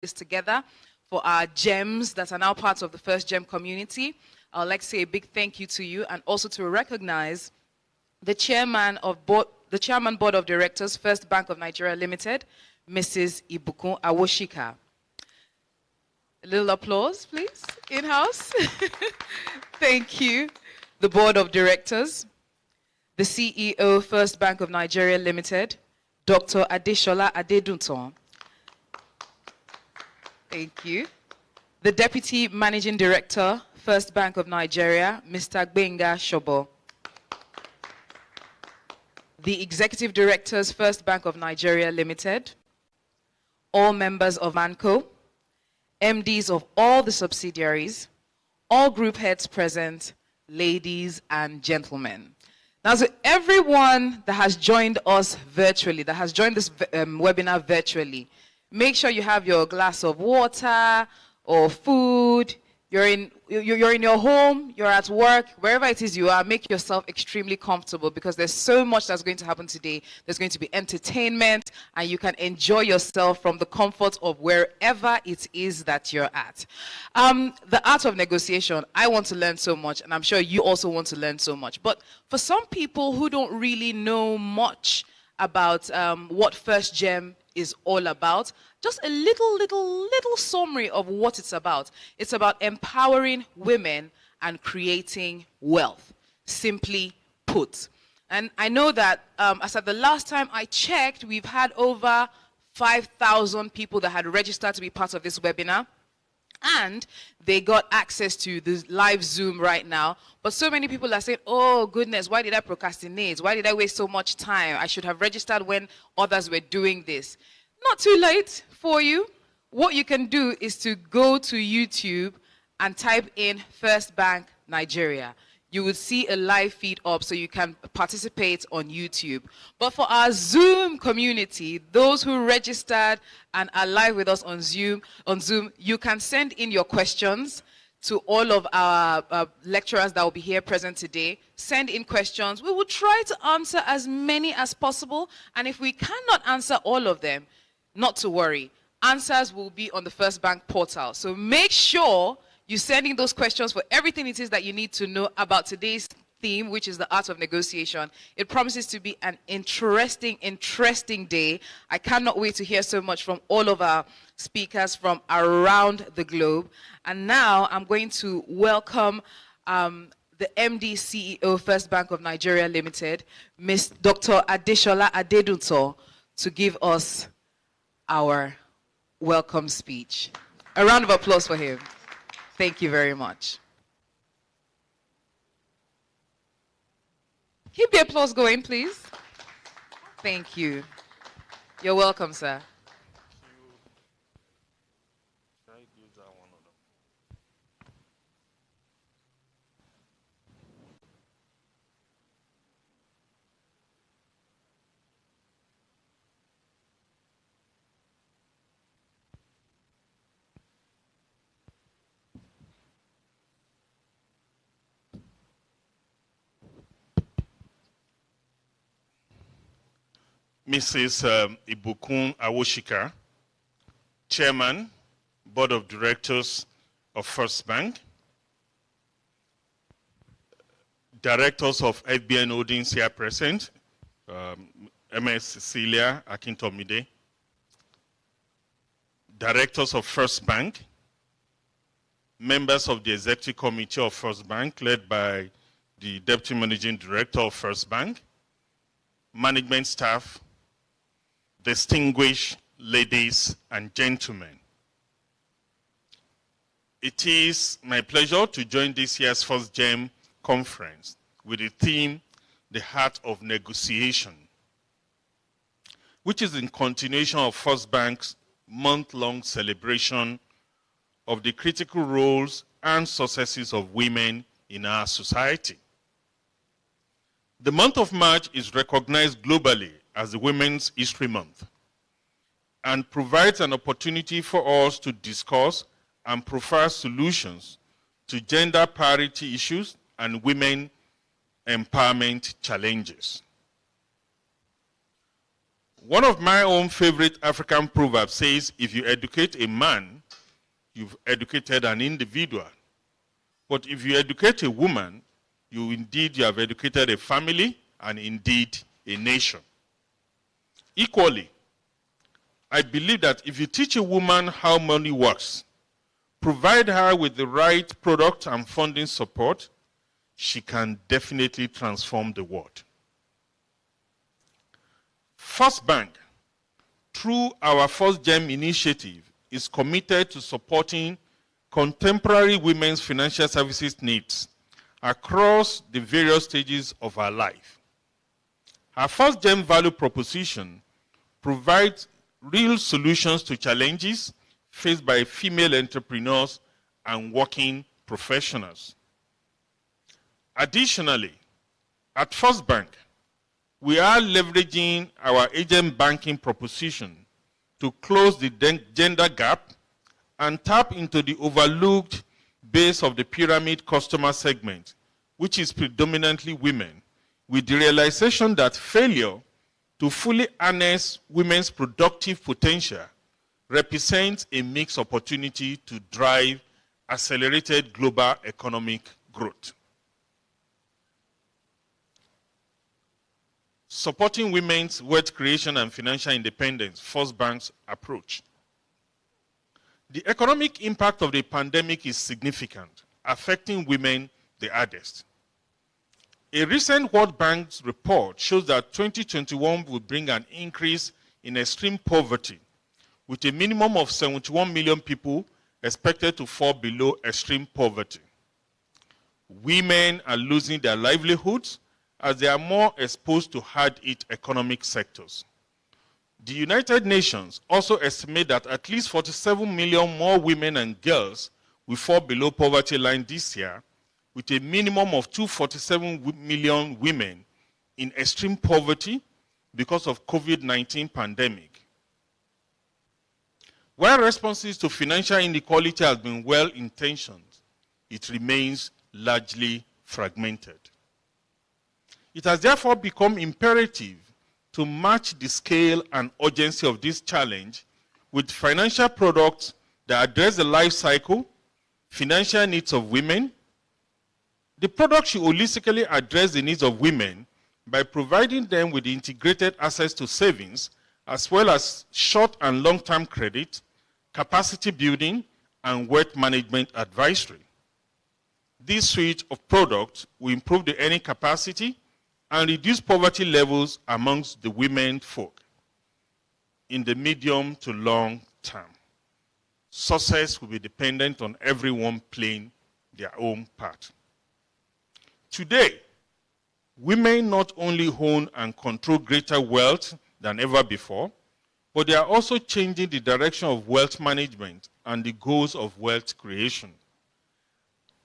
this together for our gems that are now part of the FirstGem community. I'd like to say a big thank you to you, and also to recognize the chairman board of directors, First Bank of Nigeria Limited, Mrs. Ibukun Awoshika. A little applause, please, in-house. Thank you. The board of directors, the CEO, First Bank of Nigeria Limited, Dr. Adeshola Adedunton. Thank you. The Deputy Managing Director, First Bank of Nigeria, Mr. Gbenga Shobo. The Executive Directors, First Bank of Nigeria Limited, all members of MANCO, MDs of all the subsidiaries, all group heads present, ladies and gentlemen. Now, so everyone that has joined us virtually, that has joined this webinar virtually, make sure you have your glass of water or food. You're in your home, you're at work, wherever it is you are, make yourself extremely comfortable, because there's so much that's going to happen today. There's going to be entertainment, and you can enjoy yourself from the comfort of wherever it is that you're at. The art of negotiation, I want to learn so much, and I'm sure you also want to learn so much. But for some people who don't really know much about what FirstGem is all about, just a little summary of what it's about. It's about empowering women and creating wealth, simply put. And I know that as at the last time I checked, we've had over 5,000 people that had registered to be part of this webinar. And they got access to the live Zoom right now. But so many people are saying, oh goodness, why did I procrastinate? Why did I waste so much time? I should have registered when others were doing this. Not too late for you. What you can do is to go to YouTube and type in First Bank Nigeria. You will see a live feed up, so you can participate on YouTube. But for our Zoom community, those who registered and are live with us on Zoom, you can send in your questions to all of our lecturers that will be here present today. Send in questions. We will try to answer as many as possible. And if we cannot answer all of them, not to worry. Answers will be on the First Bank portal. So make sure you send in those questions for everything it is that you need to know about today's theme, which is the art of negotiation. It promises to be an interesting day. I cannot wait to hear so much from all of our speakers from around the globe. And now I'm going to welcome the MD CEO, First Bank of Nigeria Limited, Ms. Dr. Adeshola Adedunton, to give us our welcome speech. A round of applause for him. Thank you very much. Keep the applause going, please. Thank you. You're welcome, sir. Mrs. Ibukun Awoshika, Chairman, Board of Directors of First Bank, Directors of FBN Holdings here present, MS Cecilia Akintomide, Directors of First Bank, members of the Executive Committee of First Bank, led by the Deputy Managing Director of First Bank, management staff, distinguished ladies and gentlemen. It is my pleasure to join this year's FirstGem conference with the theme, The Heart of Negotiation, which is in continuation of First Bank's month-long celebration of the critical roles and successes of women in our society. The month of March is recognized globally as the Women's History Month and provides an opportunity for us to discuss and profile solutions to gender parity issues and women empowerment challenges. One of my own favorite African proverbs says, if you educate a man, you've educated an individual. But if you educate a woman, you have educated a family and indeed a nation. Equally, I believe that if you teach a woman how money works, provide her with the right product and funding support, she can definitely transform the world. First Bank, through our FirstGem Initiative, is committed to supporting contemporary women's financial services needs across the various stages of our life. Our FirstGem value proposition provides real solutions to challenges faced by female entrepreneurs and working professionals. Additionally, at First Bank, we are leveraging our agent banking proposition to close the gender gap and tap into the overlooked base of the pyramid customer segment, which is predominantly women, with the realization that failure to fully harness women's productive potential represents a mixed opportunity to drive accelerated global economic growth. Supporting women's wealth creation and financial independence, First Bank's approach. The economic impact of the pandemic is significant, affecting women the hardest. A recent World Bank's report shows that 2021 will bring an increase in extreme poverty, with a minimum of 71 million people expected to fall below extreme poverty. Women are losing their livelihoods as they are more exposed to hard-hit economic sectors. The United Nations also estimate that at least 47 million more women and girls will fall below poverty line this year, with a minimum of 247 million women in extreme poverty because of COVID-19 pandemic. While responses to financial inequality have been well-intentioned, it remains largely fragmented. It has therefore become imperative to match the scale and urgency of this challenge with financial products that address the life cycle, financial needs of women. The product should holistically address the needs of women by providing them with integrated access to savings, as well as short and long-term credit, capacity building, and wealth management advisory. This suite of products will improve the earning capacity and reduce poverty levels amongst the women folk in the medium to long term. Success will be dependent on everyone playing their own part. Today, women not only own and control greater wealth than ever before, but they are also changing the direction of wealth management and the goals of wealth creation.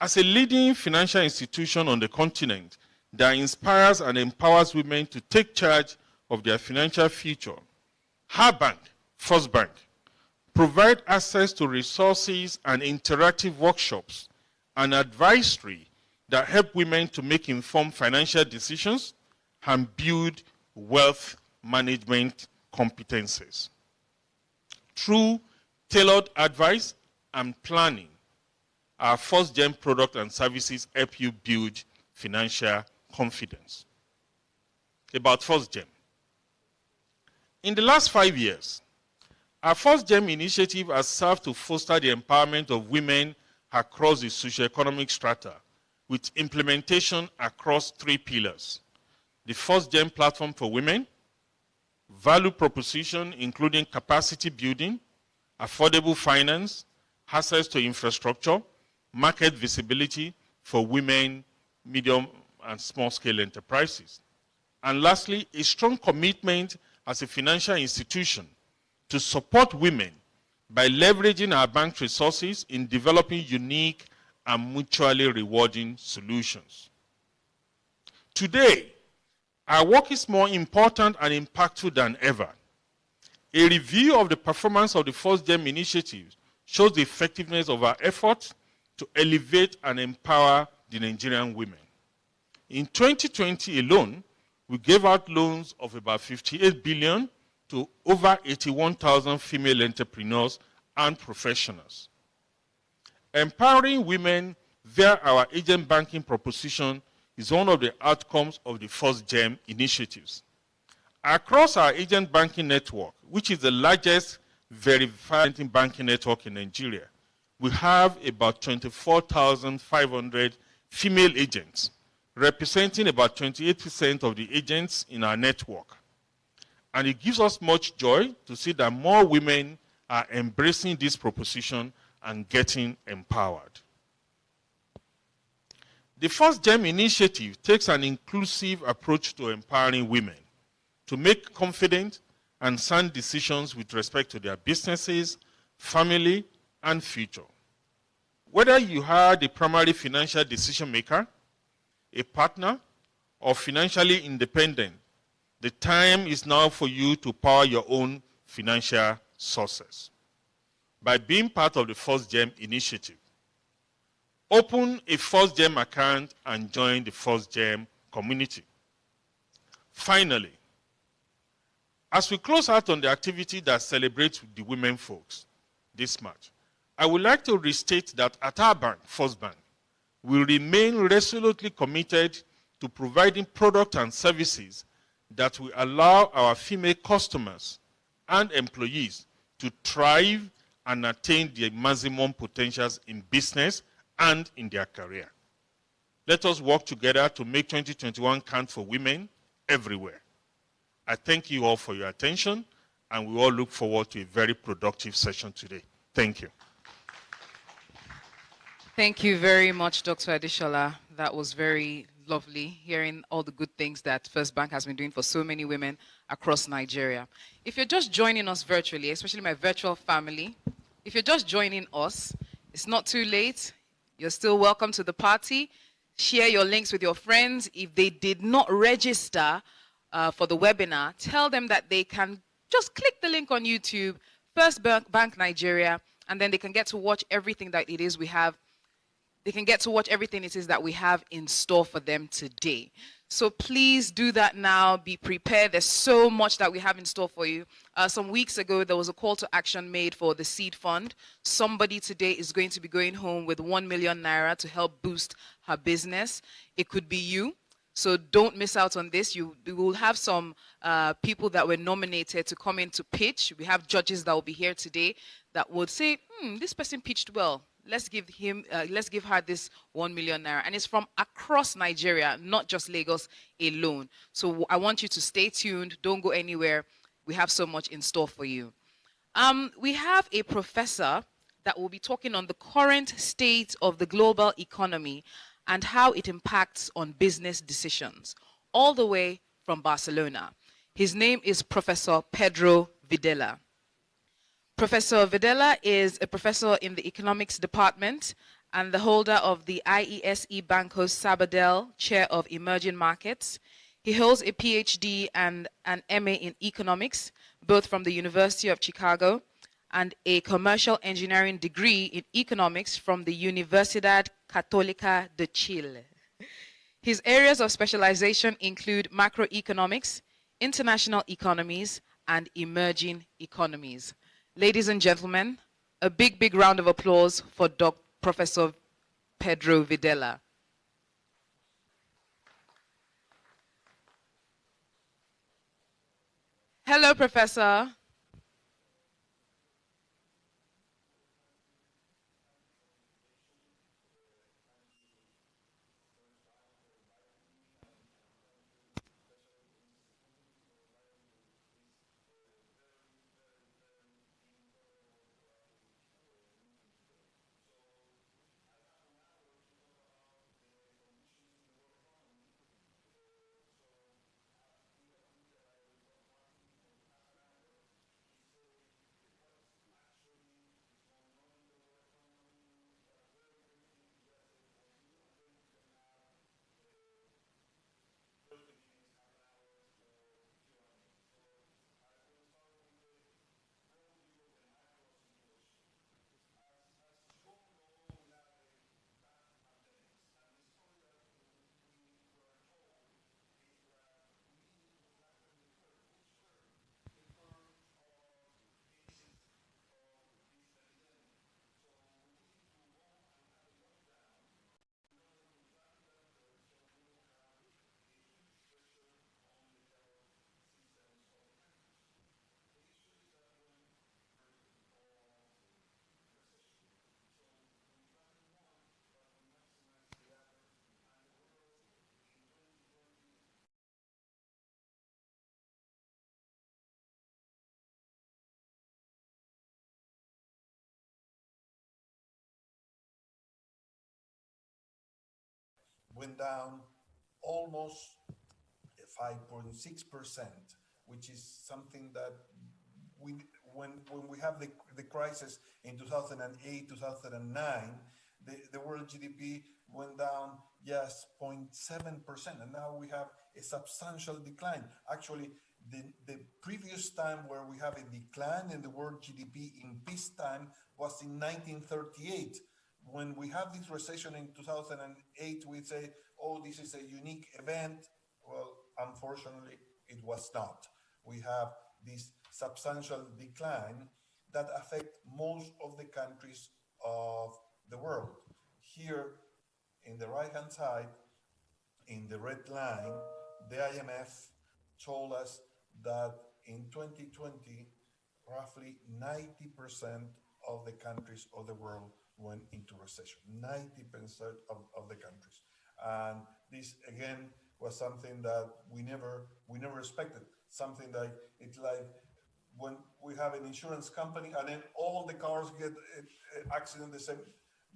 As a leading financial institution on the continent that inspires and empowers women to take charge of their financial future, her bank, First Bank, provide access to resources and interactive workshops and advisory that help women to make informed financial decisions and build wealth management competencies. Through tailored advice and planning, our FirstGem product and services help you build financial confidence. About FirstGem. In the last 5 years, our FirstGem initiative has served to foster the empowerment of women across the socioeconomic strata with implementation across 3 pillars: the FirstGem platform for women, value proposition including capacity building, affordable finance, access to infrastructure, market visibility for women, medium and small-scale enterprises. And lastly, a strong commitment as a financial institution to support women by leveraging our bank's resources in developing unique and mutually rewarding solutions. Today, our work is more important and impactful than ever. A review of the performance of the FirstGem initiative shows the effectiveness of our efforts to elevate and empower the Nigerian women. In 2020 alone, we gave out loans of about 58 billion to over 81,000 female entrepreneurs and professionals. Empowering women via our agent banking proposition is one of the outcomes of the FirstGem initiatives. Across our agent banking network, which is the largest verified banking network in Nigeria, we have about 24,500 female agents, representing about 28% of the agents in our network. And it gives us much joy to see that more women are embracing this proposition and getting empowered. The FirstGem Initiative takes an inclusive approach to empowering women to make confident and sound decisions with respect to their businesses, family, and future. Whether you are the primary financial decision maker, a partner, or financially independent, the time is now for you to power your own financial sources by being part of the FirstGem Initiative. Open a FirstGem account and join the FirstGem community. Finally, as we close out on the activity that celebrates the women folks this March, I would like to restate that at our bank, First Bank, we remain resolutely committed to providing products and services that will allow our female customers and employees to thrive and attain their maximum potentials in business and in their career. Let us work together to make 2021 count for women everywhere. I thank you all for your attention, and we all look forward to a very productive session today. Thank you. Thank you very much, Dr. Adishola. That was very lovely, hearing all the good things that First Bank has been doing for so many women across Nigeria. If you're just joining us virtually, especially my virtual family, if you're just joining us, it's not too late. You're still welcome to the party. Share your links with your friends. If they did not register for the webinar, tell them that they can just click the link on YouTube, First Bank Nigeria, and then they can get to watch everything that it is we have. They can get to watch everything it is that we have in store for them today. So please do that now. Be prepared. There's so much that we have in store for you. Some weeks ago, there was a call to action made for the seed fund. Somebody today is going to be going home with 1 million naira to help boost her business. It could be you. So don't miss out on this. We will have some people that were nominated to come in to pitch. We have judges that will be here today that would say, this person pitched well. Let's give her this 1 million naira. And it's from across Nigeria, not just Lagos alone. So I want you to stay tuned. Don't go anywhere. We have so much in store for you. We have a professor that will be talking on the current state of the global economy and how it impacts on business decisions, all the way from Barcelona. His name is Professor Pedro Videla. Professor Videla is a professor in the economics department and the holder of the IESE Banco Sabadell Chair of Emerging Markets. He holds a PhD and an MA in economics, both from the University of Chicago, and a commercial engineering degree in economics from the Universidad Católica de Chile. His areas of specialization include macroeconomics, international economies, and emerging economies. Ladies and gentlemen, a big, big round of applause for Professor Pedro Videla. Hello, Professor. went down almost 5.6%, which is something that when we have the crisis in 2008, 2009, the world GDP went down just 0.7%, and now we have a substantial decline. Actually, the previous time where we have a decline in the world GDP in peacetime was in 1938. When we have this recession in 2008, we say, oh, this is a unique event. Well, unfortunately, it was not. We have this substantial decline that affect most of the countries of the world. Here, in the right-hand side, in the red line, the IMF told us that in 2020, roughly 90% of the countries of the world went into recession. 90% of the countries. And this, again, was something that we never expected. Something like, it's like when we have an insurance company and then all the cars get an accident the same.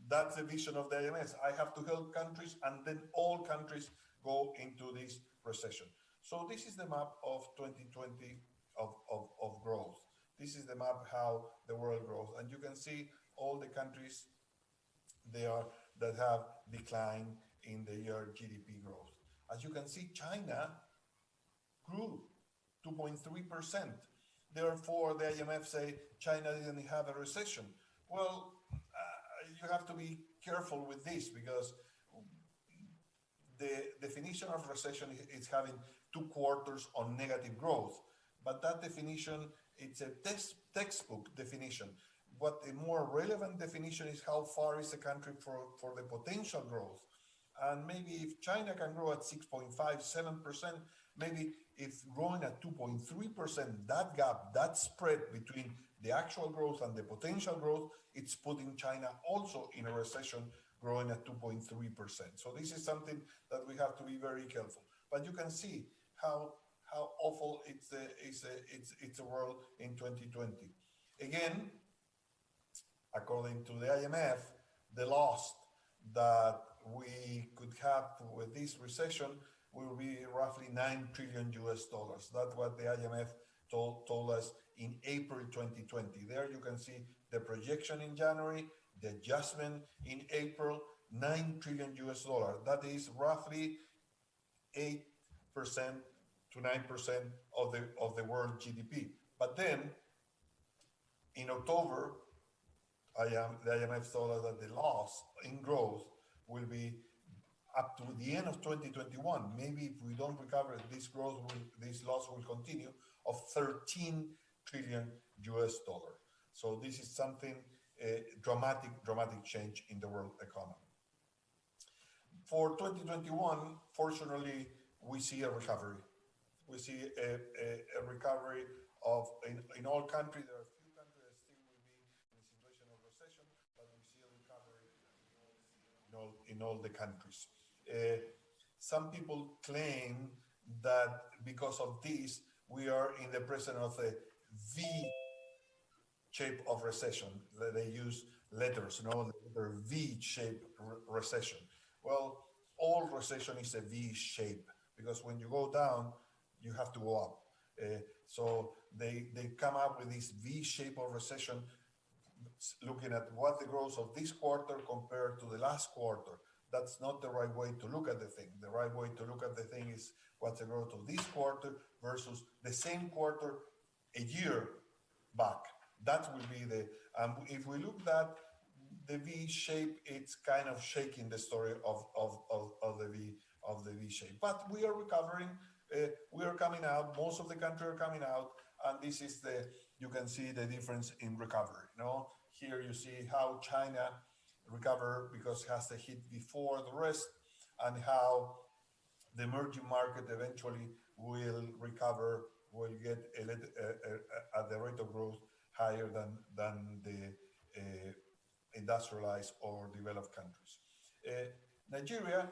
That's the vision of the IMF. I have to help countries, and then all countries go into this recession. So this is the map of 2020 of growth. This is the map how the world grows. And you can see all the countries that have declined in the year GDP growth. As you can see, China grew 2.3%. Therefore, the IMF say China didn't have a recession. Well, you have to be careful with this, because the definition of recession is having 2 quarters on negative growth. But that definition, it's a textbook definition. What the more relevant definition is how far is the country for the potential growth. And maybe if China can grow at 6.5, 7%, maybe if growing at 2.3%, that gap, that spread between the actual growth and the potential growth, it's putting China also in a recession, growing at 2.3%. So this is something that we have to be very careful. But you can see how awful it's a world in 2020. Again, according to the IMF, the loss that we could have with this recession will be roughly $9 trillion. That's what the IMF told us in April 2020. There you can see the projection in January, the adjustment in April, $9 trillion. That is roughly 8% to 9% of the world GDP. But then in October, the IMF told us that the loss in growth will be up to the end of 2021. Maybe if we don't recover, this loss will continue, of $13 trillion. So this is something, dramatic change in the world economy. For 2021, fortunately, we see a recovery. We see a recovery in all countries. There are a few countries that still will be in a situation of recession, but we see a recovery in all the countries. Some people claim that because of this, we are in the presence of a V shape of recession. They use letters, the letter V shape recession. Well, all recession is a V shape, because when you go down, you have to go up. So they come up with this V shape of recession, looking at what the growth of this quarter compared to the last quarter. That's not the right way to look at the thing. The right way to look at the thing is what's the growth of this quarter versus the same quarter a year back. That will be if we look at the V shape, it's kind of shaking the story of the V shape. But we are recovering. We are coming out. Most of the country are coming out, and this is you can see the difference in recovery. Here you see how China recover because it has the hit before the rest, and how the emerging market eventually will recover, will get at the rate of growth higher than the industrialized or developed countries. Nigeria,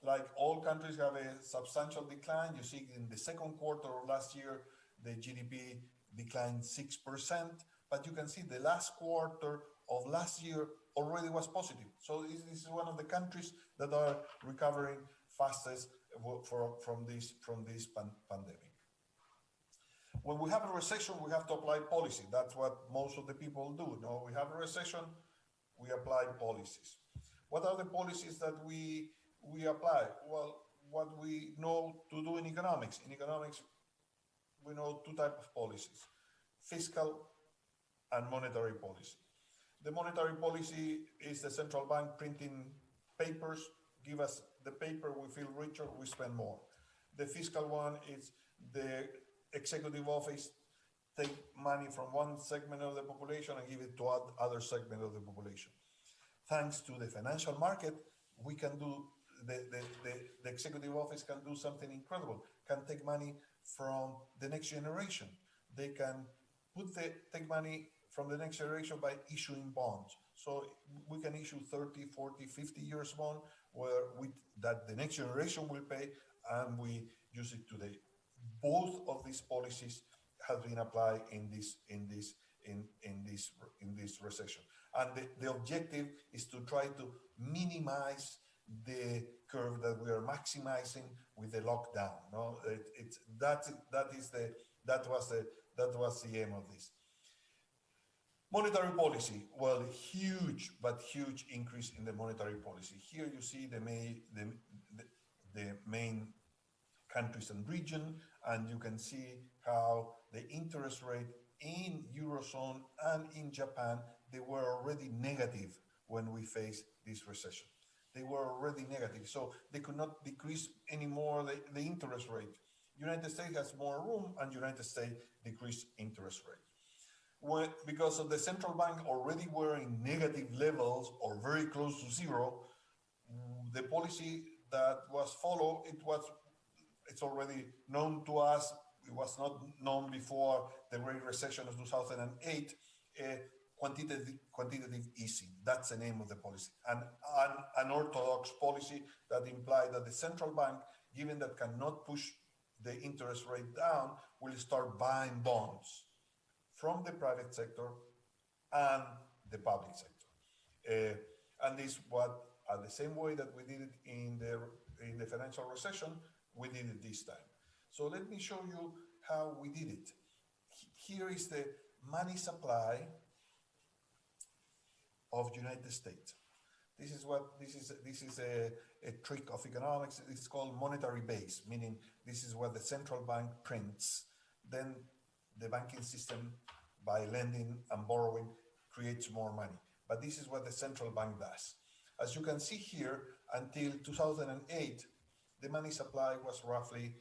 like all countries, have a substantial decline. You see in the second quarter of last year, the GDP declined 6%, but you can see the last quarter of last year already was positive. So this is one of the countries that are recovering fastest from this pandemic. When we have a recession, we have to apply policy. That's what most of the people do. No, we have a recession, we apply policies. What are the policies that we apply? Well, what we know to do in economics. In economics, we know two types of policies: fiscal and monetary policy. The monetary policy is the central bank printing papers, give us the paper, we feel richer, we spend more. The fiscal one is the executive office take money from one segment of the population and give it to other segment of the population. Thanks to the financial market, we can do, the executive office can do something incredible, can take money from the next generation. They can take money from the next generation by issuing bonds. So we can issue 30, 40, 50 years bond where that the next generation will pay, and we use it today. Both of these policies have been applied in this recession, and the objective is to try to minimize the curve that we are maximizing with the lockdown. No, that was the aim of this. Monetary policy, well, huge increase in the monetary policy. Here you see the main countries and region, and you can see how the interest rate in Eurozone and in Japan, they were already negative when we faced this recession. They were already negative, so they could not decrease anymore the interest rate. United States has more room, and United States decreased interest rate. Because of the central bank already were in negative levels or very close to zero, the policy that was followed, it's already known to us. It was not known before the Great Recession of 2008. Quantitative easing. That's the name of the policy. And an orthodox policy that implies that the central bank, given that cannot push the interest rate down, will start buying bonds from the private sector and the public sector. And this what, the same way that we did it in the financial recession, we did it this time. So let me show you how we did it. Here is the money supply of United States. This is a trick of economics. It's called monetary base, meaning this is what the central bank prints. Then the banking system, by lending and borrowing, creates more money. But this is what the central bank does. As you can see here, until 2008, the money supply was roughly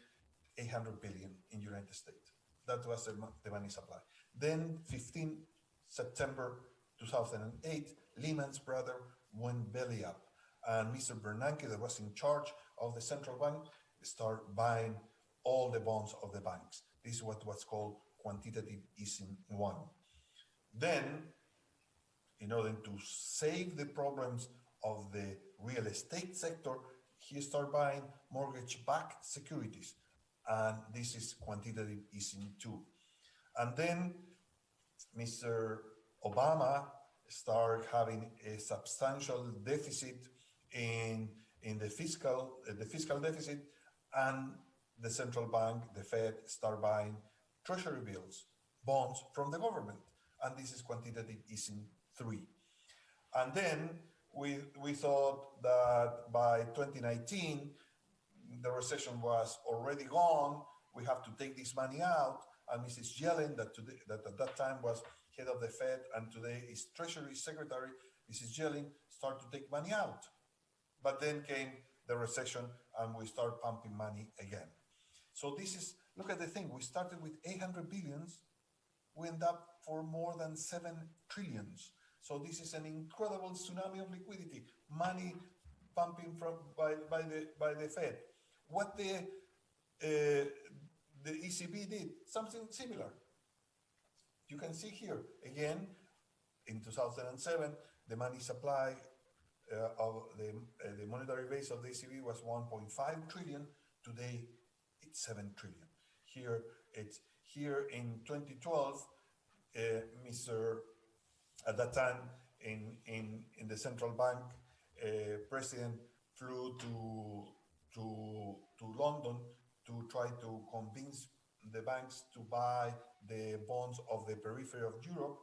800 billion in United States. That was the money supply. Then 15 September 2008, Lehman's brother went belly up, and Mr. Bernanke, that was in charge of the central bank, started buying all the bonds of the banks. This is what was called quantitative easing 1. Then, in order to save the problems of the real estate sector, he started buying mortgage-backed securities, and this is quantitative easing 2. And then Mr. Obama started having a substantial deficit in the fiscal deficit, and the central bank, the Fed, started buying treasury bills, bonds from the government, and this is quantitative easing 3. And then we thought that by 2019, the recession was already gone. We have to take this money out. And Mrs. Yellen, that at that time was head of the Fed and today is Treasury Secretary, Mrs. Yellen, started to take money out. But then came the recession and we start pumping money again. So this is, look at the thing, we started with 800 billions, we end up for more than 7 trillions. So this is an incredible tsunami of liquidity, money pumping by the Fed. What the ECB did, something similar. You can see here, again, in 2007, the money supply of the monetary base of the ECB was 1.5 trillion. Today, it's 7 trillion. Here in 2012, at that time, in the central bank. President flew to London to try to convince the banks to buy the bonds of the periphery of Europe.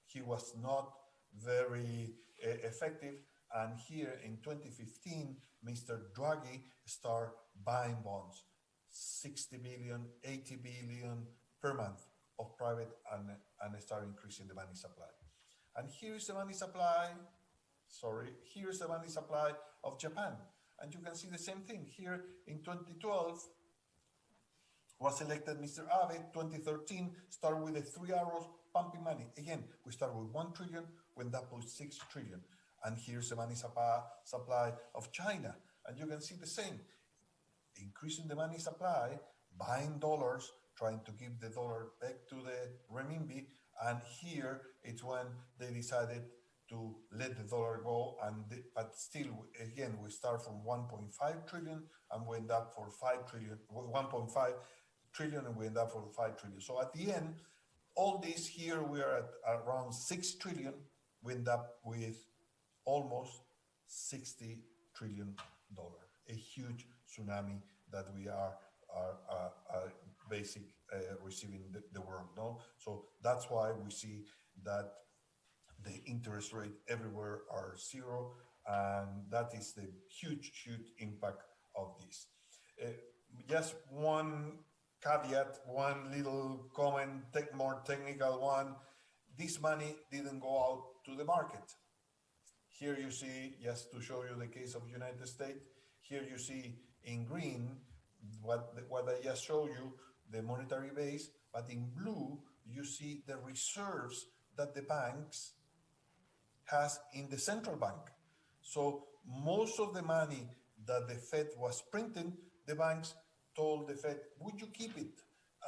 He was not very effective. And here in 2015, Mr. Draghi started buying bonds, 60 billion, 80 billion per month of private, and start increasing the money supply. And here is the money supply, here's the money supply of Japan. And you can see the same thing here in 2012, was elected Mr. Abe. 2013 started with the 3 arrows pumping money. Again, we start with 1 trillion, went up to 6 trillion. And here's the money supply of China. And you can see the same, increasing the money supply, buying dollars, trying to keep the dollar back to the renminbi. And here it's when they decided to let the dollar go, but still, again, we start from 1.5 trillion and we end up for 5 trillion, 1.5 trillion, and we end up for 5 trillion. So at the end, all this here, we are at around 6 trillion, we end up with almost $60 trillion, a huge tsunami that we are basically receiving the world. No? So that's why we see that the interest rate everywhere are zero, and that is the huge impact of this. Just one caveat, one little comment, more technical one. This money didn't go out to the market. Here you see, just to show you the case of United States, here you see in green what I just showed you, the monetary base, but in blue you see the reserves that the banks has in the central bank. So most of the money that the Fed was printing, the banks told the Fed, would you keep it?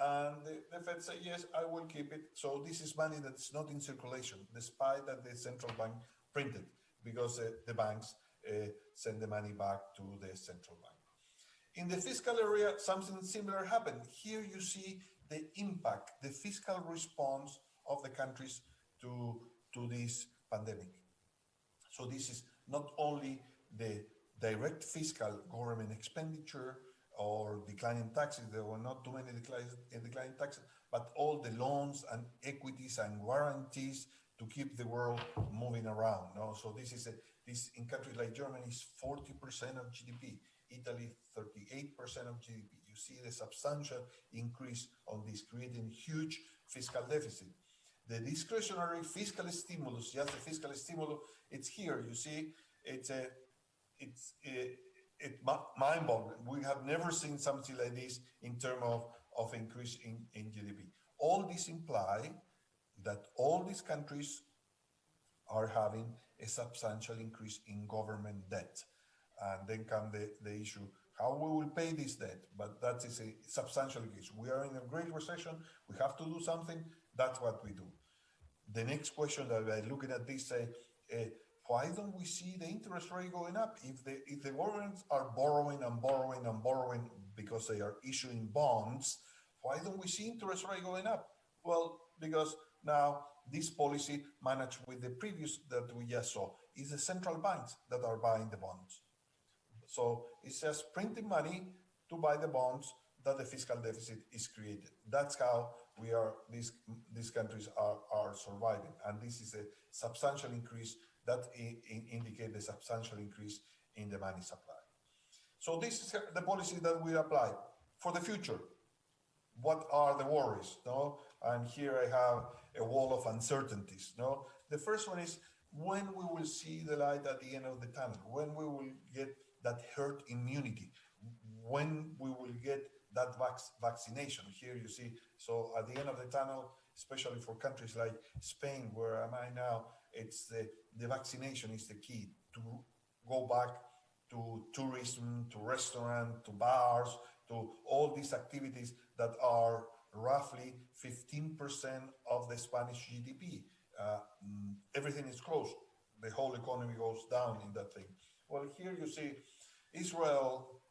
And the Fed said, yes, I will keep it. So this is money that's not in circulation, despite that the central bank printed, because the banks send the money back to the central bank. In the fiscal area, something similar happened. Here you see the impact, the fiscal response of the countries to this pandemic. So this is not only the direct fiscal government expenditure or declining taxes, there were not too many declining taxes, but all the loans and equities and guarantees to keep the world moving around. No? So this in countries like Germany is 40% of GDP, Italy 38% of GDP. You see the substantial increase on this, creating huge fiscal deficit. The discretionary fiscal stimulus, just the fiscal stimulus, it's here. You see, it's mind-boggling. We have never seen something like this in terms of increase in GDP. All this imply that all these countries are having a substantial increase in government debt. And then come the issue, how we will pay this debt, but that is a substantial increase. We are in a great recession, we have to do something, that's what we do. The next question that we're looking at this say, why don't we see the interest rate going up? If the governments are borrowing and borrowing and borrowing because they are issuing bonds, why don't we see interest rate going up? Well, because now this policy managed with the previous that we just saw is the central banks that are buying the bonds. So it's just printing money to buy the bonds that the fiscal deficit is created. That's how these countries are surviving. And this is a substantial increase that indicate the substantial increase in the money supply. So this is the policy that we apply for the future. What are the worries? No? And here I have a wall of uncertainties. No? The first one is when we will see the light at the end of the tunnel, when we will get that herd immunity, when we will get that vaccination. Here you see, so at the end of the tunnel, especially for countries like Spain, where am I now, it's the vaccination is the key to go back to tourism, to restaurant, to bars, to all these activities that are roughly 15% of the Spanish GDP. Everything is closed. The whole economy goes down in that thing. Well, here you see Israel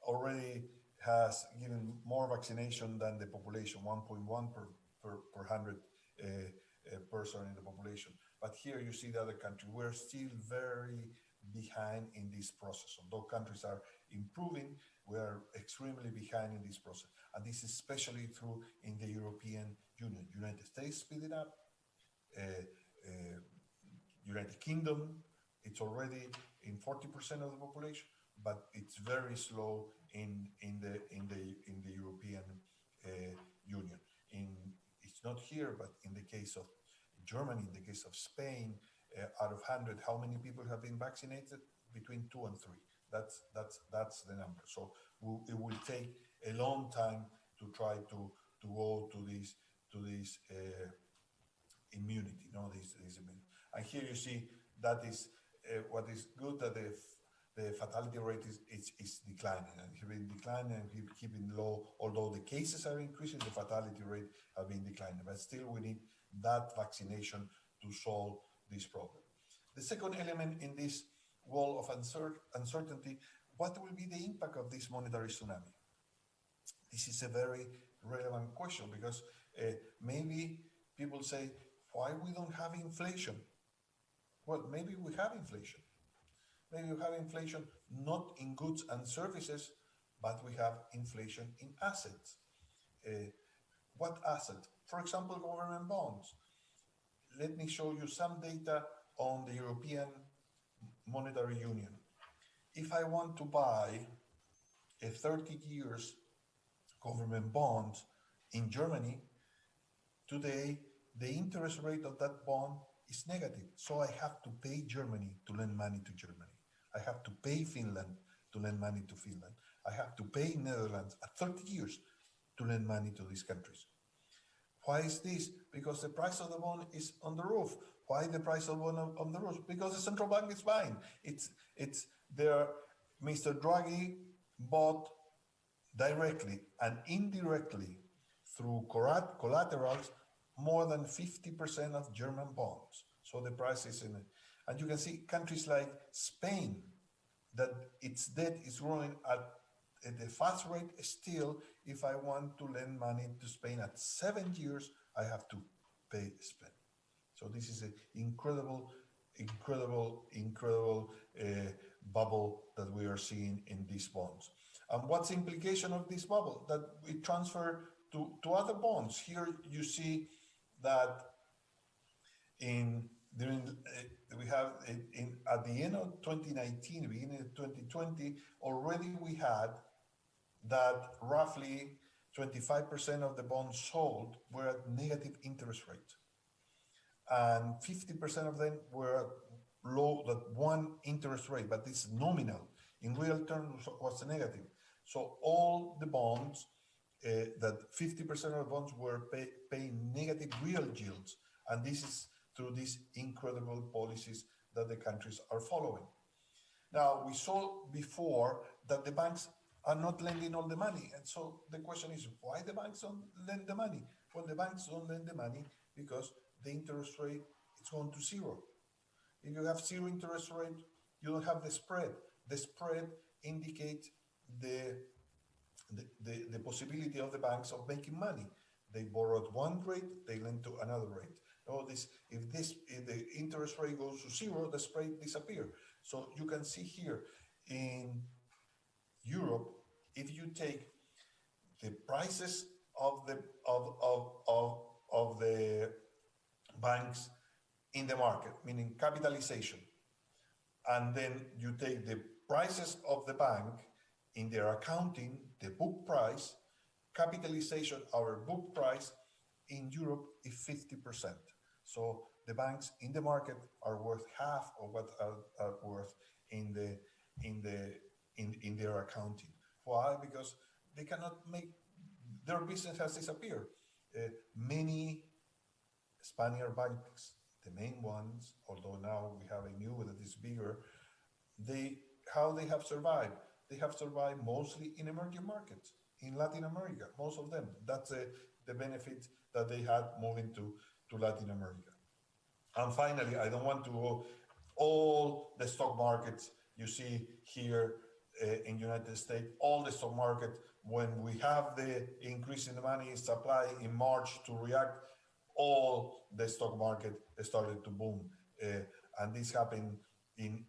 already has given more vaccination than the population, 1.1 per 100 person in the population. But here you see the other country. We're still very behind in this process. Although countries are improving, we are extremely behind in this process. And this is especially true in the European Union. United States speeding up, United Kingdom, it's already in 40% of the population, but it's very slow in the European Union. It's not here, but in the case of Germany, in the case of Spain, out of 100, how many people have been vaccinated? Between 2 and 3. That's the number. So it will take a long time to try to go to this immunity, this immunity. And here you see that is what is good, that the fatality rate is declining, and it's been declining and keeping low. Although the cases are increasing, the fatality rate have been declining. But still, we need that vaccination to solve this problem. The second element in this wall of uncertainty, what will be the impact of this monetary tsunami? This is a very relevant question, because maybe people say, why we don't have inflation? Well, maybe we have inflation. Maybe we have inflation not in goods and services, but we have inflation in assets. What asset? For example, government bonds. Let me show you some data on the European Monetary Union. If I want to buy a 30 years government bond in Germany, today the interest rate of that bond is negative. So I have to pay Germany to lend money to Germany. I have to pay Finland to lend money to Finland. I have to pay Netherlands at 30 years to lend money to these countries. Why is this? Because the price of the bond is on the roof. Why the price of the bond on the roof? Because the central bank is buying. It's there. Mr. Draghi bought directly and indirectly through collaterals more than 50% of German bonds. So the price is in it. And you can see countries like Spain, that its debt is growing at a fast rate. Still, if I want to lend money to Spain at 7 years, I have to pay Spain. So this is an incredible bubble that we are seeing in these bonds. And what's the implication of this bubble? That we transfer to other bonds. Here you see that at the end of 2019, beginning of 2020, already we had that roughly 25% of the bonds sold were at negative interest rate, and 50% of them were low, that one interest rate, but it's nominal. In real terms, was negative. So all the bonds, that 50% of the bonds were paying negative real yields, and this is through these incredible policies that the countries are following. Now, we saw before that the banks are not lending all the money. And so the question is, why the banks don't lend the money? Well, the banks don't lend the money because the interest rate is going to zero. If you have zero interest rate, you don't have the spread. The spread indicates the possibility of the banks of making money. They borrow at one rate, they lend to another rate. If the interest rate goes to zero, the spread disappears. So you can see here in Europe, if you take the prices of the banks in the market, meaning capitalization, and then you take the prices of the bank in their accounting, the book price, capitalization, our book price in Europe is 50%. So the banks in the market are worth half of what are worth in their accounting. Why? Because they cannot make, their business has disappeared. Many Spaniard banks, the main ones, although now we have a new that is bigger, how they have survived? They have survived mostly in emerging markets, in Latin America, most of them. That's the benefit that they had moving to Latin America. And finally, I don't want to go all the stock markets you see here in United States, all the stock market, when we have the increase in the money supply in March to react, all the stock market started to boom. And this happened in,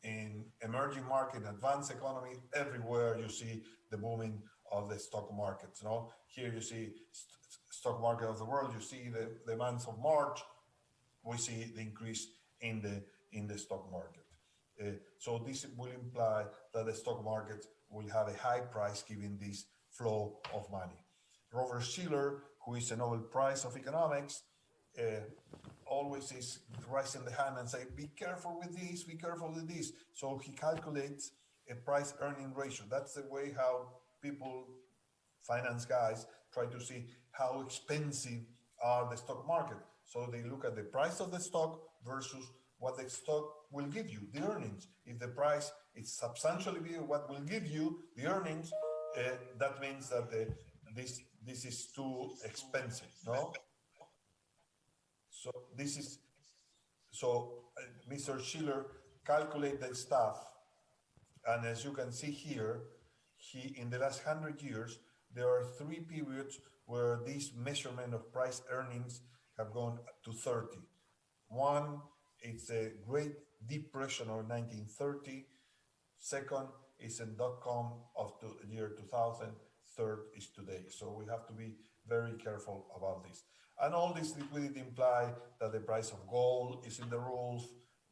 in emerging market, advanced economy, everywhere you see the booming of the stock markets. You know? Here you see stock market of the world, you see the months of March, we see the increase in the stock market. So this will imply that the stock market will have a high price given this flow of money. Robert Shiller, who is a Nobel Prize of Economics, always is raising the hand and say, be careful with this, be careful with this. So he calculates a price earning ratio. That's the way how people, finance guys, try to see how expensive are the stock market. So they look at the price of the stock versus what the stock will give you, the earnings. If the price is substantially bigger, what will give you the earnings, that means that this is too expensive, no? So this is, Mr. Schiller calculate that stuff, and as you can see here, in the last 100 years, there are 3 periods where this measurement of price earnings have gone to 30. One, it's a Great Depression of 1930. Second is in dot-com of the year 2000. Third is today. So we have to be very careful about this. And all this liquidity imply that the price of gold is in the roof.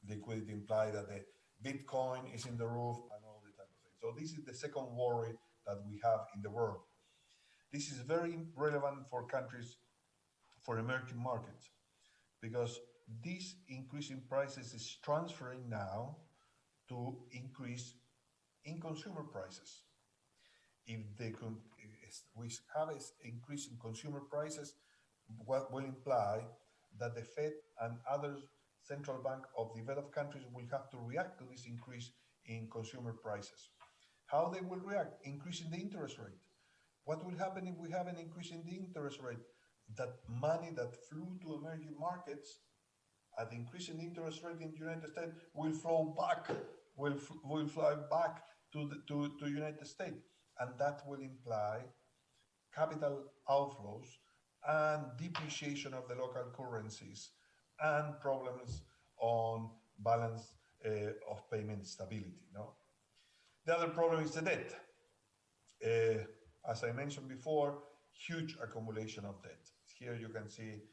Liquidity imply that the Bitcoin is in the roof, and all the type of things. So this is the second worry that we have in the world. This is very relevant for countries, for emerging markets, because this increase in prices is transferring now to increase in consumer prices. If we have an increase in consumer prices, what will imply that the Fed and other central bank of developed countries will have to react to this increase in consumer prices. How they will react? Increasing the interest rate. What will happen if we have an increase in the interest rate? That money that flew to emerging markets at the increase in interest rate in the United States will flow back, will fly back to United States. And that will imply capital outflows and depreciation of the local currencies and problems on balance of payment stability. No? The other problem is the debt. As I mentioned before, huge accumulation of debt. Here you can see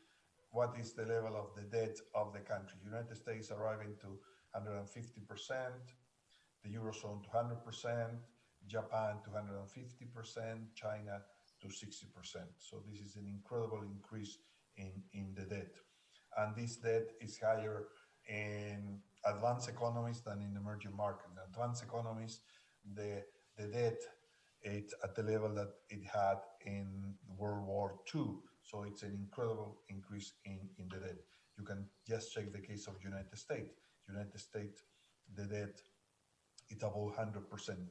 what is the level of the debt of the country. United States arriving to 150%, the Eurozone to 100%, Japan to 150%, China to 60%. So this is an incredible increase in the debt. And this debt is higher in advanced economies than in emerging markets. In advanced economies, the debt it's at the level that it had in World War II. So it's an incredible increase in the debt. You can just check the case of United States. United States, the debt is above 100%.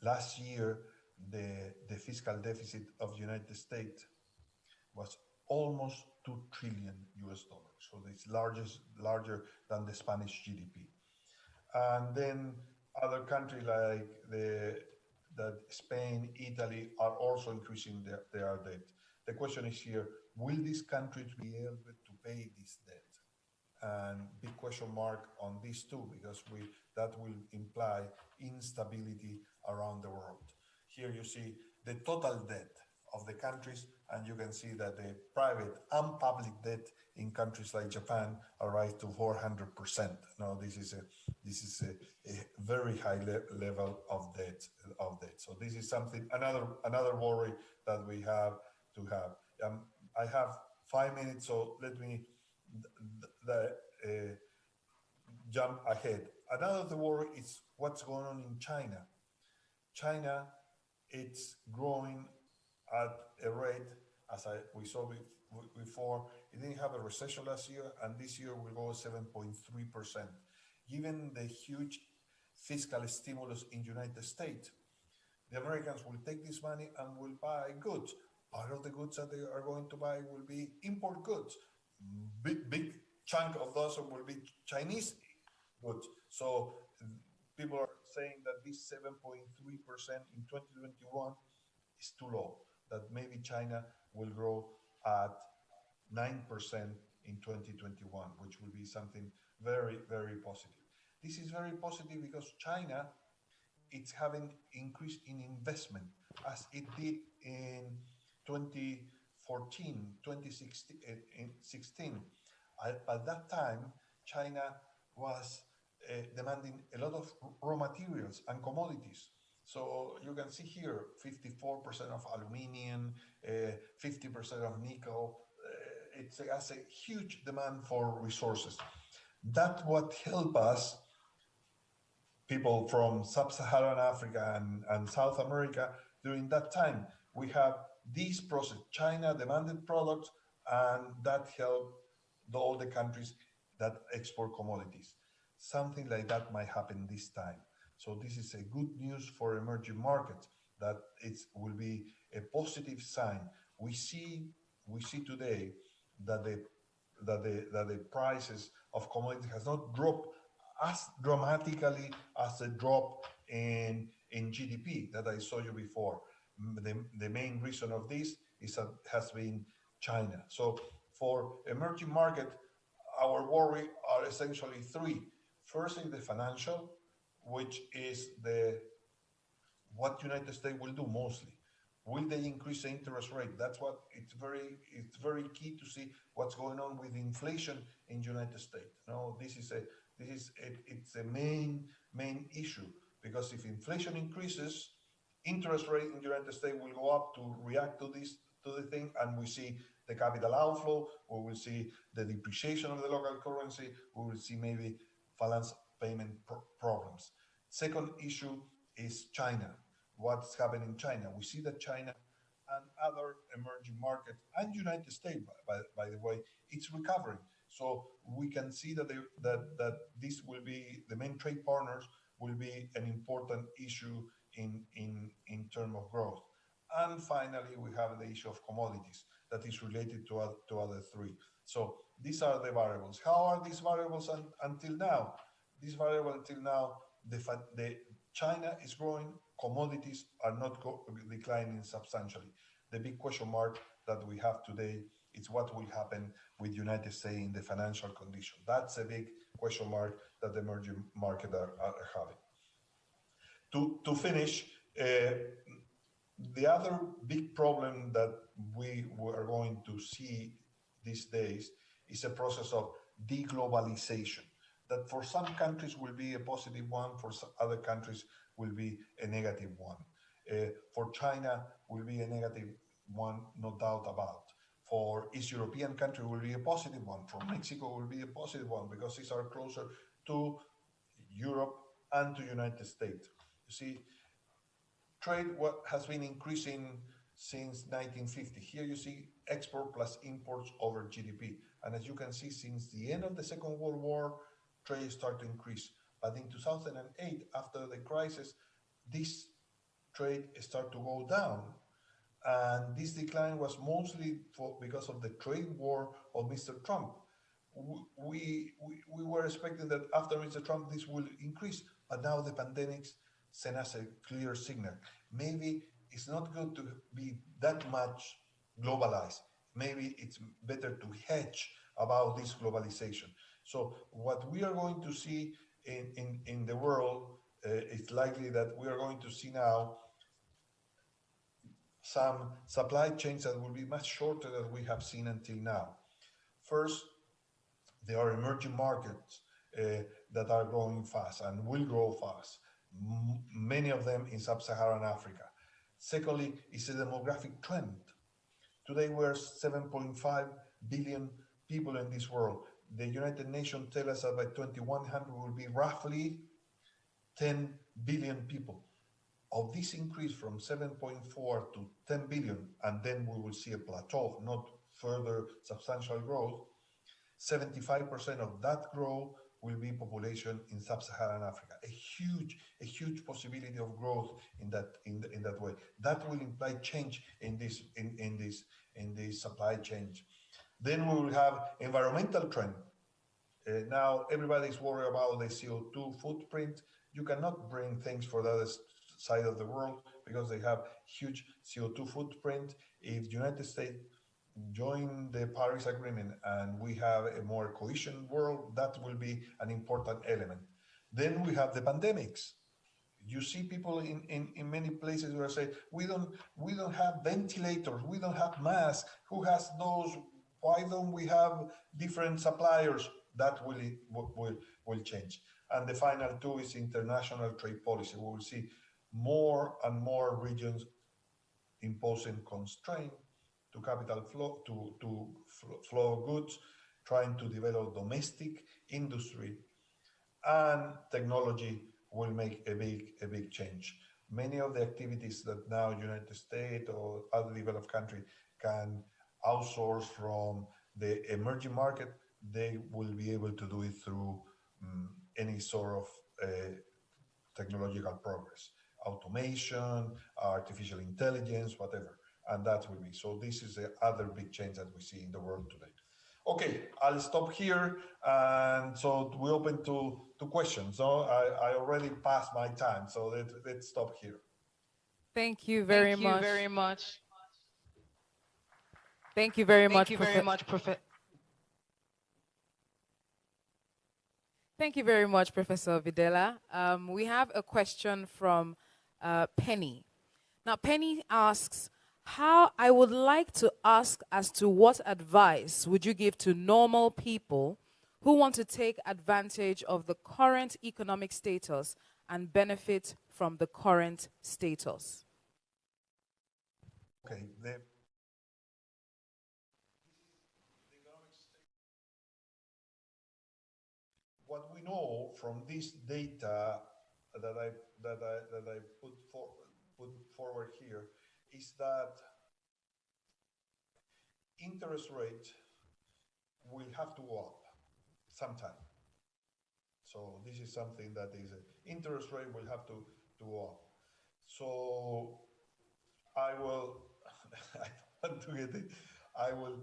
Last year, the fiscal deficit of United States was almost 2 trillion US dollars. So it's larger than the Spanish GDP. And then other countries like Spain, Italy are also increasing their debt. The question is here, will these countries be able to pay this debt? And big question mark on this too, because that will imply instability around the world. Here you see the total debt of the countries, and you can see that the private and public debt in countries like Japan arrive to 400%. Now this is a very high level of debt. So this is something another worry that we have to have. I have 5 minutes, so let me jump ahead. Another worry is what's going on in China. China, it's growing at a rate, as we saw before, it didn't have a recession last year, and this year will go 7.3%. Given the huge fiscal stimulus in the United States, the Americans will take this money and will buy goods. Part of the goods that they are going to buy will be import goods. Big chunk of those will be Chinese goods. So people are saying that this 7.3% in 2021 is too low, that maybe China will grow at 9% in 2021, which will be something very, very positive. This is very positive because China, it's having increase in investment as it did in 2014, 2016. At that time, China was demanding a lot of raw materials and commodities. So you can see here 54% of aluminium, 50% of nickel. It has a huge demand for resources. That's what helped us, people from sub-Saharan Africa and South America, during that time. We have this process. China demanded products, and that helped all the countries that export commodities. Something like that might happen this time. So this is a good news for emerging markets, that it will be a positive sign. We see today that the prices of commodities has not dropped as dramatically as the drop in GDP that I showed you before. The main reason of this has been China. So for emerging market, our worry are essentially three. First is the financial, which is what United States will do mostly. Will they increase the interest rate? That's what it's very key to see what's going on with inflation in United States. No, it's a main issue, because if inflation increases, interest rate in United States will go up to react to the thing, and we see the capital outflow, we will see the depreciation of the local currency, we will see maybe balance payment problems. Second issue is China. What's happening in China? We see that China and other emerging markets, and United States, by the way, it's recovering. So we can see that this will be, the main trade partners will be an important issue in terms of growth. And finally, we have the issue of commodities that is related to other three. So these are the variables. How are these variables until now? This variable until now, the China is growing, commodities are not declining substantially. The big question mark that we have today is what will happen with United States in the financial condition. That's a big question mark that the emerging markets are having. To finish, the other big problem that we are going to see these days is a process of deglobalization, that for some countries will be a positive one, for some other countries will be a negative one. For China will be a negative one, no doubt about. For East European country will be a positive one. For Mexico will be a positive one, because these are closer to Europe and to United States. You see, trade has been increasing since 1950. Here you see export plus imports over GDP. And as you can see, since the end of the Second World War, trade started to increase. But in 2008, after the crisis, this trade started to go down. And this decline was mostly because of the trade war of Mr. Trump. We were expecting that after Mr. Trump, this will increase. But now the pandemic sent us a clear signal. Maybe it's not good to be that much globalized. Maybe it's better to hedge about this globalization. So what we are going to see in the world, it's likely that we are going to see now some supply chains that will be much shorter than we have seen until now. First, there are emerging markets that are growing fast and will grow fast. Many of them in sub-Saharan Africa. Secondly, it's a demographic trend. Today we're 7.5 billion people in this world. The United Nations tell us that by 2100 will be roughly 10 billion people. Of this increase from 7.4 to 10 billion, and then we will see a plateau, not further substantial growth, 75% of that growth will be population in sub-Saharan Africa. A huge possibility of growth in that way. That will imply change in this supply chain. Then we will have environmental trend. Now everybody's worried about the CO2 footprint. You cannot bring things for the other side of the world because they have huge CO2 footprint. If the United States join the Paris Agreement and we have a more cohesion world, that will be an important element. Then we have the pandemics. You see people in many places where say we don't have ventilators, we don't have masks. Who has those? Why don't we have different suppliers? That will change. And the final two is international trade policy. We will see more and more regions imposing constraint to capital flow, to flow of goods, trying to develop domestic industry, and technology will make a big change. Many of the activities that now United States or other developed country can outsource from the emerging market, they will be able to do it through any sort of technological progress, automation, artificial intelligence, whatever, and that will be. So this is the other big change that we see in the world today. Okay, I'll stop here, and so we open to questions. So I already passed my time, so let's stop here. Thank you very much. Thank you very much. Thank you very much, Thank you very much, Professor Videla. We have a question from Penny. Now, Penny asks, how I would like to ask as to what advice would you give to normal people who want to take advantage of the current economic status and benefit from the current status? Okay. What we know from this data that I put forward here is that interest rate will have to go up sometime. So this is something that is interest rate will have to go up. So I will I don't want to get it. I will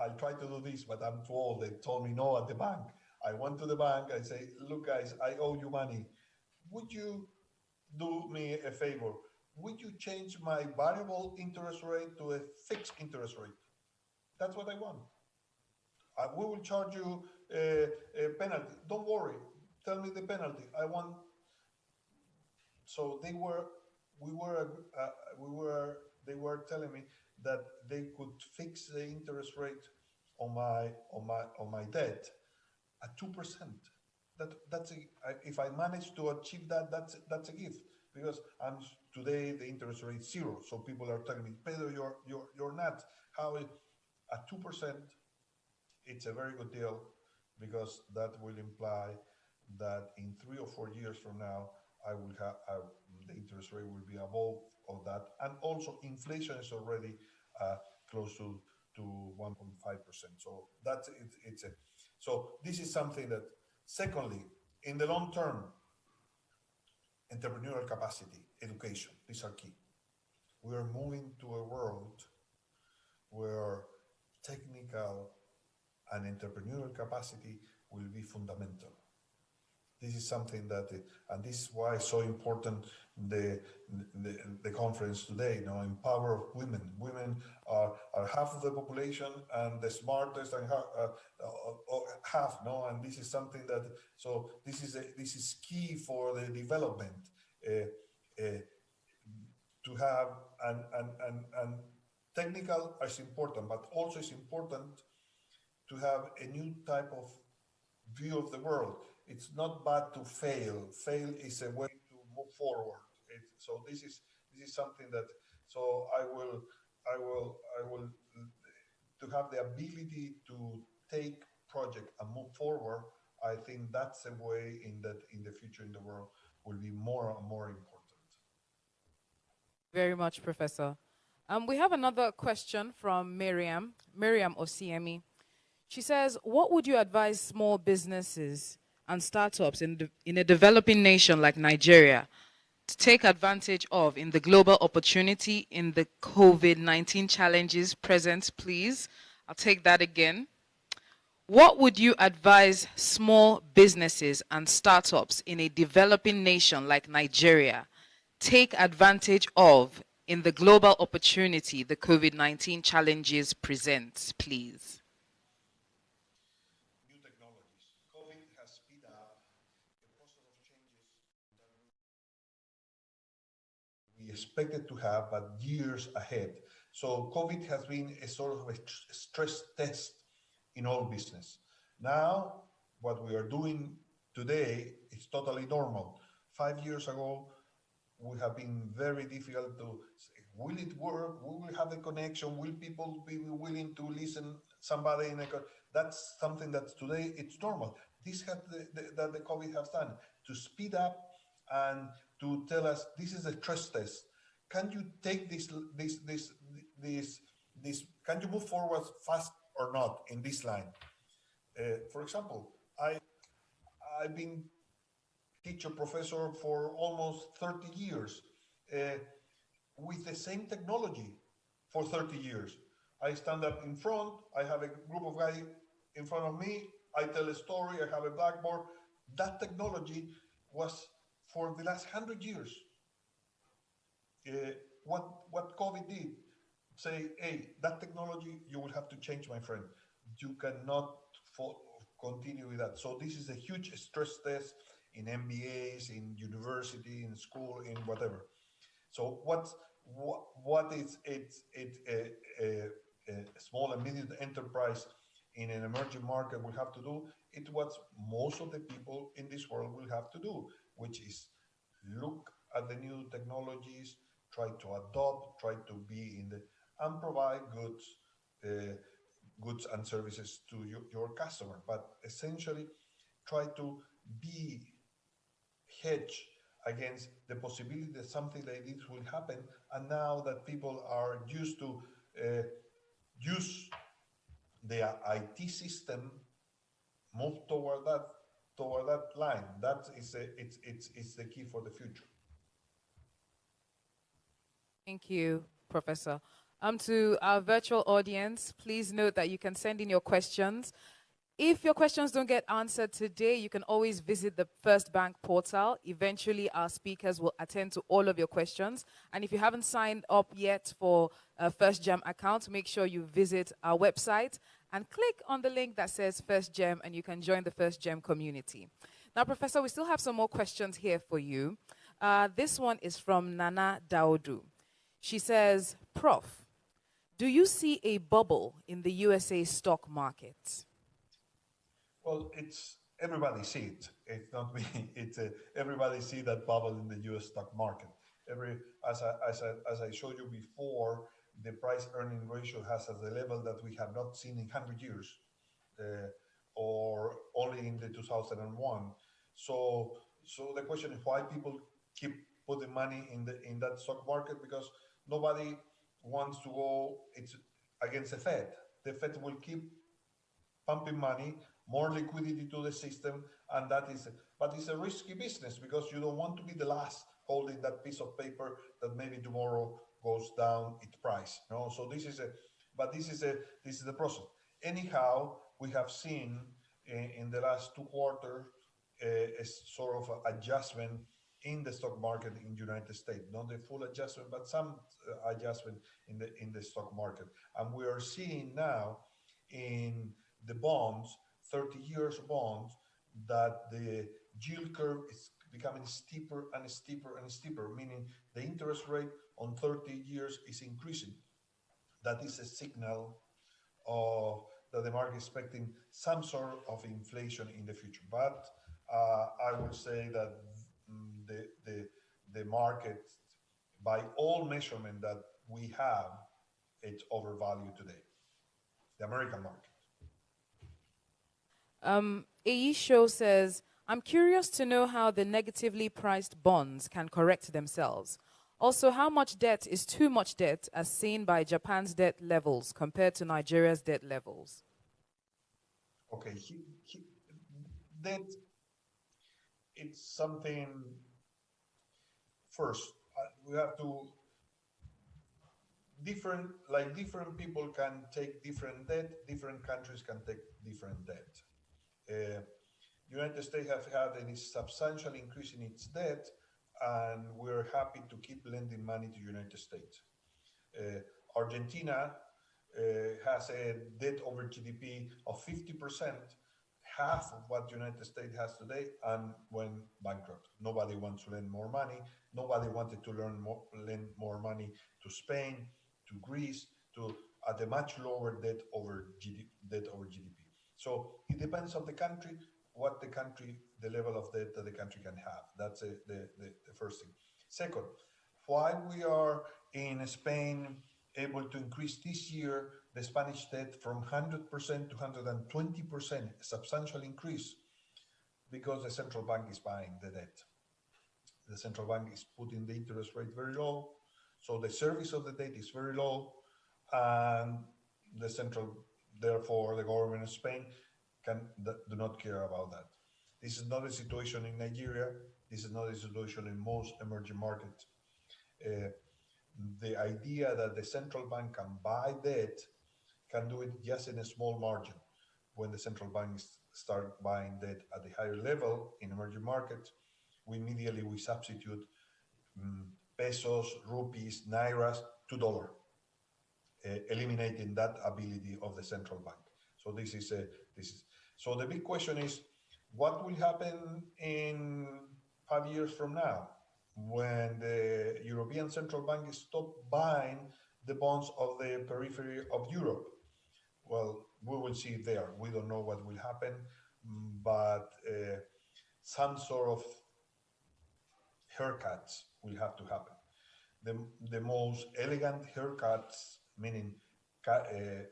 I'll try to do this, but I'm too old. They told me no at the bank. I went to the bank. I say, look, guys, I owe you money. Would you do me a favor? Would you change my variable interest rate to a fixed interest rate? That's what I want. We will charge you a penalty. Don't worry. Tell me the penalty. I want. So they were telling me that they could fix the interest rate on my debt at 2%. That's if I manage to achieve that, that's a gift, because today the interest rate is 0. So people are telling me, Pedro, you're not. How at 2%, it's a very good deal, because that will imply that in 3 or 4 years from now, I will have the interest rate will be above of that, and also inflation is already close to 1.5%. So that's it. So this is something that. Secondly, in the long term, entrepreneurial capacity, education, these are key. We are moving to a world where technical and entrepreneurial capacity will be fundamental. This is something that, and this is why it's so important, the conference today, empower of women. Women are half of the population and the smartest, and half, and this is something that, so this is key for the development, to have, and technical is important, but also it's important to have a new type of view of the world. It's not bad to fail. Fail is a way to move forward. So this is something that. So I will to have the ability to take project and move forward. I think that's a way in the future in the world will be more and more important. Very much, Professor. We have another question from Miriam Osiemi. She says, what would you advise small businesses and startups in a developing nation like Nigeria to take advantage of in the global opportunity in the COVID-19 challenges present, please? I'll take that again. What would you advise small businesses and startups in a developing nation like Nigeria take advantage of in the global opportunity the COVID-19 challenges present, please? New technologies. COVID has speed up the process of changes we expected to have, but years ahead. So COVID has been a sort of a stress test in all business. Now, what we are doing today is totally normal. 5 years ago, would have been very difficult to say, will it work? Will we have a connection? Will people be willing to listen somebody in a that's something that today it's normal. This had that the COVID has done to speed up and to tell us this is a trust test. Can you take this can you move forward fast or not in this line? For example, I've been teacher professor for almost 30 years with the same technology for 30 years. I stand up in front, I have a group of guys in front of me, I tell a story, I have a blackboard. That technology was for the last 100 years. What COVID did, say, hey, that technology, you will have to change, my friend. You cannot continue with that. So this is a huge stress test in MBAs, in university, in school, in whatever. So what is a small and medium enterprise in an emerging market will have to do? It's what most of the people in this world will have to do, which is look at the new technologies, try to adopt, try to be in the, and provide goods and services to your customer. But essentially, try to be hedge against the possibility that something like this will happen. And now that people are used to use their IT system, move toward that line. That is it's the key for the future. Thank you, Professor. To our virtual audience, please note that you can send in your questions. If your questions don't get answered today, you can always visit the First Bank portal. Eventually, our speakers will attend to all of your questions. And if you haven't signed up yet for a FirstGem account, make sure you visit our website and click on the link that says FirstGem, and you can join the FirstGem community. Now, Professor, we still have some more questions here for you. This one is from Nana Daudu. She says, Prof, do you see a bubble in the USA stock market? Well, it's everybody see it. It's not me. It's everybody see that bubble in the U.S. stock market. As I showed you before, the price-earning ratio has at the level that we have not seen in 100 years, or only in the 2001. So the question is why people keep putting money in that stock market, because nobody wants to go. It's against the Fed. The Fed will keep pumping money, more liquidity to the system, and but it's a risky business because you don't want to be the last holding that piece of paper that maybe tomorrow goes down its price. No, so this is the process. Anyhow, we have seen in the last 2 quarters a sort of adjustment in the stock market in the United States, not the full adjustment, but some adjustment in the stock market, and we are seeing now in the bonds, 30 years bonds, that the yield curve is becoming steeper and steeper and steeper, meaning the interest rate on 30 years is increasing. That is a signal that the market is expecting some sort of inflation in the future. But I would say that the market, by all measurement that we have, it's overvalued today, the American market. Aisho says, I'm curious to know how the negatively priced bonds can correct themselves. Also, how much debt is too much debt as seen by Japan's debt levels compared to Nigeria's debt levels? Okay, debt, it's something, first, we have to, different people can take different debt, different countries can take different debt. United States have had a substantial increase in its debt, and we're happy to keep lending money to United States. Argentina has a debt over GDP of 50%, half of what United States has today, and went bankrupt. Nobody wants to lend more money. Nobody wanted to lend more money to Spain, to Greece, to at a much lower debt over GDP. So it depends on the country, the level of debt that the country can have. That's the first thing. Second, why we are in Spain able to increase this year the Spanish debt from 100% to 120%, a substantial increase, because the central bank is buying the debt. The central bank is putting the interest rate very low, so the service of the debt is very low, and therefore the government of Spain do not care about that. This is not a situation in Nigeria. This is not a situation in most emerging markets. The idea that the central bank can buy debt, can do it just in a small margin. When the central banks start buying debt at a higher level in emerging markets, we substitute pesos, rupees, nairas to dollar, eliminating that ability of the central bank. So so the big question is, what will happen in 5 years from now, when the European Central Bank stop buying the bonds of the periphery of Europe? Well, we will see it there. We don't know what will happen, but some sort of haircuts will have to happen. The most elegant haircuts, meaning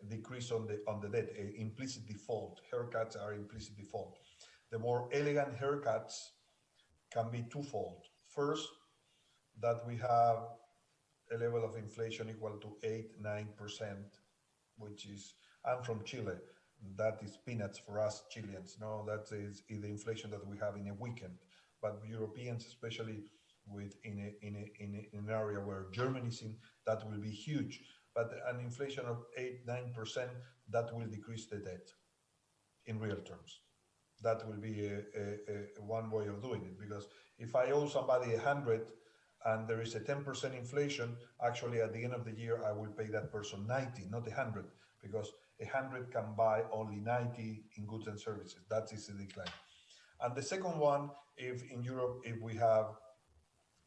decrease on the debt, implicit default. Haircuts are implicit default. The more elegant haircuts can be twofold. First, that we have a level of inflation equal to 8-9%, which is, I'm from Chile, that is peanuts for us Chileans. No, that is the inflation that we have in a weekend. But Europeans, especially in an area where Germany is in, that will be huge. But an inflation of 8-9%, that will decrease the debt in real terms. That will be one way of doing it, because if I owe somebody 100 and there is a 10% inflation, actually at the end of the year I will pay that person 90, not 100, because 100 can buy only 90 in goods and services. That is a decline. And the second one, if in Europe, if we have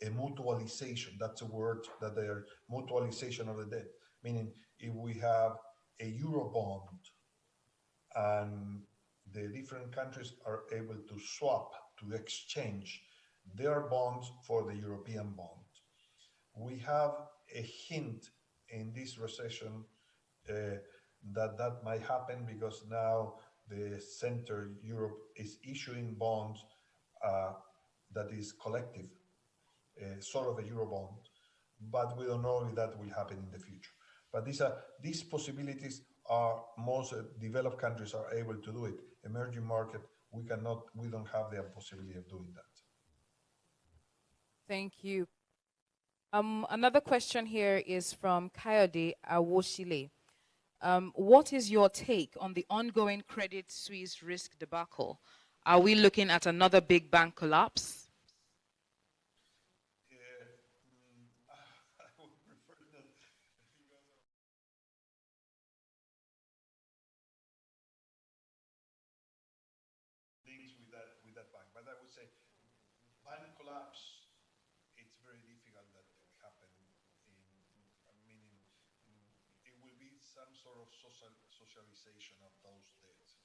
a mutualization, that's a word that they are, mutualization of the debt, meaning if we have a euro bond and the different countries are able to swap, to exchange their bonds for the European bond. We have a hint in this recession that might happen, because now the Center Europe is issuing bonds that is collective, sort of a euro bond, but we don't know if that will happen in the future. But these possibilities are, most developed countries are able to do it. Emerging market, we don't have the possibility of doing that. Thank you. Another question here is from Kayode Awoshile. What is your take on the ongoing Credit Suisse risk debacle? Are we looking at another big bank collapse? I would prefer that links with that bank, but I would say bank collapse, it's very difficult that will happen. Meaning, it will be some sort of socialization of those debts.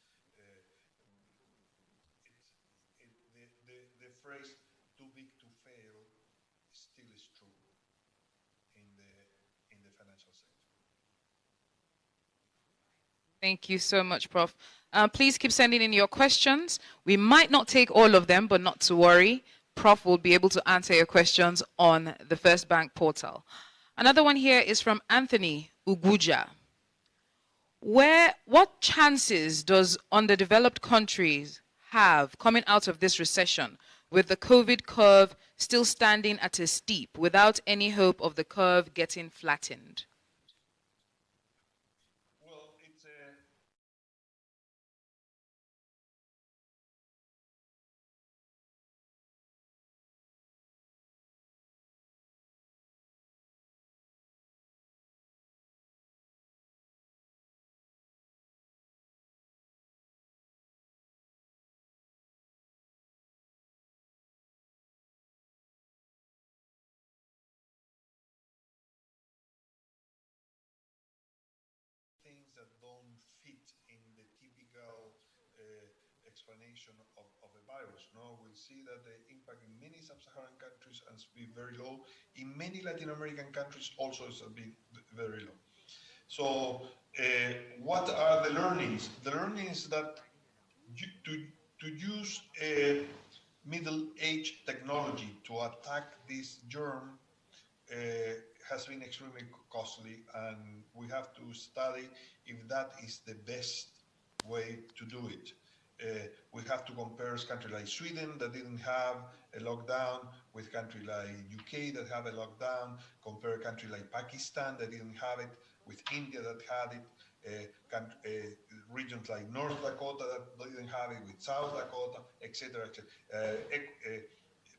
The phrase "too big to fail" still is true in the financial sector. Thank you so much, Prof. Please keep sending in your questions. We might not take all of them, but not to worry. Prof will be able to answer your questions on the First Bank portal. Another one here is from Anthony Uguja. What chances does underdeveloped countries have coming out of this recession, with the COVID curve still standing at a steep, without any hope of the curve getting flattened? Well, it's contamination of a virus. No, we'll see that the impact in many sub-Saharan countries has been very low. In many Latin American countries also has been very low. So what are the learnings? The learnings that to use a middle-age technology to attack this germ uh, has been extremely costly, and we have to study if that is the best way to do it. We have to compare countries like Sweden that didn't have a lockdown with countries like UK that have a lockdown, compare countries like Pakistan that didn't have it with India that had it, regions like North Dakota that didn't have it with South Dakota, etc.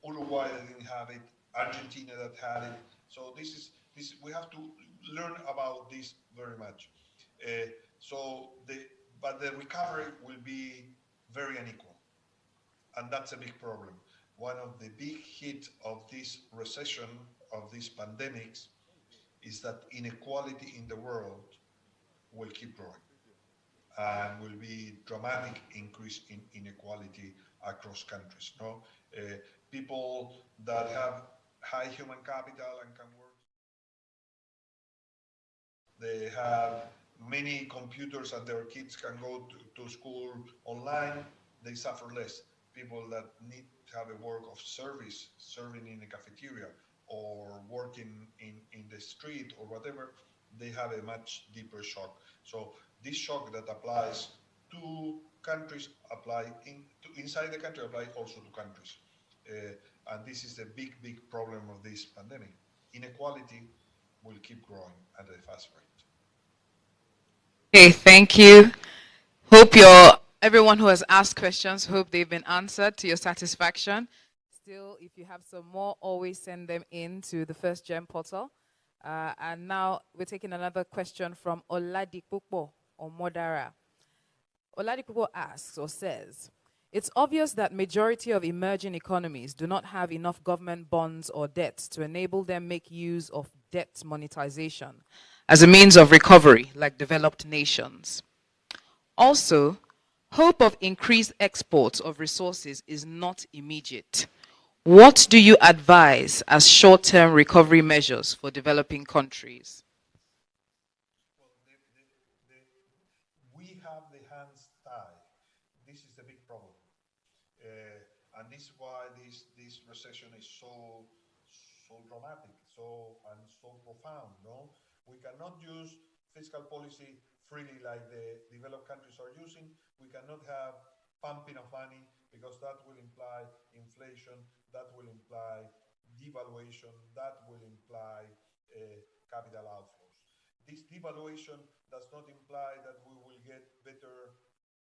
Uruguay that didn't have it, Argentina that had it. So this we have to learn about this very much. But the recovery will be very unequal, and that's a big problem. One of the big hits of this recession, of these pandemics, is that inequality in the world will keep growing and will be dramatic increase in inequality across countries. No, people that have high human capital and can work, they have many computers and their kids can go to school online, they suffer less. People that need to have a work of service, serving in a cafeteria or working in the street or whatever, they have a much deeper shock. So this shock that applies to countries apply inside the country, apply also to countries. And this is the big problem of this pandemic. Inequality will keep growing at a fast rate. Okay, thank you. Hope everyone who has asked questions, hope they've been answered to your satisfaction. Still, if you have some more, always send them in to the FirstGem portal. And now we're taking another question from Oladipupo Omodara. Oladipupo asks or says, it's obvious that majority of emerging economies do not have enough government bonds or debts to enable them make use of debt monetization as a means of recovery like developed nations. Also, hope of increased exports of resources is not immediate. What do you advise as short-term recovery measures for developing countries? Well, we have the hands tied. This is the big problem. And this is why this recession is so dramatic, so profound. No, we cannot use fiscal policy freely like the developed countries are using. We cannot have pumping of money because that will imply inflation, that will imply devaluation, that will imply capital outflows. This devaluation does not imply that we will get better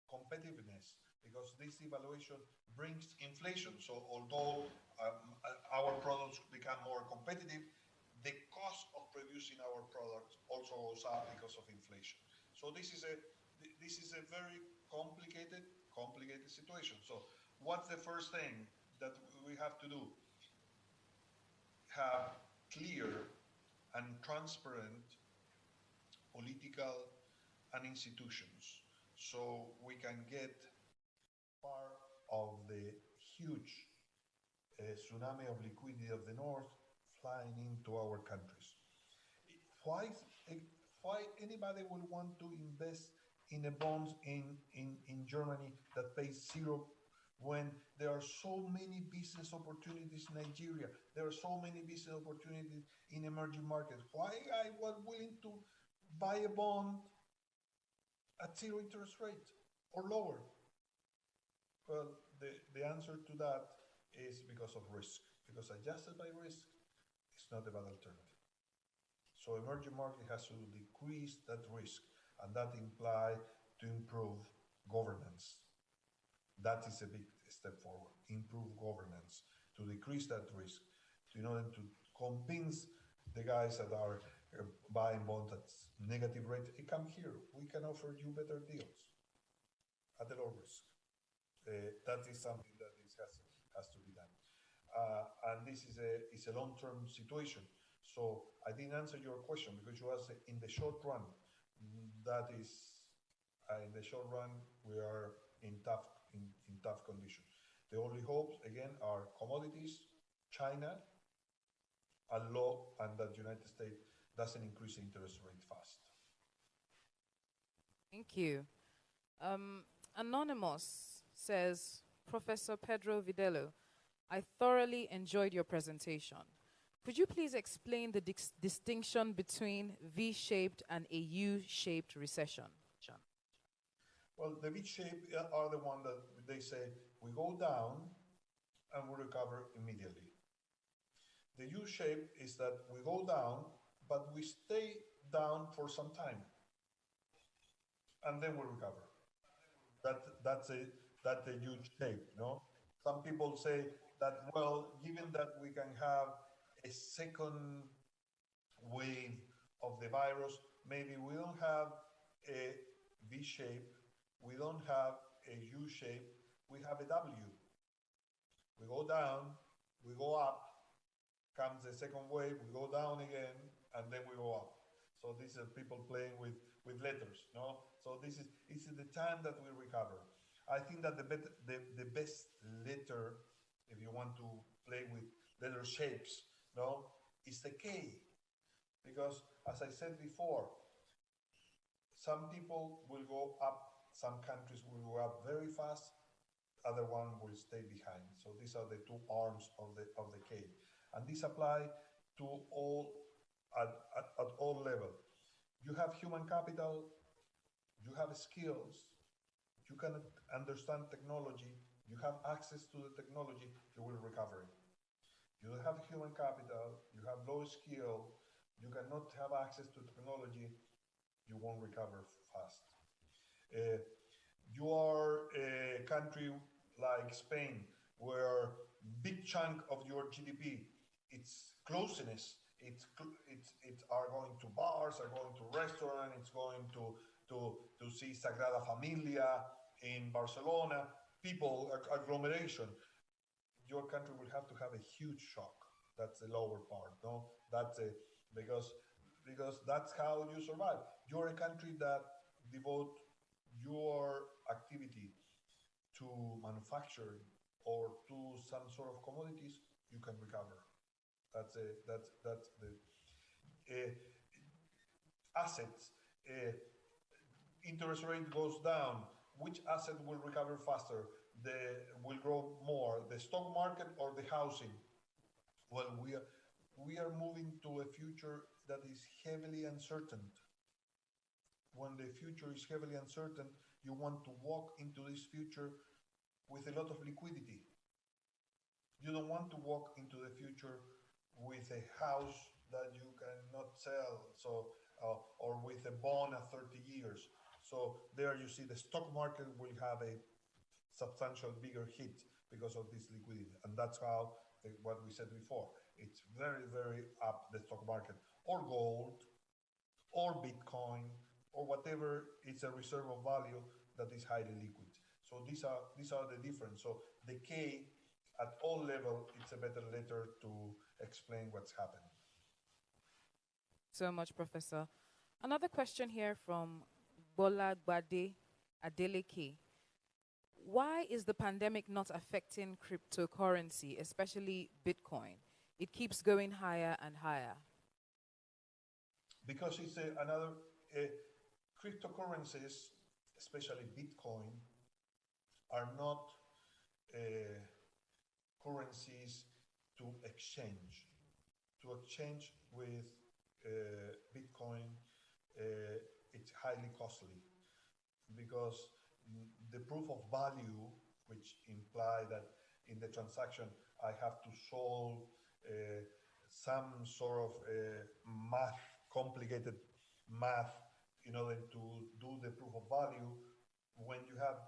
competitiveness because this devaluation brings inflation. So although our products become more competitive, the cost of producing our products also goes up because of inflation. So this is a very complicated situation. So what's the first thing that we have to do? Have clear and transparent political and institutions so we can get part of the huge tsunami of liquidity of the North flying into our countries. Why, why anybody will want to invest in a bonds in Germany that pays zero when there are so many business opportunities in Nigeria, there are so many business opportunities in emerging markets? Why I was willing to buy a bond at zero interest rate or lower? Well, the answer to that is because of risk. Because adjusted by risk, it's not a bad alternative. So emerging market has to decrease that risk, and that implies to improve governance. That is a big step forward. Improve governance to decrease that risk, in order to convince the guys that are buying bonds at negative rate. Hey, come here. We can offer you better deals at a low risk. That is something that has to be done. And this is a long-term situation. So I didn't answer your question because you asked in the short run. That is, in the short run, we are in in tough conditions. The only hopes, again, are commodities, China, and law, and that United States doesn't increase interest rate fast. Thank you. Anonymous says, Professor Pedro Videlo, I thoroughly enjoyed your presentation. Could you please explain the distinction between V-shaped and a U-shaped recession? Well, the V-shape are the one that they say we go down and we recover immediately. The U-shape is that we go down, but we stay down for some time, and then we recover. That's a huge shape, no? Some people say that, well, given that we can have a second wave of the virus, maybe we don't have a V shape, we don't have a U shape, we have a W. We go down, we go up, comes the second wave, we go down again, and then we go up. So these are people playing with letters, no? So this is the time that we recover. I think that the best letter, if you want to play with letter shapes, no, is the K. Because as I said before, some people will go up, some countries will go up very fast, other one will stay behind. So these are the two arms of the K. And these apply to all at all levels. You have human capital, you have skills, you can understand technology, you have access to the technology, you will recover. You have human capital, you have low skill, you cannot have access to technology, you won't recover fast. You are a country like Spain, where big chunk of your GDP, it's closeness, it's are going to bars, are going to restaurants, it's going to see Sagrada Familia in Barcelona, people, agglomeration. Your country will have to have a huge shock. That's the lower part, no? That's because that's how you survive. You're a country that devote your activity to manufacturing or to some sort of commodities, you can recover. That's the assets. Interest rate goes down. Which asset will recover faster? Will grow more, the stock market or the housing? Well, we are moving to a future that is heavily uncertain. When the future is heavily uncertain, you want to walk into this future with a lot of liquidity. You don't want to walk into the future with a house that you cannot sell, or with a bond at 30 years. So there you see the stock market will have a substantial bigger hit because of this liquidity. And that's how, what we said before, it's very, very up the stock market, or gold, or Bitcoin, or whatever is a reserve of value that is highly liquid. So these are the difference. So the K at all level, it's a better letter to explain what's happening. So much, Professor. Another question here from Bola Gbade Adeleke. Why is the pandemic not affecting cryptocurrency, especially Bitcoin? It keeps going higher and higher. Because it's another cryptocurrencies, especially Bitcoin, are not currencies to exchange. To exchange with Bitcoin, it's highly costly, because the proof of value, which imply that in the transaction I have to solve some sort of math, complicated math, in order to do the proof of value. When you have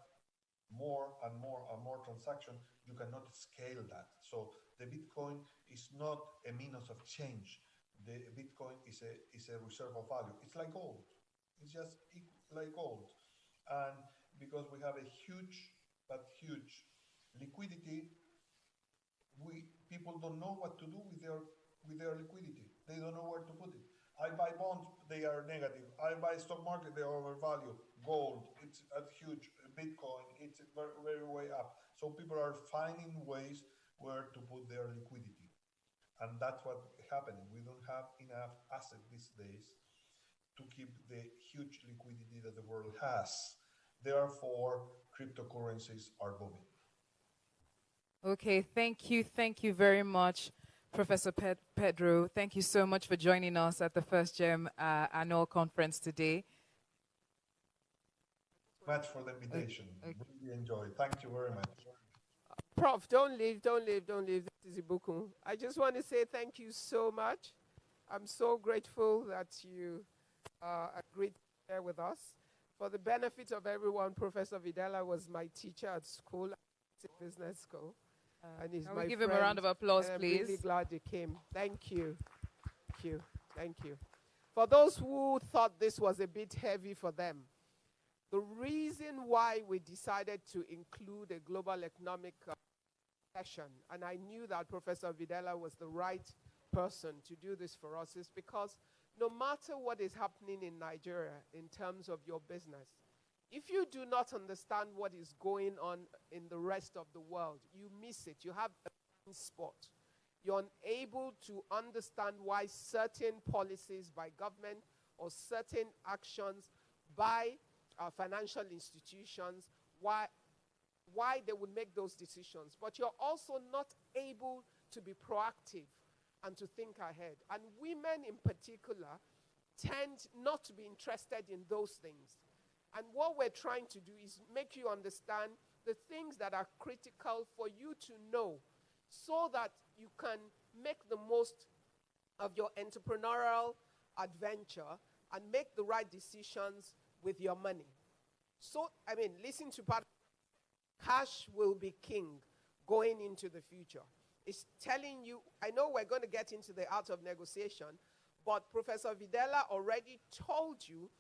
more and more and more transaction, you cannot scale that. So the Bitcoin is not a means of change. The Bitcoin is a reserve of value. It's like gold. It's just like gold. And because we have a huge liquidity, people don't know what to do with their liquidity. They don't know where to put it. I buy bonds, they are negative. I buy stock market, they are overvalued. Gold, it's a huge Bitcoin, it's very, very way up. So people are finding ways where to put their liquidity. And that's what's happening. We don't have enough asset these days to keep the huge liquidity that the world has. Therefore, cryptocurrencies are booming. Okay, thank you very much, Professor Pedro. Thank you so much for joining us at the FirstGem annual conference today. Much for the invitation. Okay. Really enjoy. Thank you very much. Prof, don't leave. This is Ibukun. I just want to say thank you so much. I'm so grateful that you agreed to share with us. For the benefit of everyone, Professor Videla was my teacher at school, at business school. And he's Can my we give him a friend, round of applause, and please? I'm really glad you came. Thank you. Thank you. Thank you. For those who thought this was a bit heavy for them, the reason why we decided to include a global economic session, and I knew that Professor Videla was the right person to do this for us, is because no matter what is happening in Nigeria in terms of your business, if you do not understand what is going on in the rest of the world, you miss it. You have a blind spot. You're unable to understand why certain policies by government or certain actions by financial institutions, why they would make those decisions. But you're also not able to be proactive and to think ahead. And women in particular tend not to be interested in those things. And what we're trying to do is make you understand the things that are critical for you to know so that you can make the most of your entrepreneurial adventure and make the right decisions with your money. So, I mean, listen to part. Cash will be king going into the future. It's telling you, I know we're going to get into the art of negotiation, but Professor Videla already told you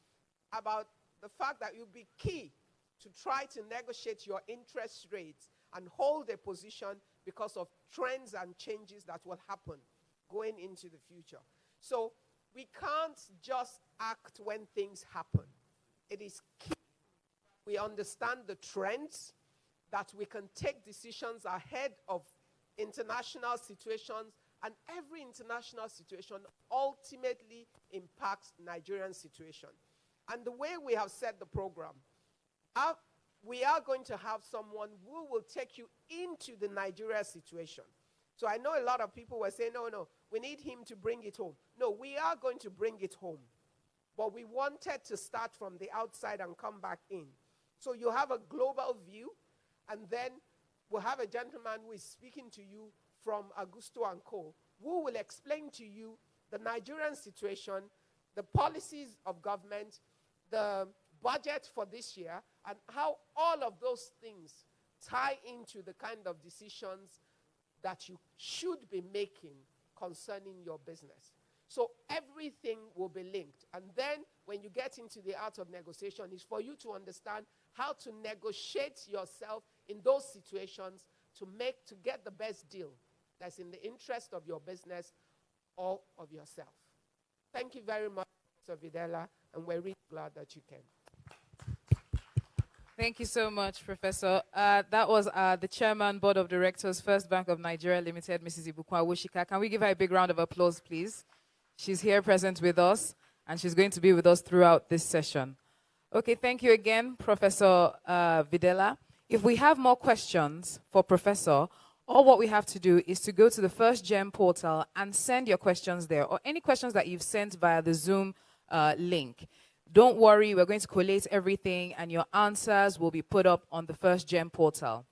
about the fact that you'll be key to try to negotiate your interest rates and hold a position because of trends and changes that will happen going into the future. So we can't just act when things happen. It is key we understand the trends, that we can take decisions ahead of international situations, and every international situation ultimately impacts Nigerian situation. And the way we have set the program, we are going to have someone who will take you into the Nigeria situation. So I know a lot of people were saying, no, we need him to bring it home. No, we are going to bring it home. But we wanted to start from the outside and come back in. So you have a global view, and then we'll have a gentleman who is speaking to you from Augusto and Co., who will explain to you the Nigerian situation, the policies of government, the budget for this year, and how all of those things tie into the kind of decisions that you should be making concerning your business. So everything will be linked. And then when you get into the art of negotiation, it's for you to understand how to negotiate yourself in those situations to get the best deal that's in the interest of your business or of yourself. Thank you very much, Mr. Videla, and we're really glad that you came. Thank you so much, Professor. That was the Chairman, Board of Directors, First Bank of Nigeria Limited, Mrs. Ibukun Awosika. Can we give her a big round of applause, please? She's here present with us, and she's going to be with us throughout this session. Okay, thank you again, Professor Videla. If we have more questions for Professor, all what we have to do is to go to the FirstGem portal and send your questions there, or any questions that you've sent via the Zoom link. Don't worry, we're going to collate everything, and your answers will be put up on the FirstGem portal.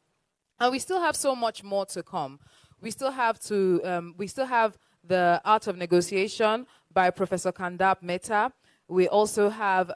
And we still have so much more to come. We still have the Art of Negotiation by Professor Kandap Mehta. We also have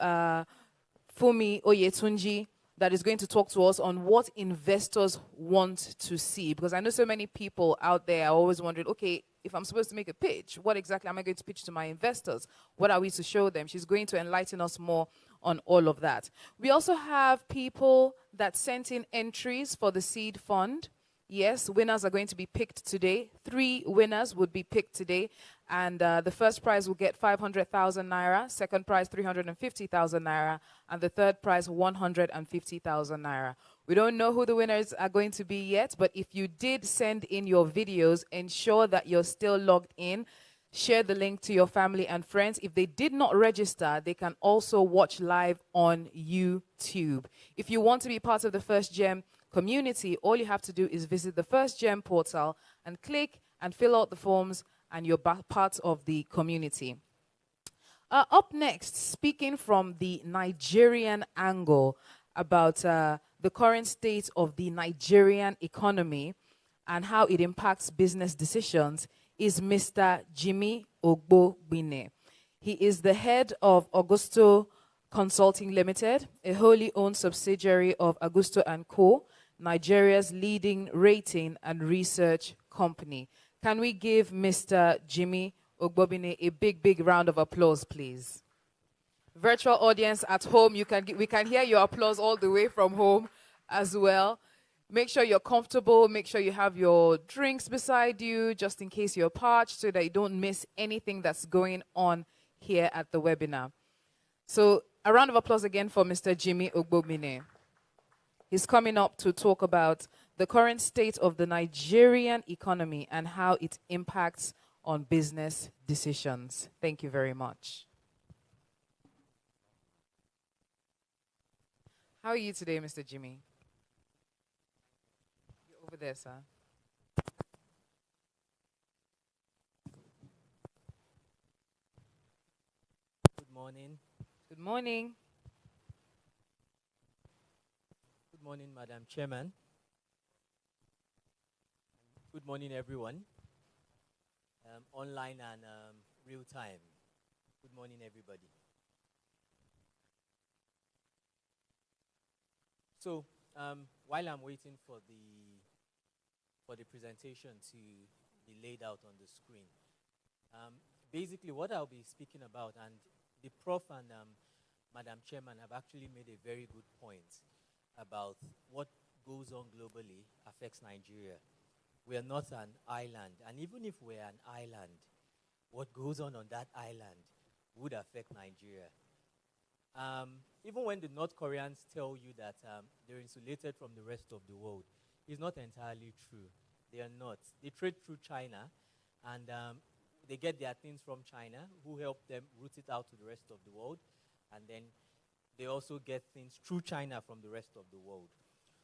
Fumi Oyetunji that is going to talk to us on what investors want to see. Because I know so many people out there are always wondering, okay, if I'm supposed to make a pitch, what exactly am I going to pitch to my investors? What are we to show them? She's going to enlighten us more on all of that. We also have people that sent in entries for the seed fund. Yes, winners are going to be picked today. 3 winners would be picked today. And the first prize will get 500,000 naira, second prize 350,000 naira, and the third prize 150,000 naira. We don't know who the winners are going to be yet, but if you did send in your videos, ensure that you're still logged in. Share the link to your family and friends. If they did not register, they can also watch live on YouTube. If you want to be part of the FirstGem community, all you have to do is visit the FirstGem portal and click and fill out the forms, and you're part of the community. Up next, speaking from the Nigerian angle about the current state of the Nigerian economy and how it impacts business decisions, is Mr. Jimmy Ogbobine. He is the head of Augusto Consulting Limited, a wholly owned subsidiary of Augusto & Co., Nigeria's leading rating and research company. Can we give Mr. Jimmy Ogbobine a big, big round of applause, please? Virtual audience at home, we can hear your applause all the way from home as well. Make sure you're comfortable. Make sure you have your drinks beside you, just in case you're parched, so that you don't miss anything that's going on here at the webinar. So a round of applause again for Mr. Jimmy Ogbobine. He's coming up to talk about the current state of the Nigerian economy and how it impacts on business decisions. Thank you very much. How are you today, Mr. Jimmy? You're over there, sir. Good morning. Good morning. Good morning, Madam Chairman. Good morning, everyone. Online and real time. Good morning, everybody. So, while I'm waiting for the presentation to be laid out on the screen, basically what I'll be speaking about, and the Prof and Madam Chairman have actually made a very good point about what goes on globally affects Nigeria. We are not an island, and even if we're an island, what goes on that island would affect Nigeria. Even when the North Koreans tell you that they're insulated from the rest of the world, it's not entirely true. They are not. They trade through China, and they get their things from China, who help them route it out to the rest of the world, and then they also get things through China from the rest of the world.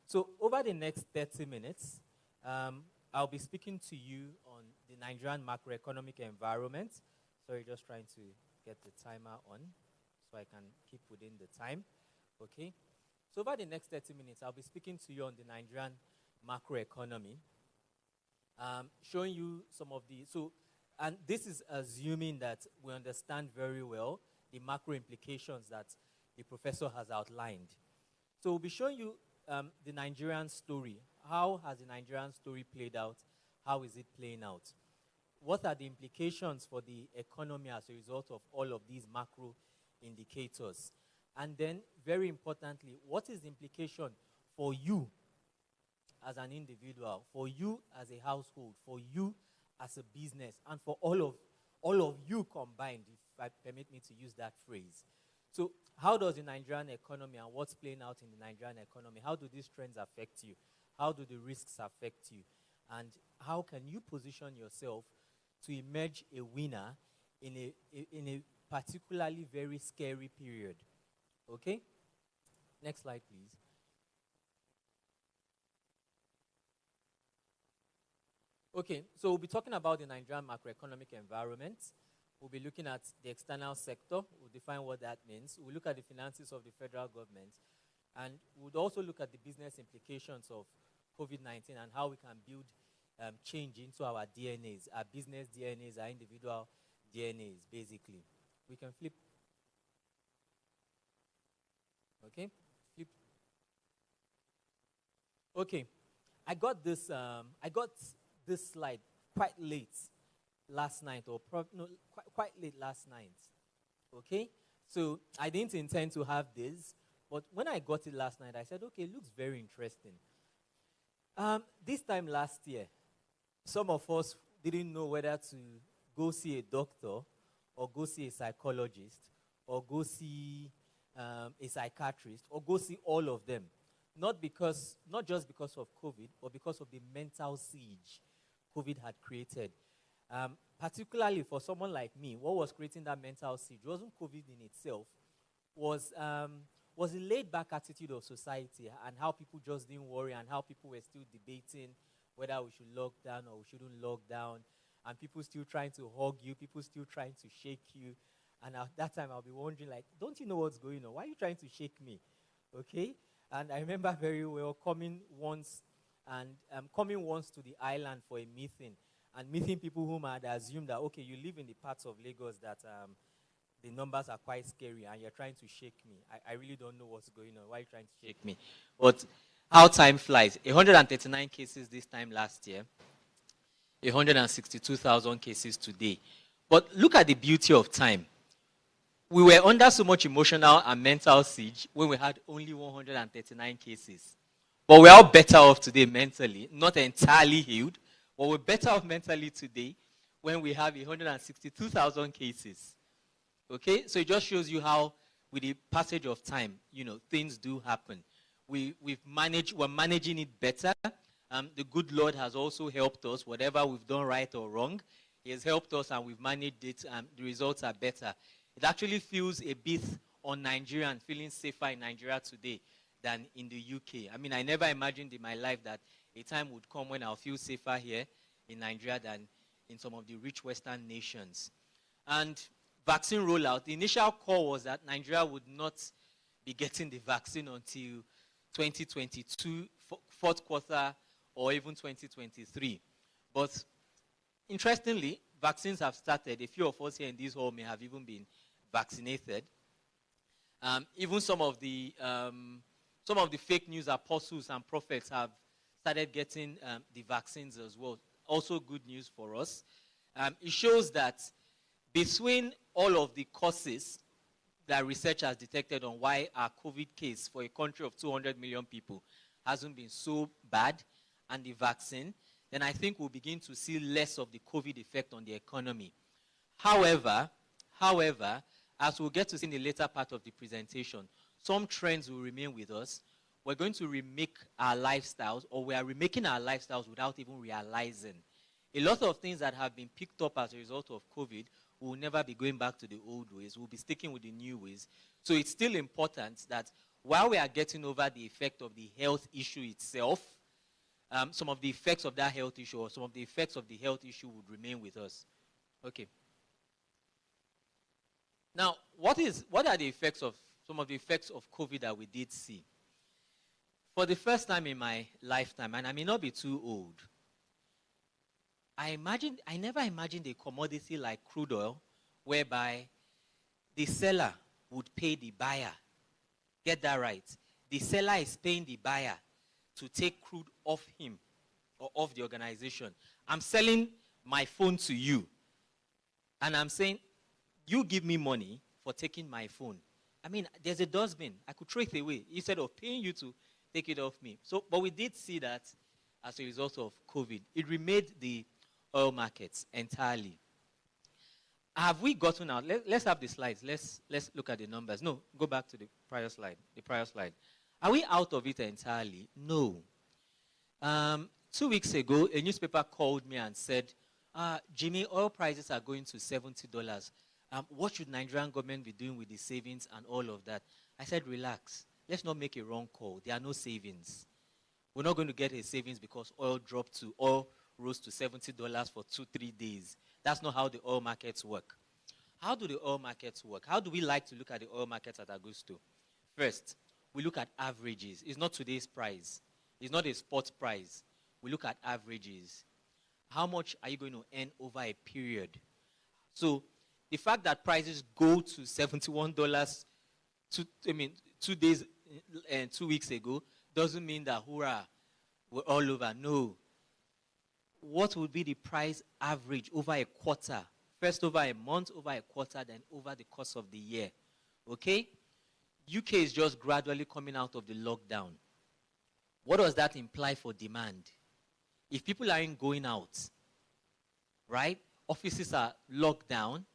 So over the next 30 minutes, I'll be speaking to you on the Nigerian macroeconomic environment. Sorry, just trying to get the timer on so I can keep within the time. Okay? So over the next 30 minutes, I'll be speaking to you on the Nigerian macroeconomy, showing you some of the, and this is assuming that we understand very well the macro implications that the professor has outlined. So we'll be showing you the Nigerian story. How has the Nigerian story played out? How is it playing out? What are the implications for the economy as a result of all of these macro indicators? And then, very importantly, what is the implication for you as an individual, for you as a household, for you as a business, and for all of you combined, if I permit me to use that phrase? So how does the Nigerian economy and what's playing out in the Nigerian economy, how do these trends affect you? How do the risks affect you? And how can you position yourself to emerge a winner in a particularly very scary period? Okay? Next slide, please. Okay, so we'll be talking about the Nigerian macroeconomic environment. We'll be looking at the external sector. We'll define what that means. We'll look at the finances of the federal government. And we'll also look at the business implications of COVID-19 and how we can build change into our DNAs, our business DNAs, our individual DNAs, basically. We can flip. Okay, flip. Okay, I got this slide quite late last night, or quite late last night. Okay, so I didn't intend to have this, but when I got it last night, I said, okay, it looks very interesting. This time last year, some of us didn't know whether to go see a doctor or go see a psychologist or go see a psychiatrist or go see all of them. Not just because of COVID, but because of the mental siege COVID had created. Particularly for someone like me, what was creating that mental siege wasn't COVID in itself, was the laid-back attitude of society and how people just didn't worry and how people were still debating whether we should lock down or we shouldn't lock down, and people still trying to hug you, people still trying to shake you. And at that time, I'll be wondering, like, don't you know what's going on? Why are you trying to shake me? Okay? And I remember very well coming once to the island for a meeting and meeting people whom I had assumed that, okay, you live in the parts of Lagos that the numbers are quite scary and you're trying to shake me. I really don't know what's going on. Why are you trying to shake me? But how time flies. 139 cases this time last year. 162,000 cases today. But look at the beauty of time. We were under so much emotional and mental siege when we had only 139 cases. But we're all better off today mentally, not entirely healed, but we're better off mentally today when we have 162,000 cases. Okay? So it just shows you how, with the passage of time, things do happen. We're managing it better. The good Lord has also helped us. Whatever we've done right or wrong, He has helped us and we've managed it. The results are better. It actually feels a bit un-Nigerian, feeling safer in Nigeria today than in the UK. I mean, I never imagined in my life that a time would come when I'll feel safer here in Nigeria than in some of the rich Western nations. And vaccine rollout, the initial call was that Nigeria would not be getting the vaccine until 2022, fourth quarter, or even 2023. But interestingly, vaccines have started. A few of us here in this hall may have even been vaccinated. Even some of the fake news apostles and prophets have started getting the vaccines as well. Also good news for us. It shows that between all of the causes that research has detected on why our COVID case for a country of 200 million people hasn't been so bad, and the vaccine, then I think we'll begin to see less of the COVID effect on the economy. However, as we'll get to see in the later part of the presentation, some trends will remain with us. We're going to remake our lifestyles, or we are remaking our lifestyles without even realizing. A lot of things that have been picked up as a result of COVID will never be going back to the old ways. We'll be sticking with the new ways. So it's still important that while we are getting over the effect of the health issue itself, some of the effects of that health issue or some of the effects of the health issue would remain with us. Okay. Now, what are the effects of some of the effects of COVID that we did see? For the first time in my lifetime, and I may not be too old, I never imagined a commodity like crude oil whereby the seller would pay the buyer. Get that right. The seller is paying the buyer to take crude off him or off the organization. I'm selling my phone to you, and I'm saying, you give me money for taking my phone. I mean, there's a dustbin. I could throw it away instead of paying you to take it off me. So, but we did see that as a result of COVID. It remade the oil markets entirely. Have we gotten out? Let's have the slides. Let's look at the numbers. No, go back to the prior slide. Are we out of it entirely? No. 2 weeks ago, a newspaper called me and said, Jimmy, oil prices are going to $70. What should Nigerian government be doing with the savings and all of that? I said, relax. Let's not make a wrong call. There are no savings. We're not going to get a savings because oil rose to $70 for 2-3 days. That's not how the oil markets work. How do the oil markets work? How do we like to look at the oil markets at Augusto? First, we look at averages. It's not today's price. It's not a spot price. We look at averages. How much are you going to earn over a period? So the fact that prices go to $71 2 weeks ago doesn't mean that hurrah, we're all over. No. What would be the price average over a quarter? First over a month, over a quarter, then over the course of the year. Okay? UK is just gradually coming out of the lockdown. what does that imply for demand? If people aren't going out, right? Offices are locked down,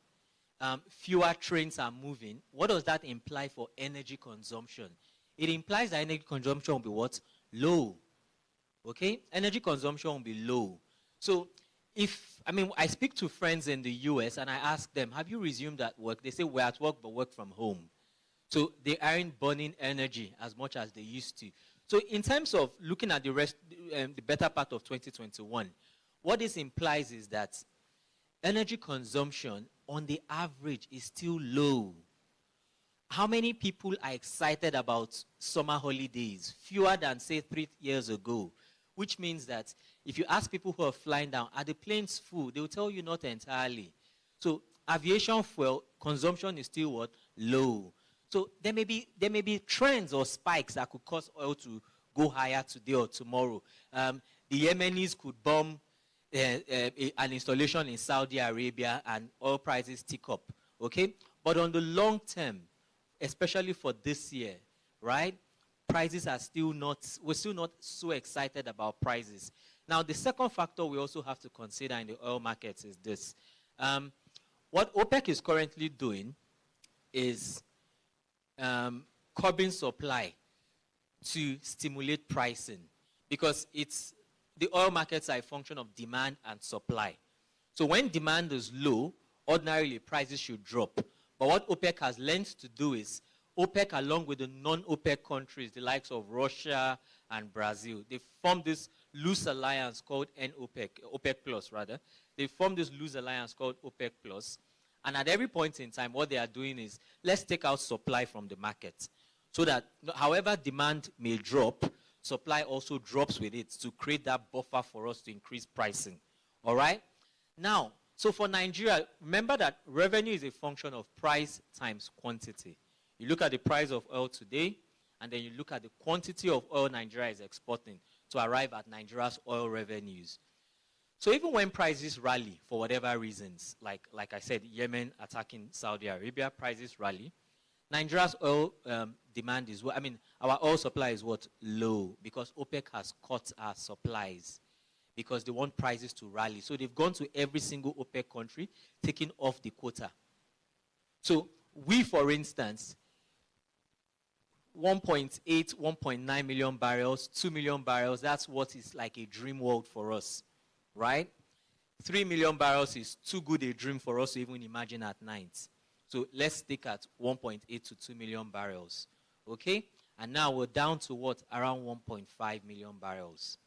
fewer trains are moving. What does that imply for energy consumption? It implies that energy consumption will be what? Low. Okay? Energy consumption will be low. So I speak to friends in the US and I ask them, have you resumed at work? They say, we're at work, but work from home. So they aren't burning energy as much as they used to. So in terms of looking at the better part of 2021, what this implies is that energy consumption on the average is still low. How many people are excited about summer holidays? Fewer than, say, 3 years ago. Which means that if you ask people who are flying down, are the planes full? They will tell you not entirely. So aviation fuel consumption is still what? Low. So there may be trends or spikes that could cause oil to go higher today or tomorrow. The Yemenis could bomb an installation in Saudi Arabia and oil prices tick up. Okay? But on the long term, especially for this year, right? Prices are we're still not so excited about prices. Now, the second factor we also have to consider in the oil markets is this. What OPEC is currently doing is curbing supply to stimulate pricing, because the oil markets are a function of demand and supply. So when demand is low, ordinarily prices should drop. But what OPEC has learned to do is, OPEC, along with the non-OPEC countries, the likes of Russia and Brazil, they formed this loose alliance called OPEC Plus rather. They formed this loose alliance called OPEC Plus. And at every point in time, what they are doing is, let's take out supply from the market, so that however demand may drop, supply also drops with it to create that buffer for us to increase pricing. All right? Now, so for Nigeria, remember that revenue is a function of price times quantity. You look at the price of oil today, and then you look at the quantity of oil Nigeria is exporting to arrive at Nigeria's oil revenues. So even when prices rally for whatever reasons, like I said, Yemen attacking Saudi Arabia, prices rally, Nigeria's oil demand is, our oil supply is what? Low, because OPEC has cut our supplies because they want prices to rally. So they've gone to every single OPEC country, taking off the quota. So we, for instance, 1.8, 1.9 million barrels, 2 million barrels, that's what is like a dream world for us, right? 3 million barrels is too good a dream for us to even imagine at night. So let's stick at 1.8 to 2 million barrels, okay? And now we're down to what? Around 1.5 million barrels.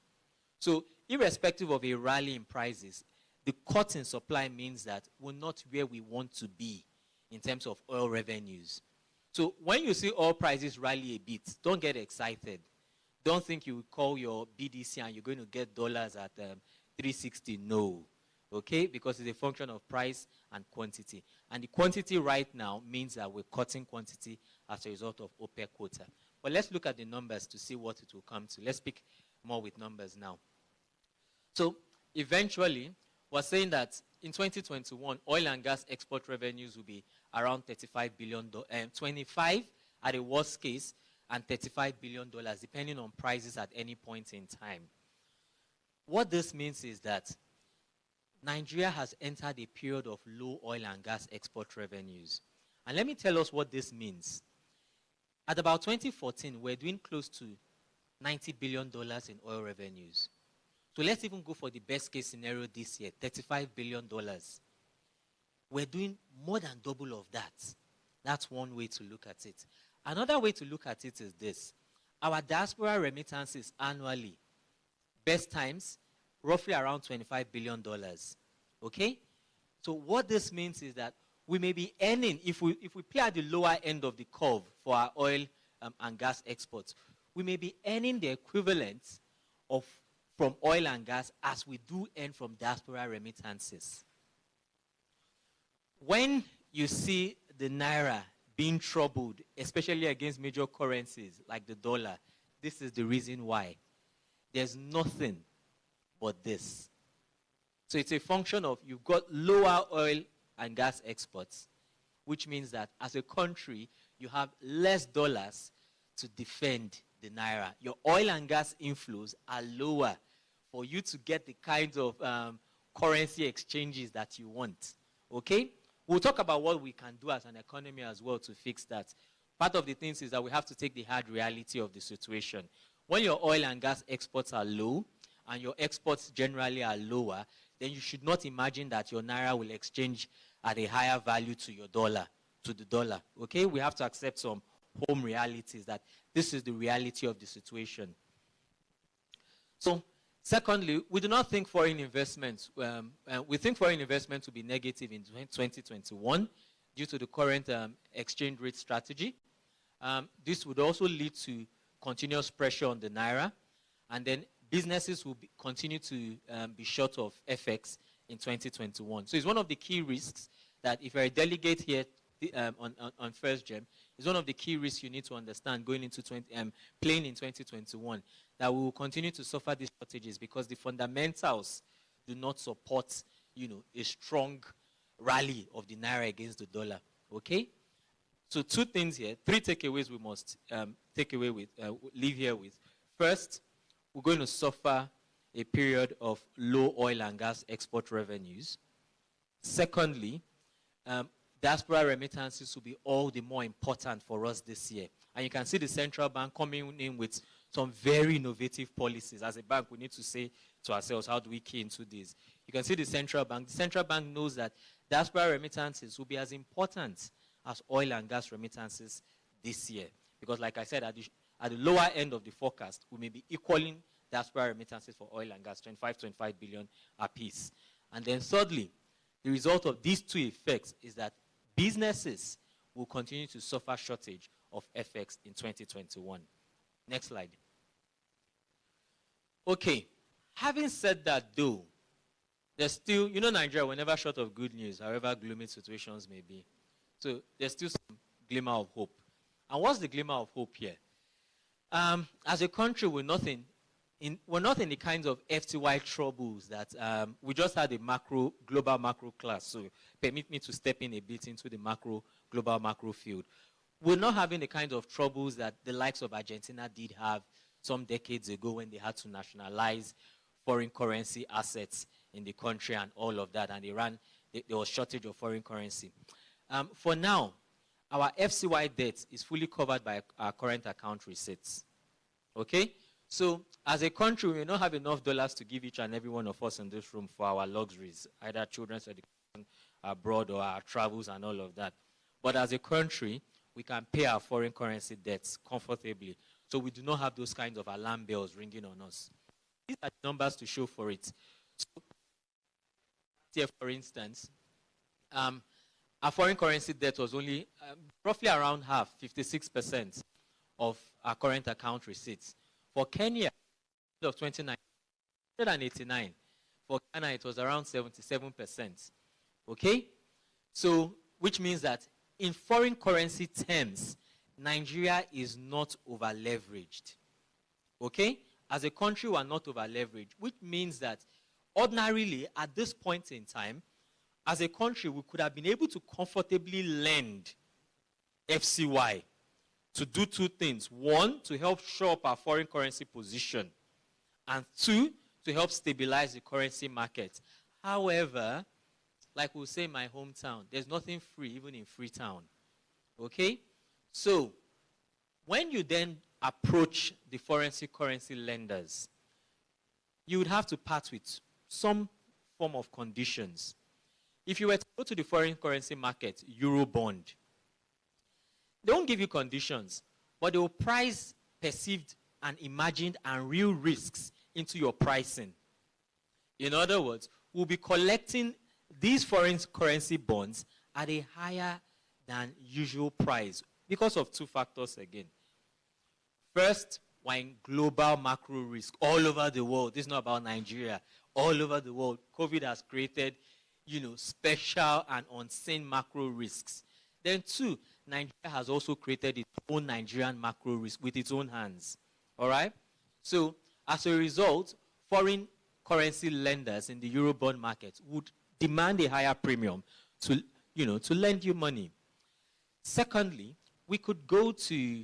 So irrespective of a rally in prices, the cut in supply means that we're not where we want to be in terms of oil revenues. So when you see oil prices rally a bit, don't get excited. Don't think you will call your BDC and you're going to get dollars at 360. No. Okay? Because it's a function of price and quantity. And the quantity right now means that we're cutting quantity as a result of OPEC quota. But let's look at the numbers to see what it will come to. Let's speak more with numbers now. So eventually, we're saying that in 2021, oil and gas export revenues will be around $35 billion, 25 at a worst case, and $35 billion, depending on prices at any point in time. What this means is that Nigeria has entered a period of low oil and gas export revenues. And let me tell us what this means. At about 2014, we're doing close to $90 billion in oil revenues. So let's even go for the best case scenario this year, $35 billion. We're doing more than double of that. That's one way to look at it. Another way to look at it is this. Our diaspora remittances annually, best times, roughly around $25 billion. Okay? So what this means is that we may be earning, if we play at the lower end of the curve for our oil and gas exports, we may be earning the equivalent of from oil and gas as we do earn from diaspora remittances. When you see the naira being troubled, especially against major currencies like the dollar, this is the reason why. There's nothing but this. So it's a function of you've got lower oil and gas exports, which means that as a country, you have less dollars to defend the naira. Your oil and gas inflows are lower for you to get the kinds of currency exchanges that you want. Okay? We'll talk about what we can do as an economy as well to fix that. Part of the things is that we have to take the hard reality of the situation. When your oil and gas exports are low, and your exports generally are lower, then you should not imagine that your naira will exchange at a higher value to your dollar, to the dollar. Okay? We have to accept some home realities that this is the reality of the situation. So, secondly, we do not think foreign investment. We think foreign investment will be negative in 2021 due to the current exchange rate strategy. This would also lead to continuous pressure on the naira, and then businesses will continue to be short of FX in 2021. So it's one of the key risks that if you're a delegate here on FirstGem, it's one of the key risks you need to understand going into playing in 2021, that we will continue to suffer these shortages because the fundamentals do not support, a strong rally of the naira against the dollar. Okay? So 2 things here, 3 takeaways we must leave here with. First, we're going to suffer a period of low oil and gas export revenues. Secondly, diaspora remittances will be all the more important for us this year. And you can see the central bank coming in with some very innovative policies. As a bank, we need to say to ourselves, how do we key into this? You can see the central bank. The central bank knows that diaspora remittances will be as important as oil and gas remittances this year. Because like I said, at the lower end of the forecast, we may be equaling diaspora remittances for oil and gas, 25 billion apiece. And then thirdly, the result of these 2 effects is that businesses will continue to suffer shortage of FX in 2021. Next slide. Okay, having said that though, there's still, Nigeria, we're never short of good news, however gloomy situations may be. So there's still some glimmer of hope. And what's the glimmer of hope here? As a country, we're not in the kinds of FTY troubles that we just had a global macro class. So permit me to step in a bit into the global macro field. We're not having the kind of troubles that the likes of Argentina did have some decades ago when they had to nationalize foreign currency assets in the country and all of that, and there was shortage of foreign currency. For now, our FCY debt is fully covered by our current account receipts. Okay? So, as a country, we may not have enough dollars to give each and every one of us in this room for our luxuries, either children's education abroad or our travels and all of that. But as a country, we can pay our foreign currency debts comfortably. So we do not have those kinds of alarm bells ringing on us. These are the numbers to show for it. So, here, for instance, our foreign currency debt was only roughly around half, 56% of our current account receipts. For Kenya, of 2019, 189. For Ghana, it was around 77%. Okay? So, which means that in foreign currency terms, Nigeria is not over-leveraged. Okay? As a country, we are not over-leveraged, which means that ordinarily, at this point in time, as a country, we could have been able to comfortably lend FCY to do 2 things. 1, to help shore up our foreign currency position. And 2, to help stabilize the currency market. However, like we'll say in my hometown, there's nothing free, even in Freetown. Okay? So, when you then approach the foreign currency lenders, you would have to part with some form of conditions. If you were to go to the foreign currency market, Eurobond, they won't give you conditions, but they will price perceived and imagined and real risks into your pricing. In other words, we'll be collecting these foreign currency bonds at a higher than usual price because of 2 factors again. First, we're in global macro risk all over the world. This is not about Nigeria. All over the world, COVID has created, special and unseen macro risks. Then 2, Nigeria has also created its own Nigerian macro risk with its own hands. All right? So, as a result, foreign currency lenders in the Eurobond market would demand a higher premium to lend you money. Secondly, we could go to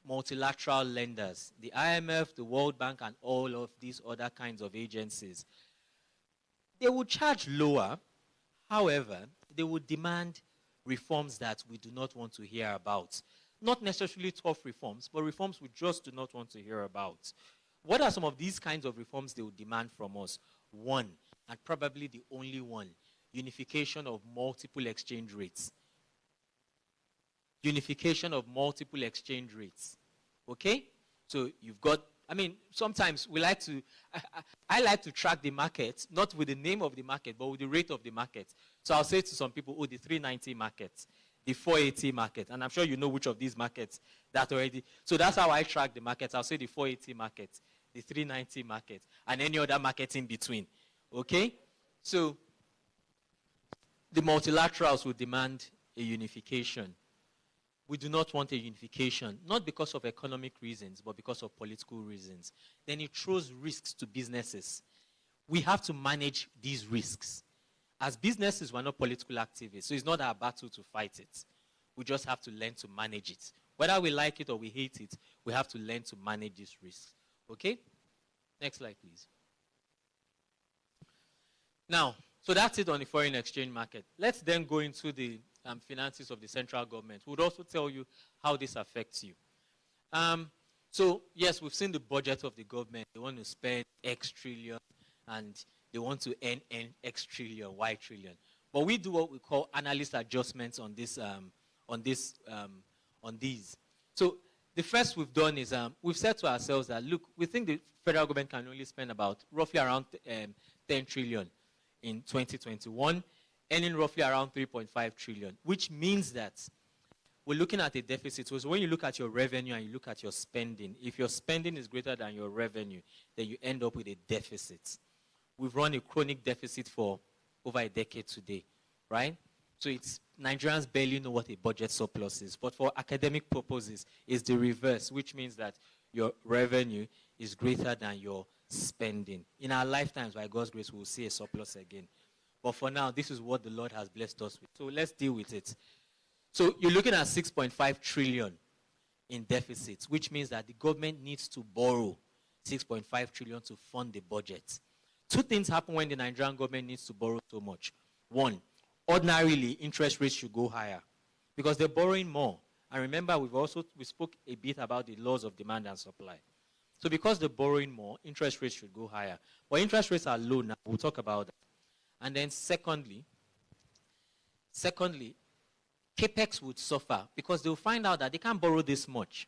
multilateral lenders, the IMF, the World Bank, and all of these other kinds of agencies, they would charge lower. However, they would demand reforms that we do not want to hear about. Not necessarily tough reforms, but reforms we just do not want to hear about. What are some of these kinds of reforms they would demand from us? One, and probably the only one, unification of multiple exchange rates. Unification of multiple exchange rates. Okay? So you've got, I mean, sometimes we like to, I like to track the market, not with the name of the market, but with the rate of the market. So I'll say to some people, oh, the 390 market, the 480 market, and I'm sure you know which of these markets that already. So that's how I track the markets. I'll say the 480 market, the 390 market, and any other market in between. Okay? So the multilaterals will demand a unification. We do not want a unification, not because of economic reasons, but because of political reasons. Then it throws risks to businesses. We have to manage these risks. As businesses, we're not political activists, so it's not our battle to fight it. We just have to learn to manage it. Whether we like it or we hate it, we have to learn to manage these risks. Okay? Next slide, please. Now, so that's it on the foreign exchange market. Let's then go into the finances of the central government. We'll also tell you how this affects you. So, yes, we've seen the budget of the government. They want to spend X trillion, and they want to earn X trillion, Y trillion. But we do what we call analyst adjustments on this, on these. So the first we've done is we've said to ourselves that, look, we think the federal government can only spend about roughly around 10 trillion in 2021, earning roughly around 3.5 trillion, which means that we're looking at a deficit. So when you look at your revenue and you look at your spending, if your spending is greater than your revenue, then you end up with a deficit. We've run a chronic deficit for over a decade today, right? So it's Nigerians barely know what a budget surplus is. But for academic purposes, it's the reverse, which means that your revenue is greater than your spending. In our lifetimes, by God's grace, we'll see a surplus again. But for now, this is what the Lord has blessed us with. So let's deal with it. So you're looking at 6.5 trillion in deficits, which means that the government needs to borrow 6.5 trillion to fund the budget. Two things happen when the Nigerian government needs to borrow so much. One, ordinarily, interest rates should go higher because they're borrowing more. And remember, we spoke a bit about the laws of demand and supply. So because they're borrowing more, interest rates should go higher. But interest rates are low now. We'll talk about that. And then secondly, CAPEX would suffer because they'll find out that they can't borrow this much.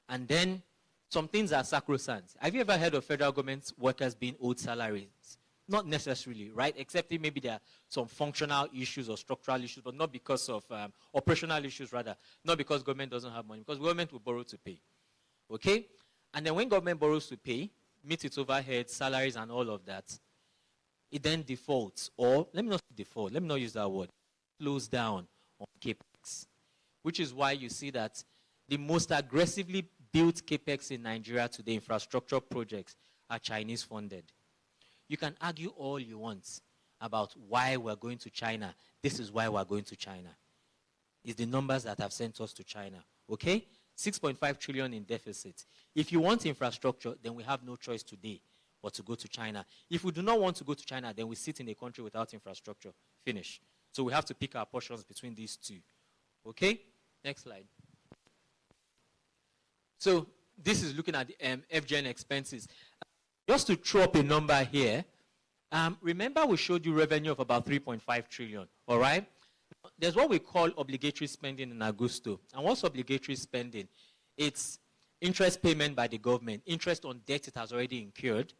And then some things are sacrosanct. Have you ever heard of federal government workers being owed salaries? Not necessarily, right? Except maybe there are some functional issues or structural issues, but not because of operational issues, rather. Not because government doesn't have money, because government will borrow to pay. Okay? And then when government borrows to pay, meet its overhead, salaries, and all of that, it then defaults, or let me not default, let me not use that word, slows down on CAPEX, which is why you see that the most aggressively built CAPEX in Nigeria today, infrastructure projects, are Chinese funded. You can argue all you want about why we're going to China. This is why we're going to China. It's the numbers that have sent us to China, okay? 6.5 trillion in deficit. If you want infrastructure, then we have no choice today but to go to China. If we do not want to go to China, then we sit in a country without infrastructure. Finish. So we have to pick our portions between these two. Okay? Next slide. So this is looking at the FGen expenses. Just to throw up a number here, remember we showed you revenue of about 3.5 trillion, all right? There's what we call obligatory spending in Augusto. And what's obligatory spending? It's interest payment by the government, interest on debt it has already incurred.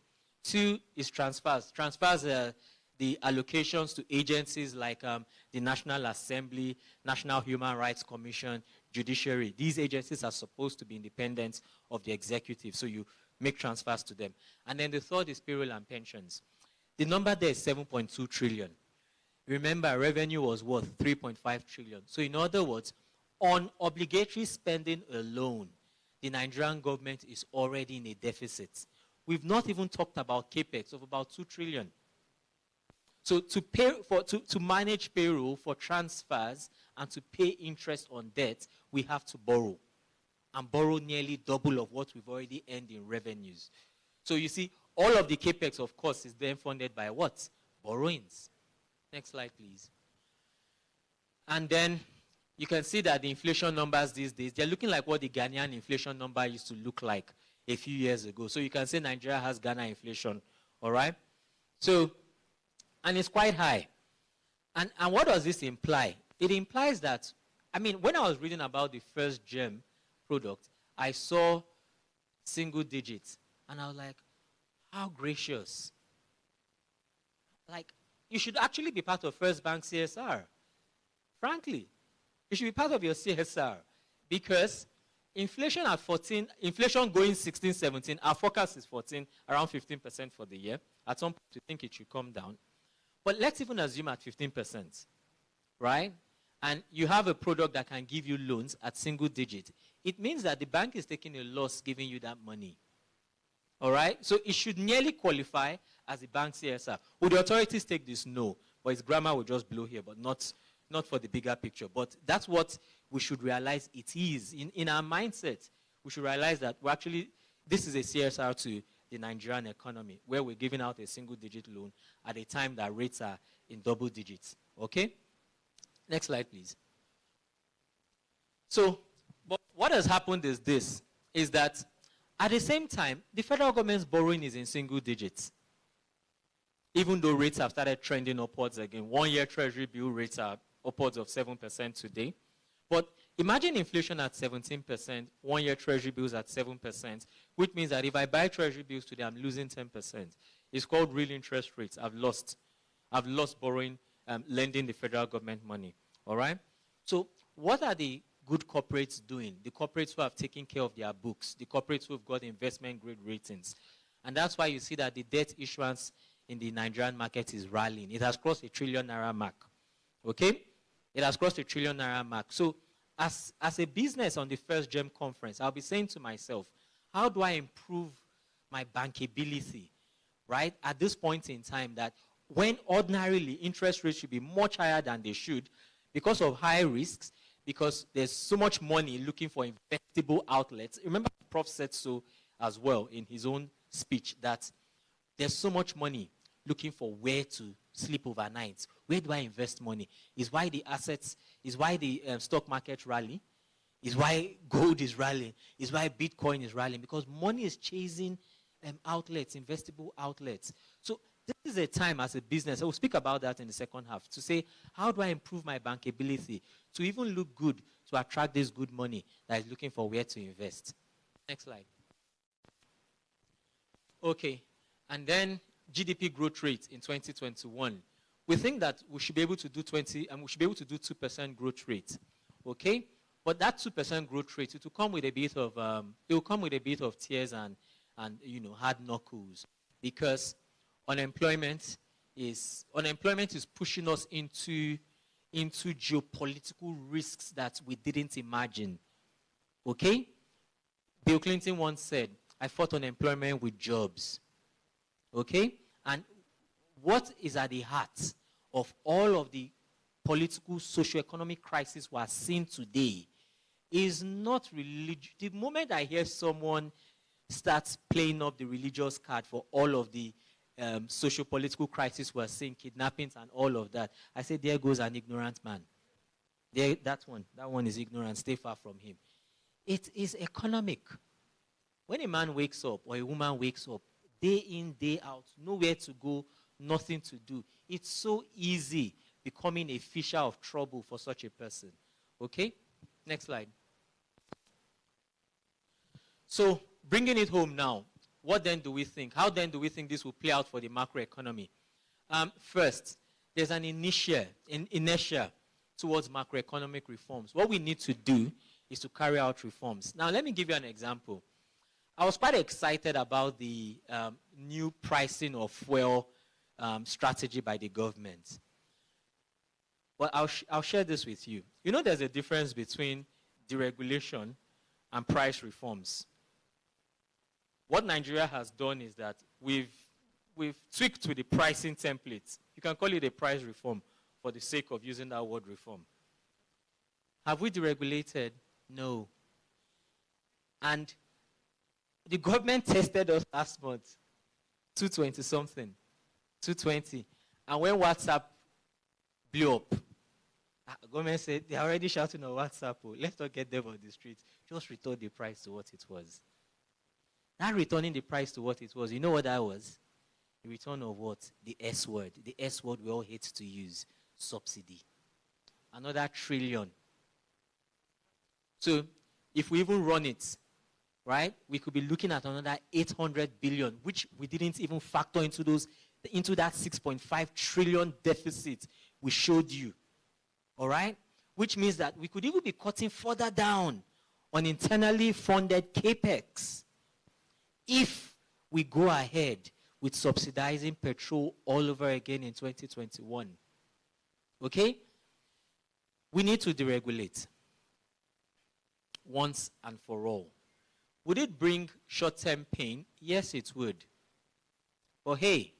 Two is transfers. Transfers are the allocations to agencies like the National Assembly, National Human Rights Commission, Judiciary. These agencies are supposed to be independent of the executive, so you make transfers to them. And then the third is payroll and pensions. The number there is 7.2 trillion. Remember, revenue was worth 3.5 trillion. So in other words, on obligatory spending alone, the Nigerian government is already in a deficit. We've not even talked about CAPEX of about 2 trillion. So to manage payroll, for transfers, and to pay interest on debt, we have to borrow. and borrow nearly double of what we've already earned in revenues. So you see, all of the capex, of course, is then funded by what? Borrowings. Next slide, please. And then you can see that the inflation numbers these days, they're looking like what the Ghanaian inflation number used to look like a few years ago. So you can say Nigeria has Ghana inflation, all right? So, and it's quite high. And what does this imply? It implies that, I mean, when I was reading about the FirstGem product, I saw single digits. And I was like, how gracious. Like, you should actually be part of First Bank CSR. Frankly, you should be part of your CSR. Because inflation at 14, inflation going 16, 17, our forecast is 14, around 15% for the year. At some point, we think it should come down. But let's even assume at 15%, right? And you have a product that can give you loans at single digit. It means that the bank is taking a loss giving you that money. All right? So it should nearly qualify as a bank CSR. Would the authorities take this? No. But its grammar will just blow here, but not for the bigger picture. But that's what we should realize it is. In our mindset, we should realize that we're actually, this is a CSR to the Nigerian economy, where we're giving out a single-digit loan at a time that rates are in double digits. Okay? Next slide, please. So, but what has happened is this, is that at the same time, the federal government's borrowing is in single digits. Even though rates have started trending upwards again. One-year Treasury bill rates are upwards of 7% today. But imagine inflation at 17%, one-year Treasury bills at 7%, which means that if I buy Treasury bills today, I'm losing 10%. It's called real interest rates. I've lost borrowing, lending the federal government money. All right? So what are the good corporates doing? The corporates who have taken care of their books, the corporates who have got investment grade ratings. And that's why you see that the debt issuance in the Nigerian market is rallying. It has crossed a ₦1 trillion mark. Okay? It has crossed a ₦1 trillion mark. So as a business on the FirstGem conference, I'll be saying to myself, how do I improve my bankability, right? At this point in time, that when ordinarily interest rates should be much higher than they should because of high risks, because there's so much money looking for investable outlets. Remember, the Prof said so as well in his own speech, that there's so much money looking for where to sleep overnight. Where do I invest money? Is why the assets, is why the stock market rally, is why gold is rallying, is why Bitcoin is rallying, because money is chasing outlets, investable outlets. So this is a time as a business, I will speak about that in the second half, to say, how do I improve my bankability to even look good, to attract this good money that is looking for where to invest. Next slide. Okay, and then GDP growth rate in 2021. We think that we should be able to do 2% growth rate. Okay? But that 2% growth rate, it will come with a bit of tears and hard knuckles, because unemployment is pushing us into geopolitical risks that we didn't imagine. Okay? Bill Clinton once said, I fought unemployment with jobs. Okay? And what is at the heart of all of the political, socio-economic crisis we are seeing today is not religion. The moment I hear someone starts playing up the religious card for all of the socio-political crisis we're seeing, kidnappings and all of that, I say, there goes an ignorant man. That one is ignorant. Stay far from him. It is economic. When a man wakes up or a woman wakes up, day in, day out, nowhere to go, nothing to do, it's so easy becoming a fisher of trouble for such a person. Okay? Next slide. So, bringing it home now, what then do we think? How then do we think this will play out for the macroeconomy? First, there's an inertia towards macroeconomic reforms. What we need to do is to carry out reforms. Now, let me give you an example. I was quite excited about the new pricing of fuel strategy by the government. But I'll share this with you. You know, there's a difference between deregulation and price reforms. What Nigeria has done is that we've tweaked to the pricing templates. You can call it a price reform for the sake of using that word reform. Have we deregulated? No. And the government tested us last month, 220 something, 220. And when WhatsApp blew up, the government said, they're already shouting on WhatsApp, oh, let's not get them on the streets. Just return the price to what it was. That returning the price to what it was, you know what that was? The return of what? The S word. The S word we all hate to use, subsidy. Another trillion. So if we even run it, right, we could be looking at another 800 billion, which we didn't even factor into that 6.5 trillion deficit we showed you. All right? Which means that we could even be cutting further down on internally funded capex if we go ahead with subsidizing petrol all over again in 2021. Okay? We need to deregulate once and for all. Would it bring short-term pain? Yes, it would. But hey,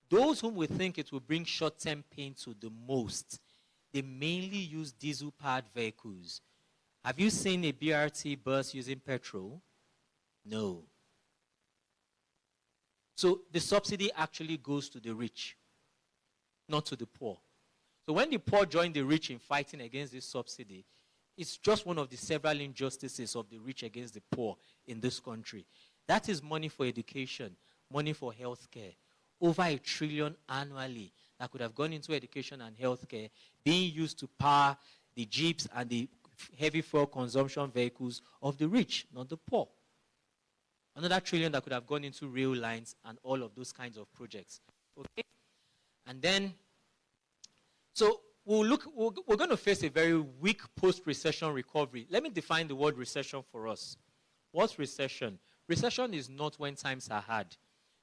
those whom we think it will bring short-term pain to the most, they mainly use diesel-powered vehicles. Have you seen a BRT bus using petrol? No. So the subsidy actually goes to the rich, not to the poor. So when the poor join the rich in fighting against this subsidy, it's just one of the several injustices of the rich against the poor in this country. That is money for education, money for healthcare, over $1 trillion annually that could have gone into education and healthcare, being used to power the jeeps and the heavy fuel consumption vehicles of the rich, not the poor. Another $1 trillion that could have gone into rail lines and all of those kinds of projects. Okay? And then, so we're going to face a very weak post-recession recovery. Let me define the word recession for us. What's recession? Recession is not when times are hard.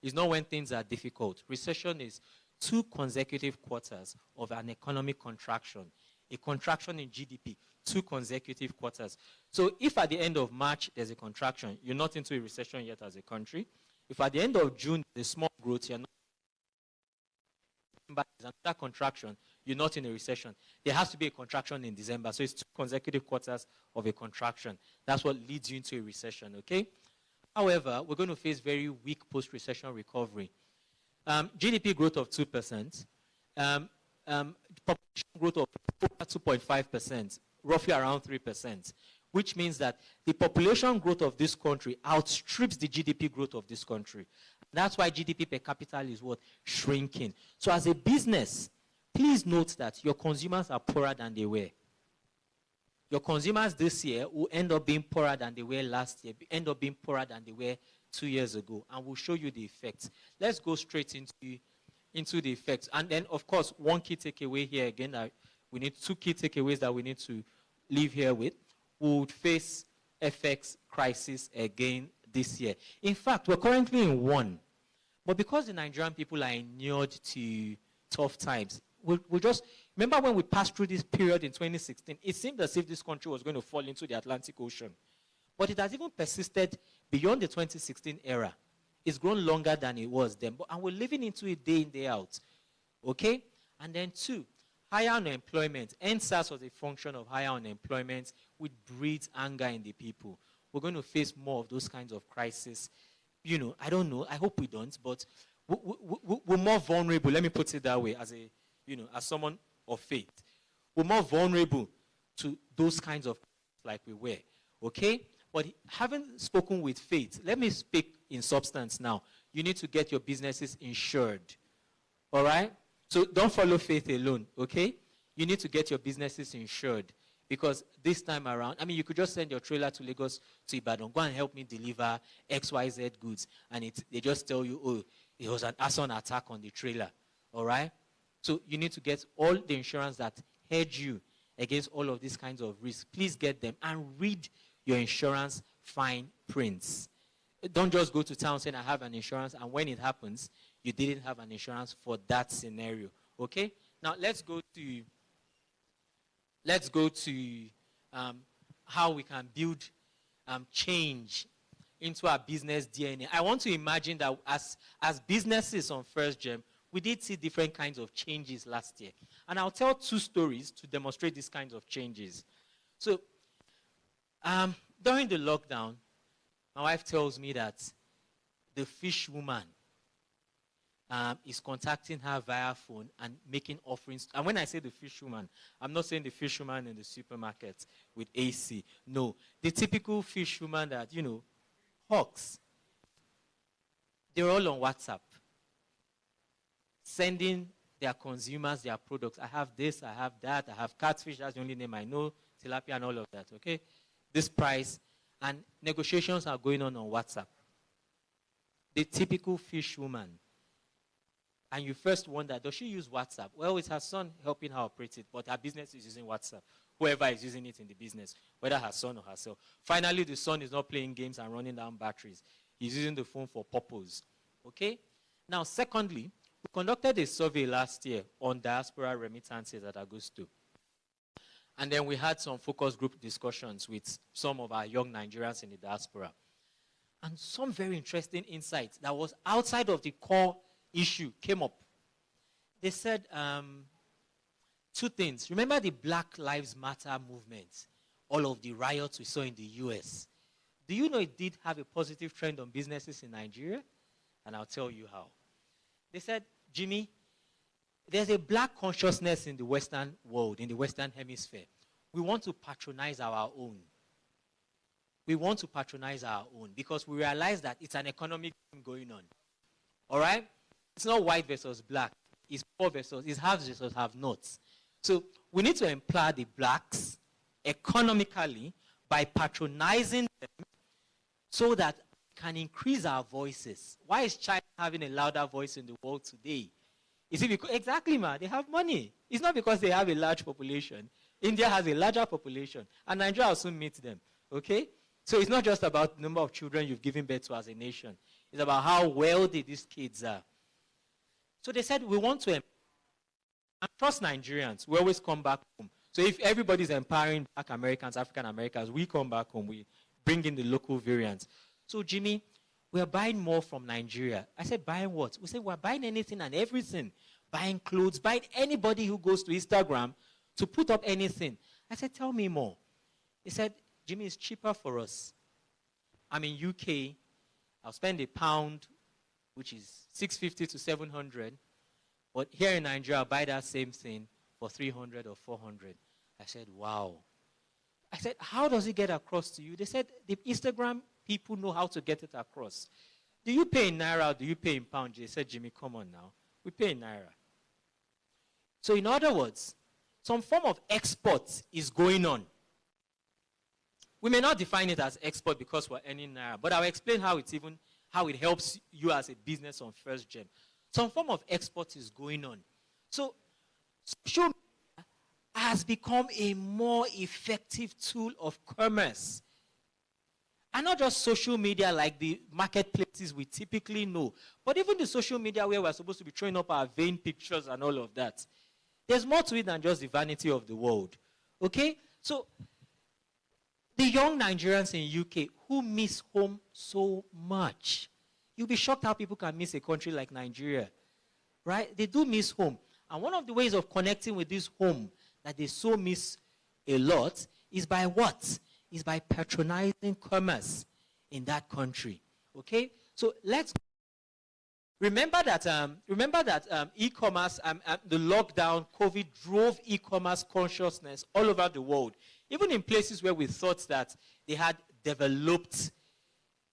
It's not when things are difficult. Recession is 2 consecutive quarters of an economic contraction. A contraction in GDP, 2 consecutive quarters. So if at the end of March there's a contraction, you're not into a recession yet as a country. If at the end of June there's small growth, you're not, but there's another contraction, you're not in a recession. There has to be a contraction in December. So it's 2 consecutive quarters of a contraction. That's what leads you into a recession, okay? However, we're going to face very weak post-recession recovery. GDP growth of 2%, population growth of 2.5%, roughly around 3%, which means that the population growth of this country outstrips the GDP growth of this country. That's why GDP per capita is what? Shrinking. So as a business, please note that your consumers are poorer than they were. Your consumers this year will end up being poorer than they were last year, end up being poorer than they were 2 years ago, and we'll show you the effects. Let's go straight into the effects. And then, of course, one key takeaway here again, we need 2 key takeaways that we need to leave here with. We would face FX crisis again this year. In fact, we're currently in one. But because the Nigerian people are inured to tough times, we just, remember when we passed through this period in 2016, it seemed as if this country was going to fall into the Atlantic Ocean. But it has even persisted beyond the 2016 era. It's grown longer than it was then. And we're living into it day in, day out. Okay? And then 2, higher unemployment. NSAS was a function of higher unemployment, which breeds anger in the people. We're going to face more of those kinds of crises. You know, I don't know. I hope we don't. But we're more vulnerable. Let me put it that way as a, as someone of faith. We're more vulnerable to those kinds of like we were. Okay? But having spoken with faith, let me speak in substance now. You need to get your businesses insured. All right? So don't follow faith alone, okay? You need to get your businesses insured. Because this time around, I mean, you could just send your trailer to Lagos to Ibadan. Go and help me deliver XYZ goods. And they just tell you, oh, it was an arson attack on the trailer. All right? So you need to get all the insurance that hedge you against all of these kinds of risks. Please get them and read your insurance fine prints. Don't just go to town saying I have an insurance, and when it happens, you didn't have an insurance for that scenario. Okay? Now let's go to how we can build change into our business DNA. I want to imagine that as businesses on FirstGem, we did see different kinds of changes last year. And I'll tell 2 stories to demonstrate these kinds of changes. So during the lockdown, my wife tells me that the fish woman is contacting her via phone and making offerings. And when I say the fish woman, I'm not saying the fish woman in the supermarket with AC. No, the typical fish woman that, hawks. They're all on WhatsApp, sending their consumers their products. I have this, I have that, I have catfish, that's the only name I know, tilapia and all of that, okay? This price, and negotiations are going on WhatsApp. The typical fish woman. And you first wonder, does she use WhatsApp? Well, it's her son helping her operate it, but her business is using WhatsApp. Whoever is using it in the business, whether her son or herself. Finally, the son is not playing games and running down batteries. He's using the phone for purpose. Okay? Now, secondly, we conducted a survey last year on diaspora remittances at Augusto. And then we had some focus group discussions with some of our young Nigerians in the diaspora. And some very interesting insights that was outside of the core issue came up. They said two things. Remember the Black Lives Matter movement? All of the riots we saw in the US. Do you know it did have a positive trend on businesses in Nigeria? And I'll tell you how. They said, Jimmy, there's a black consciousness in the Western world, in the Western hemisphere. We want to patronize our own. We want to patronize our own because we realize that it's an economic game going on. All right? It's not white versus black. It's poor versus, it's haves versus have-nots. So we need to empower the blacks economically by patronizing them so that we can increase our voices. Why is China having a louder voice in the world today? Is it because, exactly, man, they have money. It's not because they have a large population. India has a larger population, and Nigeria will soon meet them, okay? So it's not just about the number of children you've given birth to as a nation. It's about how wealthy these kids are. So they said, we want to and trust Nigerians. We always come back home. So if everybody's empowering Black Americans, African Americans, we come back home. We bring in the local variants. So, Jimmy, we're buying more from Nigeria. I said, buying what? We said, we're buying anything and everything. Buying clothes, buying anybody who goes to Instagram to put up anything. I said, tell me more. He said, Jimmy, it's cheaper for us. I'm in UK. I'll spend £1, which is 650 to 700. But here in Nigeria, I'll buy that same thing for 300 or 400. I said, wow. I said, how does it get across to you? They said, the Instagram people know how to get it across. Do you pay in Naira or do you pay in pounds? They said, Jimmy, come on now. We pay in Naira. So in other words, some form of export is going on. We may not define it as export because we're earning Naira, but I'll explain how it helps you as a business on FirstGem. Some form of export is going on. So social media has become a more effective tool of commerce. And not just social media like the marketplaces we typically know, but even the social media where we're supposed to be throwing up our vain pictures and all of that. There's more to it than just the vanity of the world. Okay? So the young Nigerians in UK who miss home so much. You'll be shocked how people can miss a country like Nigeria. Right? They do miss home. And one of the ways of connecting with this home that they so miss a lot is by what? Is by patronizing commerce in that country. Okay? So let's remember that e-commerce, the lockdown, COVID drove e-commerce consciousness all over the world. Even in places where we thought that they had developed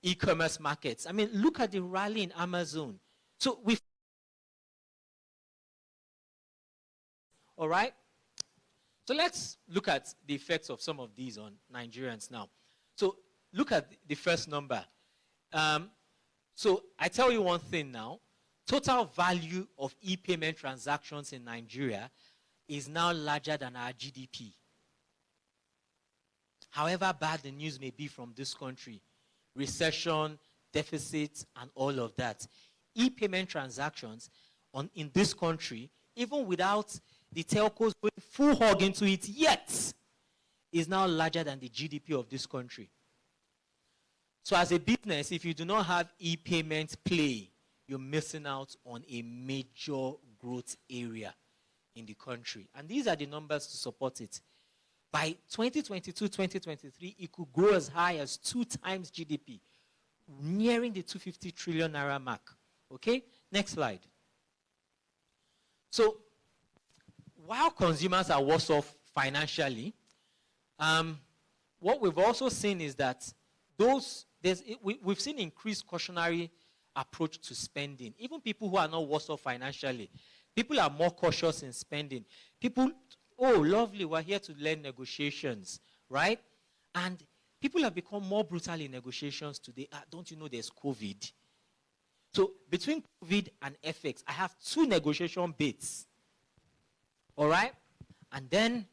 e-commerce markets. I mean, look at the rally in Amazon. So all right? So let's look at the effects of some of these on Nigerians now. So look at the first number. So I tell you one thing now. Total value of e-payment transactions in Nigeria is now larger than our GDP. However bad the news may be from this country, recession, deficit, and all of that, e-payment transactions in this country, even without the telcos going full hog into it yet, is now larger than the GDP of this country. So as a business, if you do not have e-payment play, you're missing out on a major growth area in the country. And these are the numbers to support it. By 2022, 2023, it could grow as high as 2 times GDP. nearing the 250 trillion naira mark. Okay, next slide. So, while consumers are worse off financially, what we've also seen is that we've seen increased cautionary approach to spending. Even people who are not worse off financially, people are more cautious in spending. People, oh, lovely, we're here to learn negotiations, right? And people have become more brutal in negotiations today. Don't you know there's COVID? So between COVID and FX, I have 2 negotiation bits. All right? And then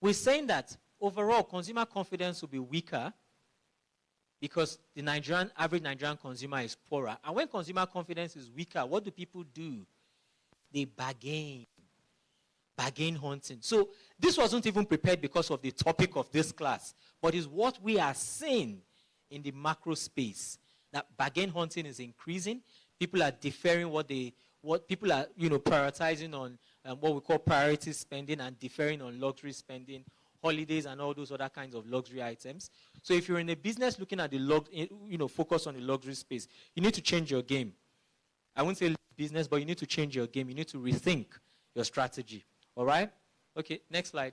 we're saying that overall consumer confidence will be weaker because the average Nigerian consumer is poorer. And when consumer confidence is weaker, what do people do? They bargain hunting. So this wasn't even prepared because of the topic of this class, but is what we are seeing in the macro space, that bargain hunting is increasing. People are deferring what people are, prioritizing on what we call priority spending and deferring on luxury spending, holidays and all those other kinds of luxury items. So if you're in a business looking at the focus on the luxury space, you need to change your game. I won't say business, but you need to change your game. You need to rethink your strategy. All right? Okay, next slide.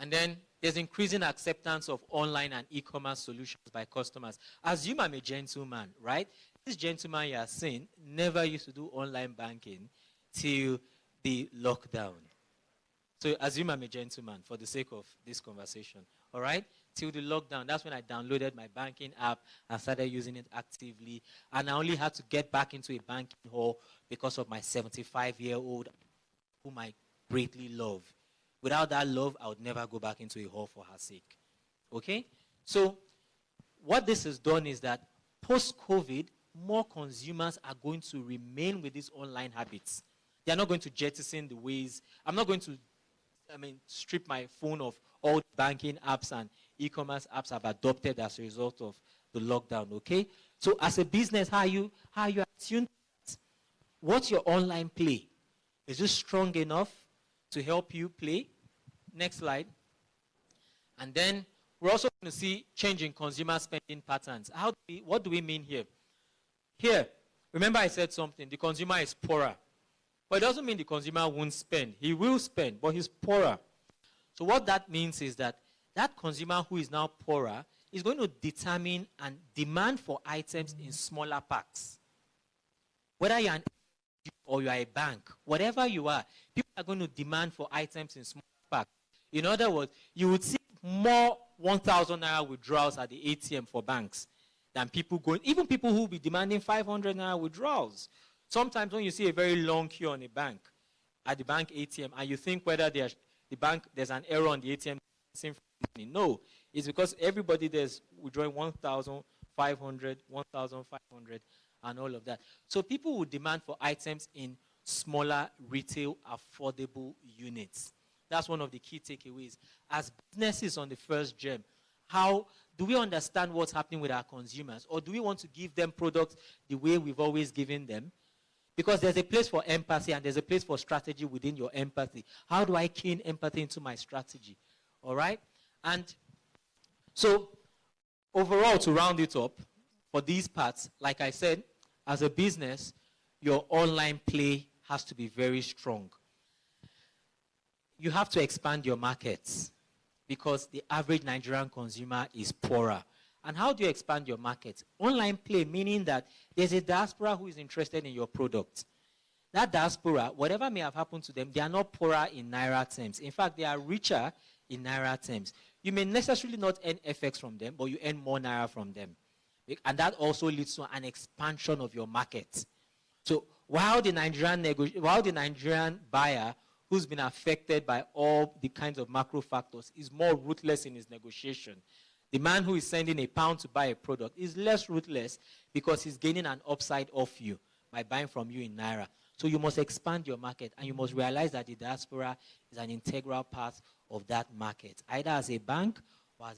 And then there's increasing acceptance of online and e-commerce solutions by customers. Assume I'm a gentleman, right? This gentleman you are seeing never used to do online banking till the lockdown. So assume I'm a gentleman for the sake of this conversation, all right? Till the lockdown, that's when I downloaded my banking app and started using it actively. And I only had to get back into a banking hall because of my 75-year-old whom I greatly love. Without that love, I would never go back into a hall for her sake. Okay? So what this has done is that post-COVID, more consumers are going to remain with these online habits. They are not going to jettison the ways. I'm not going to strip my phone of all the banking apps and e-commerce apps I've adopted as a result of the lockdown, okay? So as a business, how are you attuned to that? What's your online play? Is it strong enough to help you play? Next slide. And then we're also going to see change in consumer spending patterns. What do we mean here? Here, remember I said something, the consumer is poorer. But it doesn't mean the consumer won't spend. He will spend, but he's poorer. So what that means is that consumer who is now poorer is going to determine and demand for items in smaller packs. Whether you're an or you are a bank, whatever you are, people are going to demand for items in smaller packs. In other words, you would see more 1,000 naira withdrawals at the ATM for banks than even people who will be demanding 500 naira withdrawals. Sometimes when you see a very long queue on at the bank ATM, and you think whether there's an error on the ATM, no, it's because everybody there's withdrawing 1,500, 1,500, and all of that. So people would demand for items in smaller, retail, affordable units. That's one of the key takeaways. As businesses on the FirstGem, how do we understand what's happening with our consumers? Or do we want to give them products the way we've always given them? Because there's a place for empathy and there's a place for strategy within your empathy. How do I key empathy into my strategy? All right? And so, overall, to round it up, for these parts, like I said, as a business, your online play has to be very strong. You have to expand your markets because the average Nigerian consumer is poorer. And how do you expand your market? Online play, meaning that there's a diaspora who is interested in your product. That diaspora, whatever may have happened to them, they are not poorer in Naira terms. In fact, they are richer in Naira terms. You may necessarily not earn FX from them, but you earn more Naira from them. And that also leads to an expansion of your market. So while the Nigerian buyer who's been affected by all the kinds of macro factors is more ruthless in his negotiation, the man who is sending £1 to buy a product is less ruthless because he's gaining an upside off you by buying from you in Naira. So you must expand your market, and you must realize that the diaspora is an integral part of that market, either as a bank or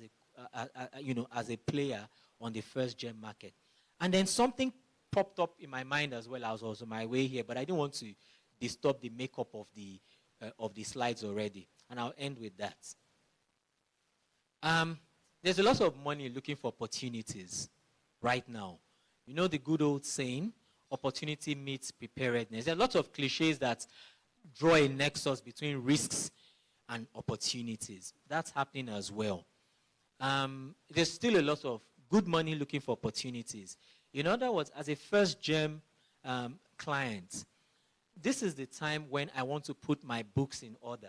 as a player on the FirstGem market. And then something popped up in my mind as well. I was also on my way here, but I didn't want to disturb the makeup of the slides already, and I'll end with that. There's a lot of money looking for opportunities right now. You know the good old saying, opportunity meets preparedness. There are lots of cliches that draw a nexus between risks and opportunities. That's happening as well. There's still a lot of good money looking for opportunities. In other words, as a FirstGem client, this is the time when I want to put my books in order.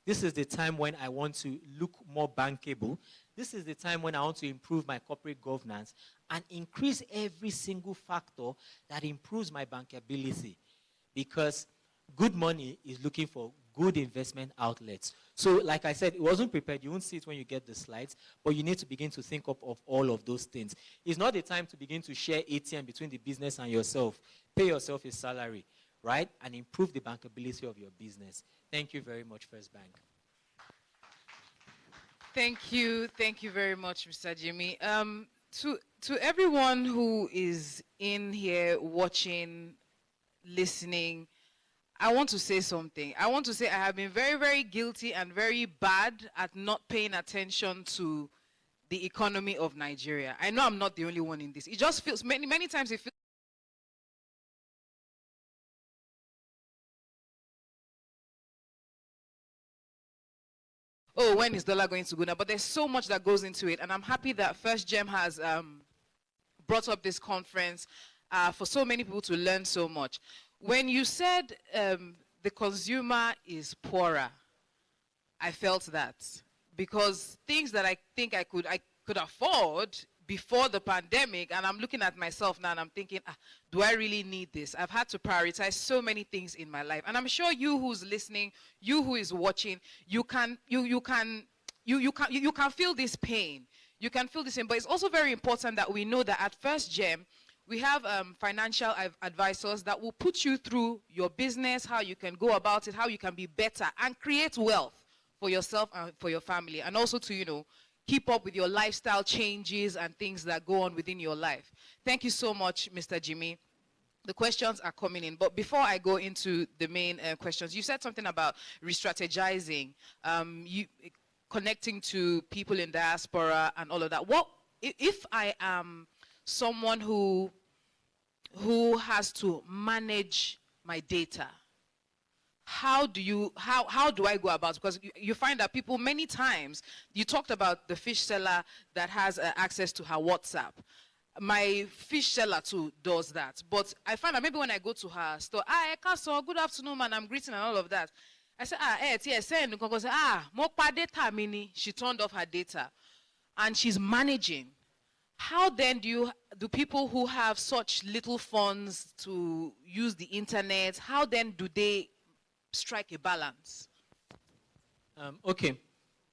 This is the time when I want to look more bankable. This is the time when I want to improve my corporate governance and increase every single factor that improves my bankability. Because good money is looking for good investment outlets. So like I said, it wasn't prepared. You won't see it when you get the slides, but you need to begin to think of all of those things. It's not the time to begin to share ATM between the business and yourself. Pay yourself a salary, right? And improve the bankability of your business. Thank you very much, First Bank. Thank you very much, Mr. Jimmy. To everyone who is in here watching, listening, I want to say something. I want to say I have been very, very guilty and very bad at not paying attention to the economy of Nigeria. I know I'm not the only one in this. It just feels, many times it feels oh, when is dollar going to go now? But there's so much that goes into it. And I'm happy that FirstGem has brought up this conference for so many people to learn so much. When you said the consumer is poorer, I felt that. Because things that I think I could afford before the pandemic, and I'm looking at myself now and I'm thinking, do I really need this? I've had to prioritize so many things in my life. And I'm sure you who's listening, you who is watching, you can feel this pain. You can feel this pain. But it's also very important that we know that at FirstGem, we have financial advisors that will put you through your business, how you can go about it, how you can be better and create wealth for yourself and for your family. And also to, keep up with your lifestyle changes and things that go on within your life. Thank you so much, Mr. Jimmy. The questions are coming in. But before I go into the main questions, you said something about re-strategizing, connecting to people in diaspora and all of that. What if I am someone who has to manage my data? How do I go about it? Because you find that people many times, you talked about the fish seller that has access to her WhatsApp. My fish seller too does that. But I find that maybe when I go to her store, good afternoon, man, I'm greeting and all of that. I say, she turned off her data. And she's managing. How then do people who have such little funds to use the internet, how then do they strike a balance? Okay.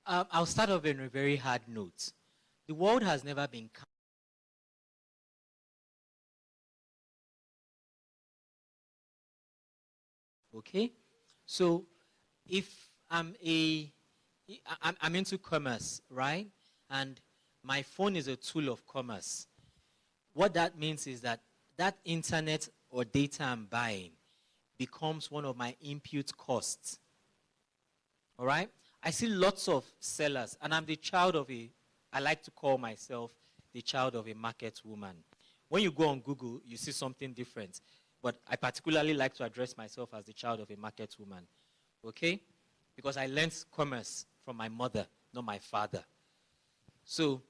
I'll start off on a very hard note. The world has never been kind. Okay? So if I'm into commerce, right? And my phone is a tool of commerce. What that means is that internet or data I'm buying becomes one of my input costs. All right? I see lots of sellers, and I'm the child of I like to call myself the child of a market woman. When you go on Google, you see something different. But I particularly like to address myself as the child of a market woman. Okay? Because I learned commerce from my mother, not my father. So,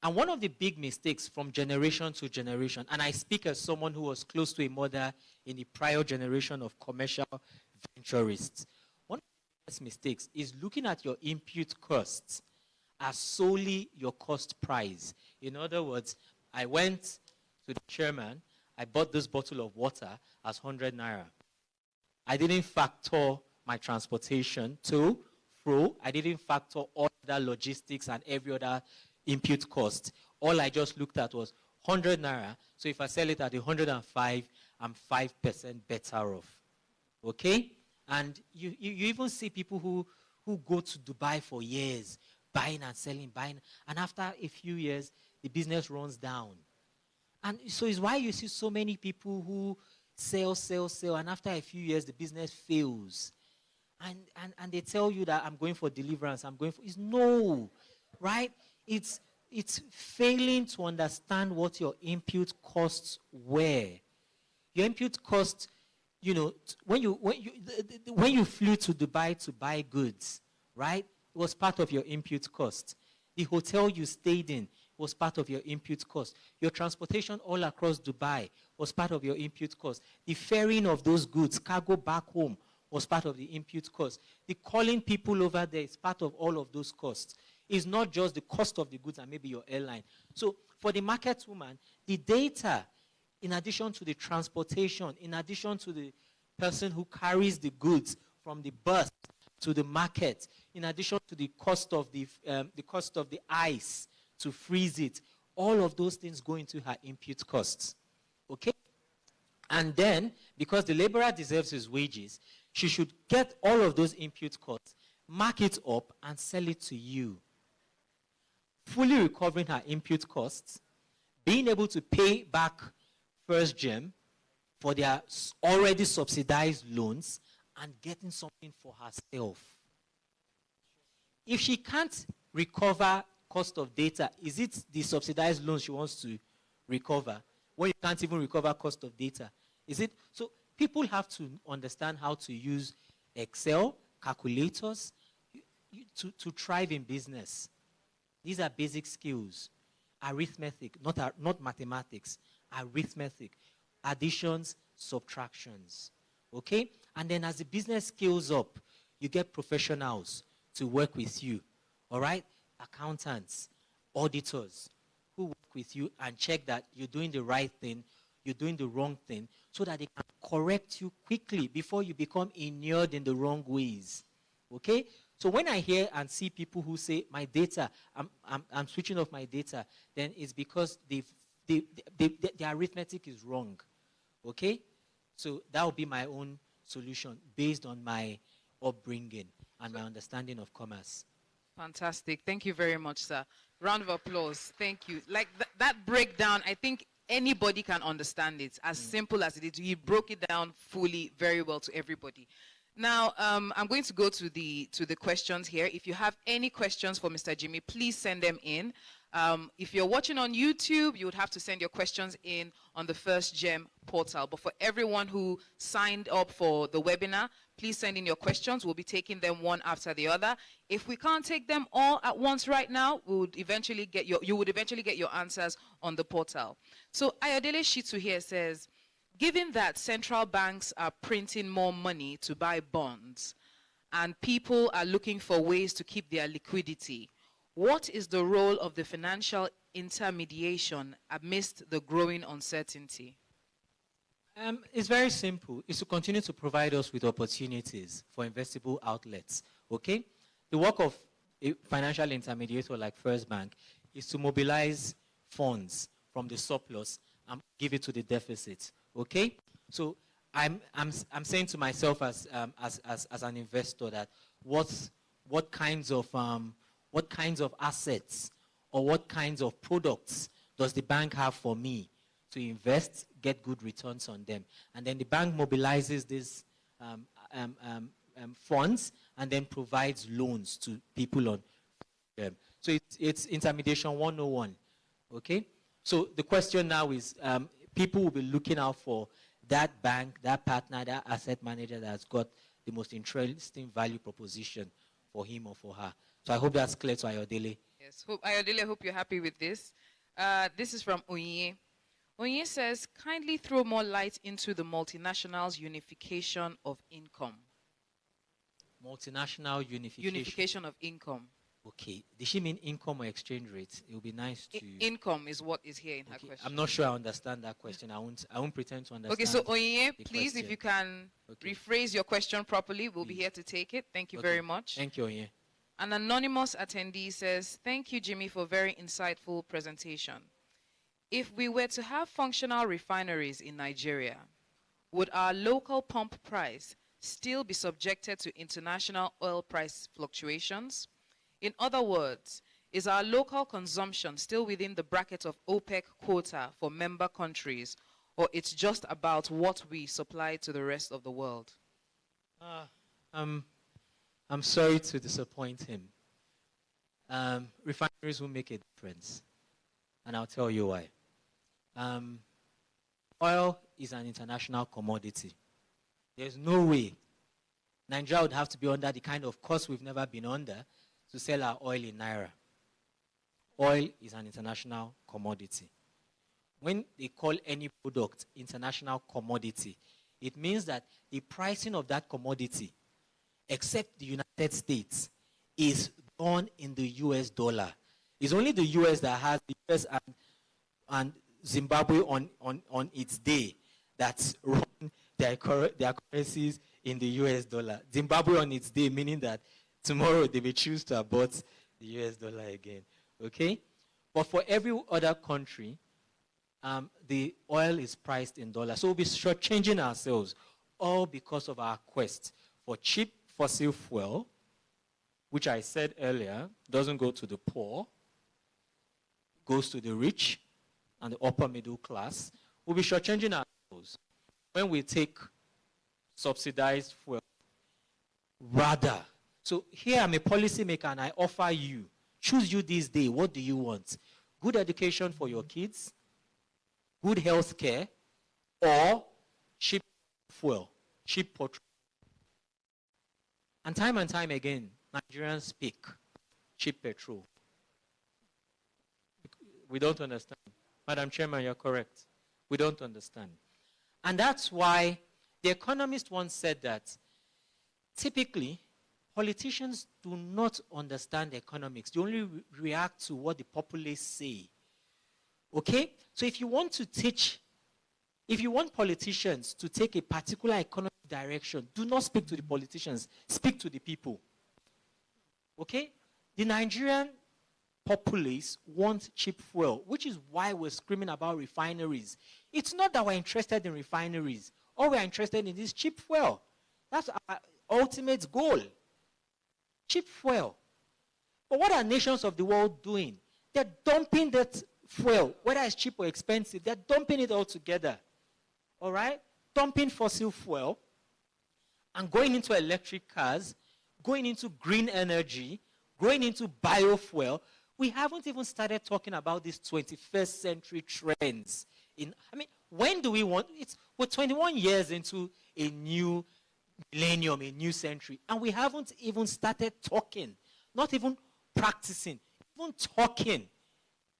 and one of the big mistakes from generation to generation, and I speak as someone who was close to a mother in the prior generation of commercial venturists, one of the biggest mistakes is looking at your input costs as solely your cost price. In other words, I went to the chairman, I bought this bottle of water as 100 naira. I didn't factor my transportation to, fro. I didn't factor all the logistics and every other input cost. All I just looked at was 100 naira. So if I sell it at 105, I'm 5% better off. Okay? And you even see people who go to Dubai for years, buying and selling, buying. And after a few years, the business runs down. And so it's why you see so many people who sell, and after a few years, the business fails. And they tell you that I'm going for deliverance, it's no, right? It's failing to understand what your input costs were. Your input costs, you know, when you flew to Dubai to buy goods, right? It was part of your input cost. The hotel you stayed in was part of your input cost. Your transportation all across Dubai was part of your input cost. The ferrying of those goods, cargo back home, was part of the input cost. The calling people over there is part of all of those costs. It's not just the cost of the goods and maybe your airline. So for the market woman, the data, in addition to the transportation, in addition to the person who carries the goods from the bus to the market, in addition to the cost of the ice to freeze it, all of those things go into her input costs. Okay? And then, because the laborer deserves his wages, she should get all of those input costs, mark it up, and sell it to you. Fully recovering her input costs, being able to pay back FirstGem for their already subsidized loans, and getting something for herself. If she can't recover cost of data, is it the subsidized loans she wants to recover? When you can't even recover cost of data, is it? So people have to understand how to use Excel, calculators, to thrive in business. These are basic skills. Arithmetic, not mathematics, arithmetic, additions, subtractions. Okay? And then as the business scales up, you get professionals to work with you. All right? Accountants, auditors who work with you and check that you're doing the right thing, you're doing the wrong thing, so that they can correct you quickly before you become inured in the wrong ways. Okay? So when I hear and see people who say, my data, I'm switching off my data, then it's because the arithmetic is wrong. Okay? So that would be my own solution based on my upbringing and my understanding of commerce. Fantastic. Thank you very much, sir. Round of applause. Thank you. Like that breakdown, I think anybody can understand it. As simple as it is. You broke it down fully, very well to everybody. Now, I'm going to go to the questions here. If you have any questions for Mr. Jimmy, please send them in. If you're watching on YouTube, you would have to send your questions in on the FirstGem portal. But for everyone who signed up for the webinar, please send in your questions. We'll be taking them one after the other. If we can't take them all at once right now, you would eventually get your answers on the portal. So Ayodele Shitu here says, given that central banks are printing more money to buy bonds and people are looking for ways to keep their liquidity, what is the role of the financial intermediation amidst the growing uncertainty? It's very simple. It's to continue to provide us with opportunities for investable outlets. Okay? The work of a financial intermediator like First Bank is to mobilize funds from the surplus and give it to the deficit. Okay? So I'm saying to myself as an investor that what kinds of assets or what kinds of products does the bank have for me to invest, get good returns on them? And then the bank mobilizes these funds and then provides loans to people on them. So it's intermediation 101. Okay? So the question now is, people will be looking out for that bank, that partner, that asset manager that has got the most interesting value proposition for him or for her. So I hope that's clear to Ayodele. Yes, Ayodele, I hope you're happy with this. This is from Onye. Onye says, kindly throw more light into the multinationals' unification of income. Multinational unification. Unification of income. Okay. Does she mean income or exchange rate? It would be nice to... Income is what is here in her question. I'm not sure I understand that question. I won't pretend to understand. Okay, so Onye, please, question. if you can rephrase your question properly, we'll be here to take it. Thank you very much. Thank you, Onye. An anonymous attendee says, thank you, Jimmy, for a very insightful presentation. If we were to have functional refineries in Nigeria, would our local pump price still be subjected to international oil price fluctuations? In other words, is our local consumption still within the bracket of OPEC quota for member countries, or it's just about what we supply to the rest of the world? I'm sorry to disappoint him. refineries will make a difference. And I'll tell you why. Oil is an international commodity. There's no way Nigeria would have to be under the kind of cost we've never been under to sell our oil in Naira. Oil is an international commodity. When they call any product international commodity, it means that the pricing of that commodity, except the United States, is done in the US dollar. It's only the US that has the US and Zimbabwe on its day that's run their currencies in the US dollar. Zimbabwe on its day, meaning that tomorrow they may choose to abort the US dollar again. Okay? But for every other country, the oil is priced in dollars. So we'll be shortchanging ourselves, all because of our quest for cheap fossil fuel, which I said earlier, doesn't go to the poor, goes to the rich and the upper middle class. We'll be shortchanging ourselves when we take subsidized fuel. Rather, so here I'm a policymaker and I offer you, choose you this day, what do you want? Good education for your kids, good health care, or cheap fuel, cheap petrol. And time again, Nigerians speak cheap petrol. We don't understand. Madam Chairman, you're correct. We don't understand. And that's why the economist once said that typically politicians do not understand economics. They only react to what the populace say. Okay? So if you want politicians to take a particular economic direction, do not speak to the politicians, speak to the people. Okay? The Nigerian populace want cheap fuel, which is why we're screaming about refineries. It's not that we're interested in refineries. All we're interested in is cheap fuel. That's our ultimate goal. Cheap fuel. But what are nations of the world doing? They're dumping that fuel, whether it's cheap or expensive, they're dumping it all together. All right? Dumping fossil fuel and going into electric cars, going into green energy, going into biofuel. We haven't even started talking about these 21st century trends. When do we want, we're 21 years into a new millennium, a new century, and we haven't even started talking, not even practicing, even talking.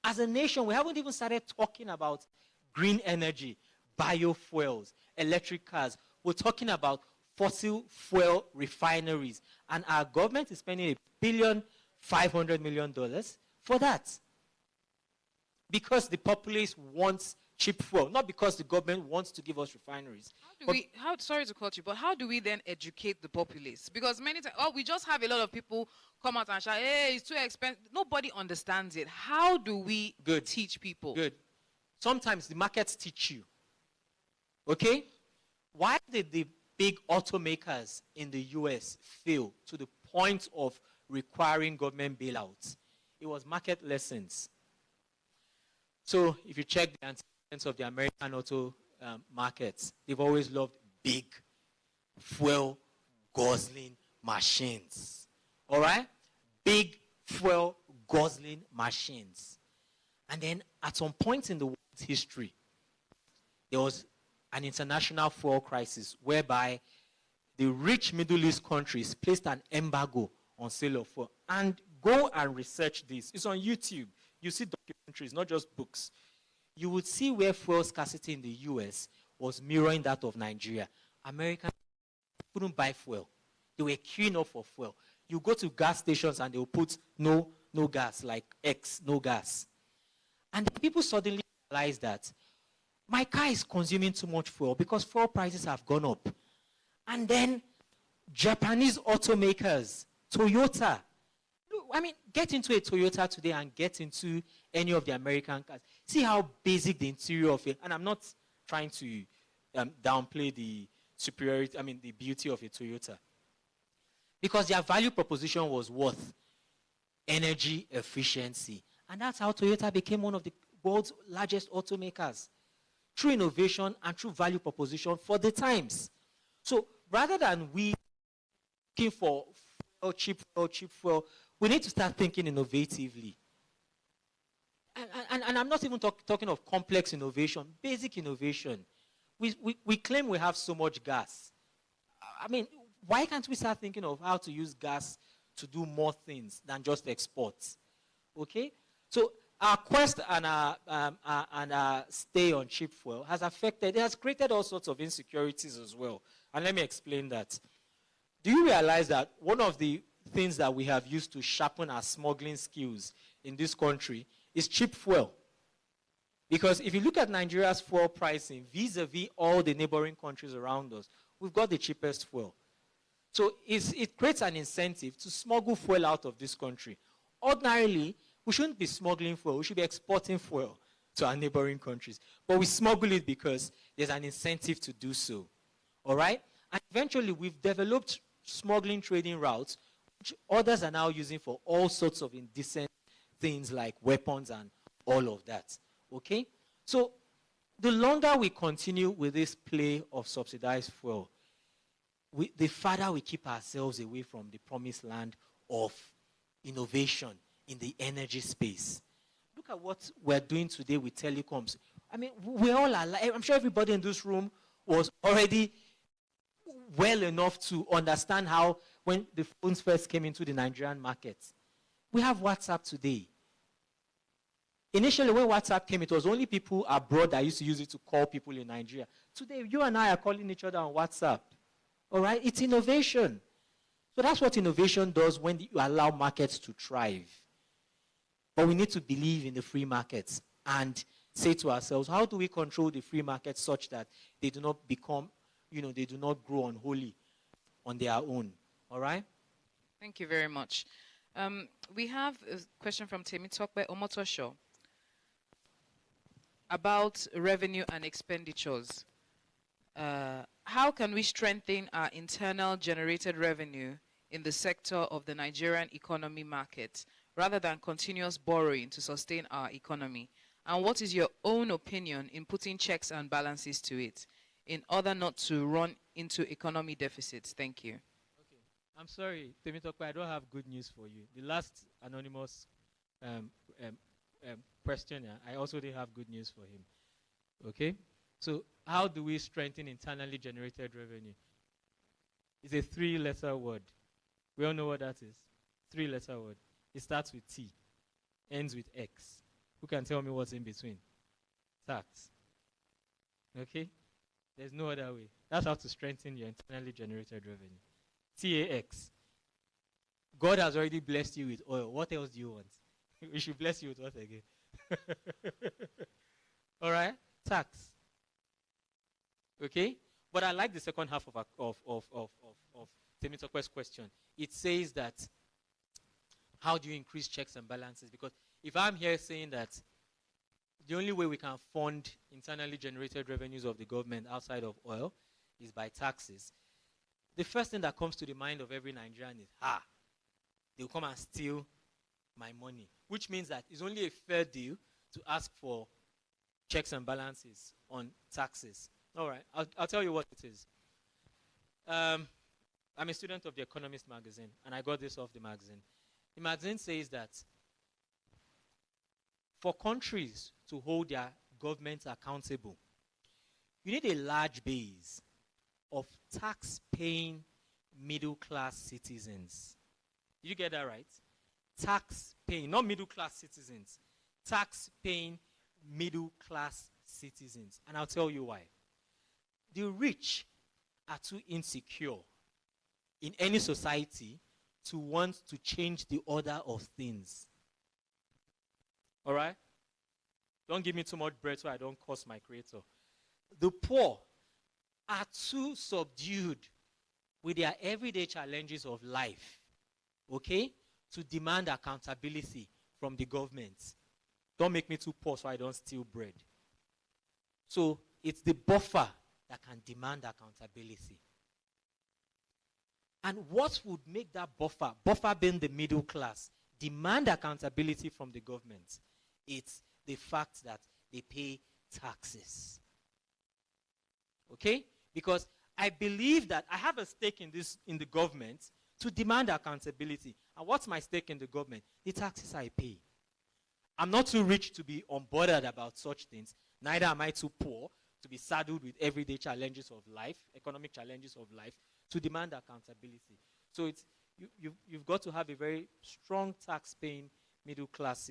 As a nation, we haven't even started talking about green energy, biofuels, electric cars. We're talking about fossil fuel refineries. And our government is spending $1.5 billion for that. Because the populace wants cheap fuel, not because the government wants to give us refineries. Sorry to cut you, but how do we then educate the populace? Because many times, we just have a lot of people come out and shout, hey, it's too expensive. Nobody understands it. How do we teach people? Good. Sometimes the markets teach you. Okay? Why did the big automakers in the US fail to the point of requiring government bailouts? It was market lessons. So if you check the antecedents of the American auto markets, they've always loved big fuel guzzling machines. All right? Big fuel guzzling machines. And then at some point in the world's history, there was an international fuel crisis whereby the rich Middle East countries placed an embargo on sale of fuel. And go and research this. It's on YouTube. You see documentaries, not just books. You would see where fuel scarcity in the US was mirroring that of Nigeria. Americans couldn't buy fuel. They were queuing up for fuel. You go to gas stations and they'll put no gas, like X, no gas. And the people suddenly realize that my car is consuming too much fuel because fuel prices have gone up. And then Japanese automakers, Toyota, get into a Toyota today and get into any of the American cars. See how basic the interior of it, and I'm not trying to downplay the superiority, the beauty of a Toyota. Because their value proposition was worth energy efficiency. And that's how Toyota became one of the world's largest automakers. Through innovation and through value proposition for the times. So rather than we looking for cheap fuel, We need to start thinking innovatively. And I'm not even talking of complex innovation, basic innovation. We claim we have so much gas. I mean, why can't we start thinking of how to use gas to do more things than just exports? Okay? So our quest and our stay on cheap fuel has created all sorts of insecurities as well. And let me explain that. Do you realize that one of the things that we have used to sharpen our smuggling skills in this country is cheap fuel? Because if you look at Nigeria's fuel pricing vis-a-vis all the neighboring countries around us, we've got the cheapest fuel. So it creates an incentive to smuggle fuel out of this country. Ordinarily, we shouldn't be smuggling fuel. We should be exporting fuel to our neighboring countries. But we smuggle it because there's an incentive to do so. All right? And eventually, we've developed smuggling trading routes, which others are now using for all sorts of indecent things like weapons and all of that. Okay? So the longer we continue with this play of subsidized fuel, the farther we keep ourselves away from the promised land of innovation in the energy space. Look at what we're doing today with telecoms. I mean, we're all alive. I'm sure everybody in this room was already well enough to understand how, when the phones first came into the Nigerian market. We have WhatsApp today. Initially, when WhatsApp came, it was only people abroad that used to use it to call people in Nigeria. Today, you and I are calling each other on WhatsApp. All right? It's innovation. So that's what innovation does when you allow markets to thrive. But we need to believe in the free markets and say to ourselves, how do we control the free markets such that they do not become, they do not grow unholy on their own? All right? Thank you very much. We have a question from Temitokbe Omotosho about revenue and expenditures. How can we strengthen our internal generated revenue in the sector of the Nigerian economy market rather than continuous borrowing to sustain our economy? And what is your own opinion in putting checks and balances to it in order not to run into economy deficits? Thank you. Okay. I'm sorry, Temitokwe, I don't have good news for you. The last anonymous questioner, I also didn't have good news for him. Okay? So how do we strengthen internally generated revenue? It's a 3-letter word. We all know what that is. 3-letter word. It starts with T, ends with X. Who can tell me what's in between? Tax. Okay? There's no other way. That's how to strengthen your internally generated revenue. TAX. God has already blessed you with oil. What else do you want? We should bless you with what again? All right? Tax. Okay? But I like the second half of Temitokwe's question. It says that, how do you increase checks and balances? Because if I'm here saying that the only way we can fund internally generated revenues of the government outside of oil is by taxes, the first thing that comes to the mind of every Nigerian is, they'll come and steal my money. Which means that it's only a fair deal to ask for checks and balances on taxes. All right, I'll tell you what it is. I'm a student of The Economist magazine, and I got this off the magazine. The magazine says that for countries to hold their governments accountable, you need a large base of tax-paying middle-class citizens. Did you get that right? Tax-paying, not middle-class citizens. Tax-paying middle-class citizens. And I'll tell you why. The rich are too insecure in any society to want to change the order of things. All right? Don't give me too much bread so I don't curse my creator. The poor are too subdued with their everyday challenges of life, okay, to demand accountability from the government. Don't make me too poor so I don't steal bread. So it's the buffer that can demand accountability. And what would make that buffer being the middle class, demand accountability from the government? It's the fact that they pay taxes. Okay? Because I believe that I have a stake in the government to demand accountability. And what's my stake in the government? The taxes I pay. I'm not too rich to be unbothered about such things. Neither am I too poor to be saddled with everyday challenges of life, economic challenges of life, to demand accountability. So you've got to have a very strong tax-paying middle-class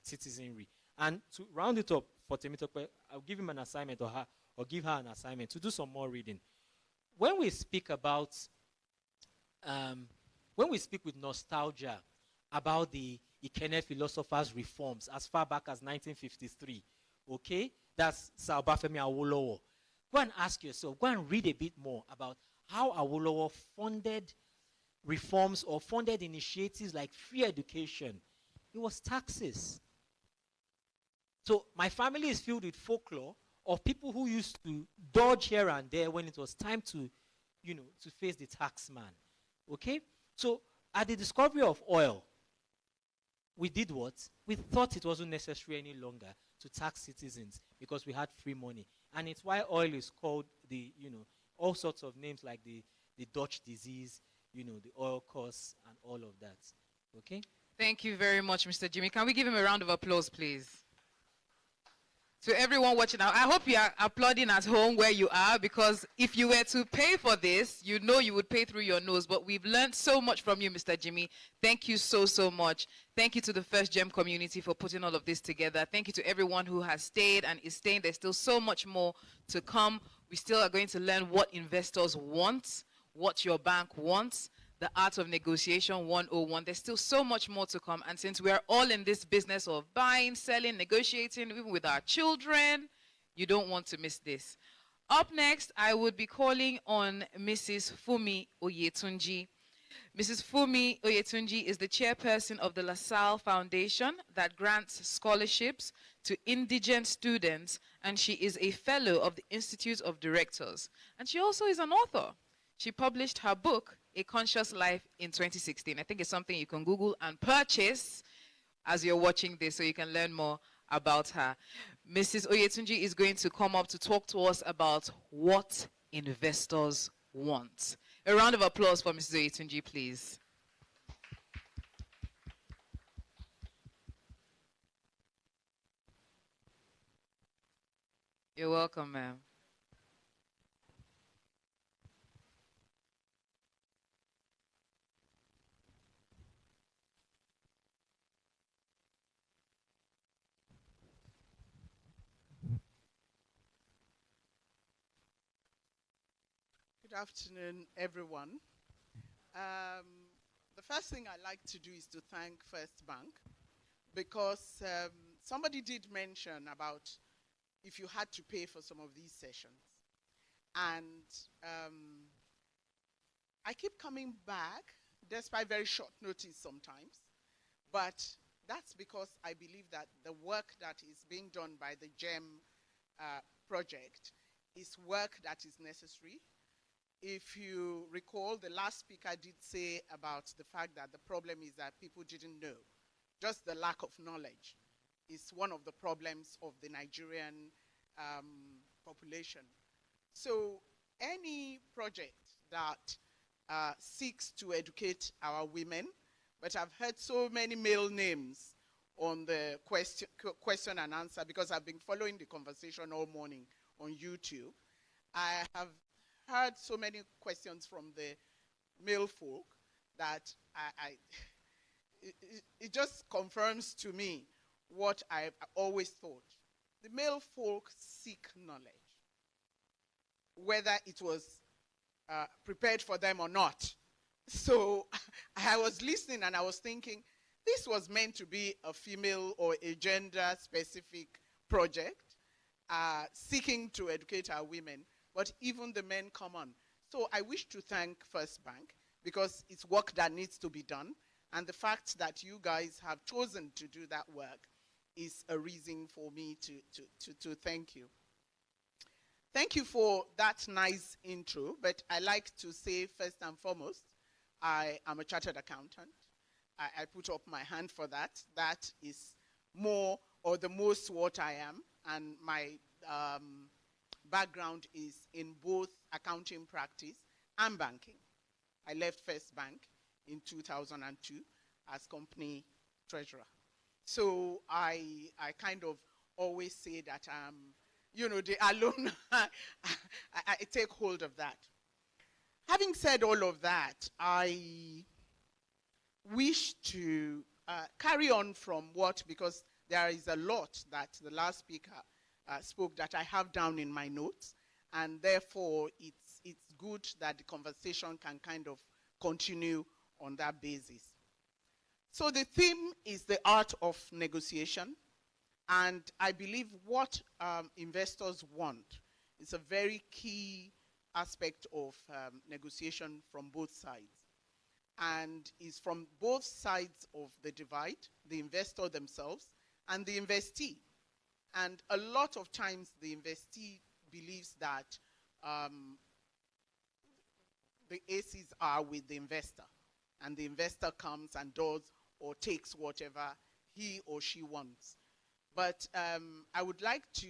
citizenry. And to round it up for Temitope, I'll give him an assignment or give her an assignment to do some more reading. When we speak about, when we speak with nostalgia about the Ikene philosophers' reforms as far back as 1953, okay? That's Sir Obafemi Awolowo. Go and ask yourself, go and read a bit more about how Awolowo funded reforms or funded initiatives like free education. It was taxes. So my family is filled with folklore of people who used to dodge here and there when it was time to, to face the tax man. Okay? So at the discovery of oil, we did what? We thought it wasn't necessary any longer to tax citizens because we had free money. And it's why oil is called the, all sorts of names like the Dutch disease, the oil costs and all of that. Okay? Thank you very much, Mr. Jimmy. Can we give him a round of applause, please? To everyone watching now, I hope you are applauding at home where you are, because if you were to pay for this, you would pay through your nose. But we've learned so much from you, Mr. Jimmy. Thank you so, so much. Thank you to the FirstGem community for putting all of this together. Thank you to everyone who has stayed and is staying. There's still so much more to come. We still are going to learn what investors want, what your bank wants, the art of negotiation 101. There's still so much more to come. And since we are all in this business of buying, selling, negotiating, even with our children, you don't want to miss this. Up next, I would be calling on Mrs. Fumi Oyetunji. Mrs. Fumi Oyetunji is the chairperson of the LaSalle Foundation that grants scholarships to indigent students, and she is a fellow of the Institute of Directors. And she also is an author. She published her book, A Conscious Life, in 2016. I think it's something you can Google and purchase as you're watching this so you can learn more about her. Mrs. Oyetunji is going to come up to talk to us about what investors want. A round of applause for Mrs. Oyetunji, please. You're welcome, ma'am. Good afternoon, everyone. The first thing I like to do is to thank First Bank, because somebody did mention about if you had to pay for some of these sessions. And I keep coming back, despite very short notice sometimes, but that's because I believe that the work that is being done by the GEM project is work that is necessary. If you recall, the last speaker did say about the fact that the problem is that people didn't know. Just the lack of knowledge is one of the problems of the Nigerian population. So any project that seeks to educate our women, but I've heard so many male names on the question and answer, because I've been following the conversation all morning on YouTube. I have heard so many questions from the male folk that it just confirms to me what I've always thought. The male folk seek knowledge, whether it was prepared for them or not. So I was listening and I was thinking, this was meant to be a female or a gender-specific project seeking to educate our women, but even the men come on. So I wish to thank First Bank, because it's work that needs to be done, and the fact that you guys have chosen to do that work is a reason for me to thank you. Thank you for that nice intro, but I like to say first and foremost, I am a chartered accountant. I put up my hand for that. That is more or the most what I am, and my background is in both accounting practice and banking. I left First Bank in 2002 as company treasurer. So I kind of always say that the alone, I take hold of that. Having said all of that, I wish to carry on from because there is a lot that the last speaker spoke that I have down in my notes, and therefore it's good that the conversation can kind of continue on that basis. So the theme is the art of negotiation, and I believe what investors want is a very key aspect of negotiation from both sides, and is from both sides of the divide, the investor themselves and the investee. And a lot of times the investee believes that the aces are with the investor, and the investor comes and does or takes whatever he or she wants. But I would like to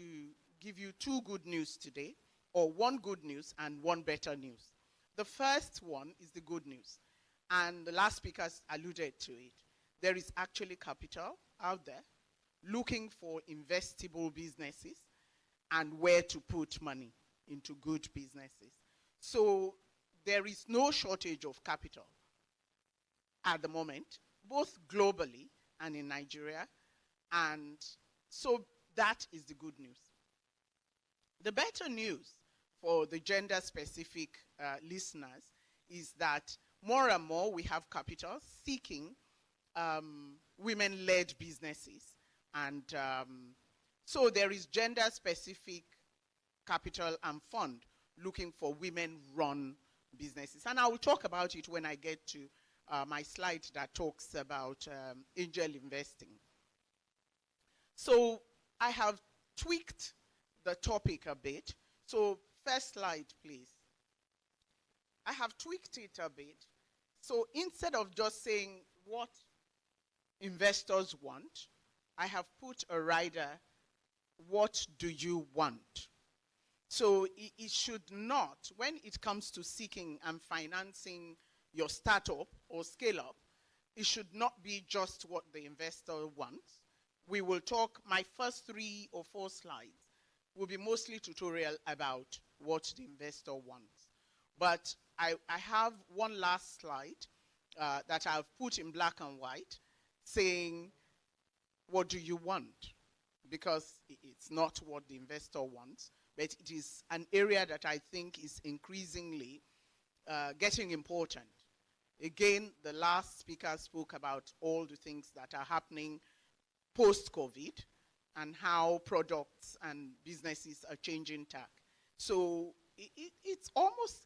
give you two good news today, or one good news and one better news. The first one is the good news, and the last speaker alluded to it. There is actually capital out there looking for investable businesses and where to put money into good businesses. So there is no shortage of capital at the moment, both globally and in Nigeria. And so that is the good news. The better news for the gender-specific listeners is that more and more we have capital seeking women-led businesses. And so there is gender-specific capital and fund looking for women-run businesses. And I will talk about it when I get to my slide that talks about angel investing. So I have tweaked the topic a bit. So first slide, please. I have tweaked it a bit. So instead of just saying what investors want, I have put a rider, what do you want? So it should not, when it comes to seeking and financing your startup or scale up, it should not be just what the investor wants. We will talk, my first 3 or 4 slides will be mostly tutorial about what the investor wants. But I have one last slide that I've put in black and white saying, what do you want? Because it's not what the investor wants, but it is an area that I think is increasingly getting important. Again, the last speaker spoke about all the things that are happening post-COVID and how products and businesses are changing tack. So it's almost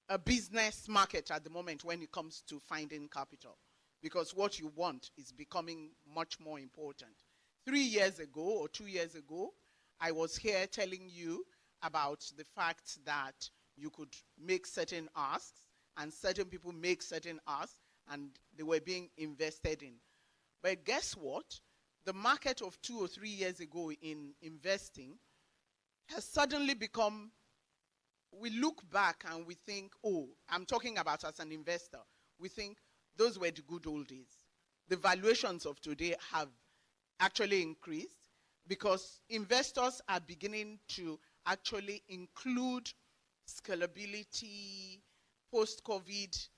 a business market at the moment when it comes to finding capital, because what you want is becoming much more important. 3 years ago or 2 years ago, I was here telling you about the fact that you could make certain asks and certain people make certain asks and they were being invested in. But guess what? The market of 2 or 3 years ago in investing has suddenly become, we look back and we think, oh, I'm talking about as an investor, we think those were the good old days. The valuations of today have actually increased because investors are beginning to actually include scalability, post-COVID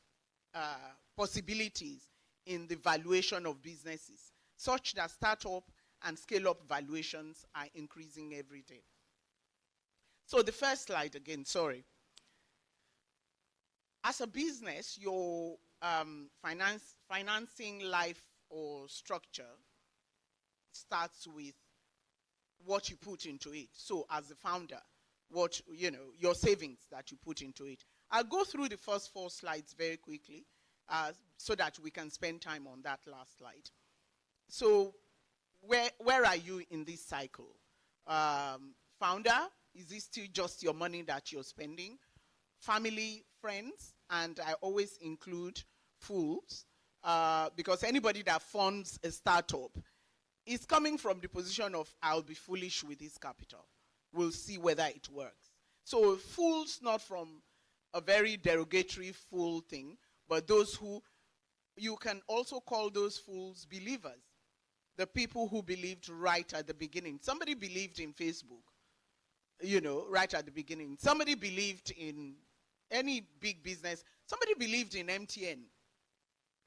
possibilities in the valuation of businesses, such that startup and scale-up valuations are increasing every day. So the first slide again, sorry. As a business, your financing life or structure starts with what you put into it. So as a founder, what, your savings that you put into it. I'll go through the first 4 slides very quickly so that we can spend time on that last slide. So where are you in this cycle? Founder, is it still just your money that you're spending? Family, friends, and I always include fools, because anybody that funds a startup is coming from the position of, I'll be foolish with this capital. We'll see whether it works. So fools, not from a very derogatory fool thing, but those who, you can also call those fools believers. The people who believed right at the beginning. Somebody believed in Facebook, you know, right at the beginning. Somebody believed in any big business. Somebody believed in MTN.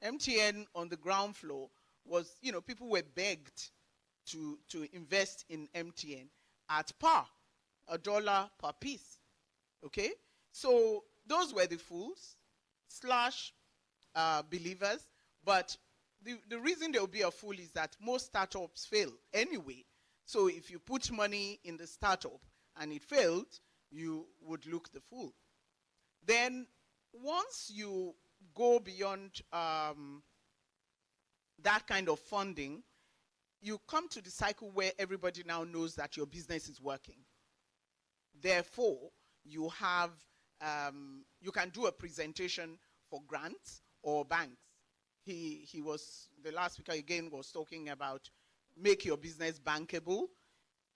MTN on the ground floor was, you know, people were begged to invest in MTN at par, $1 per piece. Okay? So those were the fools slash believers. But the reason there will be a fool is that most startups fail anyway. So if you put money in the startup and it failed, you would look the fool. Then once you go beyond that kind of funding, you come to the cycle where everybody now knows that your business is working. Therefore, you have, you can do a presentation for grants or banks. He was, the last speaker again was talking about make your business bankable.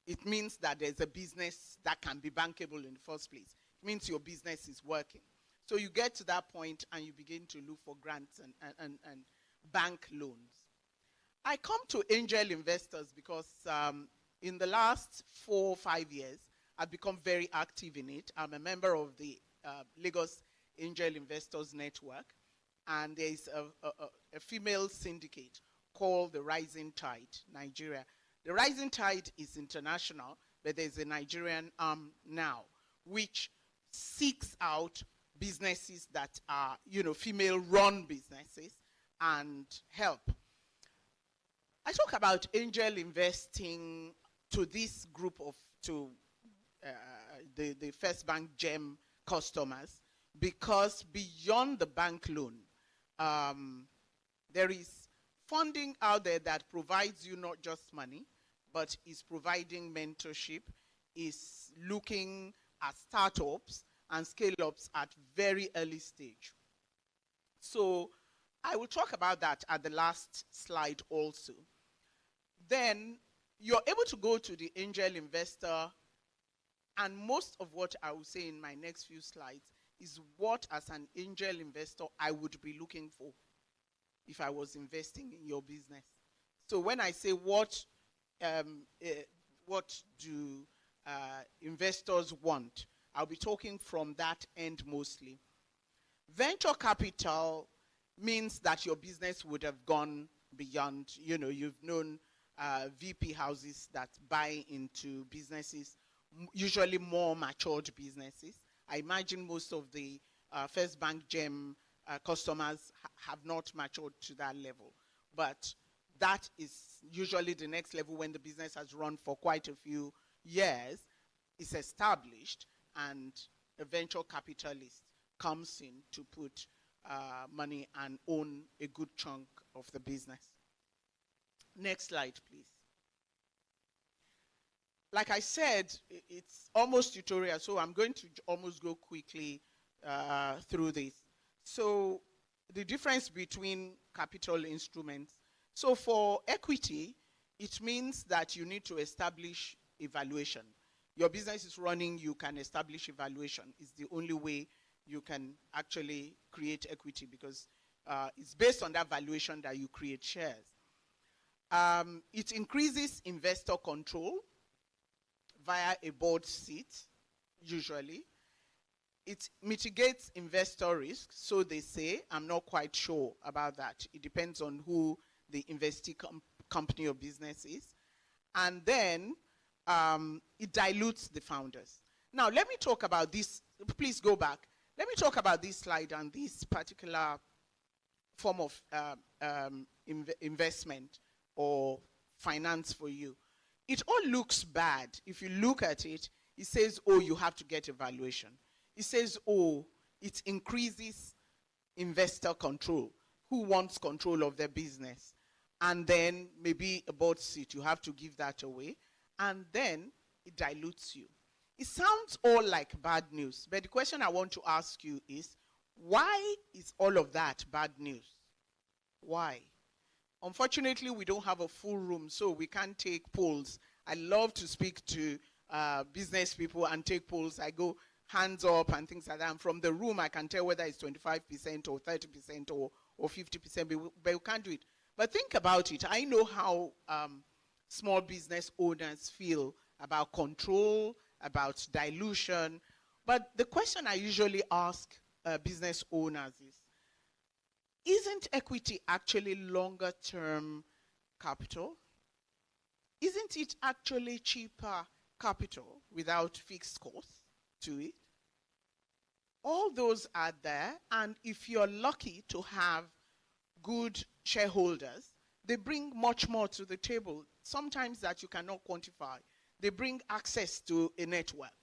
It means that there's a business that can be bankable in the first place. It means your business is working. So you get to that point and you begin to look for grants and bank loans. I come to angel investors because in the last 4 or 5 years, I've become very active in it. I'm a member of the Lagos Angel Investors Network, and there is a female syndicate called the Rising Tide, Nigeria. The Rising Tide is international, but there's a Nigerian arm now, which seeks out businesses that are, you know, female-run businesses and help. I talk about angel investing to this group of, the FirstGem customers, because beyond the bank loan, there is funding out there that provides you not just money, but is providing mentorship, is looking at startups and scale-ups at very early stage. So I will talk about that at the last slide also. Then you're able to go to the angel investor, and most of what I will say in my next few slides is what, as an angel investor, I would be looking for if I was investing in your business. So when I say what do investors want, I'll be talking from that end mostly. Venture capital means that your business would have gone beyond, you know, you've known VP houses that buy into businesses, usually more matured businesses. I imagine most of the FirstGem customers have not matured to that level. But that is usually the next level when the business has run for quite a few years, is established, and a venture capitalist comes in to put money and own a good chunk of the business. Next slide, please. Like I said, it's almost tutorial, so I'm going to almost go quickly through this. So the difference between capital instruments. So for equity, it means that you need to establish evaluation. Your business is running, you can establish evaluation. It's the only way you can actually create equity, because it's based on that valuation that you create shares. It increases investor control via a board seat, usually. It mitigates investor risk, so they say. I'm not quite sure about that. It depends on who the investee company or business is. And then it dilutes the founders. Now, let me talk about this. Please go back. Let me talk about this slide and this particular form of investment or finance for you. It all looks bad. If you look at it, it says, oh, you have to get evaluation. It says, oh, it increases investor control. Who wants control of their business? And then maybe a board seat, you have to give that away. And then it dilutes you. It sounds all like bad news. But the question I want to ask you is, why is all of that bad news? Why? Unfortunately, we don't have a full room, so we can't take polls. I love to speak to business people and take polls. I go hands up and things like that. And from the room, I can tell whether it's 25% or 30% or 50%, but you can't do it. But think about it. I know how small business owners feel about control, about dilution. But the question I usually ask business owners is, isn't equity actually longer term capital? Isn't it actually cheaper capital without fixed costs to it? All those are there, and if you're lucky to have good shareholders, they bring much more to the table, sometimes that you cannot quantify. They bring access to a network.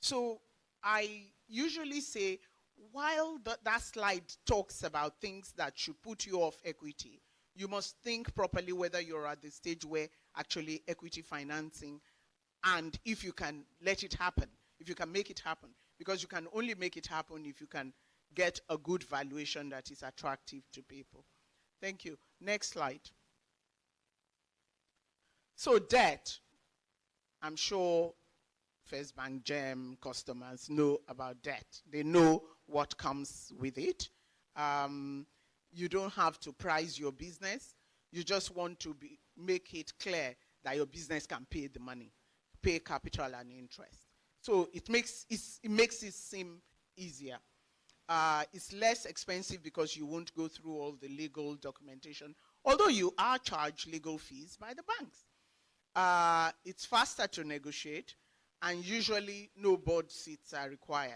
So I usually say, while that slide talks about things that should put you off equity, you must think properly whether you're at the stage where actually equity financing, and if you can let it happen, if you can make it happen, because you can only make it happen if you can get a good valuation that is attractive to people. Thank you. Next slide. So debt, I'm sure FirstGem customers know about debt. They know what comes with it. You don't have to price your business. You just want to make it clear that your business can pay the money, pay capital and interest. So it makes it seem easier. It's less expensive because you won't go through all the legal documentation, although you are charged legal fees by the banks. It's faster to negotiate, and usually no board seats are required.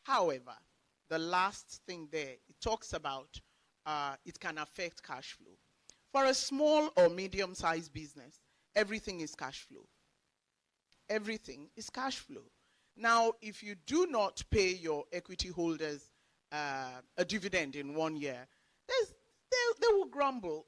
However, the last thing there, it talks about it can affect cash flow. For a small or medium-sized business, everything is cash flow. Everything is cash flow. Now, if you do not pay your equity holders a dividend in 1 year, they will grumble,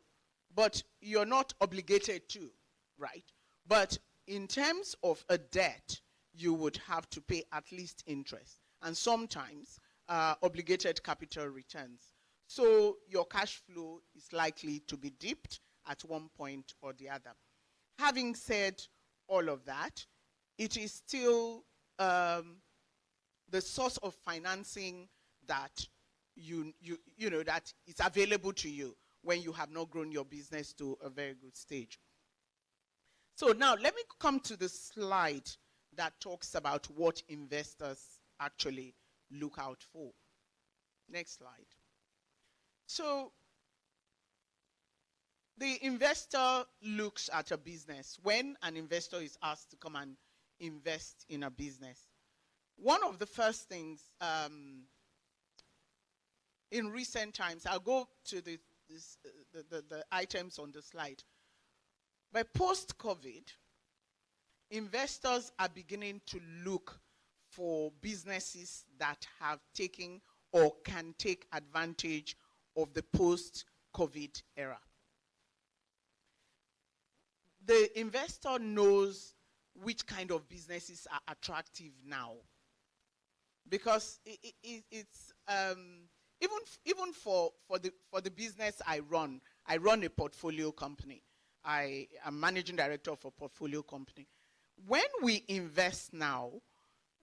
but you're not obligated to, right? But in terms of a debt, you would have to pay at least interest, and sometimes obligated capital returns. So your cash flow is likely to be dipped at one point or the other. Having said all of that, it is still the source of financing that you know that is available to you when you have not grown your business to a very good stage. So now let me come to the slide that talks about what investors actually look out for. Next slide. So the investor looks at a business. When an investor is asked to come and invest in a business, one of the first things in recent times, I'll go to the items on the slide. But post-COVID, investors are beginning to look for businesses that have taken or can take advantage of the post-COVID era. The investor knows which kind of businesses are attractive now, because it's even for the business I run a portfolio company. I am managing director of a portfolio company. When we invest now,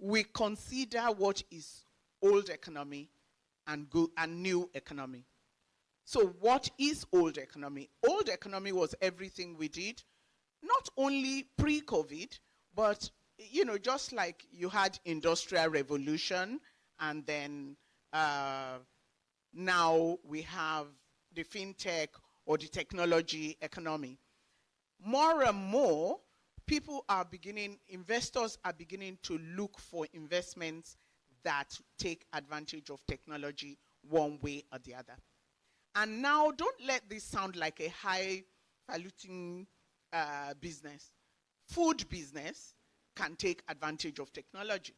we consider what is old economy and new economy. So what is old economy? Old economy was everything we did, not only pre-COVID, but just like you had industrial revolution, and then now we have the fintech or the technology economy. More and more, investors are beginning to look for investments that take advantage of technology one way or the other. And now, don't let this sound like a high-falutin business. Food business can take advantage of technology.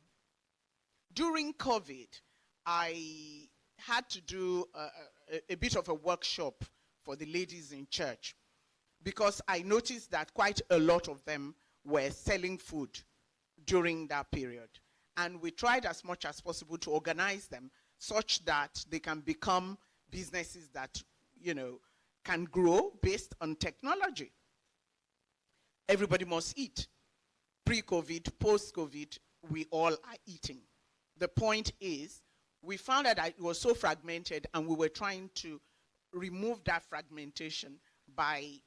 During COVID, I had to do a bit of a workshop for the ladies in church, because I noticed that quite a lot of them were selling food during that period. And we tried as much as possible to organize them such that they can become businesses that, can grow based on technology. Everybody must eat. Pre-COVID, post-COVID, we all are eating. the point is, we found out that it was so fragmented, and we were trying to remove that fragmentation by,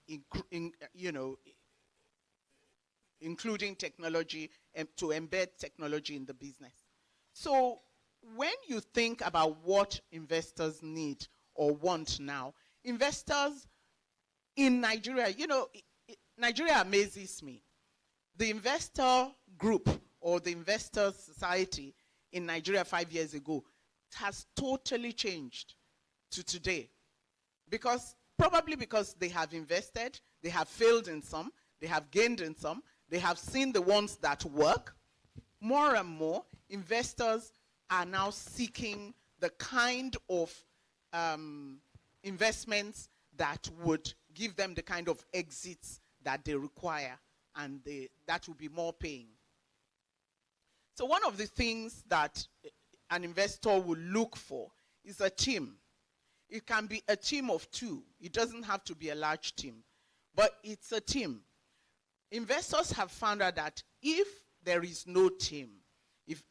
including technology and to embed technology in the business. So when you think about what investors need or want now, investors in Nigeria, Nigeria amazes me. The investor group or the investor society in Nigeria 5 years ago has totally changed to today. Probably because they have invested, they have failed in some, they have gained in some, they have seen the ones that work. More and more, investors are now seeking the kind of investments that would give them the kind of exits that they require, and that will be more paying. So one of the things that an investor will look for is a team. It can be a team of two. It doesn't have to be a large team, but it's a team. Investors have found out that if there is no team, if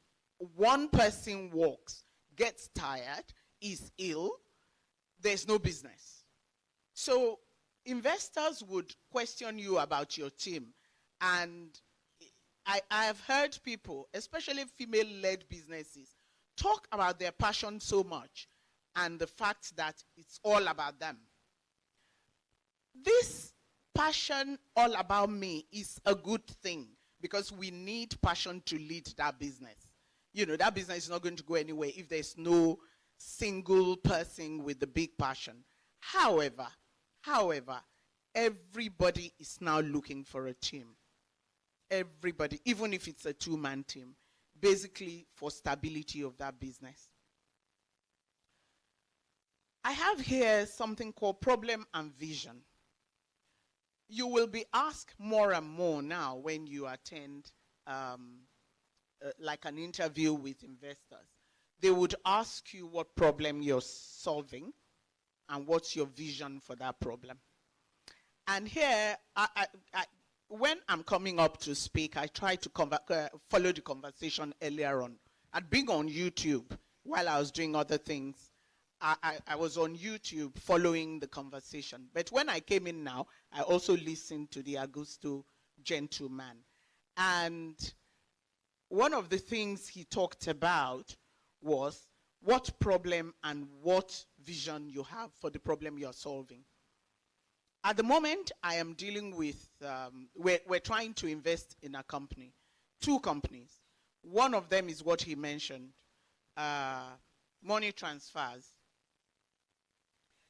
one person walks, gets tired, is ill, there's no business. So investors would question you about your team. And I have heard people, especially female-led businesses, talk about their passion so much and the fact that it's all about them. This passion all about me is a good thing, because we need passion to lead that business. That business is not going to go anywhere if there's no single person with the big passion. However, everybody is now looking for a team. Everybody, even if it's a two-man team, basically for stability of that business. I have here something called problem and vision. You will be asked more and more now when you attend like an interview with investors. They would ask you what problem you're solving and what's your vision for that problem. And here, when I'm coming up to speak, I try to follow the conversation earlier on. I'd been on YouTube while I was doing other things. I was on YouTube following the conversation. But when I came in now, I also listened to the Augusto gentleman. And one of the things he talked about was what problem and what vision you have for the problem you're solving. At the moment, I am dealing with, we're trying to invest in a company, two companies. One of them is what he mentioned, money transfers.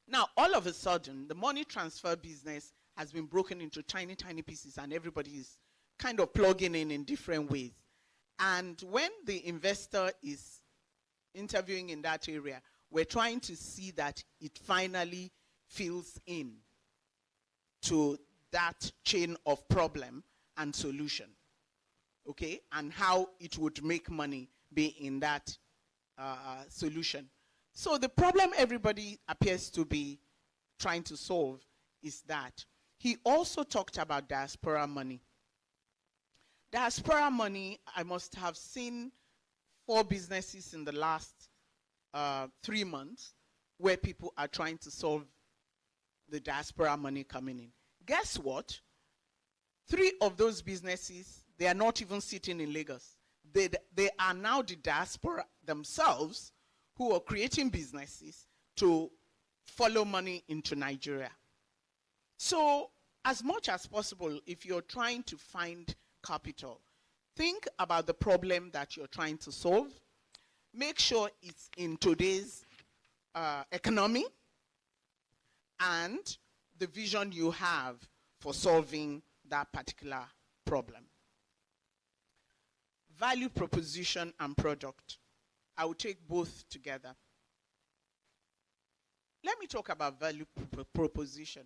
Now, all of a sudden, the money transfer business has been broken into tiny, tiny pieces, and everybody is kind of plugging in different ways. And when the investor is interviewing in that area, we're trying to see that it finally fills in to that chain of problem and solution, okay? And how it would make money be in that solution. So the problem everybody appears to be trying to solve is that. He also talked about diaspora money. Diaspora money, I must have seen 4 businesses in the last 3 months where people are trying to solve the diaspora money coming in. Guess what? 3 of those businesses, they are not even sitting in Lagos. They are now the diaspora themselves who are creating businesses to follow money into Nigeria. So as much as possible, if you're trying to find capital, think about the problem that you're trying to solve. Make sure it's in today's economy and the vision you have for solving that particular problem. Value proposition and product. I will take both together. Let me talk about value proposition.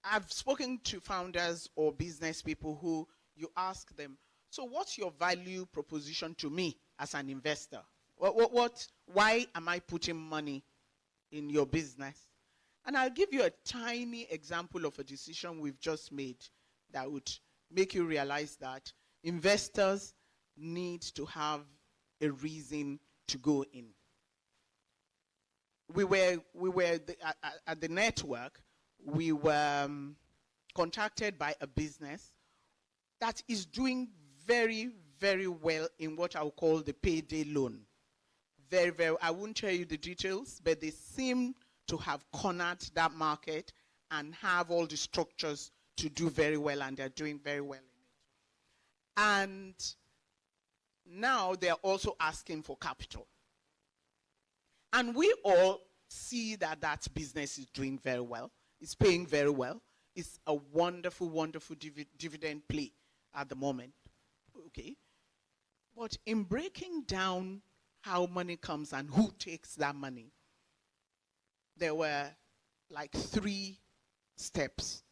I've spoken to founders or business people who you ask them, so what's your value proposition to me as an investor? Why am I putting money in your business? And I'll give you a tiny example of a decision we've just made that would make you realize that investors need to have a reason to go in. At the network, we were contacted by a business that is doing very, very well in what I would call the payday loan. Very, very, I won't tell you the details, but they seem to have cornered that market and have all the structures to do very well, and they're doing very well in it. And now they're also asking for capital. And we all see that that business is doing very well. It's paying very well. It's a wonderful, wonderful dividend play at the moment. Okay. But in breaking down how money comes and who takes that money, there were like 3 steps.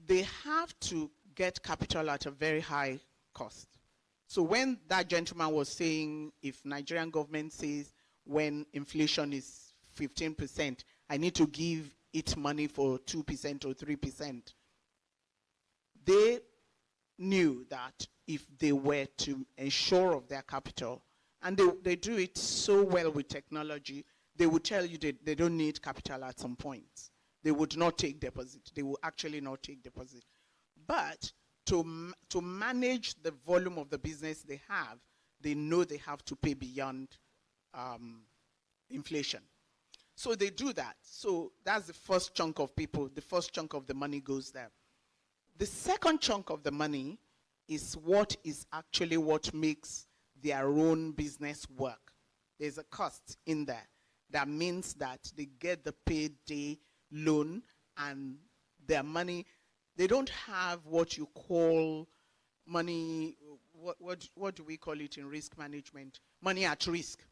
They have to get capital at a very high cost. So when that gentleman was saying, if Nigerian government says when inflation is 15%, I need to give it money for 2% or 3%, they knew that if they were to ensure of their capital, and they do it so well with technology, they would tell you that they don't need capital at some point. They would not take deposit. They will actually not take deposit. But to manage the volume of the business they have, they know they have to pay beyond inflation. So they do that. So that's the first chunk of people. The first chunk of the money goes there. The second chunk of the money is what makes their own business work. There's a cost in there. That means that they get the payday loan and their money. They don't have what you call money, what do we call it in risk management? Money at risk.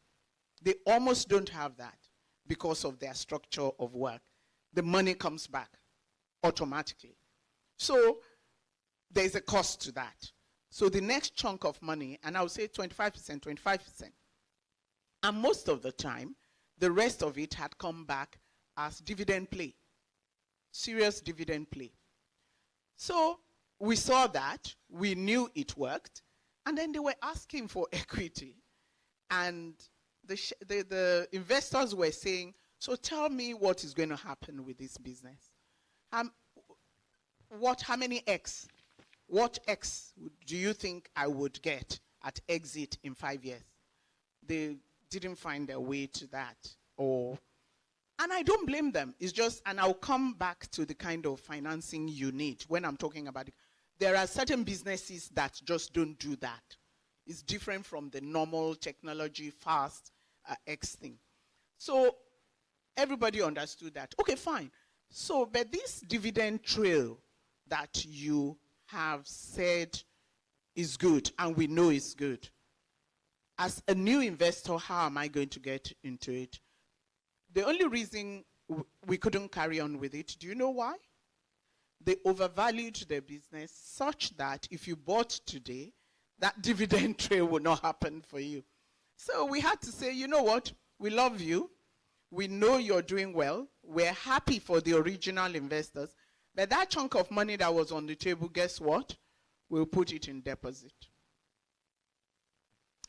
They almost don't have that because of their structure of work. The money comes back automatically. So there's a cost to that. So the next chunk of money, and I would say 25%, 25%. And most of the time, the rest of it had come back as dividend play. Serious dividend play. So we saw that, we knew it worked, and then they were asking for equity. And the investors were saying, so tell me what is going to happen with this business. How many X? What X do you think I would get at exit in 5 years? They didn't find their way to that. And I don't blame them. It's just, and I'll come back to the kind of financing you need when I'm talking about it. There are certain businesses that just don't do that. It's different from the normal technology, fast X thing. So everybody understood that. Okay, fine. So, but this dividend trail that you have said is good, and we know is good. As a new investor, how am I going to get into it? The only reason we couldn't carry on with it, do you know why? They overvalued their business such that if you bought today, that dividend trail will not happen for you. So we had to say, you know what? We love you. We know you're doing well. We're happy for the original investors. But that chunk of money that was on the table, guess what? We'll put it in deposit.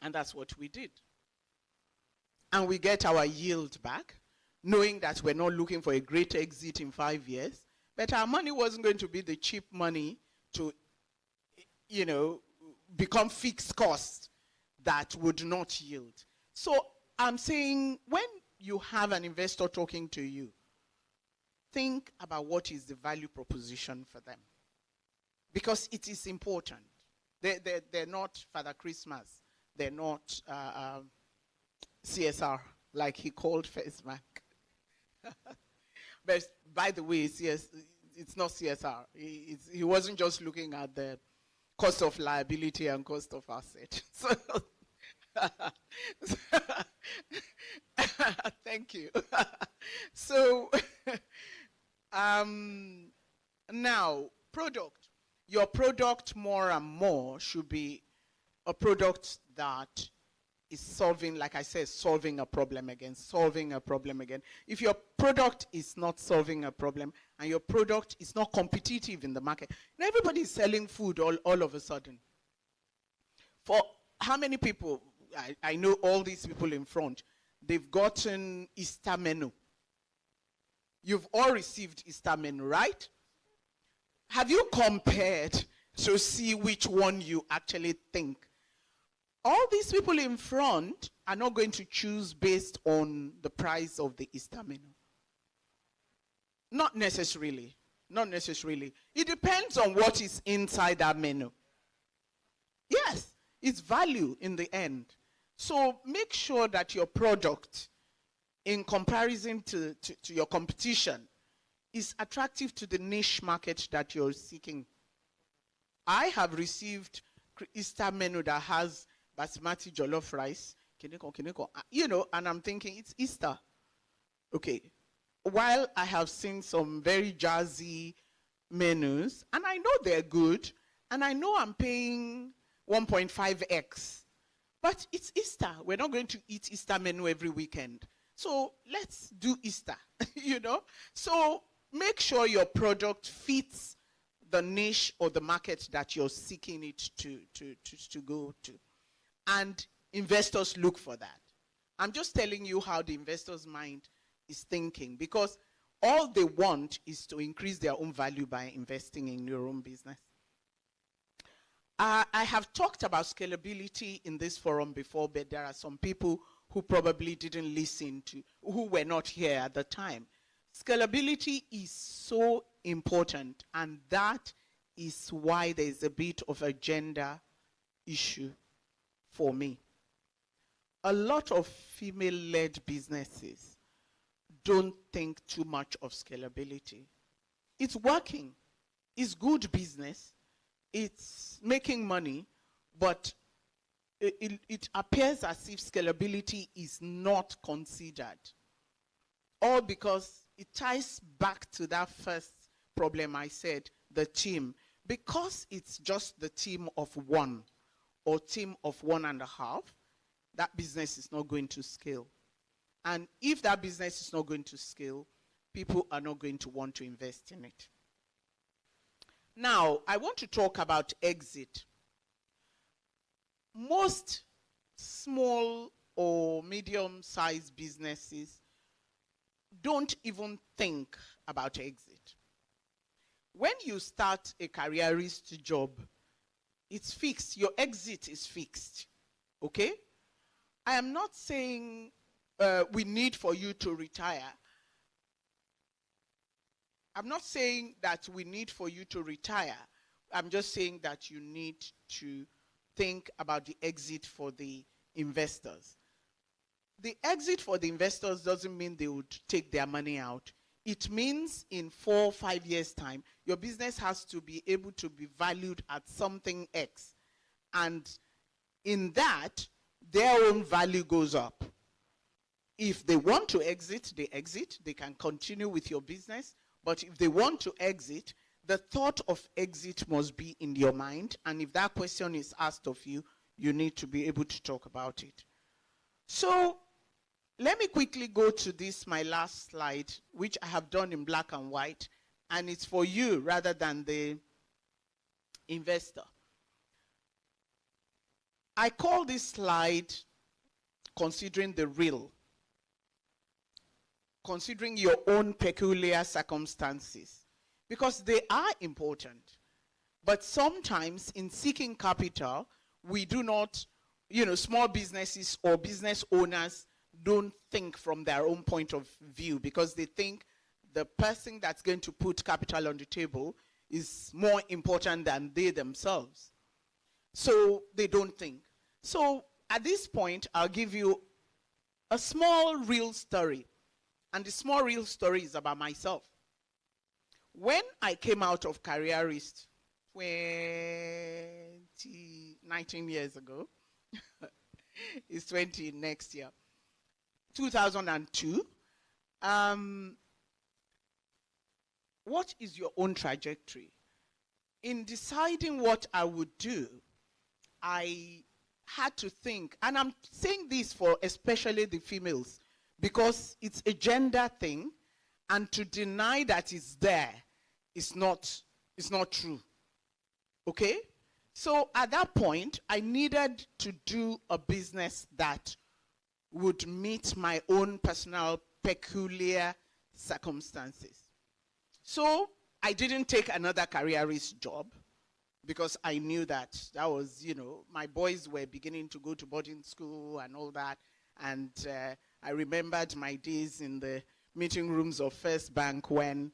And that's what we did. And we get our yield back, knowing that we're not looking for a great exit in 5 years. But our money wasn't going to be the cheap money to, become fixed costs that would not yield. So I'm saying when you have an investor talking to you, think about what is the value proposition for them. Because it is important. They're not Father Christmas. They're not CSR, like he called First Bank. But by the way, it's not CSR. He wasn't just looking at the cost of liability and cost of asset. So, thank you. So, now, product. Your product more and more should be a product that is solving, like I said, solving a problem again. If your product is not solving a problem and your product is not competitive in the market, and everybody is selling food all of a sudden. For how many people, I know all these people in front, they've gotten Easter menu. You've all received Easter menu, right? Have you compared to see which one you actually think? All these people in front are not going to choose based on the price of the Easter menu. Not necessarily. Not necessarily. It depends on what is inside that menu. Yes, it's value in the end. So make sure that your product, in comparison to your competition, is attractive to the niche market that you're seeking. I have received Easter menu that has basmati jollof rice, you know, and I'm thinking it's Easter. Okay. While I have seen some very jazzy menus, and I know they're good, and I know I'm paying 1.5x, but it's Easter. We're not going to eat Easter menu every weekend. So let's do Easter, you know? So make sure your product fits the niche or the market that you're seeking it to go to. And investors look for that. I'm just telling you how the investor's mind is thinking, because all they want is to increase their own value by investing in your own business. I have talked about scalability in this forum before, but there are some people who probably didn't listen to, who were not here at the time. Scalability is so important, and that is why there's a bit of a gender issue for me. A lot of female-led businesses don't think too much of scalability. It's working. It's good business. It's making money, but it appears as if scalability is not considered. All because it ties back to that first problem I said, the team. Because it's just the team of one or team of 1.5, that business is not going to scale. And if that business is not going to scale, people are not going to want to invest in it. Now, I want to talk about exit. Most small or medium-sized businesses don't even think about exit. When you start a careerist job, it's fixed. Your exit is fixed. Okay? I am not saying we need for you to retire. I'm not saying that we need for you to retire. I'm just saying that you need to think about the exit for the investors. The exit for the investors doesn't mean they would take their money out. It means in 4 or 5 years' time, your business has to be able to be valued at something X. And in that, their own value goes up. If they want to exit, they exit. They can continue with your business. But if they want to exit, the thought of exit must be in your mind. And if that question is asked of you, you need to be able to talk about it. So let me quickly go to this, my last slide, which I have done in black and white. And it's for you rather than the investor. I call this slide considering the real. Considering your own peculiar circumstances, because they are important. But sometimes in seeking capital, we do not, small businesses or business owners don't think from their own point of view, because they think the person that's going to put capital on the table is more important than they themselves. So they don't think. So at this point, I'll give you a small real story. And the small real story is about myself. When I came out of careerist 19 years ago, it's 20 next year, 2002, what is your own trajectory? In deciding what I would do, I had to think, and I'm saying this for especially the females, because it's a gender thing, and to deny that it's there is not true. Okay? So at that point, I needed to do a business that would meet my own personal peculiar circumstances. So I didn't take another careerist job because I knew that was, my boys were beginning to go to boarding school and all that. And I remembered my days in the meeting rooms of First Bank when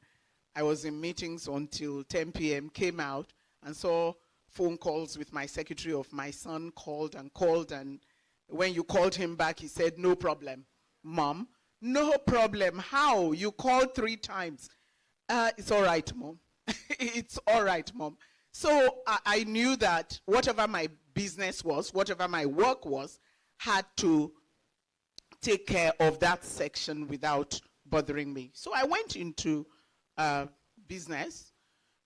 I was in meetings until 10 p.m., came out and saw phone calls with my secretary of my son called, and when you called him back, he said, "No problem, Mom." "No problem. How? You called 3 times. It's all right, Mom." It's all right, Mom. So I knew that whatever my business was, whatever my work was, had to take care of that section without bothering me. So I went into business.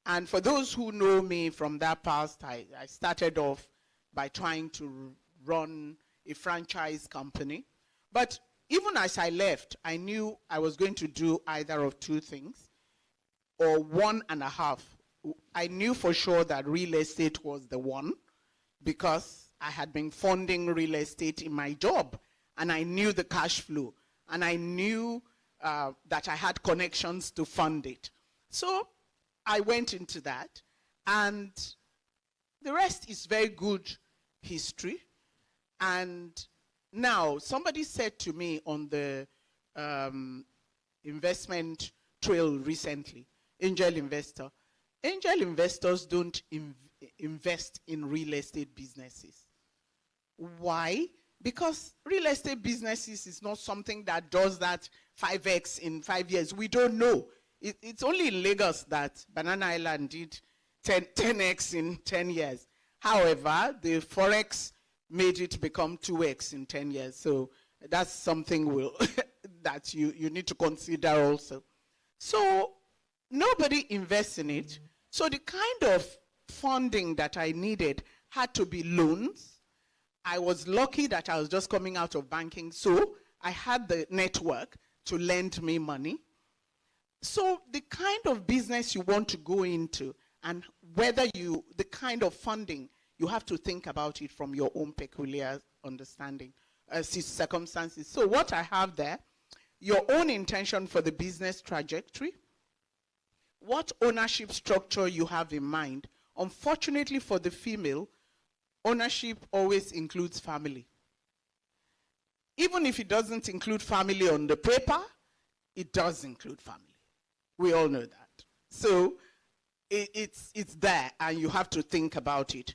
And for those who know me from that past, I started off by trying to run a franchise company. But even as I left, I knew I was going to do either of 2 things, or 1.5. I knew for sure that real estate was the one, because I had been funding real estate in my job, and I knew the cash flow, and I knew that I had connections to fund it. So I went into that, and the rest is very good history. And now, somebody said to me on the investment trail recently, angel investors don't invest in real estate businesses. Why? Because real estate businesses is not something that does that 5x in 5 years. We don't know. It's only in Lagos that Banana Island did 10x in 10 years. However, the Forex made it become 2x in 10 years. So that's something that you need to consider also. So nobody invests in it. So the kind of funding that I needed had to be loans. I was lucky that I was just coming out of banking, so I had the network to lend me money. So the kind of business you want to go into, and the kind of funding, you have to think about it from your own peculiar understanding, circumstances. So what I have there, your own intention for the business trajectory, what ownership structure you have in mind. Unfortunately for the female, ownership always includes family. Even if it doesn't include family on the paper, it does include family. We all know that. So it's there, and you have to think about it.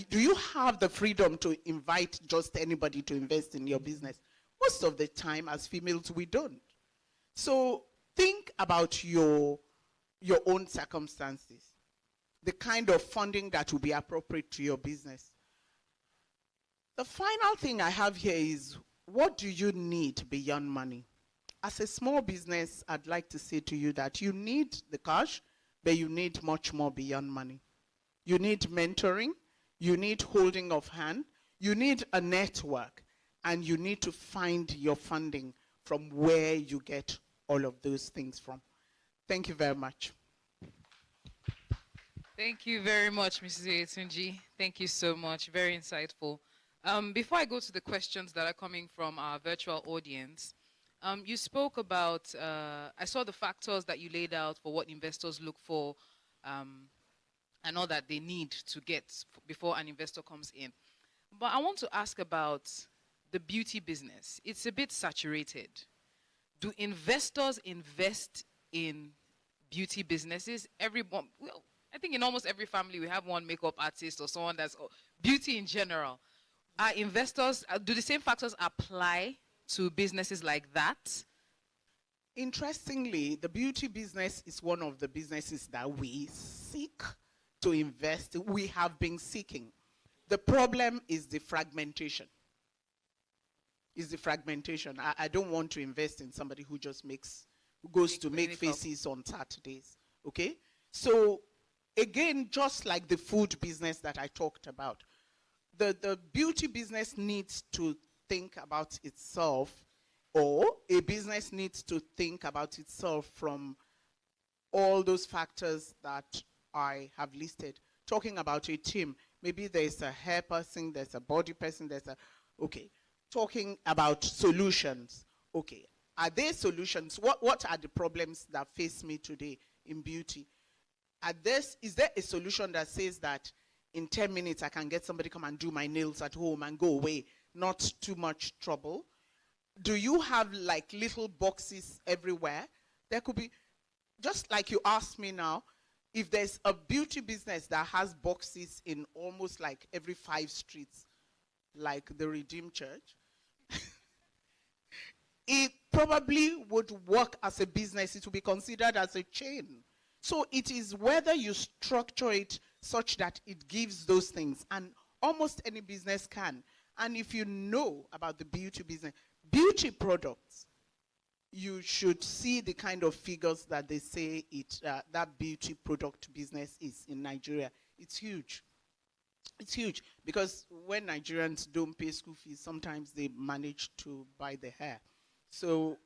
Do you have the freedom to invite just anybody to invest in your business? Most of the time, as females, we don't. So think about your own circumstances, the kind of funding that will be appropriate to your business. The final thing I have here is, what do you need beyond money? As a small business, I'd like to say to you that you need the cash, but you need much more beyond money. You need mentoring, you need holding of hand, you need a network, and you need to find your funding from where you get all of those things from. Thank you very much. Thank you very much, Mrs. Yetunji. Thank you so much. Very insightful. Before I go to the questions that are coming from our virtual audience, you spoke about, I saw the factors that you laid out for what investors look for and all that they need to get before an investor comes in. But I want to ask about the beauty business. It's a bit saturated. Do investors invest in beauty businesses? Well, I think in almost every family we have one makeup artist or someone that's beauty in general. Are investors, do the same factors apply to businesses like that? Interestingly, the beauty business is one of the businesses that we seek to invest. We have been seeking. The problem is the fragmentation. I don't want to invest in somebody who just goes to make faces on Saturdays. Okay? So again, just like the food business that I talked about, the beauty business needs to think about itself, or a business needs to think about itself from all those factors that I have listed talking about a team. Maybe there's a hair person, there's a body person, okay. Talking about solutions. Okay. Are there solutions? What are the problems that face me today in beauty? Is there a solution that says that in 10 minutes I can get somebody come and do my nails at home and go away? Not too much trouble. Do you have like little boxes everywhere? There could be, just like you asked me now, if there's a beauty business that has boxes in almost like every 5 streets, like the Redeemed Church, it probably would work as a business. It would be considered as a chain. So it is whether you structure it such that it gives those things. And almost any business can. And if you know about the beauty business, beauty products, you should see the kind of figures that they say that beauty product business is in Nigeria. It's huge. It's huge because when Nigerians don't pay school fees, sometimes they manage to buy the hair. So,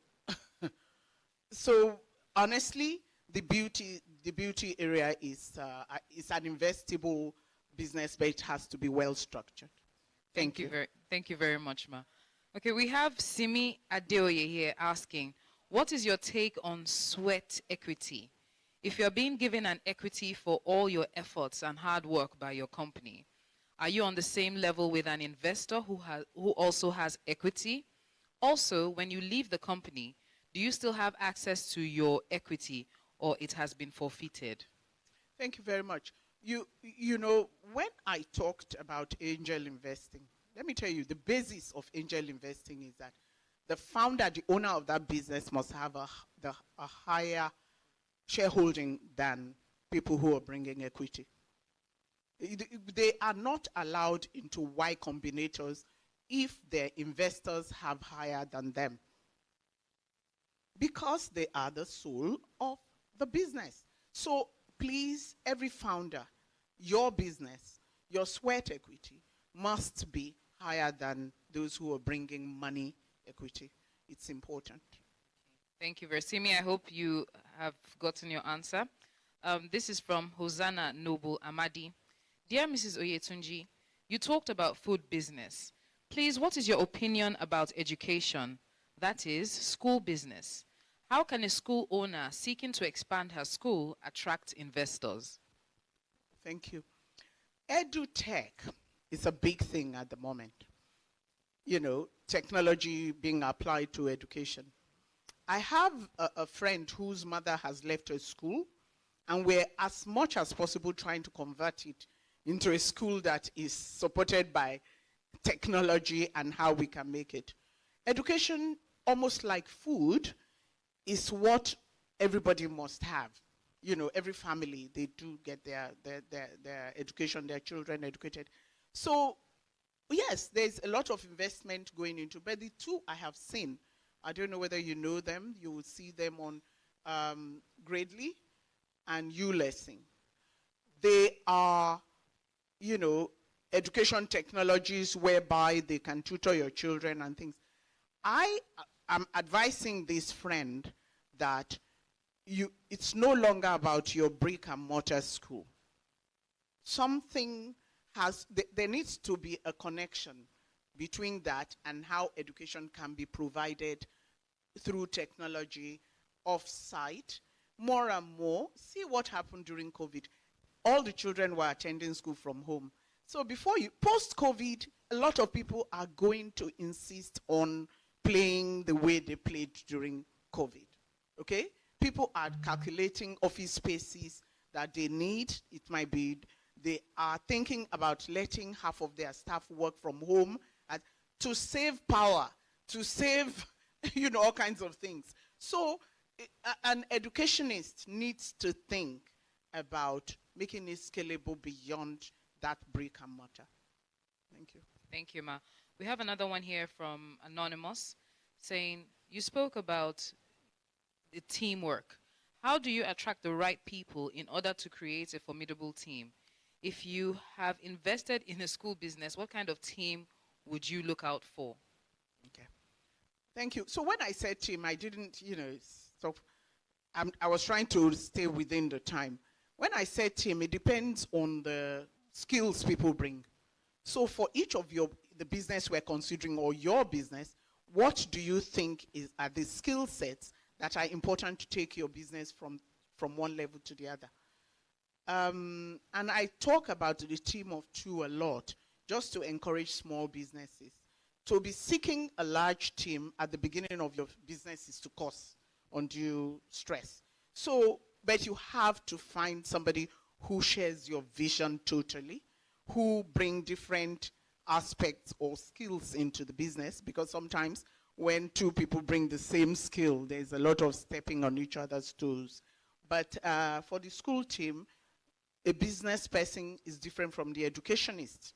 so honestly, the beauty area is an investable business, but it has to be well structured. Thank you. Thank you very much, Ma. Okay, we have Simi Adeoye here asking, what is your take on sweat equity? If you're being given an equity for all your efforts and hard work by your company, are you on the same level with an investor who also has equity? Also, when you leave the company, do you still have access to your equity or it has been forfeited? Thank you very much. You know, when I talked about angel investing, let me tell you, the basis of angel investing is that the founder, the owner of that business must have a higher shareholding than people who are bringing equity. They are not allowed into Y Combinators if their investors have higher than them, because they are the soul of the business. So please, every founder, your business, your sweat equity must be higher than those who are bringing money equity. It's important. Thank you, Versimi. I hope you have gotten your answer. This is from Hosanna Noble Amadi. Dear Mrs. Oyetunji, you talked about food business. Please, what is your opinion about education? That is, school business. How can a school owner seeking to expand her school attract investors? Thank you. EduTech is a big thing at the moment. You know, technology being applied to education. I have a friend whose mother has left her school, and we're as much as possible trying to convert it into a school that is supported by technology and how we can make it. Education, almost like food, is what everybody must have. You know, every family, they do get their education, their children educated. So, yes, there's a lot of investment going into, but the two I have seen, I don't know whether you know them, you will see them on Gradely and ULessing. They are, you know, education technologies whereby they can tutor your children and things. I am advising this friend that it's no longer about your brick and mortar school. There needs to be a connection between that and how education can be provided through technology off-site. More and more, see what happened during COVID. All the children were attending school from home. So post-COVID, a lot of people are going to insist on playing the way they played during COVID, okay? People are calculating office spaces that they need. It might be, they are thinking about letting half of their staff work from home to save power, to save, you know, all kinds of things. So an educationist needs to think about making it scalable beyond that brick and mortar. Thank you. Thank you, Ma. We have another one here from Anonymous saying, you spoke about the teamwork. How do you attract the right people in order to create a formidable team? If you have invested in a school business, what kind of team would you look out for? Okay. Thank you. So when I said team, I didn't, you know, stop. I was trying to stay within the time. When I say team, it depends on the skills people bring. So for each of the business we're considering or your business, what do you think are the skill sets that are important to take your business from one level to the other? And I talk about the team of two a lot, just to encourage small businesses. To be seeking a large team at the beginning of your business is to cause undue stress. So, but you have to find somebody who shares your vision totally, who bring different aspects or skills into the business, because sometimes when two people bring the same skill, there's a lot of stepping on each other's toes. But for the school team, a business person is different from the educationist.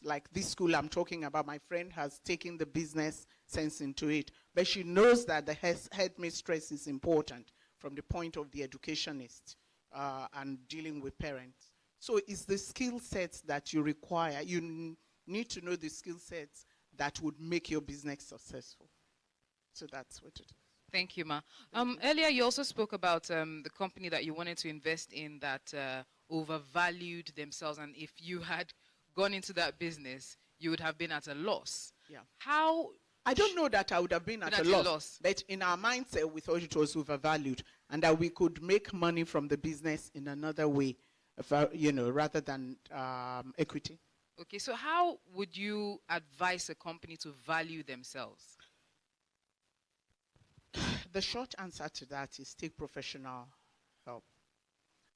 Like this school I'm talking about, my friend has taken the business sense into it, but she knows that the headmistress is important from the point of the educationist and dealing with parents. So it's the skill sets that you require. You need to know the skill sets that would make your business successful. So that's what it is. Thank you, Ma. Earlier, you also spoke about the company that you wanted to invest in that overvalued themselves, and if you had gone into that business, you would have been at a loss. Yeah. How? I don't know that I would have been at a loss, but in our mindset, we thought it was overvalued and that we could make money from the business in another way, rather than equity. Okay, so how would you advise a company to value themselves? The short answer to that is take professional help.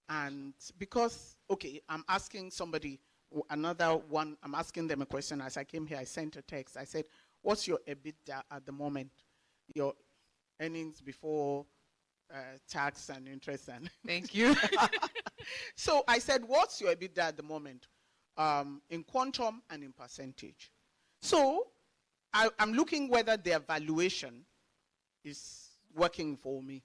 And because, okay, I'm asking somebody, another one, I'm asking them a question. As I came here, I sent a text. I said, what's your EBITDA at the moment? Your earnings before tax and interest. And Thank you. So I said, what's your EBITDA at the moment? In quantum and in percentage. So I'm looking whether their valuation is working for me.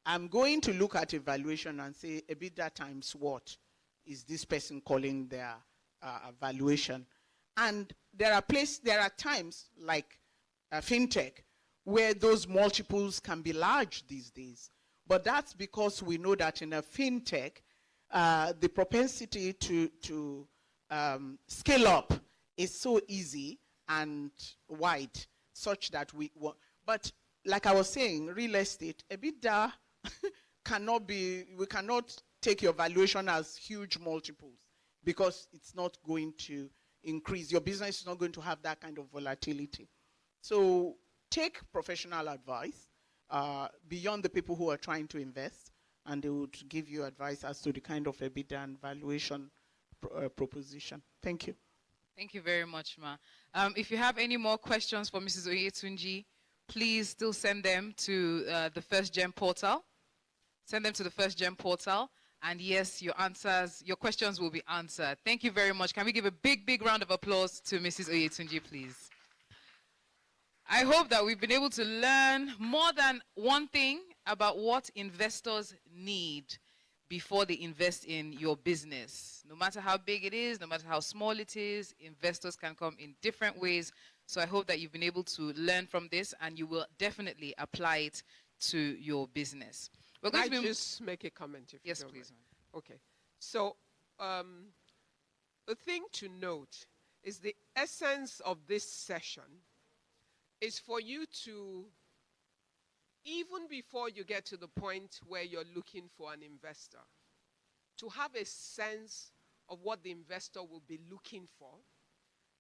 I'm going to look at evaluation and say, EBITDA times what is this person calling their valuation? And there are times like fintech where those multiples can be large these days. But that's because we know that in a fintech, the propensity to scale up is so easy and wide, such that we want. But like I was saying, real estate, EBITDA we cannot take your valuation as huge multiples because it's not going to increase. Your business is not going to have that kind of volatility. So take professional advice beyond the people who are trying to invest, and they would give you advice as to the kind of EBITDA and valuation proposition. Thank you. Thank you very much, Ma. If you have any more questions for Mrs. Oyetunji, please still send them to the FirstGem portal. Send them to the FirstGem portal. And yes, your questions will be answered. Thank you very much. Can we give a big, big round of applause to Mrs. Oyetunji, please? I hope that we've been able to learn more than one thing about what investors need before they invest in your business. No matter how big it is, no matter how small it is, investors can come in different ways. So I hope that you've been able to learn from this and you will definitely apply it to your business. We're going to just make a comment, if yes, you don't please. mind. Okay. So the thing to note is the essence of this session is for you to, even before you get to the point where you're looking for an investor, to have a sense of what the investor will be looking for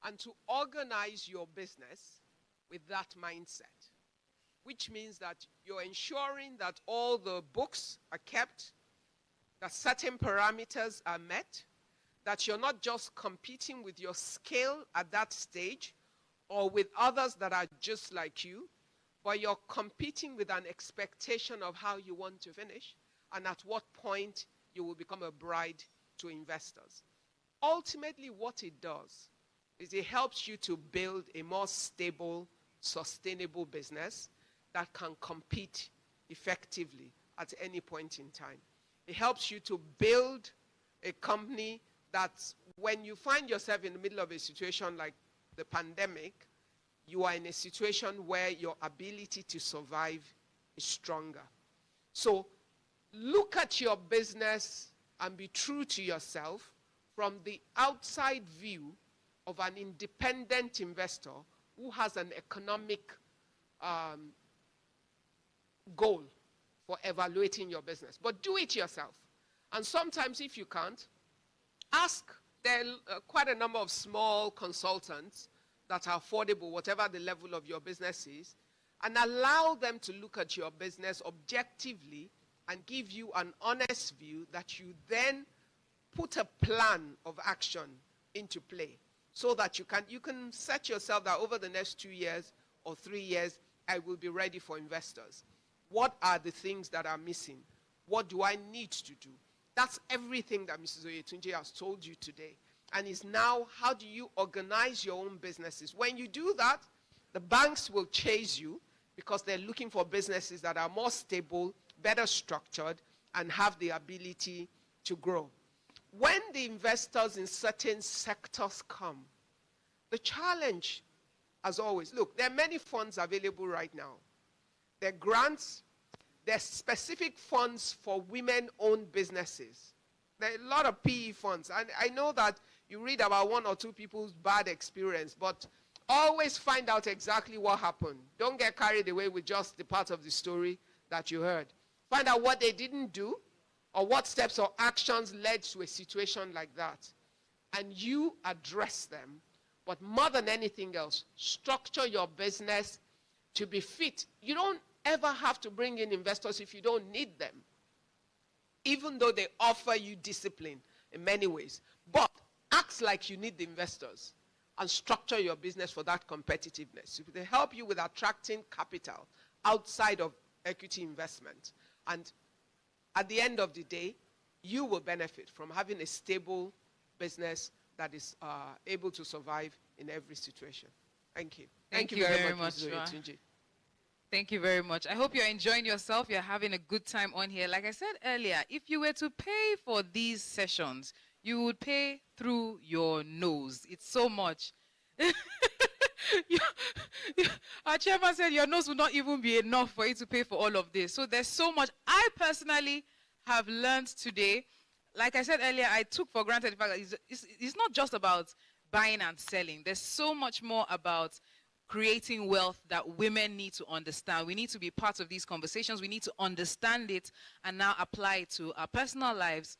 and to organize your business with that mindset, which means that you're ensuring that all the books are kept, that certain parameters are met, that you're not just competing with your scale at that stage or with others that are just like you, but you're competing with an expectation of how you want to finish and at what point you will become a bride to investors. Ultimately, what it does is it helps you to build a more stable, sustainable business that can compete effectively at any point in time. It helps you to build a company that when you find yourself in the middle of a situation like the pandemic, you are in a situation where your ability to survive is stronger. So look at your business and be true to yourself from the outside view of an independent investor who has an economic goal for evaluating your business. But do it yourself. And sometimes if you can't, ask. There are quite a number of small consultants that are affordable, whatever the level of your business is, and allow them to look at your business objectively and give you an honest view that you then put a plan of action into play so that you can set yourself that over the next 2 years or 3 years, I will be ready for investors. What are the things that are missing? What do I need to do? That's everything that Mrs. Oyetunji has told you today. And is now, how do you organize your own businesses? When you do that, the banks will chase you because they're looking for businesses that are more stable, better structured, and have the ability to grow. When the investors in certain sectors come, the challenge, as always, look, there are many funds available right now. There are grants. There are specific funds for women-owned businesses. There are a lot of PE funds. And I know that you read about 1 or 2 people's bad experience, but always find out exactly what happened. Don't get carried away with just the part of the story that you heard. Find out what they didn't do or what steps or actions led to a situation like that. And you address them. But more than anything else, structure your business to be fit. You don't ever have to bring in investors if you don't need them, even though they offer you discipline in many ways. But act like you need the investors and structure your business for that competitiveness. They help you with attracting capital outside of equity investment. And at the end of the day, you will benefit from having a stable business that is able to survive in every situation. Thank you. Thank you very much, Tunji. Thank you very much. I hope you're enjoying yourself. You're having a good time on here. Like I said earlier, if you were to pay for these sessions, you would pay through your nose. It's so much. Our chairman said your nose would not even be enough for you to pay for all of this. So there's so much. I personally have learned today. Like I said earlier, I took for granted the fact that it's not just about buying and selling. There's so much more about creating wealth that women need to understand. We need to be part of these conversations. We need to understand it and now apply it to our personal lives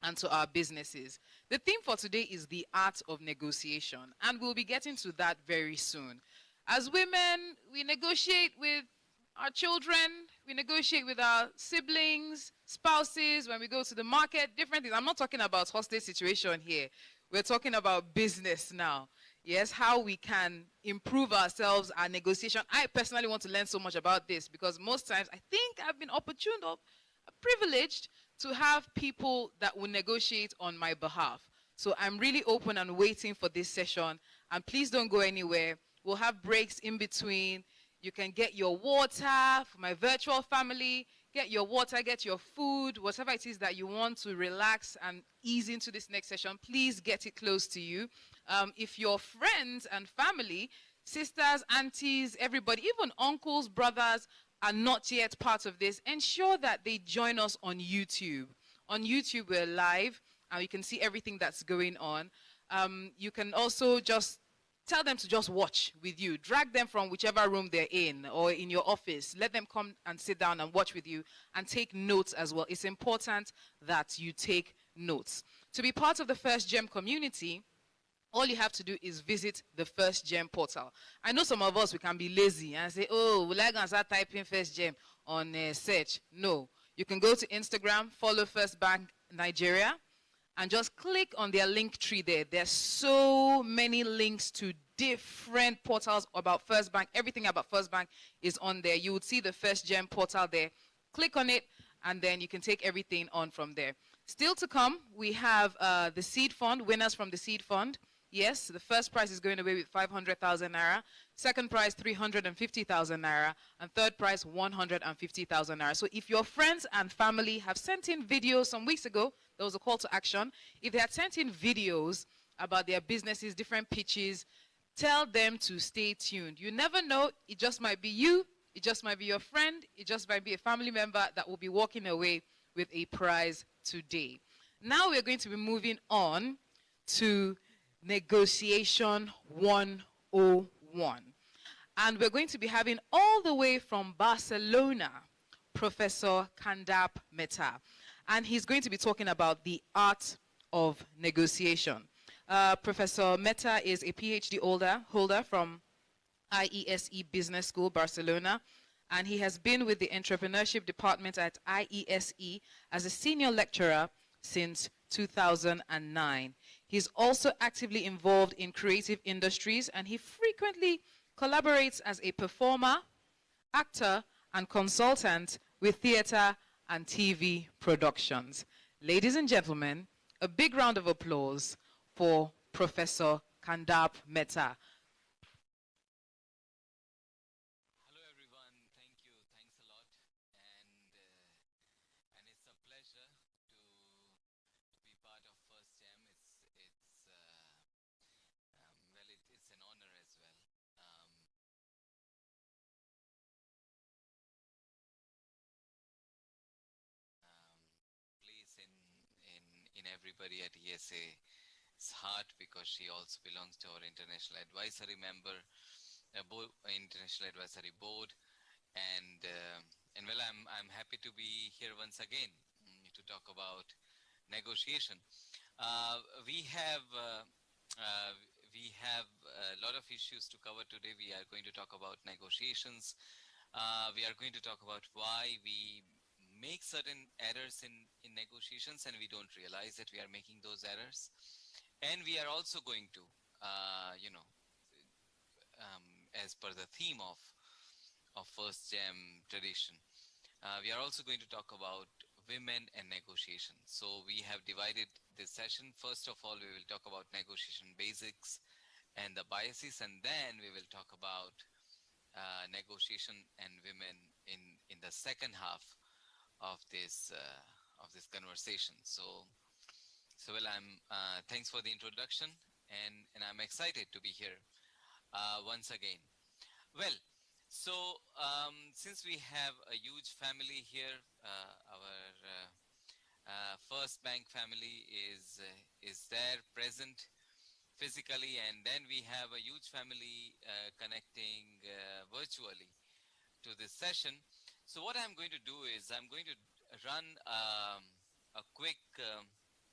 and to our businesses. The theme for today is the art of negotiation, and we'll be getting to that very soon. As women, we negotiate with our children, we negotiate with our siblings, spouses, when we go to the market, different things. I'm not talking about hostage situation here. We're talking about business now. Yes, how we can improve ourselves, our negotiation. I personally want to learn so much about this because most times I think I've been opportune or privileged to have people that will negotiate on my behalf. So I'm really open and waiting for this session. And please don't go anywhere. We'll have breaks in between. You can get your water for my virtual family. Get your water, get your food, whatever it is that you want to relax and ease into this next session. Please get it close to you. If your friends and family, sisters, aunties, everybody, even uncles, brothers, are not yet part of this, ensure that they join us on YouTube. On YouTube, we're live, and you can see everything that's going on. You can also just tell them to just watch with you. Drag them from whichever room they're in or in your office. Let them come and sit down and watch with you and take notes as well. It's important that you take notes. To be part of the FirstGem community, all you have to do is visit the FirstGem portal. I know some of us, we can be lazy and say, oh, will I go and start typing FirstGem on search? No. You can go to Instagram, follow First Bank Nigeria, and just click on their link tree there. There's so many links to different portals about First Bank. Everything about First Bank is on there. You would see the FirstGem portal there. Click on it, and then you can take everything on from there. Still to come, we have the seed fund, winners from the seed fund. Yes, the first prize is going away with 500,000 naira. Second prize, 350,000 naira. And third prize, 150,000 naira. So if your friends and family have sent in videos some weeks ago, there was a call to action. If they had sent in videos about their businesses, different pitches, tell them to stay tuned. You never know. It just might be you. It just might be your friend. It just might be a family member that will be walking away with a prize today. Now we're going to be moving on to Negotiation 101. And we're going to be having all the way from Barcelona, Professor Kandap Mehta. And he's going to be talking about the art of negotiation. Professor Mehta is a PhD holder from IESE Business School, Barcelona, and he has been with the Entrepreneurship Department at IESE as a senior lecturer since 2009. He's also actively involved in creative industries, and he frequently collaborates as a performer, actor, and consultant with theater and TV productions. Ladies and gentlemen, a big round of applause for Professor Kandap Mehta. Hello everyone, thank you, thanks a lot, and it's a pleasure to be part of FirstGem. It's an honor as well. Place in everybody at ESA's heart, because she also belongs to our international advisory international advisory board, and well, I'm happy to be here once again to talk about negotiation. We have a lot of issues to cover today. We are going to talk about negotiations. We are going to talk about why we make certain errors in negotiations and we don't realize that we are making those errors. And we are also going to, as per the theme of FirstGem tradition, we are also going to talk about women and negotiation. So we have divided this session. First of all, we will talk about negotiation basics and the biases, and then we will talk about negotiation and women in the second half of this conversation. So well, thanks for the introduction, and I'm excited to be here once again. Well, so since we have a huge family here, our First Bank family is there present physically, and then we have a huge family connecting virtually to this session. So what I'm going to do is I'm going to run a quick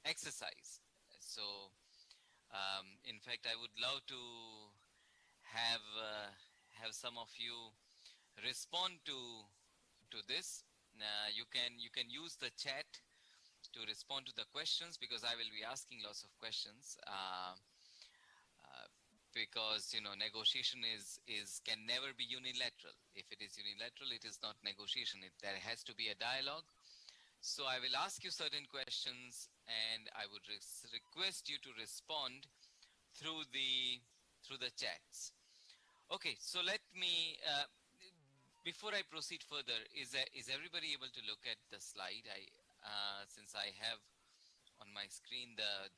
exercise. So in fact, I would love to have some of you respond to this. You can use the chat to respond to the questions, because I will be asking lots of questions. Because negotiation can never be unilateral. If it is unilateral, it is not negotiation. There has to be a dialogue. So I will ask you certain questions, and I would request you to respond through the chats. Okay, so let me before I proceed further, is everybody able to look at the slide? Since I have on my screen the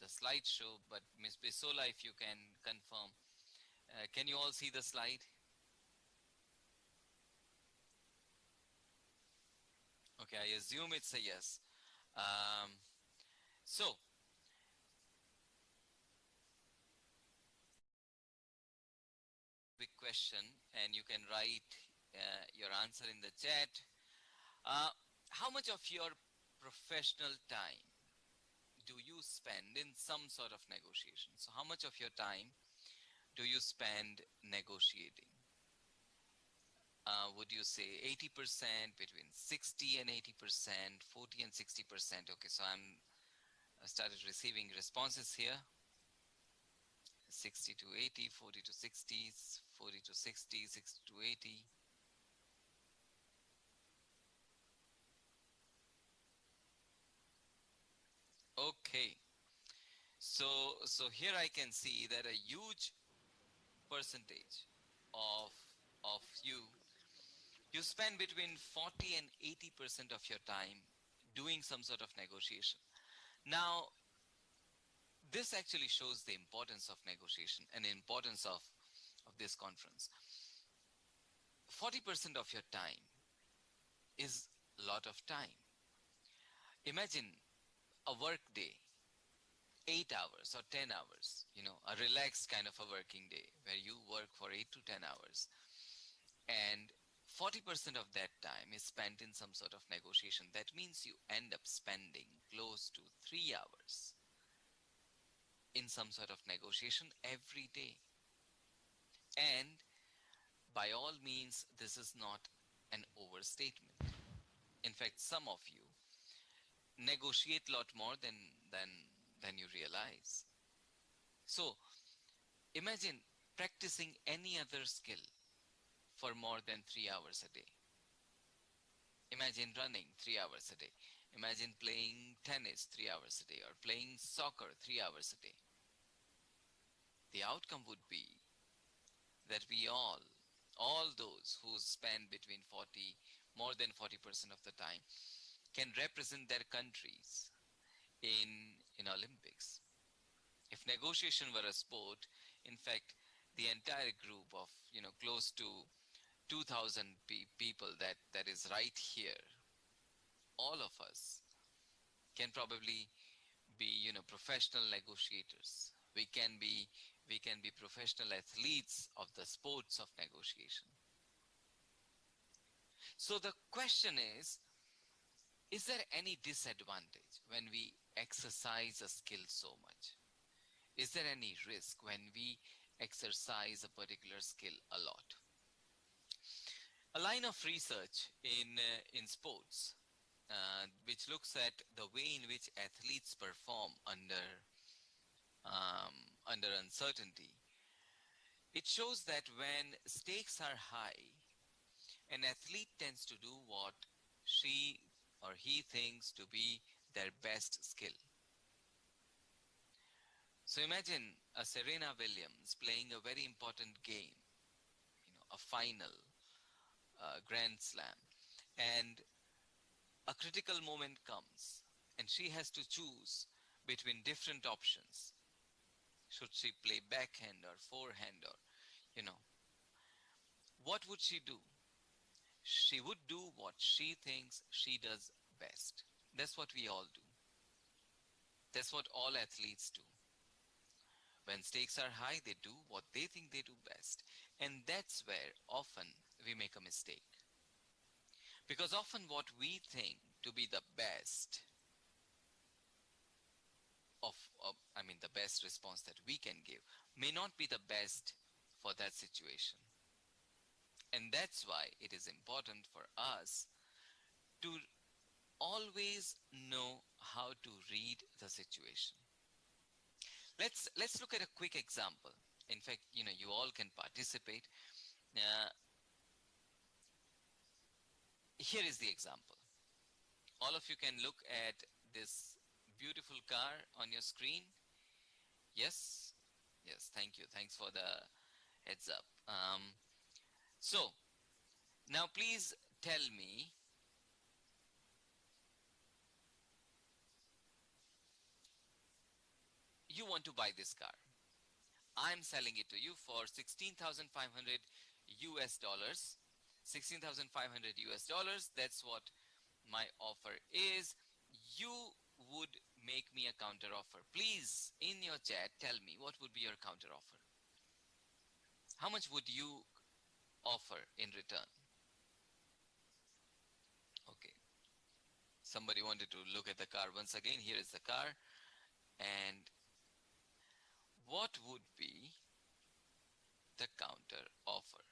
slideshow, but Ms. Bisola, if you can confirm, can you all see the slide? Okay, I assume it's a yes. So big question, and you can write your answer in the chat. How much of your professional time do you spend in some sort of negotiation? So how much of your time do you spend negotiating? Would you say 80%, between 60 and 80%, 40 and 60%? Okay, so I started receiving responses here. 60 to 80, 40 to 60, 40 to 60, 60 to 80. Okay, so here I can see that a huge percentage of you spend between 40 and 80% of your time doing some sort of negotiation. Now, this actually shows the importance of negotiation and the importance of this conference. 40% of your time is a lot of time. Imagine a work day, 8 hours or 10 hours, you know, a relaxed kind of a working day where you work for 8 to 10 hours, and 40% of that time is spent in some sort of negotiation. That means you end up spending close to 3 hours in some sort of negotiation every day. And by all means, this is not an overstatement. In fact, some of you negotiate a lot more than you realize. So imagine practicing any other skill for more than 3 hours a day. Imagine running 3 hours a day. Imagine playing tennis 3 hours a day, or playing soccer 3 hours a day. The outcome would be that we all those who spend between more than 40% of the time can represent their countries in Olympics. If negotiation were a sport, in fact, the entire group of, you know, close to 2,000 people that is right here, all of us can probably be, you know, professional negotiators. We can be professional athletes of the sports of negotiation. So the question is there any disadvantage when we exercise a skill so much? Is there any risk when we exercise a particular skill a lot? A line of research in sports which looks at the way in which athletes perform under uncertainty. It shows that when stakes are high, an athlete tends to do what she or he thinks to be their best skill. So imagine a Serena Williams playing a very important game, you know, a final, Grand Slam, and a critical moment comes and she has to choose between different options. Should she play backhand or forehand, or, you know, what would she do? She would do what she thinks she does best. That's what we all do. That's what all athletes do. When stakes are high, they do what they think they do best. And that's where often we make a mistake. Because often what we think to be the best the best response that we can give may not be the best for that situation. And that's why it is important for us to always know how to read the situation. Let's look at a quick example. In fact, you know, you all can participate. Here is the example. All of you can look at this beautiful car on your screen. Yes, thank you. Thanks for the heads up. So now please tell me, you want to buy this car. I'm selling it to you for 16,500 US dollars. 16,500 US dollars. That's what my offer is. You would make me a counter offer. Please, in your chat, tell me what would be your counter offer. How much would you offer in return? Okay. Somebody wanted to look at the car once again. Here is the car. And what would be the counter offer?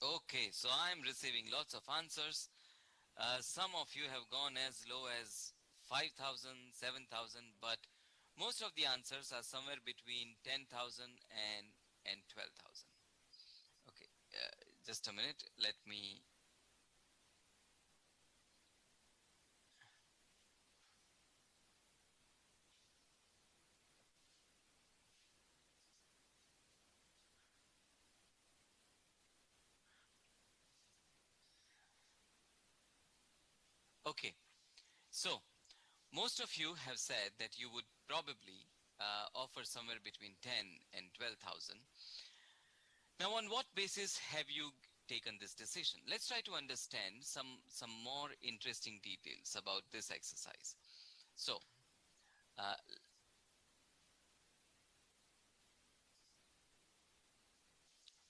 Okay, so I'm receiving lots of answers. Some of you have gone as low as 5,000, 7,000, but most of the answers are somewhere between 10,000 and 12,000. Okay, just a minute. Let me Okay, so most of you have said that you would probably offer somewhere between 10 and 12,000. Now, on what basis have you taken this decision? Let's try to understand some more interesting details about this exercise. So, uh,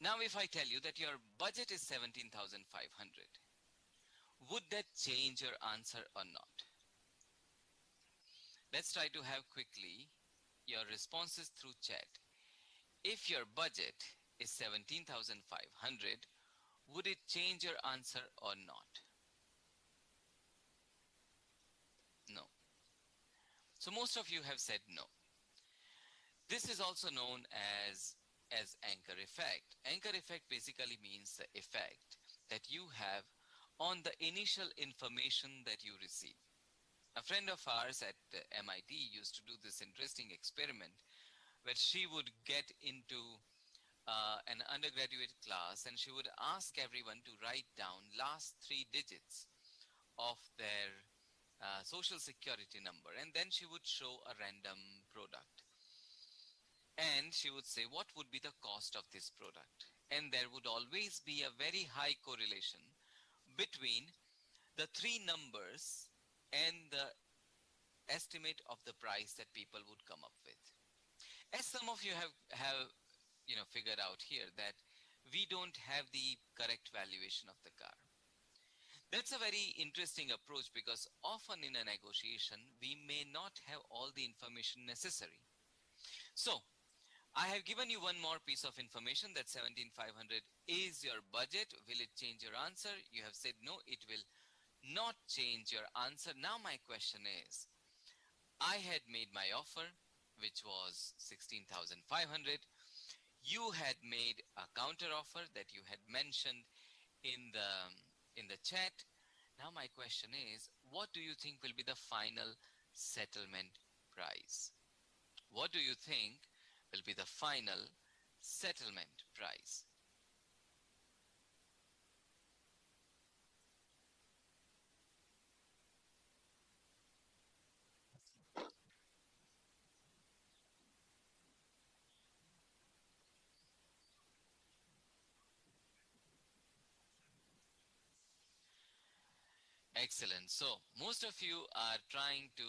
now if I tell you that your budget is 17,500, would that change your answer or not? Let's try to have quickly your responses through chat. If your budget is 17,500, would it change your answer or not? No. So most of you have said no. This is also known as anchor effect. Anchor effect basically means the effect that you have on the initial information that you receive. A friend of ours at MIT used to do this interesting experiment where she would get into an undergraduate class and she would ask everyone to write down last 3 digits of their social security number, and then she would show a random product. And she would say, what would be the cost of this product? And there would always be a very high correlation between the 3 numbers and the estimate of the price that people would come up with. As some of you have figured out here that we don't have the correct valuation of the car. That's a very interesting approach because often in a negotiation, we may not have all the information necessary. So, I have given you one more piece of information that 17,500 is your budget. Will it change your answer? You have said no, it will not change your answer. Now my question is, I had made my offer, which was 16,500. You had made a counter offer that you had mentioned in the chat. Now my question is, what do you think will be the final settlement price? What do you think will be the final settlement price? Excellent. So most of you are trying to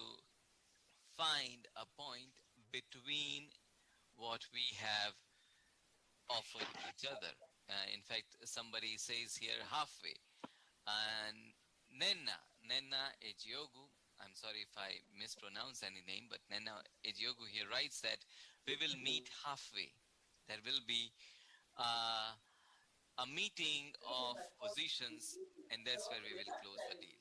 find a point between what we have offered each other. In fact, somebody says here halfway. And Nenna Ejiogu, I'm sorry if I mispronounce any name, but Nenna Ejiogu here writes that we will meet halfway. There will be a meeting of positions, and that's where we will close the deal.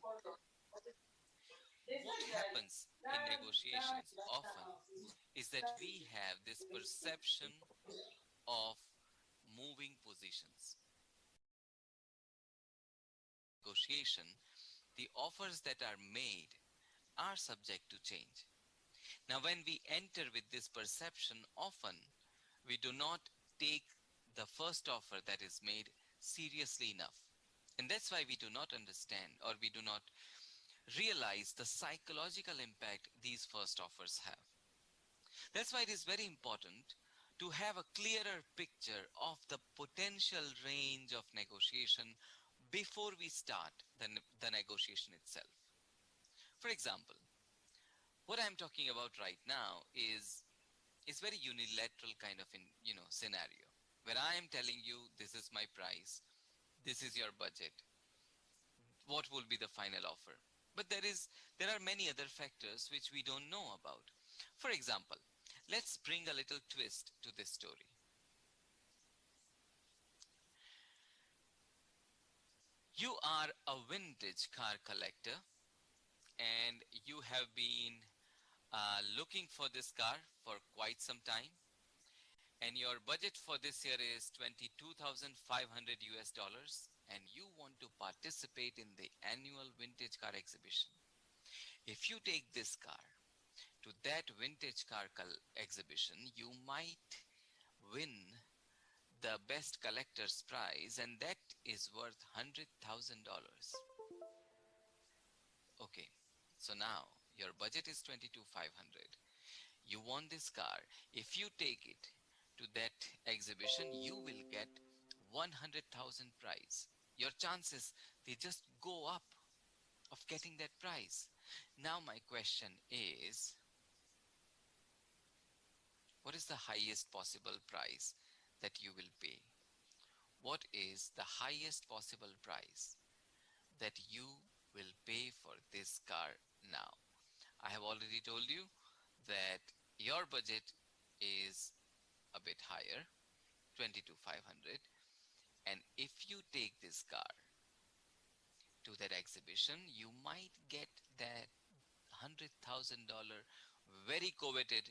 What happens in negotiations often is that we have this perception of moving positions. Negotiation, the offers that are made are subject to change. Now, when we enter with this perception, often we do not take the first offer that is made seriously enough. And that's why we do not understand or we do not realize the psychological impact these first offers have. That's why it is very important to have a clearer picture of the potential range of negotiation before we start the negotiation itself. For example, what I'm talking about right now is very unilateral kind of scenario where I am telling you this is my price, this is your budget, what will be the final offer. But there are many other factors which we don't know about. For example, let's bring a little twist to this story. You are a vintage car collector and you have been looking for this car for quite some time, and your budget for this year is $22,500 US, and you want to participate in the annual vintage car exhibition. If you take this car to that vintage car exhibition, you might win the best collector's prize, and that is worth $100,000. Okay, so now your budget is 22,500. You want this car. If you take it to that exhibition, you will get 100,000 prize. Your chances, they just go up of getting that prize. Now my question is, what is the highest possible price that you will pay? What is the highest possible price that you will pay for this car now? I have already told you that your budget is a bit higher, 22,500, and if you take this car to that exhibition, you might get that $100,000 very coveted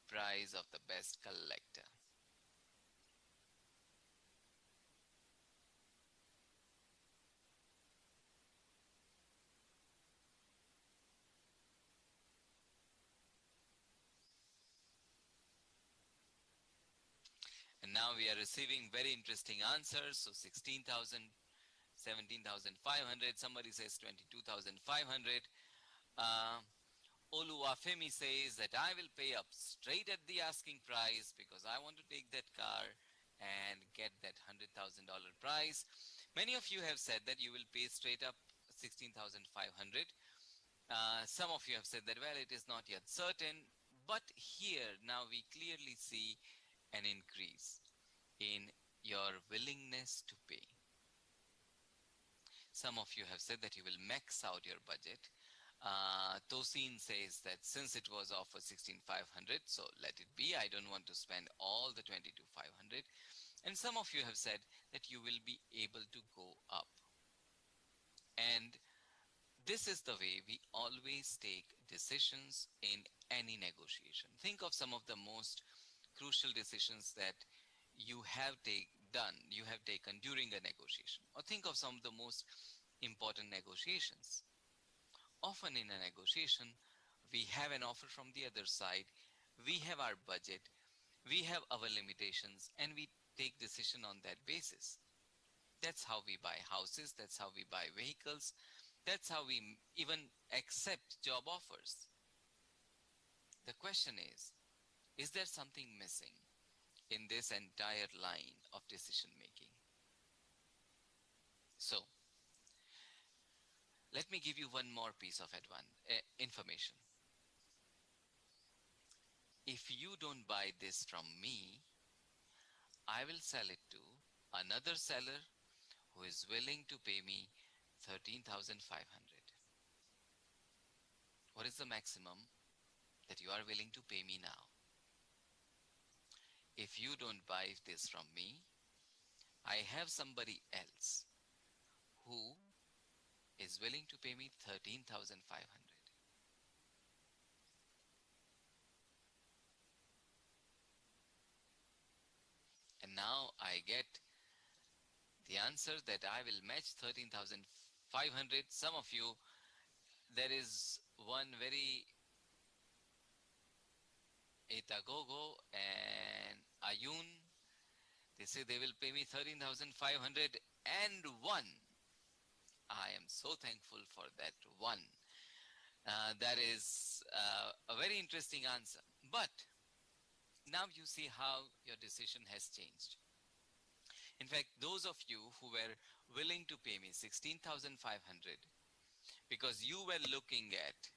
prize of the best collector. And now we are receiving very interesting answers. So 16,000, 17,500, somebody says 22,500. Oluwafemi says that I will pay up straight at the asking price because I want to take that car and get that $100,000 prize. Many of you have said that you will pay straight up 16,500. Some of you have said that, well, it is not yet certain. But here now we clearly see an increase in your willingness to pay. Some of you have said that you will max out your budget. Tosin says that since it was offered 16,500, so let it be. I don't want to spend all the 22,500. And some of you have said that you will be able to go up. And this is the way we always take decisions in any negotiation. Think of some of the most crucial decisions that you have taken during a negotiation, or think of some of the most important negotiations. Often in a negotiation, we have an offer from the other side, we have our budget, we have our limitations, and we take decision on that basis. That's how we buy houses, that's how we buy vehicles, that's how we even accept job offers. The question is there something missing in this entire line of decision making? So, let me give you one more piece of information. If you don't buy this from me, I will sell it to another seller who is willing to pay me 13,500. What is the maximum that you are willing to pay me now? If you don't buy this from me, I have somebody else who is willing to pay me 13,500. And now I get the answer that I will match 13,500. Some of you, there is one very Etagogo and Ayun. They say they will pay me 13,501. I am so thankful for that one. That is a very interesting answer. But now you see how your decision has changed. In fact, those of you who were willing to pay me 16,500 because you were looking at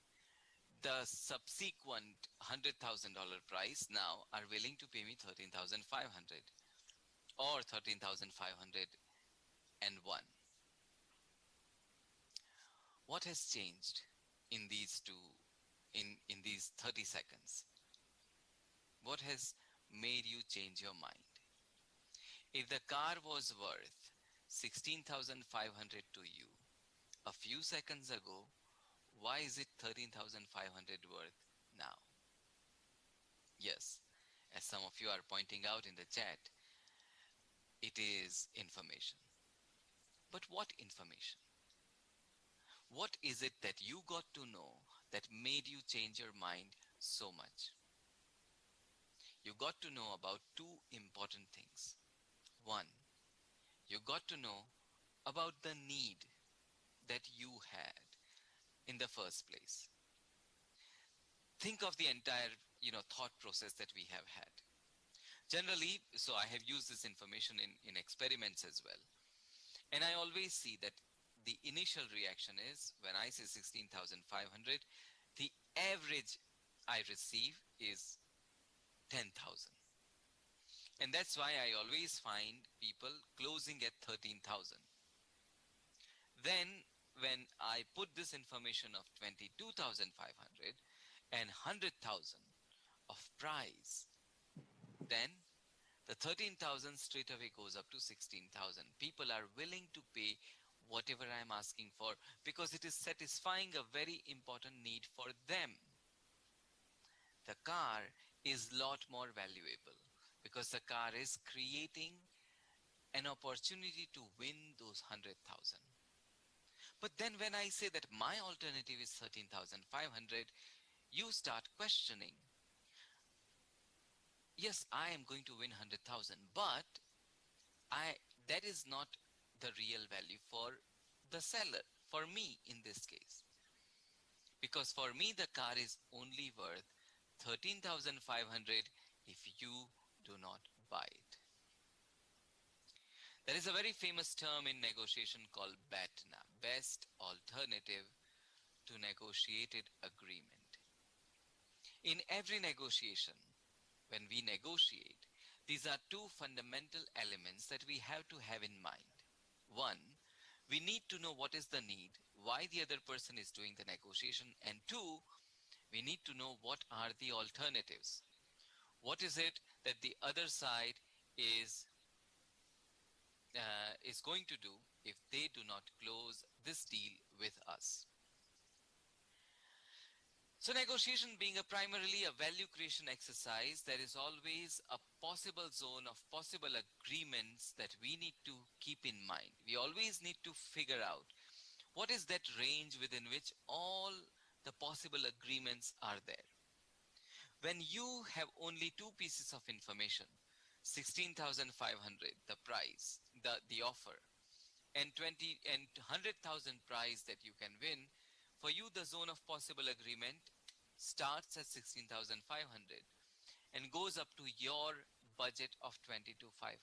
the subsequent $100,000 price, now are willing to pay me 13,500 or 13,501. What has changed in these in these 30 seconds? What has made you change your mind? If the car was worth 16,500 to you a few seconds ago, why is it 13,500 worth now? Yes, as some of you are pointing out in the chat, it is information. But what information? What is it that you got to know that made you change your mind so much? You got to know about two important things. One, you got to know about the need that you had in the first place? Think of the entire, thought process that we have had. Generally, so I have used this information in experiments as well. And I always see that the initial reaction is, when I say 16,500, the average I receive is 10,000. And that's why I always find people closing at 13,000. Then when I put this information of 22,500 and 100,000 of price, then the 13,000 straight away goes up to 16,000. People are willing to pay whatever I'm asking for because it is satisfying a very important need for them. The car is a lot more valuable because the car is creating an opportunity to win those 100,000. But then when I say that my alternative is 13,500, you start questioning. Yes, I am going to win 100,000, but that is not the real value for the seller, for me in this case. Because for me, the car is only worth 13,500 if you do not buy it. There is a very famous term in negotiation called BATNA, Best Alternative to Negotiated Agreement. In every negotiation, when we negotiate, these are two fundamental elements that we have to have in mind. One, we need to know what is the need, why the other person is doing the negotiation, and two, we need to know what are the alternatives. What is it that the other side is going to do if they do not close this deal with us? So negotiation being primarily a value creation exercise, there is always a possible zone of possible agreements that we need to keep in mind. We always need to figure out what is that range within which all the possible agreements are there. When you have only two pieces of information, 16,500, the price, the offer, and 100,000 price that you can win, for you the zone of possible agreement starts at 16,500 and goes up to your budget of 22,500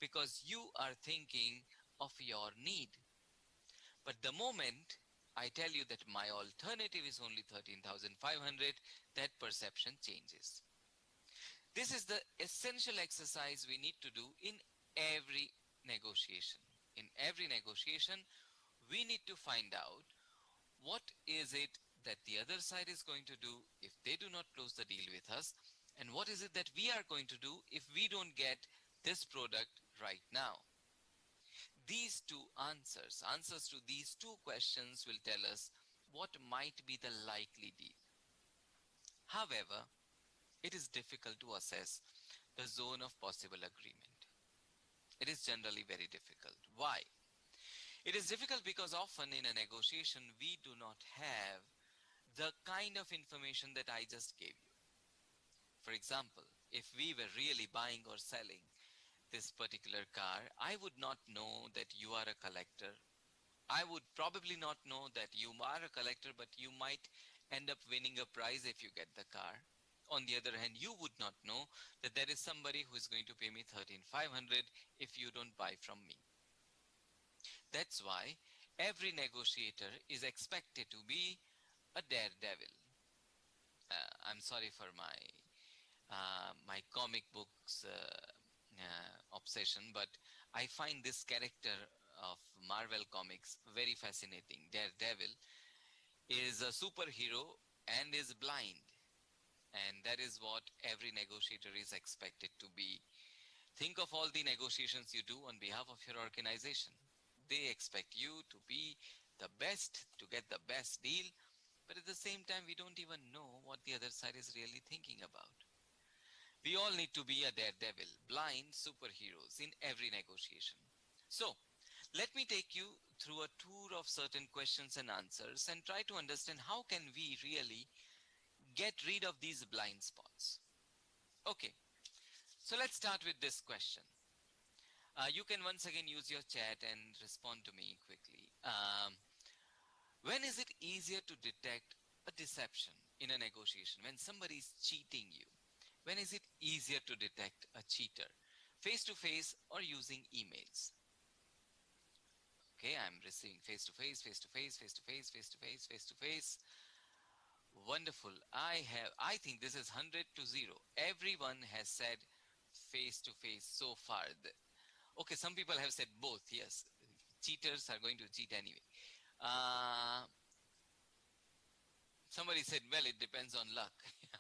because you are thinking of your need. But the moment I tell you that my alternative is only 13,500, that perception changes. This is the essential exercise we need to do in every negotiation. In every negotiation, we need to find out what is it that the other side is going to do if they do not close the deal with us, and what is it that we are going to do if we don't get this product right now. These two answers to these two questions will tell us what might be the likely deal. However, it is difficult to assess the zone of possible agreement. It is generally very difficult. Why? It is difficult because often in a negotiation, we do not have the kind of information that I just gave you. For example, if we were really buying or selling this particular car, I would not know that you are a collector. I would probably not know that you are a collector, but you might end up winning a prize if you get the car. On the other hand, you would not know that there is somebody who is going to pay me 13,500 if you don't buy from me. That's why every negotiator is expected to be a daredevil. I'm sorry for my comic books obsession, but I find this character of Marvel Comics very fascinating. Daredevil is a superhero and is blind. And that is what every negotiator is expected to be. Think of all the negotiations you do on behalf of your organization. They expect you to be the best, to get the best deal, but at the same time, we don't even know what the other side is really thinking about. We all need to be a daredevil, blind superheroes in every negotiation. So, let me take you through a tour of certain questions and answers and try to understand how can we really get rid of these blind spots. Okay, so let's start with this question. You can once again use your chat and respond to me quickly. When is it easier to detect a deception in a negotiation? When somebody is cheating you. When is it easier to detect a cheater? Face to face or using emails? Okay, I'm receiving face to face, face to face, face to face, face to face, face to face. Wonderful. I think this is 100 to 0. Everyone has said face to face so far. Okay, some people have said both. Yes, cheaters are going to cheat anyway. Somebody said, well, it depends on luck.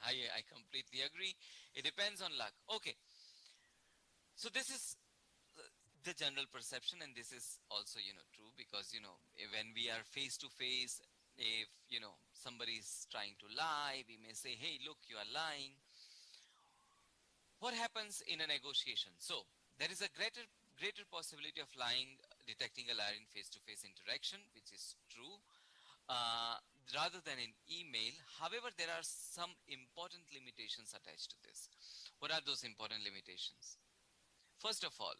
I completely agree. It depends on luck. Okay. So this is the general perception, and this is also, true, because, when we are face to face, if, somebody is trying to lie, we may say, hey, look, you are lying. What happens in a negotiation? So there is a greater possibility of lying, detecting a liar in face-to-face interaction, which is true, rather than in email. However, there are some important limitations attached to this. What are those important limitations? First of all,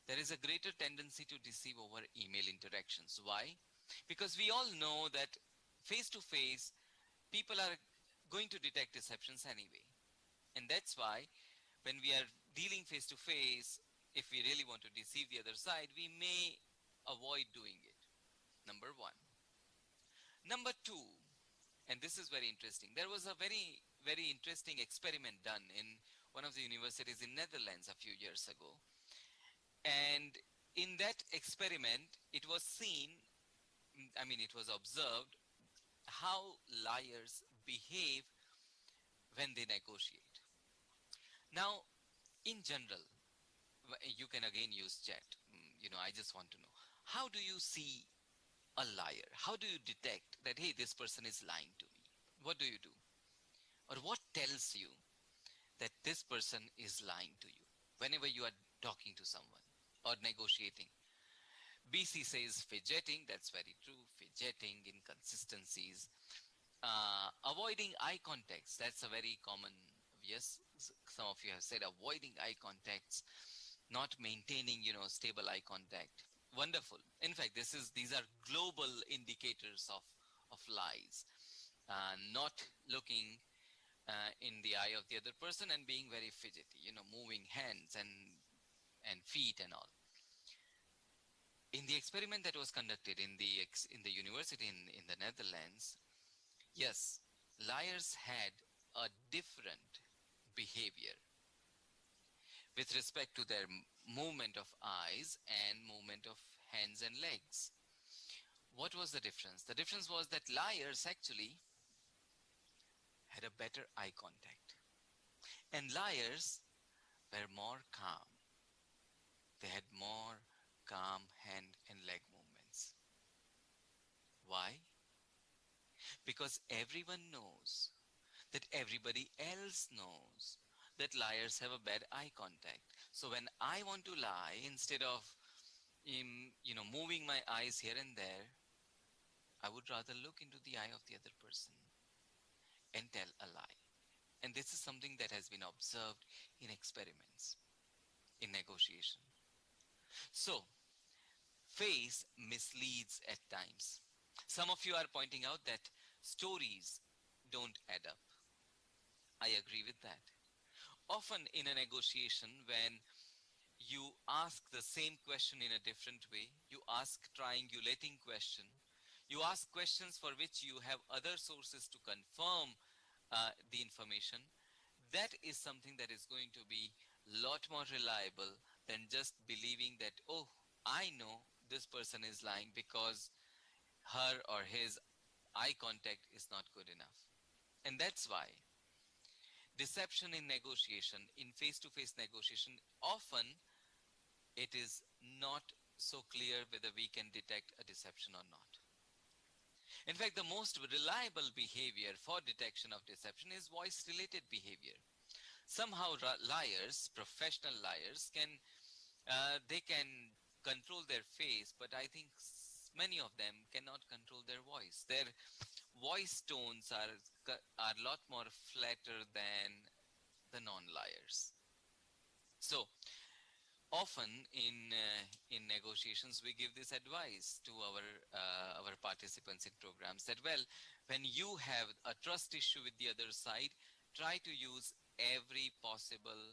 there is a greater tendency to deceive over email interactions. Why? Because we all know that face-to-face, people are going to detect deceptions anyway. And that's why when we are dealing face-to-face, if we really want to deceive the other side, we may avoid doing it. Number one. Number two, and this is very interesting, there was a very, very interesting experiment done in one of the universities in Netherlands a few years ago. And in that experiment, it was it was observed how liars behave when they negotiate. Now, in general, you can again use chat. I just want to know, how do you see a liar? How do you detect that, hey, this person is lying to me? What do you do? Or what tells you that this person is lying to you whenever you are talking to someone or negotiating? BC says fidgeting. That's very true. Fidgeting, inconsistencies, avoiding eye contacts. That's a very common. Yes, some of you have said avoiding eye contacts, not maintaining, stable eye contact. Wonderful. In fact, these are global indicators of lies. Not looking in the eye of the other person and being very fidgety, moving hands and feet and all. In the experiment that was conducted in the university in the Netherlands, yes, liars had a different behavior with respect to their movement of eyes and movement of hands and legs. What was the difference? The difference was that liars actually had a better eye contact. And liars were more calm. They had more calm hand and leg movements. Why? Because everyone knows that everybody else knows that liars have a bad eye contact. So when I want to lie, instead of moving my eyes here and there, I would rather look into the eye of the other person and tell a lie. And this is something that has been observed in experiments, in negotiation. So, face misleads at times. Some of you are pointing out that stories don't add up. I agree with that. Often in a negotiation, when you ask the same question in a different way, you ask triangulating question, you ask questions for which you have other sources to confirm the information, that is something that is going to be a lot more reliable than just believing that, oh, I know this person is lying because her or his eye contact is not good enough. And that's why deception in negotiation, in face-to-face negotiation, often it is not so clear whether we can detect a deception or not. In fact, the most reliable behavior for detection of deception is voice-related behavior. Somehow liars, professional liars, they can control their face, but I think many of them cannot control their voice. Their voice tones are a lot more flatter than the non-liars. So, often in negotiations we give this advice to our participants in programs that, well, when you have a trust issue with the other side, try to use every possible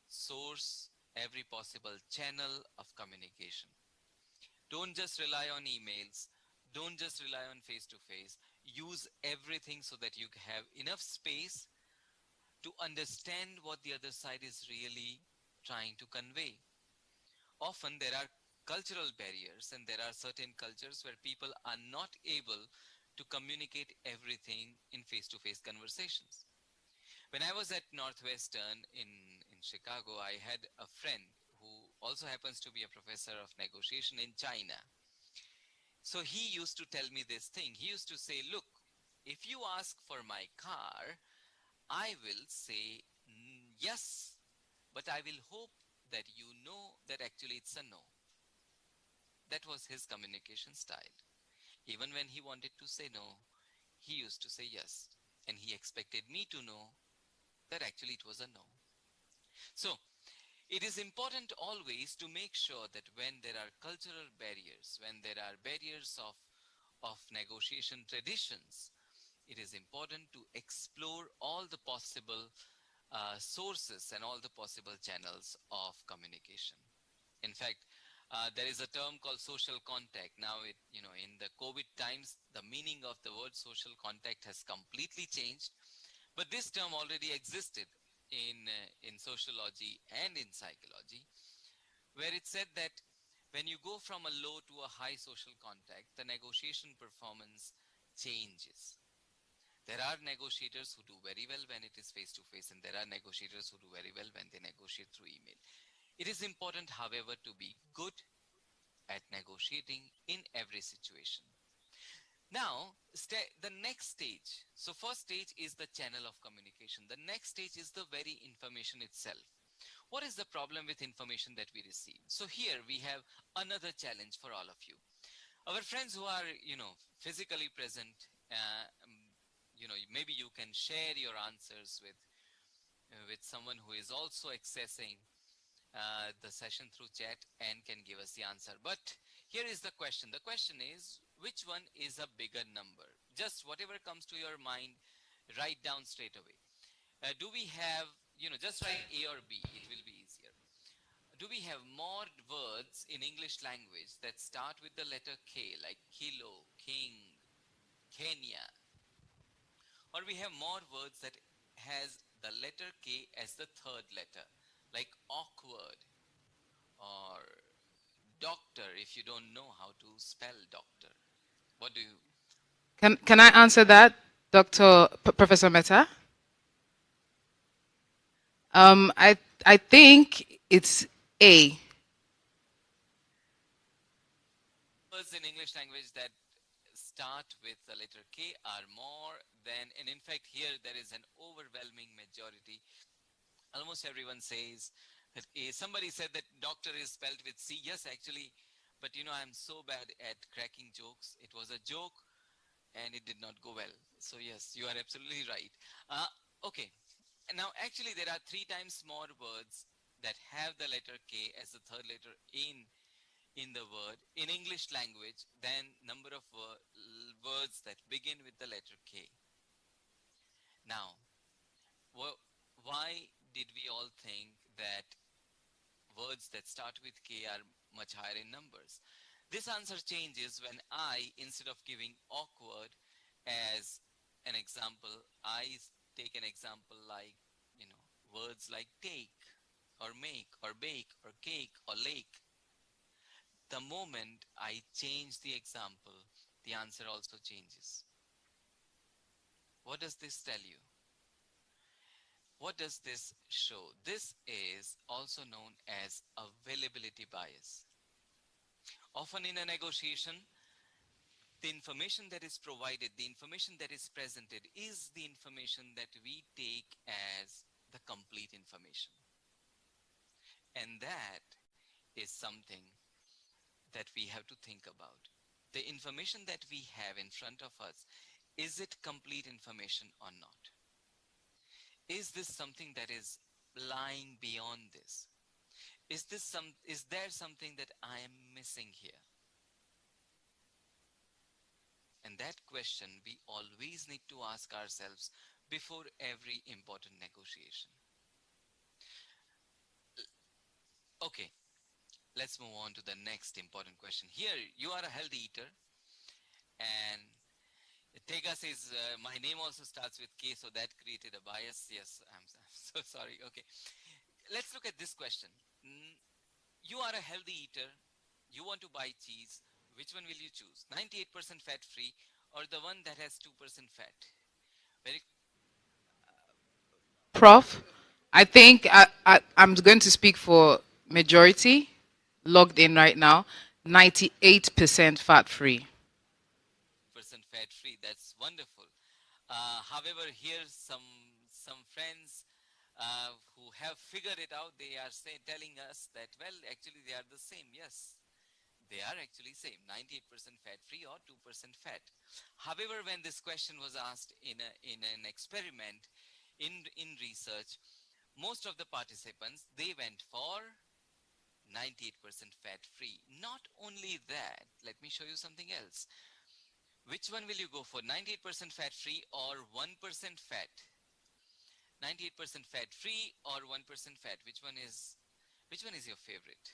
source, every possible channel of communication. Don't just rely on emails, don't just rely on face to face. Use everything so that you have enough space to understand what the other side is really trying to convey. Often there are cultural barriers, and there are certain cultures where people are not able to communicate everything in face-to-face conversations. When I was at Northwestern in Chicago, I had a friend who also happens to be a professor of negotiation in China. So he used to tell me this thing. He used to say, look, if you ask for my car, I will say yes, but I will hope that you know that actually it's a no. That was his communication style. Even when he wanted to say no, he used to say yes. And he expected me to know that actually it was a no. So it is important always to make sure that when there are cultural barriers, when there are barriers of negotiation traditions, it is important to explore all the possible sources and all the possible channels of communication. In fact, there is a term called social contact. Now, in the COVID times, the meaning of the word social contact has completely changed. But this term already existed in sociology and in psychology, where it said that when you go from a low to a high social contact, the negotiation performance changes. There are negotiators who do very well when it is face-to-face, and there are negotiators who do very well when they negotiate through email. It is important, however, to be good at negotiating in every situation. Now, the next stage. So first stage is the channel of communication. The next stage is the very information itself. What is the problem with information that we receive? So here we have another challenge for all of you. Our friends who are, physically present, maybe you can share your answers with someone who is also accessing the session through chat and can give us the answer. But here is the question. The question is, which one is a bigger number? Just whatever comes to your mind, write down straight away. Do we have, just write A or B, it will be easier. Do we have more words in English language that start with the letter K, like kilo, king, Kenya? Or we have more words that has the letter K as the third letter, like awkward or doctor, if you don't know how to spell doctor? What do you? Can I answer that, Professor Mehta? I think it's A. Words in English language that start with the letter K are more than, and in fact here there is an overwhelming majority. Almost everyone says that A. Somebody said that doctor is spelled with C. Yes, actually, but I'm so bad at cracking jokes. It was a joke and it did not go well. So yes, you are absolutely right. Okay. Now, actually, there are 3 times more words that have the letter K as the third letter in the word in English language than number of words that begin with the letter K. Now, why did we all think that words that start with K are much higher in numbers? This answer changes when I, instead of giving awkward as an example, I take an example like, words like take or make or bake or cake or lake. The moment I change the example, the answer also changes. What does this tell you? What does this show? This is also known as availability bias. Often in a negotiation, the information that is provided, the information that is presented is the information that we take as the complete information. And that is something that we have to think about. The information that we have in front of us, is it complete information or not? Is this something that is lying beyond this? Is there something that I am missing here? And that question we always need to ask ourselves before every important negotiation. Okay, let's move on to the next important question. Here, you are a healthy eater, and Tega says, my name also starts with K, so that created a bias. Yes, I'm so sorry. Okay, let's look at this question. You are a healthy eater, you want to buy cheese. Which one will you choose? 98% fat free or the one that has 2% fat? Very Prof, I think I'm going to speak for majority, logged in right now, 98% fat free. percent fat free. That's wonderful. However, here's some friends who have figured it out. They are telling us that, well, actually they are the same. Yes, they are actually same, 98% fat free or 2% fat. However, when this question was asked in an experiment in research, most of the participants, they went for 98% fat free. Not only that, let me show you something else. Which one will you go for, 98% fat free or 1% fat? 98% fat free or 1% fat? Which one is your favorite?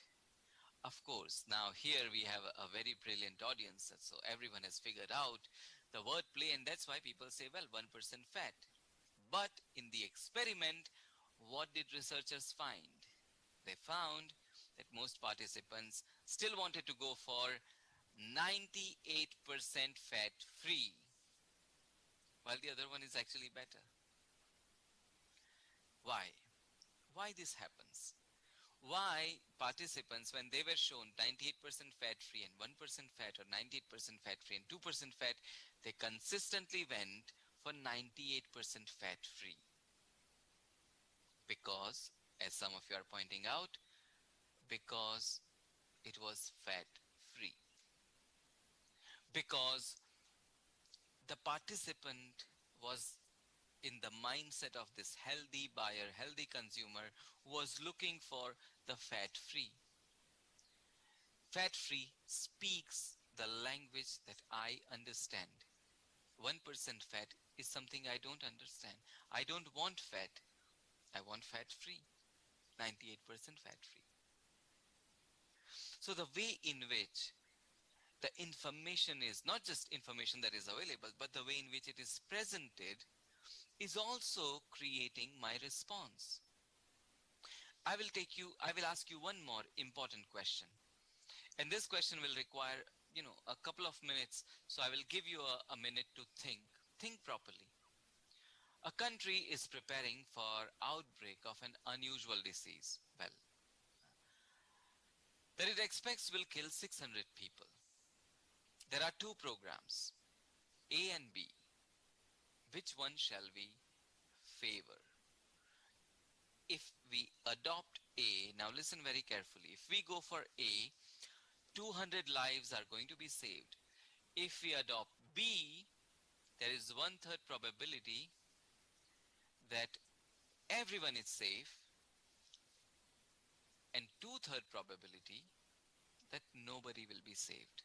Of course, now here we have a very brilliant audience, so everyone has figured out the wordplay, and that's why people say, well, 1% fat. But in the experiment, what did researchers find? They found that most participants still wanted to go for 98% fat free, while the other one is actually better. Why? Why this happens? Why participants, when they were shown 98% fat free and 1% fat, or 98% fat free and 2% fat, they consistently went for 98% fat free? Because, as some of you are pointing out, because it was fat free. Because the participant was in the mindset of this healthy buyer, healthy consumer who was looking for the fat free. Fat free speaks the language that I understand. 1% fat is something I don't understand. I don't want fat. I want fat free. 98% fat free. So the way in which the information is not just information that is available, but the way in which it is presented is also creating my response. I will ask you one more important question. And this question will require, a couple of minutes. So I will give you a minute to think. Think properly. A country is preparing for outbreak of an unusual disease. Well, that it expects will kill 600 people. There are two programs, A and B. Which one shall we favor? If we adopt A, now listen very carefully. If we go for A, 200 lives are going to be saved. If we adopt B, there is 1/3 probability that everyone is safe and 2/3 probability that nobody will be saved.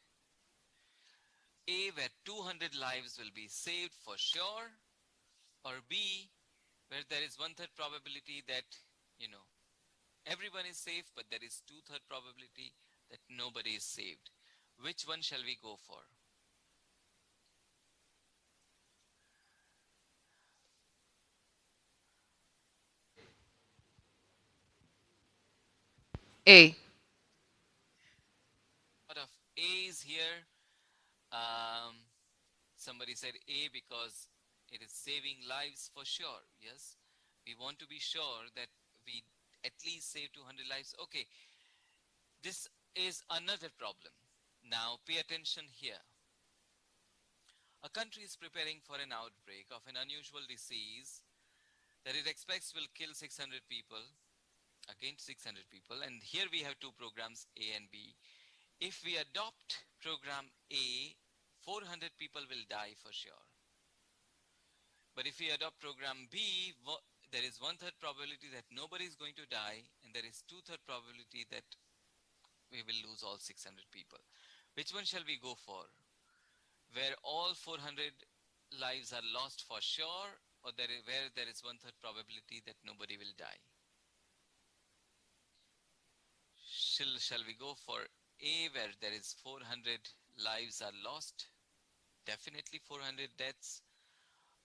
A, where 200 lives will be saved for sure, or B, where there is 1/3 probability that, everyone is safe, but there is 2/3 probability that nobody is saved. Which one shall we go for? A. A lot of A's here. Somebody said A because it is saving lives for sure. Yes, we want to be sure that we at least save 200 lives. Okay, this is another problem. Now pay attention here. A country is preparing for an outbreak of an unusual disease that it expects will kill 600 people, against 600 people. And here we have two programs, A and B. If we adopt program A, 400 people will die for sure. But if we adopt program B, there is 1/3 probability that nobody is going to die, and there is 2/3 probability that we will lose all 600 people. Which one shall we go for? Where all 400 lives are lost for sure, or where there is 1/3 probability that nobody will die? Shall we go for A, where there is 400 lives are lost, definitely 400 deaths,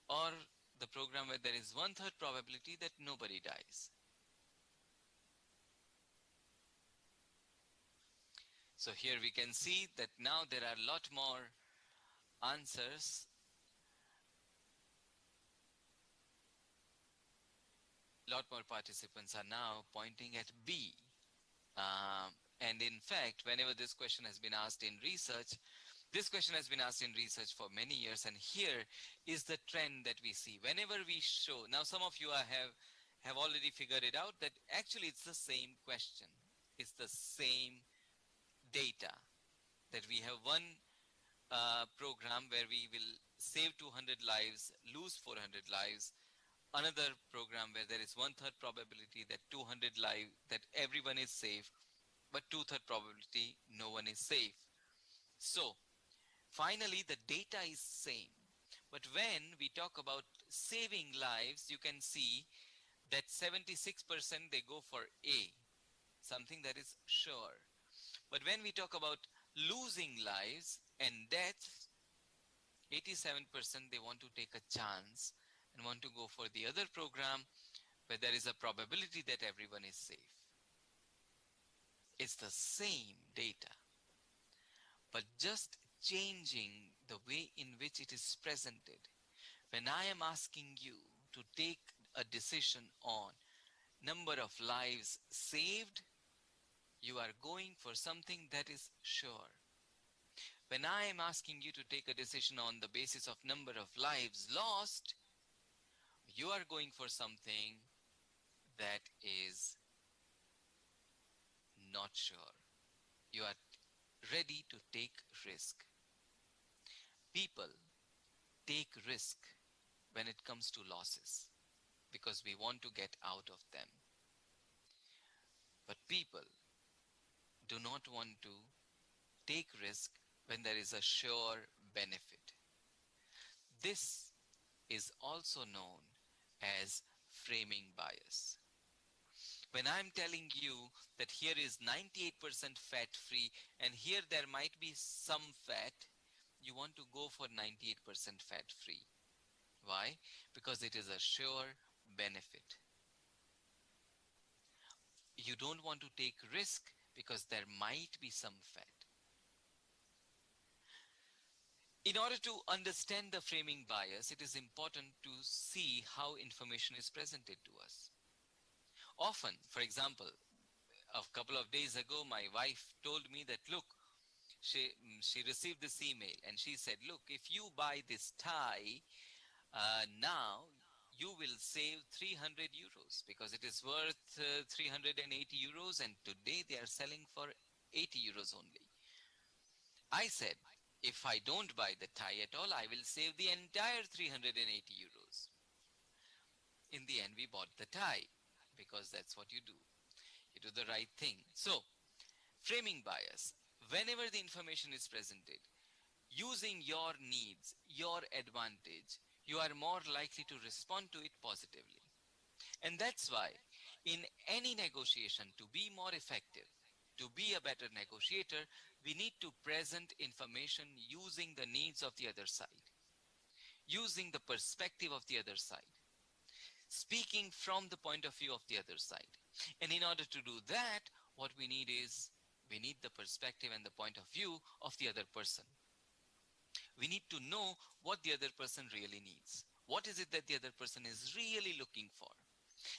or the program where there is 1/3 probability that nobody dies? So here we can see that now there are a lot more answers. A lot more participants are now pointing at B. And in fact, whenever this question has been asked in research, this question has been asked in research for many years, and here is the trend that we see. Whenever we show, now some of you have already figured it out, that actually it's the same question. It's the same data, that we have one program where we will save 200 lives, lose 400 lives, another program where there is 1/3 probability that 200 lives, that everyone is safe, but 2/3 probability no one is safe. So finally the data is same, but when we talk about saving lives, you can see that 76% they go for A, something that is sure. But when we talk about losing lives and deaths, 87% they want to take a chance and want to go for the other program where there is a probability that everyone is safe. It's the same data, but just changing the way in which it is presented. When I am asking you to take a decision on number of lives saved, you are going for something that is sure. When I am asking you to take a decision on the basis of number of lives lost, you are going for something that is not sure. You are ready to take risk. People take risk when it comes to losses because we want to get out of them. But people do not want to take risk when there is a sure benefit. This is also known as framing bias. When I'm telling you that here is 98% fat free and here there might be some fat, you want to go for 98% fat free. Why? Because it is a sure benefit. You don't want to take risk because there might be some fat. In order to understand the framing bias, it is important to see how information is presented to us. Often, for example, a couple of days ago, my wife told me that, look, she received this email and she said, look, if you buy this tie now, you will save 300 euros because it is worth 380 euros and today they are selling for 80 euros only. I said, if I don't buy the tie at all, I will save the entire 380 euros. In the end, we bought the tie because that's what you do. You do the right thing. So, framing bias. Whenever the information is presented, using your needs, your advantage, you are more likely to respond to it positively. And that's why in any negotiation, to be more effective, to be a better negotiator, we need to present information using the needs of the other side, using the perspective of the other side, speaking from the point of view of the other side. And in order to do that, what we need is, we need the perspective and the point of view of the other person. We need to know what the other person really needs. What is it that the other person is really looking for?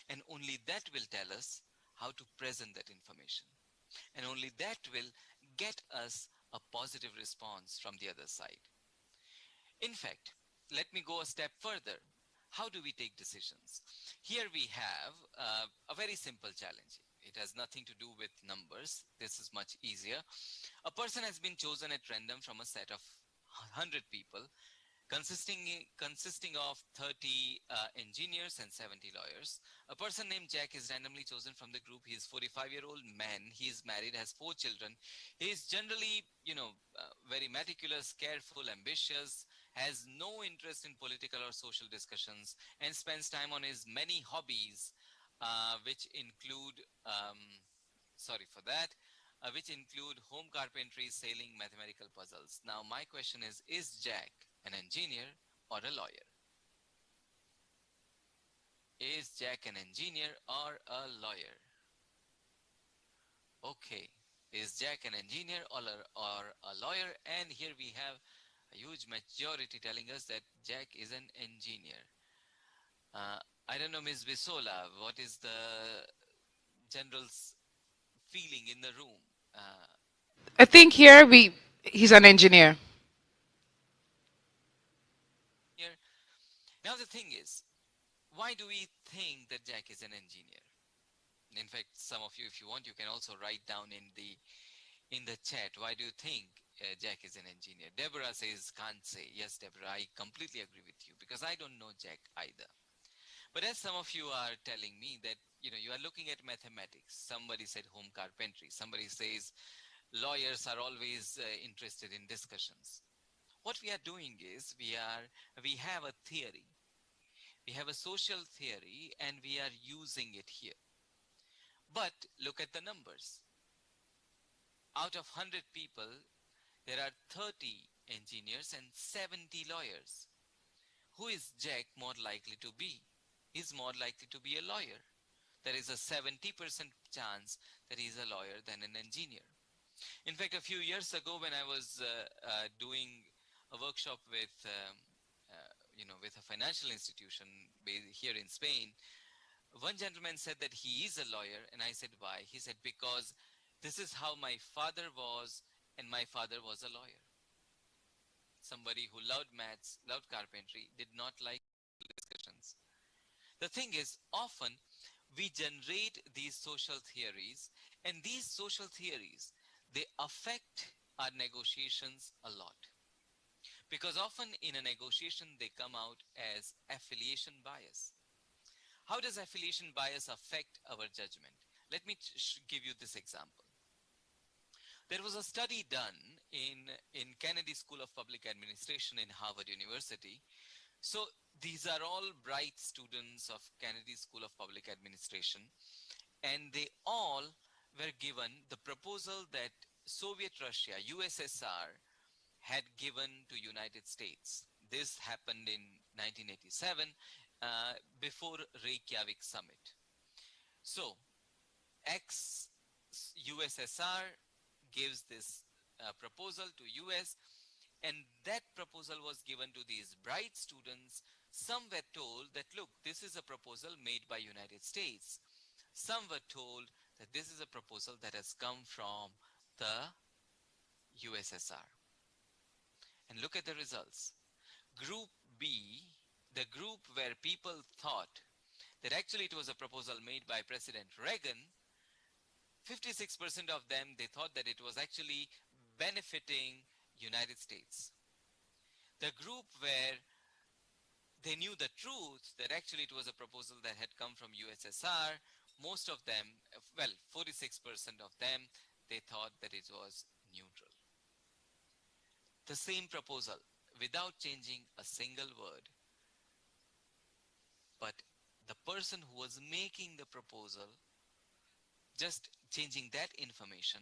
And only that will tell us how to present that information. And only that will get us a positive response from the other side. In fact, let me go a step further. How do we take decisions? Here we have a very simple challenge. It has nothing to do with numbers. This is much easier. A person has been chosen at random from a set of 100 people, consisting of 30 engineers and 70 lawyers. A person named Jack is randomly chosen from the group. He is 45-year-old man. He is married, has 4 children. He is generally, very meticulous, careful, ambitious, has no interest in political or social discussions, and spends time on his many hobbies, which include, sorry for that, which include home carpentry, sailing, mathematical puzzles. Now, my question is Jack an engineer or a lawyer? Is Jack an engineer or a lawyer? Okay. Is Jack an engineer or a lawyer? And here we have a huge majority telling us that Jack is an engineer. I don't know, Ms. Bisola, what is the general's feeling in the room? I think here he's an engineer. Here. Now the thing is, why do we think that Jack is an engineer? In fact, some of you, if you want, you can also write down in the chat, why do you think Jack is an engineer? Deborah says, can't say. Yes, Deborah, I completely agree with you because I don't know Jack either. But as some of you are telling me that, you are looking at mathematics. Somebody said home carpentry. Somebody says lawyers are always interested in discussions. What we are doing is we have a theory. We have a social theory and we are using it here. But look at the numbers. Out of 100 people, there are 30 engineers and 70 lawyers. Who is Jack more likely to be? He's more likely to be a lawyer. There is a 70% chance that he's a lawyer than an engineer. In fact, a few years ago when I was doing a workshop with a financial institution here in Spain, one gentleman said that he is a lawyer, and I said, why? He said, because this is how my father was, and my father was a lawyer. Somebody who loved maths, loved carpentry, did not like discussions. The thing is, often we generate these social theories, and these social theories, they affect our negotiations a lot. Because often in a negotiation, they come out as affiliation bias. How does affiliation bias affect our judgment? Let me give you this example. There was a study done in Kennedy School of Public Administration in Harvard University. So these are all bright students of Kennedy School of Public Administration, and they all were given the proposal that Soviet Russia, USSR, had given to United States. This happened in 1987 before Reykjavik summit. So ex-USSR gives this proposal to US, and that proposal was given to these bright students. Some were told that, look, this is a proposal made by United States. Some were told that this is a proposal that has come from the USSR. And look at the results. Group B, the group where people thought that actually it was a proposal made by President Reagan, 56% of them, they thought that it was actually benefiting United States. The group where they knew the truth that actually it was a proposal that had come from USSR, most of them, well, 46% of them, they thought that it was neutral. The same proposal without changing a single word. But the person who was making the proposal, just changing that information,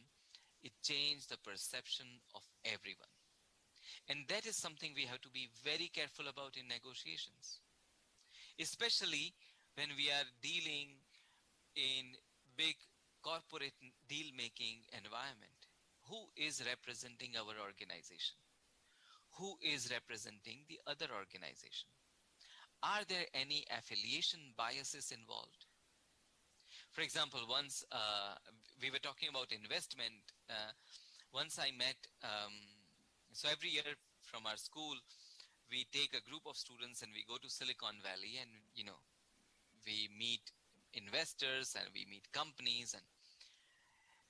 it changed the perception of everyone. And that is something we have to be very careful about in negotiations, especially when we are dealing in big corporate deal-making environment. Who is representing our organization? Who is representing the other organization? Are there any affiliation biases involved? For example, once we were talking about investment, once I met, so every year from our school, we take a group of students and we go to Silicon Valley and, we meet investors and we meet companies.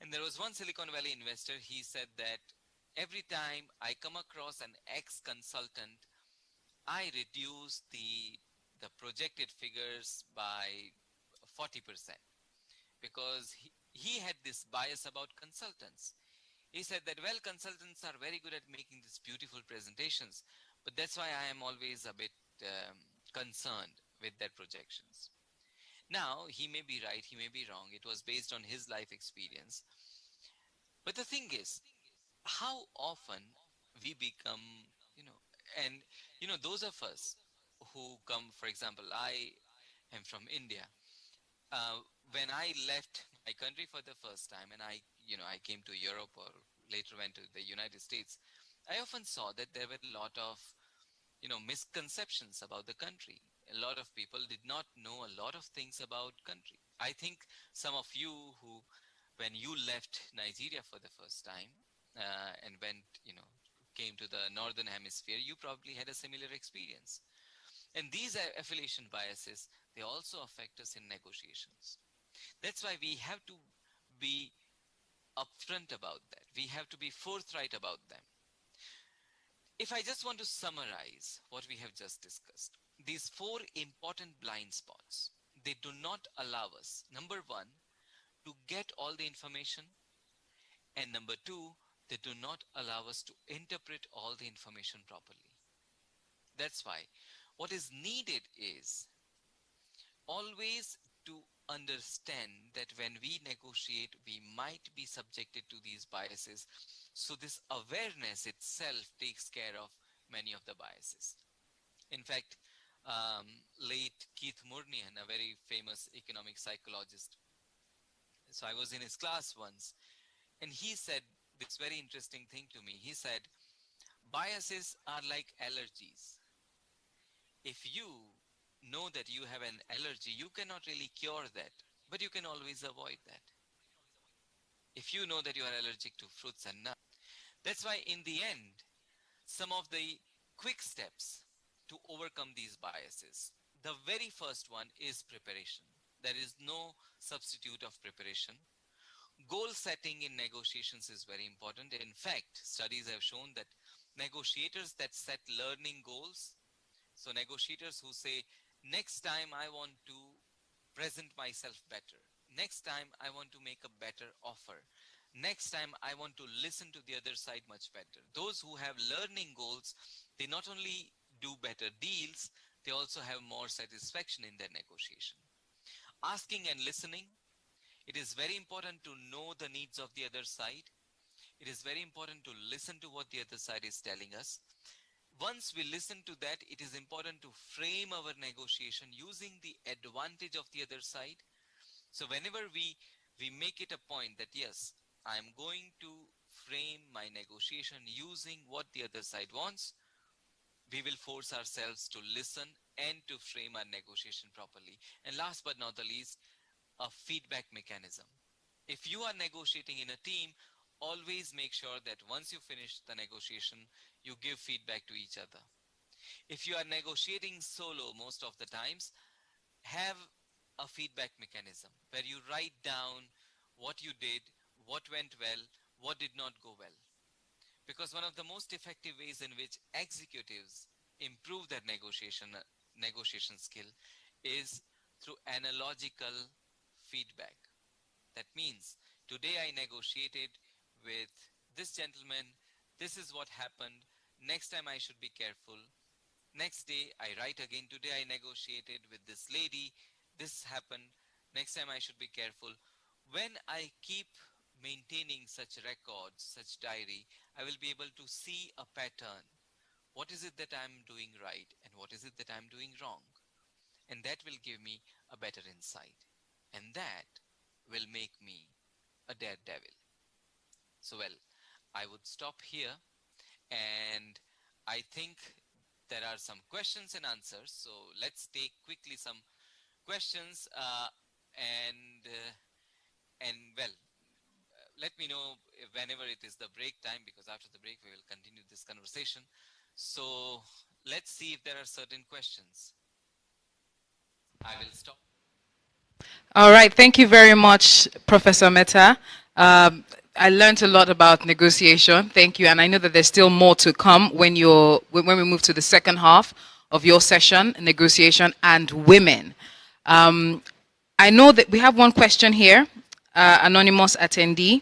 And there was one Silicon Valley investor, he said that every time I come across an ex-consultant, I reduced the projected figures by 40% because he had this bias about consultants. He said that, well, consultants are very good at making these beautiful presentations, but that's why I am always a bit concerned with their projections. Now, he may be right, he may be wrong. It was based on his life experience. But the thing is, how often we become, you know, and, those of us who come, for example, I am from India. Uh, when I left my country for the first time and I came to Europe or later went to the United States, I often saw that there were a lot of, misconceptions about the country. A lot of people did not know a lot of things about country. I think some of you who, when you left Nigeria for the first time and went, came to the Northern Hemisphere, you probably had a similar experience. And these affiliation biases, they also affect us in negotiations. That's why we have to be upfront about that. We have to be forthright about them. If I just want to summarize what we have just discussed, these 4 important blind spots, they do not allow us, number 1, to get all the information, and number 2, they do not allow us to interpret all the information properly. That's why what is needed is always to understand that when we negotiate, we might be subjected to these biases. So this awareness itself takes care of many of the biases. In fact, late Keith Moornihan, a very famous economic psychologist, so I was in his class once, and he said this very interesting thing to me. He said, biases are like allergies. If you know that you have an allergy, you cannot really cure that, but you can always avoid that. If you know that you are allergic to fruits and nuts, that's why in the end, some of the quick steps to overcome these biases, the very first one is preparation. There is no substitute of preparation. Goal setting in negotiations is very important. In fact, studies have shown that negotiators that set learning goals, so negotiators who say, next time I want to present myself better. Next time I want to make a better offer. Next time I want to listen to the other side much better. Those who have learning goals, they not only do better deals, they also have more satisfaction in their negotiation. Asking and listening. It is very important to know the needs of the other side. It is very important to listen to what the other side is telling us. Once we listen to that, it is important to frame our negotiation using the advantage of the other side. So whenever we make it a point that, yes, I'm going to frame my negotiation using what the other side wants, we will force ourselves to listen and to frame our negotiation properly. And last but not the least, a feedback mechanism. If you are negotiating in a team, always make sure that once you finish the negotiation, you give feedback to each other. If you are negotiating solo most of the times, have a feedback mechanism where you write down what you did, what went well, what did not go well. Because one of the most effective ways in which executives improve their negotiation skill is through analogical feedback. That means today I negotiated with this gentleman, this is what happened, next time I should be careful. Next day I write again, today I negotiated with this lady, this happened, next time I should be careful. When I keep maintaining such records, such diary, I will be able to see a pattern. What is it that I'm doing right and what is it that I'm doing wrong? And that will give me a better insight. And that will make me a daredevil. So, well, I would stop here, and I think there are some questions and answers. So let's take quickly some questions let me know whenever it is the break time, because after the break we will continue this conversation. So let's see if there are certain questions. I will stop. All right, thank you very much, Professor Mehta. I learned a lot about negotiation. Thank you, and I know that there's still more to come when we move to the second half of your session, negotiation and women. I know that we have one question here, anonymous attendee.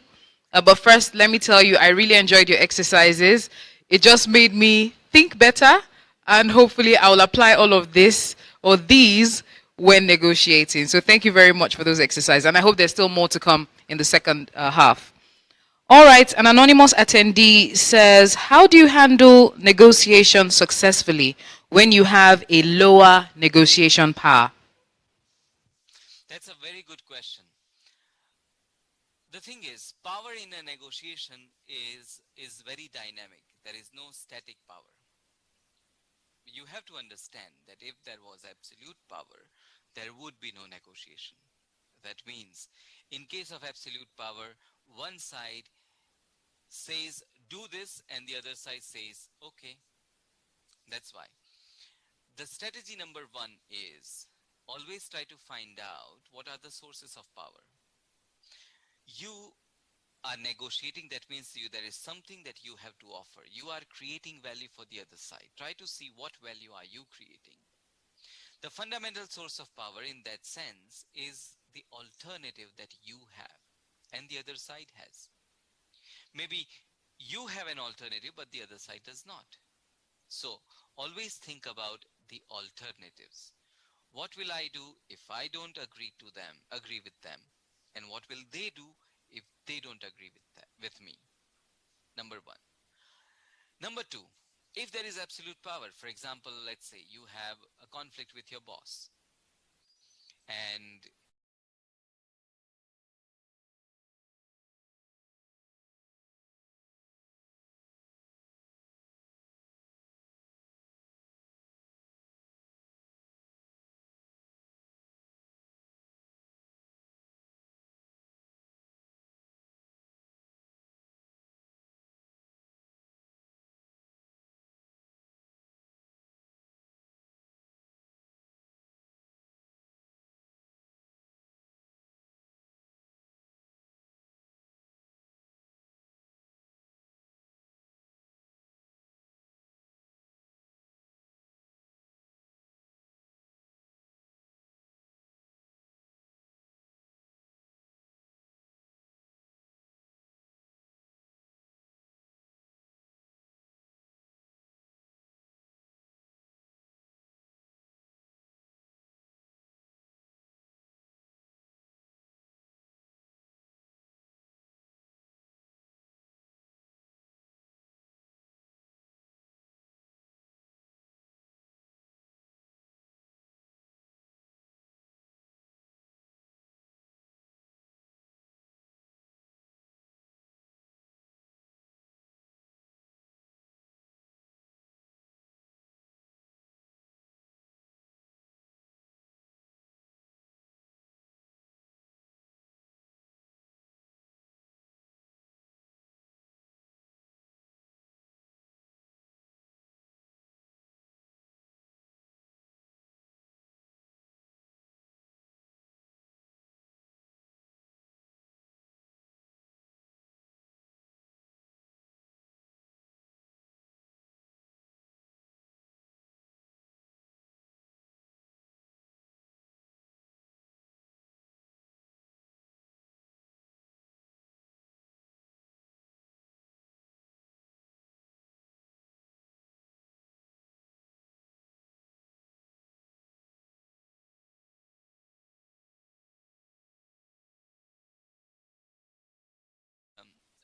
But first, let me tell you, I really enjoyed your exercises. It just made me think better, and hopefully I will apply all of this or these when negotiating. So thank you very much for those exercises, and I hope there's still more to come in the second half. All right, an anonymous attendee says, how do you handle negotiation successfully when you have a lower negotiation power? That's a very good question. The thing is, power in a negotiation is very dynamic. There is no static power. You have to understand that if there was absolute power, there would be no negotiation. That means, in case of absolute power, one side says, do this, and the other side says, okay. That's why. The strategy number one is always try to find out what are the sources of power. You are negotiating, that means there is something that you have to offer. You are creating value for the other side. Try to see what value are you creating. The fundamental source of power in that sense is the alternative that you have and the other side has. Maybe you have an alternative, but the other side does not. So always think about the alternatives. What will I do if I don't agree with them? And what will they do if they don't agree with me? Number one. Number two, if there is absolute power, for example, let's say you have a conflict with your boss and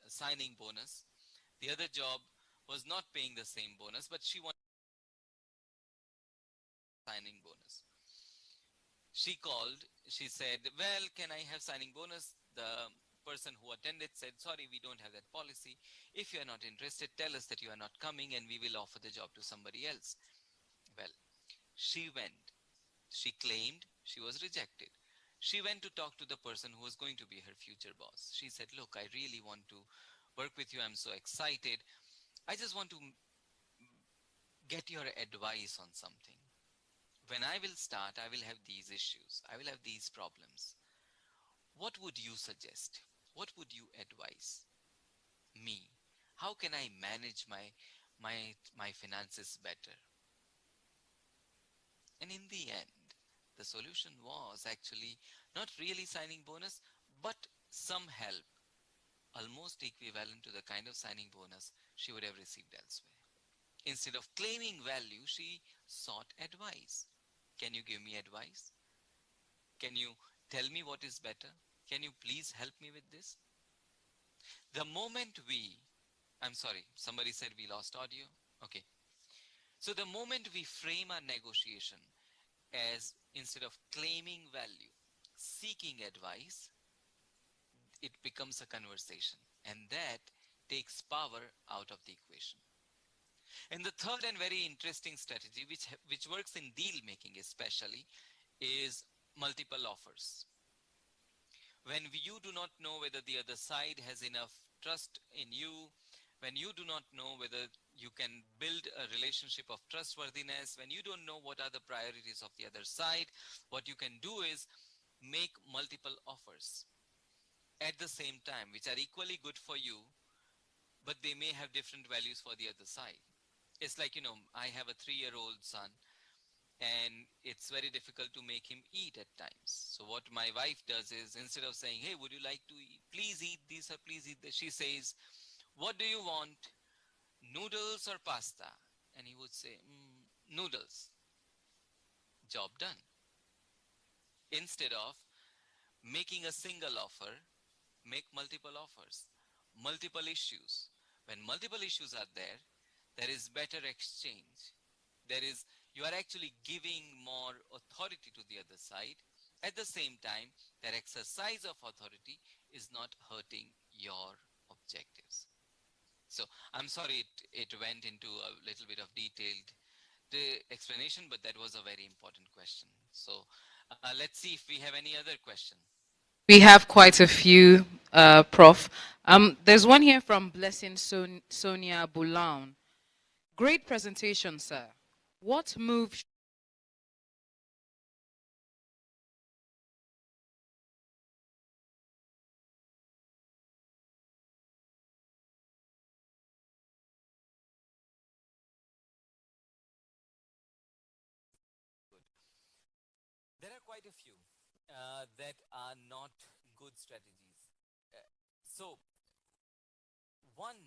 signing bonus. The other job was not paying the same bonus, but she wanted signing bonus. She called, she said, well, can I have signing bonus? The person who attended said, sorry, we don't have that policy. If you are not interested, tell us that you are not coming and we will offer the job to somebody else. Well, she went. She claimed she was rejected. She went to talk to the person who was going to be her future boss. She said, look, I really want to work with you. I'm so excited. I just want to get your advice on something. When I will start, I will have these issues. I will have these problems. What would you suggest? What would you advise me? How can I manage my finances better? And in the end, the solution was actually not really signing bonus, but some help, almost equivalent to the kind of signing bonus she would have received elsewhere. Instead of claiming value, she sought advice. Can you give me advice? Can you tell me what is better? Can you please help me with this? The moment I'm sorry, somebody said we lost audio. Okay. So the moment we frame our negotiation as, instead of claiming value, seeking advice, it becomes a conversation. And that takes power out of the equation. And the third and very interesting strategy, which works in deal making especially, is multiple offers. When you do not know whether the other side has enough trust in you, when you do not know whether you can build a relationship of trustworthiness, when you don't know what are the priorities of the other side, what you can do is make multiple offers at the same time, which are equally good for you, but they may have different values for the other side. It's like, I have a 3-year-old son, and it's very difficult to make him eat at times. So what my wife does is, instead of saying, hey, would you like to eat? Please eat this or please eat this, she says, what do you want? Noodles or pasta? And he would say, noodles. Job done. Instead of making a single offer, make multiple offers, multiple issues. When multiple issues are there, there is better exchange. You are actually giving more authority to the other side. At the same time, that exercise of authority is not hurting your objectives. So I'm sorry it went into a little bit of detailed explanation, but that was a very important question. So let's see if we have any other question. We have quite a few, Prof. There's one here from Blessing Sonia Boulan. Great presentation, sir. What move There are quite a few that are not good strategies. So, one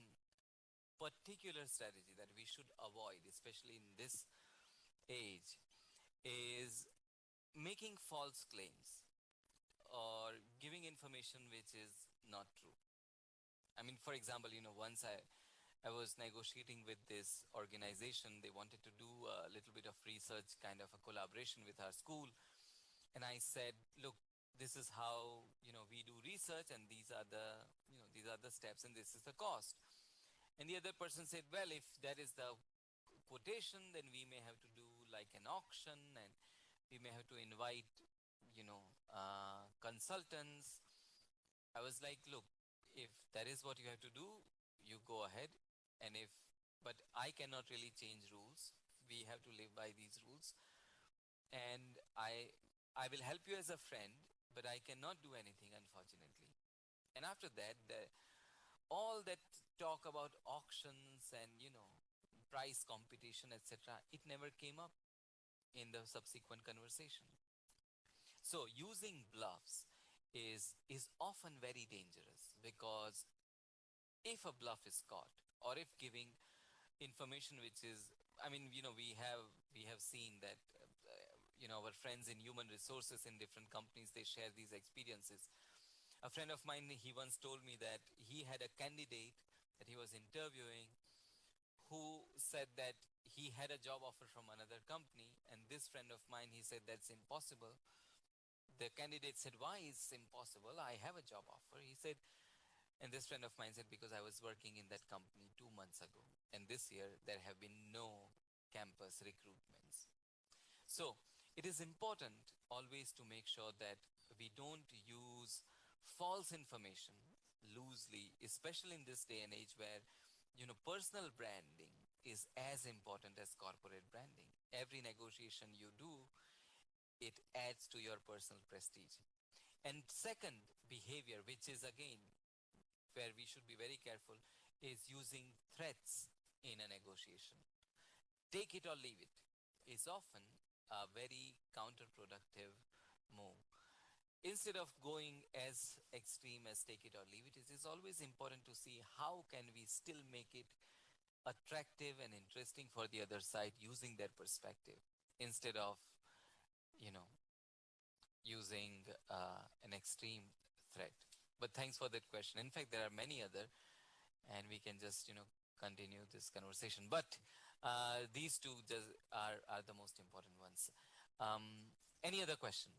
particular strategy that we should avoid, especially in this age, is making false claims or giving information which is not true. I mean, for example, once I was negotiating with this organization. They wanted to do a little bit of research, kind of a collaboration with our school. And I said, look, this is how, we do research, and these are the steps, and this is the cost. And the other person said, well, if that is the quotation, then we may have to do like an auction, and we may have to invite, consultants. I was like, look, if that is what you have to do, you go ahead. But I cannot really change rules. We have to live by these rules. And I will help you as a friend, but I cannot do anything, unfortunately. And after that, all that talk about auctions and, price competition, etc., it never came up in the subsequent conversation. So using bluffs is often very dangerous, because if a bluff is caught, or if giving information which is, we have seen that, our friends in human resources in different companies, they share these experiences. A friend of mine, he once told me that he had a candidate that he was interviewing who said that he had a job offer from another company, and this friend of mine, he said that's impossible. The candidate said, why is it impossible? I have a job offer. He said, and this friend of mine said, because I was working in that company 2 months ago, and this year there have been no campus recruitments. So it is important always to make sure that we don't use false information loosely, especially in this day and age where, personal branding is as important as corporate branding. Every negotiation you do, it adds to your personal prestige. And second behavior, which is again where we should be very careful, is using threats in a negotiation. Take it or leave it is often a very counterproductive move. Instead of going as extreme as take it or leave it, it is always important to see how can we still make it attractive and interesting for the other side using their perspective instead of, you know, using an extreme threat. But thanks for that question. In fact, there are many other, and we can just, continue this conversation. But these two just are the most important ones. Any other question?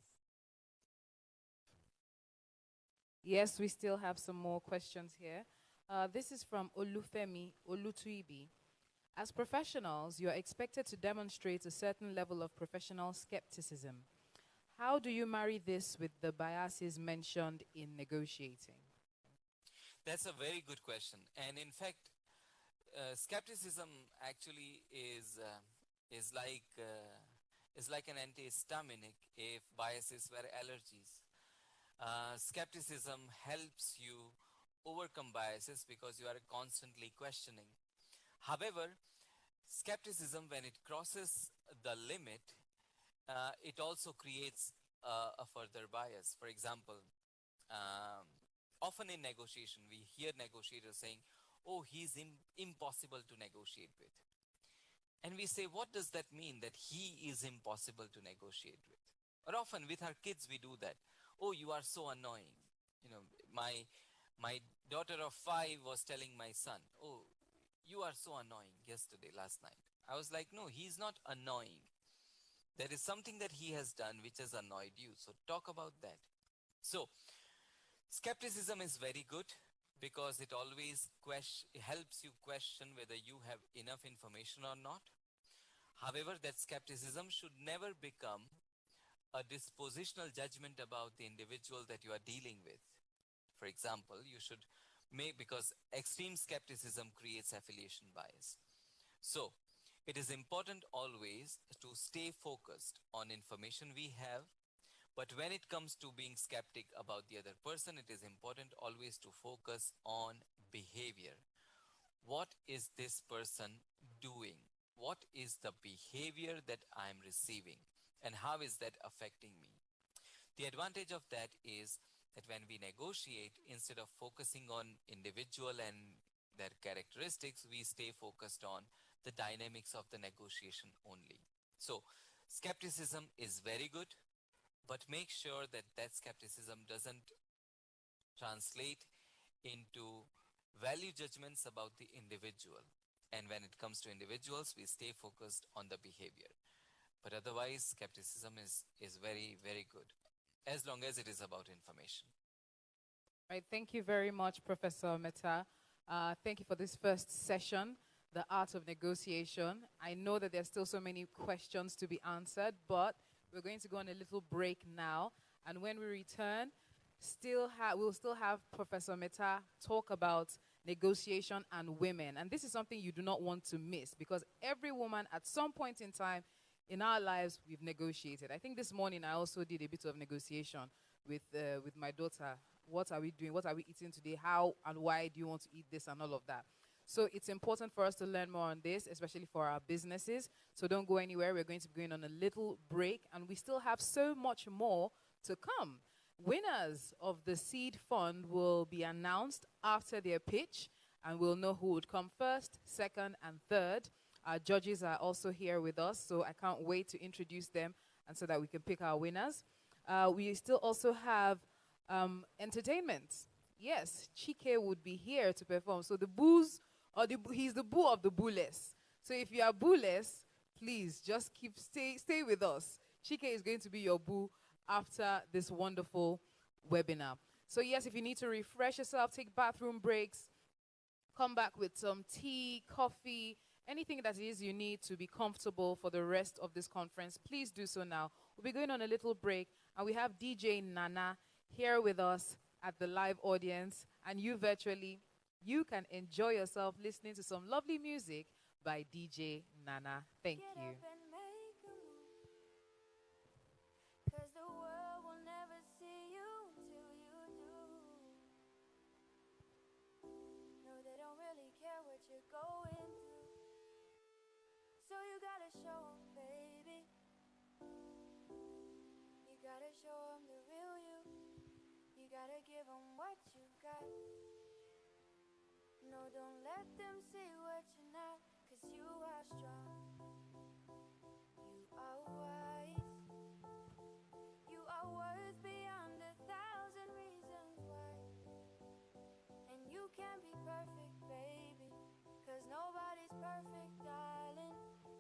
Yes, we still have some more questions here. This is from Olufemi Olutuibi. As professionals, you are expected to demonstrate a certain level of professional skepticism. How do you marry this with the biases mentioned in negotiating? That's a very good question. And in fact, skepticism actually is like an antihistaminic if biases were allergies. Skepticism helps you overcome biases because you are constantly questioning. However, skepticism, when it crosses the limit, it also creates a further bias. For example, often in negotiation, we hear negotiators saying, oh, he's impossible to negotiate with. And we say, what does that mean, that he is impossible to negotiate with? Or often with our kids, we do that. Oh, you are so annoying. My daughter of 5 was telling my son, oh, you are so annoying last night. I was like, no, he's not annoying. There is something that he has done which has annoyed you. So talk about that. So skepticism is very good because it always helps you question whether you have enough information or not. However, that skepticism should never become a dispositional judgment about the individual that you are dealing with. For example, you should because extreme skepticism creates affiliation bias. So it is important always to stay focused on information we have. But when it comes to being skeptic about the other person, it is important always to focus on behavior. What is this person doing? What is the behavior that I'm receiving? And how is that affecting me? The advantage of that is that when we negotiate, instead of focusing on individual and their characteristics, we stay focused on the dynamics of the negotiation only. So skepticism is very good, but make sure that that skepticism doesn't translate into value judgments about the individual. And when it comes to individuals, we stay focused on the behavior. But otherwise, skepticism is very, very good, as long as it is about information. Right, thank you very much, Professor Meta. Thank you for this first session, The Art of Negotiation. I know that there's still so many questions to be answered, but we're going to go on a little break now. And when we return, we'll still have Professor Meta talk about negotiation and women. And this is something you do not want to miss because every woman at some point in time in our lives, we've negotiated. I think this morning I also did a bit of negotiation with my daughter. What are we doing? What are we eating today? How and why do you want to eat this and all of that? So it's important for us to learn more on this, especially for our businesses. So don't go anywhere. We're going to be going on a little break, and we still have so much more to come. Winners of the seed fund will be announced after their pitch, and we'll know who would come first, second, and third. Our judges are also here with us, so I can't wait to introduce them and so that we can pick our winners. We still also have entertainment. Yes, Chike would be here to perform. So the boos, he's the boo of the booless. So if you are booless, please just stay with us. Chike is going to be your boo after this wonderful webinar. So yes, if you need to refresh yourself, take bathroom breaks, come back with some tea, coffee, anything that it is you need to be comfortable for the rest of this conference, please do so now. We'll be going on a little break, and we have DJ Nana here with us at the live audience, and you virtually, you can enjoy yourself listening to some lovely music by DJ Nana. Thank you. So you gotta show 'em, baby. gotta give them what you got. No, don't let them see what you're not, 'cause you are strong. You are wise. You are worth beyond 1,000 reasons why. And you can't be perfect, baby, 'cause nobody's perfect, darling.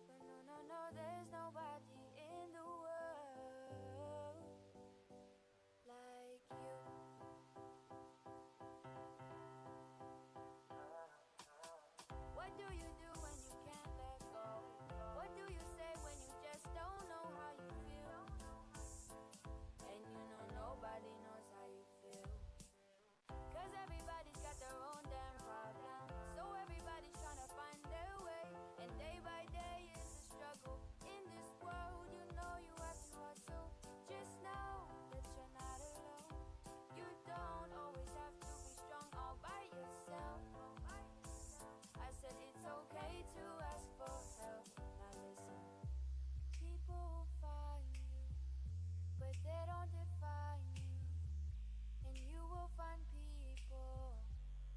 But no, no, no, there's nobody in the world like you. What do you do when you can't let go? What do you say when you just don't know how you feel? And you know nobody knows how you feel, 'cause everybody's got their own damn problem. So everybody's trying to find their way, and day by day is a struggle. In this world, you know you have to hustle. Just know that you're not alone. You don't always have to be strong all by yourself. I said it's okay to ask for help. Now listen, people will find you, but they don't define you. And you will find people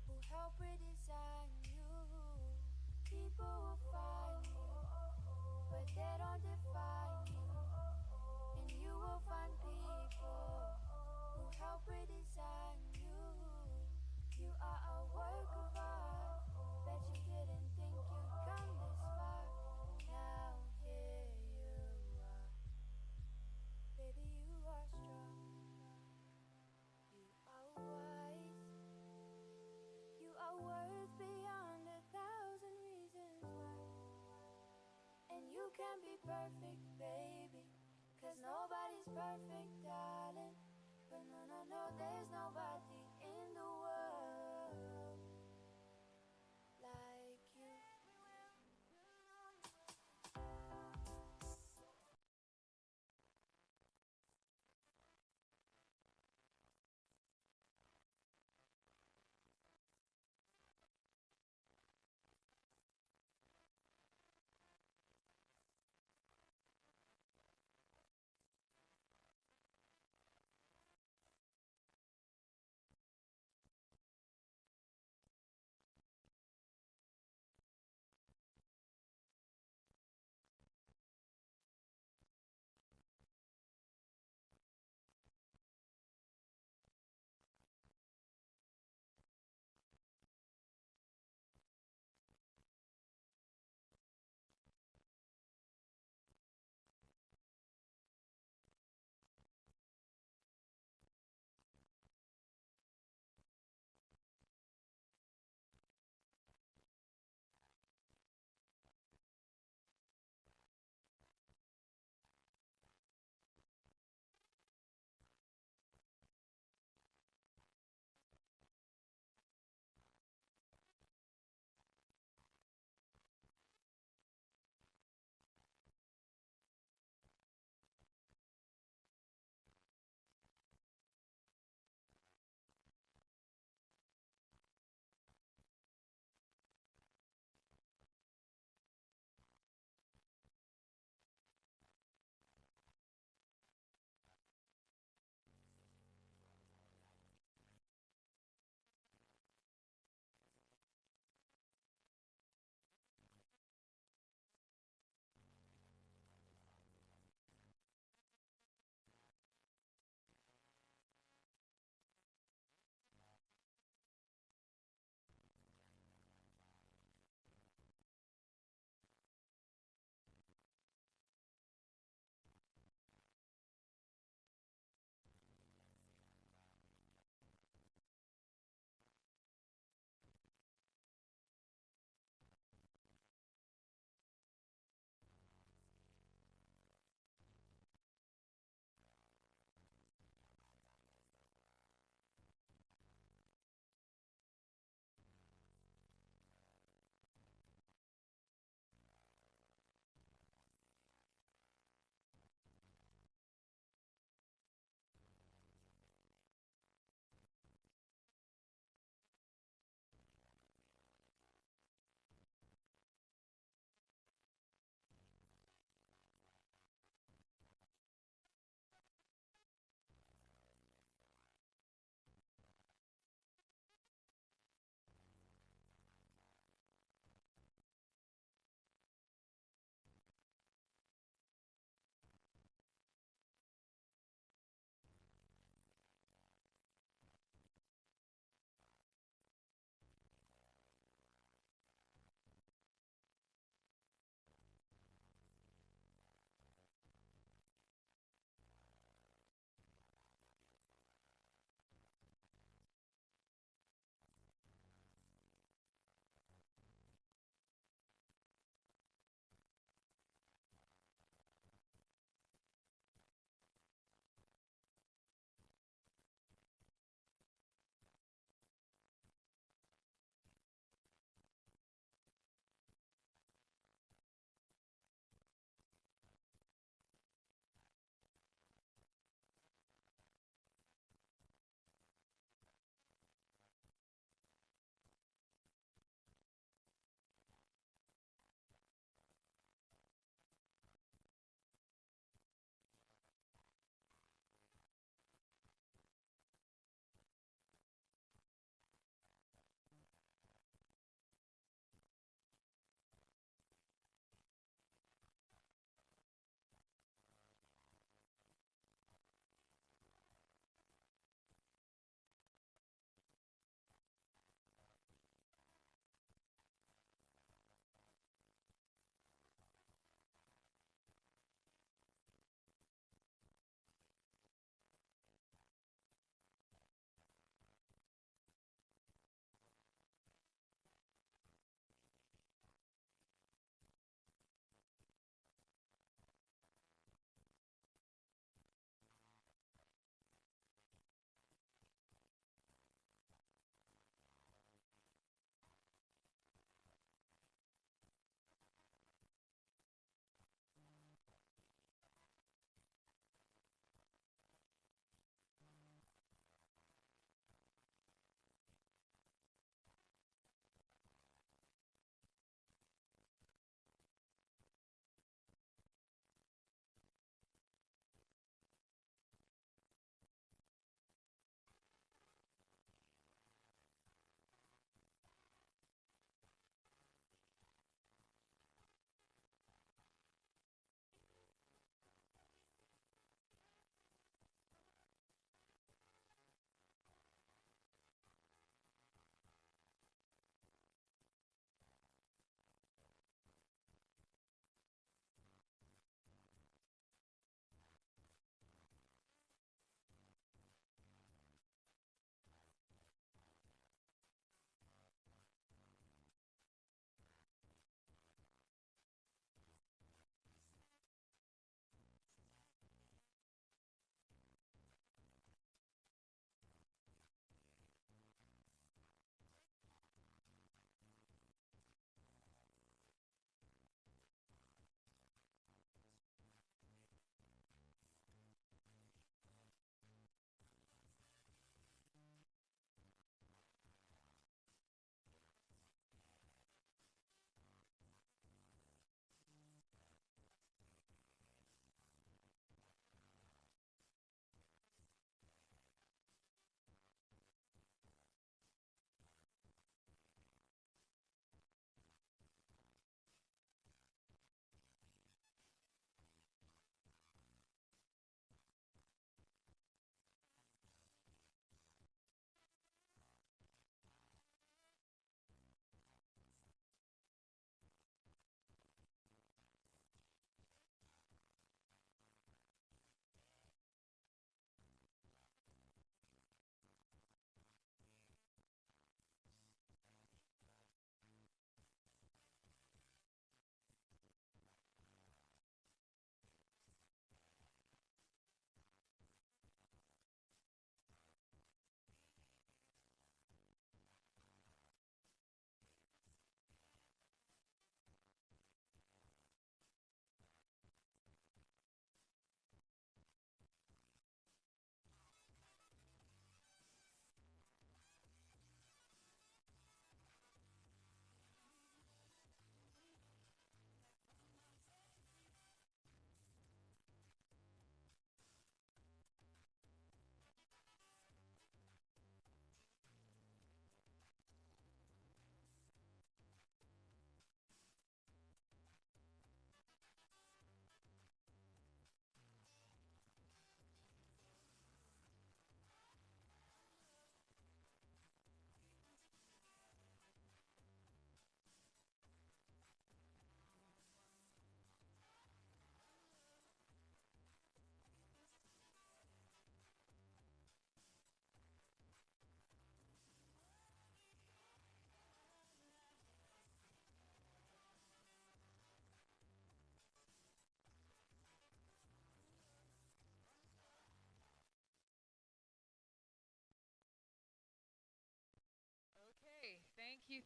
who help redesign you. People will find you, but they don't define you. And you will find people who help redesign you. You are a work of art. Bet you didn't think you'd come this far. Now here you are. Baby, you are strong. You are wise. You are worth beyond 1,000 reasons why. And you can be perfect, baby, 'cause nobody's perfect, darling. But no, no, no, there's nobody in the world like you.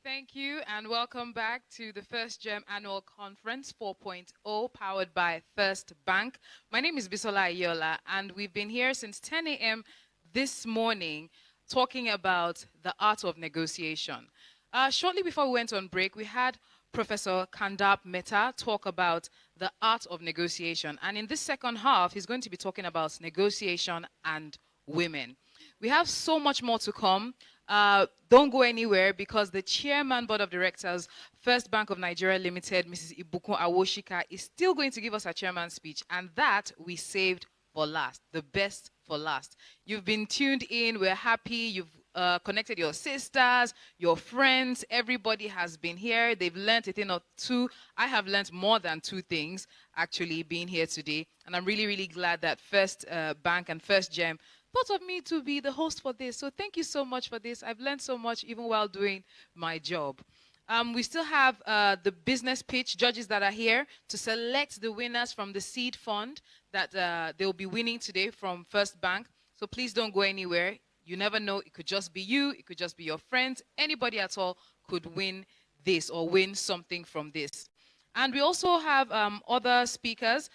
Thank you, and welcome back to the First Gem Annual Conference 4.0, powered by First Bank. My name is Bisola Ayola, and we've been here since 10 a.m. this morning talking about the art of negotiation. Shortly before we went on break, we had Professor Kandap Mehta talk about the art of negotiation. And in this second half, he's going to be talking about negotiation and women. We have so much more to come. Don't go anywhere, because the chairman, board of directors, First Bank of Nigeria Limited, Mrs. Ibukun Awoshika, is still going to give us a chairman's speech, and that we saved for last, the best for last. You've been tuned in, we're happy, you've connected your sisters, your friends, everybody has been here. They've learned a thing or two. I have learned more than two things, actually, being here today, and I'm really, really glad that First Bank and First Gem thought of me to be the host for this. So thank you so much for this. I've learned so much even while doing my job. We still have the business pitch judges that are here to select the winners from the seed fund that they'll be winning today from First Bank. So please don't go anywhere. You never know. It could just be you. It could just be your friends. Anybody at all could win this or win something from this. And we also have other speakers.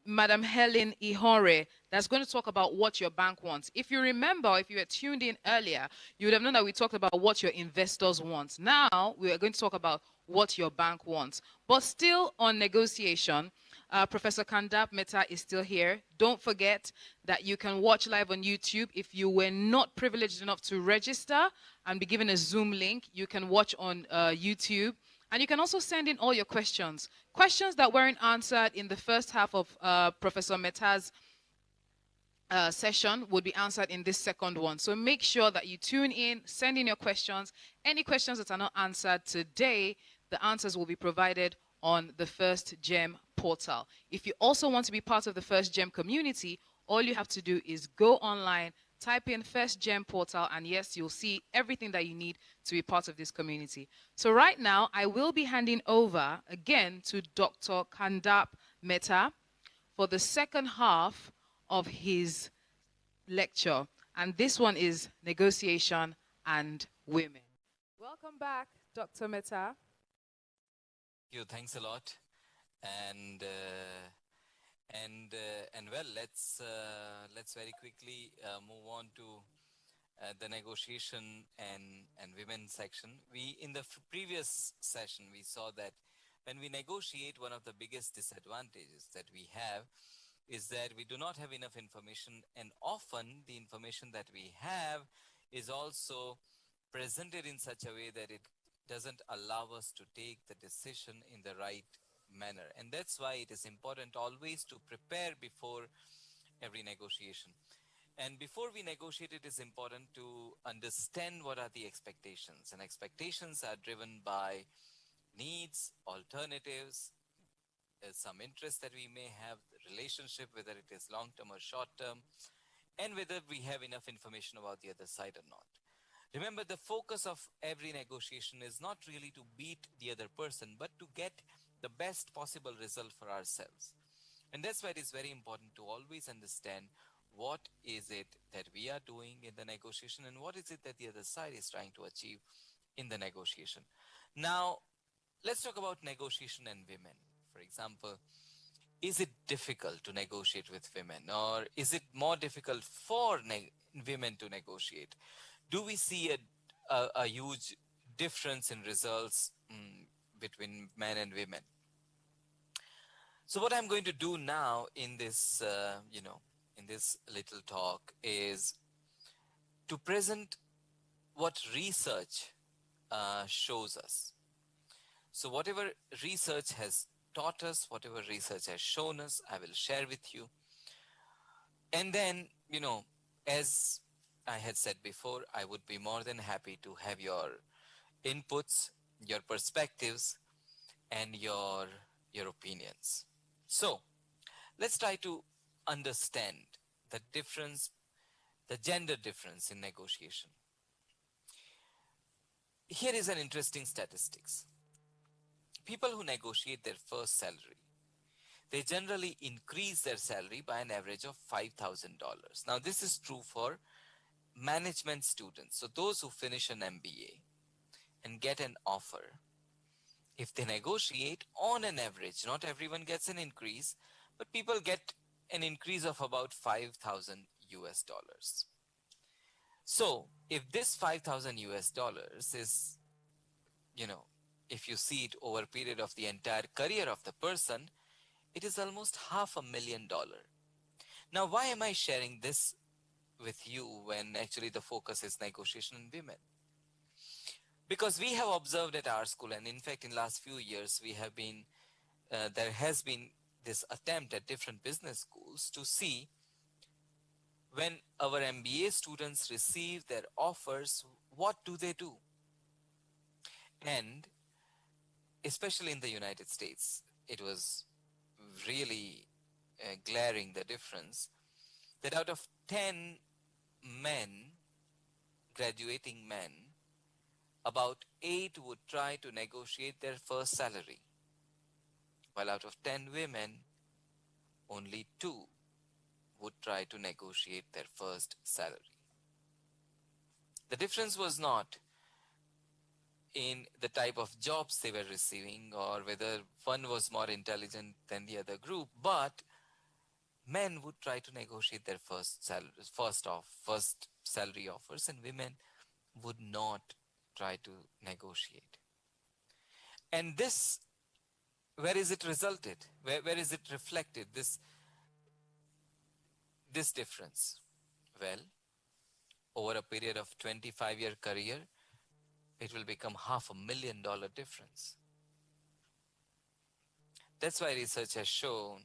Madam Helen Ihore, that's going to talk about what your bank wants. If you remember, if you were tuned in earlier, you would have known that we talked about what your investors want. Now, we are going to talk about what your bank wants. But still on negotiation, Professor Kandap Mehta is still here. Don't forget that you can watch live on YouTube. If you were not privileged enough to register and be given a Zoom link, you can watch on YouTube. And you can also send in all your questions. Questions that weren't answered in the first half of Professor Mehta's session would be answered in this second one. So make sure that you tune in, send in your questions. Any questions that are not answered today, the answers will be provided on the First Gem portal. If you also want to be part of the First Gem community, all you have to do is go online, type in First Gem portal, and yes, you'll see everything that you need to be part of this community. So right now, I will be handing over again to Dr. Kandap Mehta for the second half of his lecture. And this one is negotiation and women. Welcome back, Dr. Mehta. Thanks a lot. And well, let's very quickly move on to the negotiation and women section. In the previous session, we saw that when we negotiate, one of the biggest disadvantages that we have is that we do not have enough information, and often the information that we have is also presented in such a way that it doesn't allow us to take the decision in the right manner. And that's why it is important always to prepare before every negotiation. And before we negotiate, it is important to understand what are the expectations. And expectations are driven by needs, alternatives, some interest that we may have, the relationship, whether it is long-term or short-term, and whether we have enough information about the other side or not. Remember, the focus of every negotiation is not really to beat the other person, but to get the best possible result for ourselves. And that's why it is very important to always understand what is it that we are doing in the negotiation and what is it that the other side is trying to achieve in the negotiation. Now, let's talk about negotiation and women. For example, is it difficult to negotiate with women, or is it more difficult for women to negotiate? Do we see a huge difference in results between men and women? So what I'm going to do now in this, in this little talk is to present what research shows us. So whatever research has taught us, whatever research has shown us, I will share with you. And then, as I had said before, I would be more than happy to have your inputs, your perspectives, and your opinions. So let's try to understand the difference, the gender difference in negotiation. Here is an interesting statistics. People who negotiate their first salary, they generally increase their salary by an average of $5,000. Now, this is true for management students, so those who finish an MBA. and get an offer, if they negotiate, on an average, not everyone gets an increase, but people get an increase of about 5,000 US dollars. So if this 5,000 US dollars is, if you see it over a period of the entire career of the person, it is almost $500,000. Now, why am I sharing this with you when actually the focus is negotiation and women? Because we have observed at our school, and in fact, in last few years, there has been this attempt at different business schools to see when our MBA students receive their offers, what do they do? And especially in the United States, it was really glaring, the difference, that out of 10 men, graduating men, about 8 would try to negotiate their first salary, while out of 10 women, only 2 would try to negotiate their first salary. The difference was not in the type of jobs they were receiving or whether one was more intelligent than the other group, but men would try to negotiate their first salary offers, and women would not try to negotiate. And this, where is it resulted? Where is it reflected, this difference? Well, over a period of 25-year career, it will become $500,000 difference. That's why research has shown,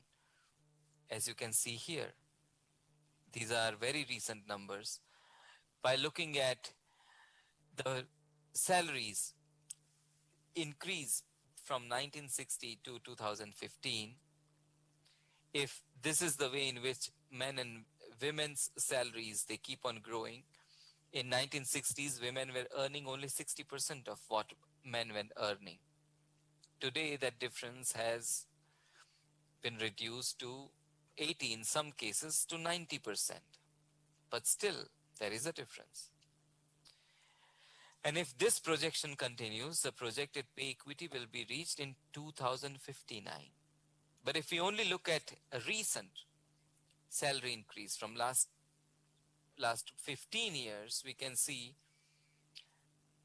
as you can see here, these are very recent numbers. By looking at the salaries increase from 1960 to 2015, if this is the way in which men and women's salaries, they keep on growing. In 1960s, women were earning only 60% of what men were earning. Today, that difference has been reduced to 80, in some cases to 90%. But still, there is a difference. And if this projection continues, the projected pay equity will be reached in 2059. But if we only look at a recent salary increase from last 15 years, we can see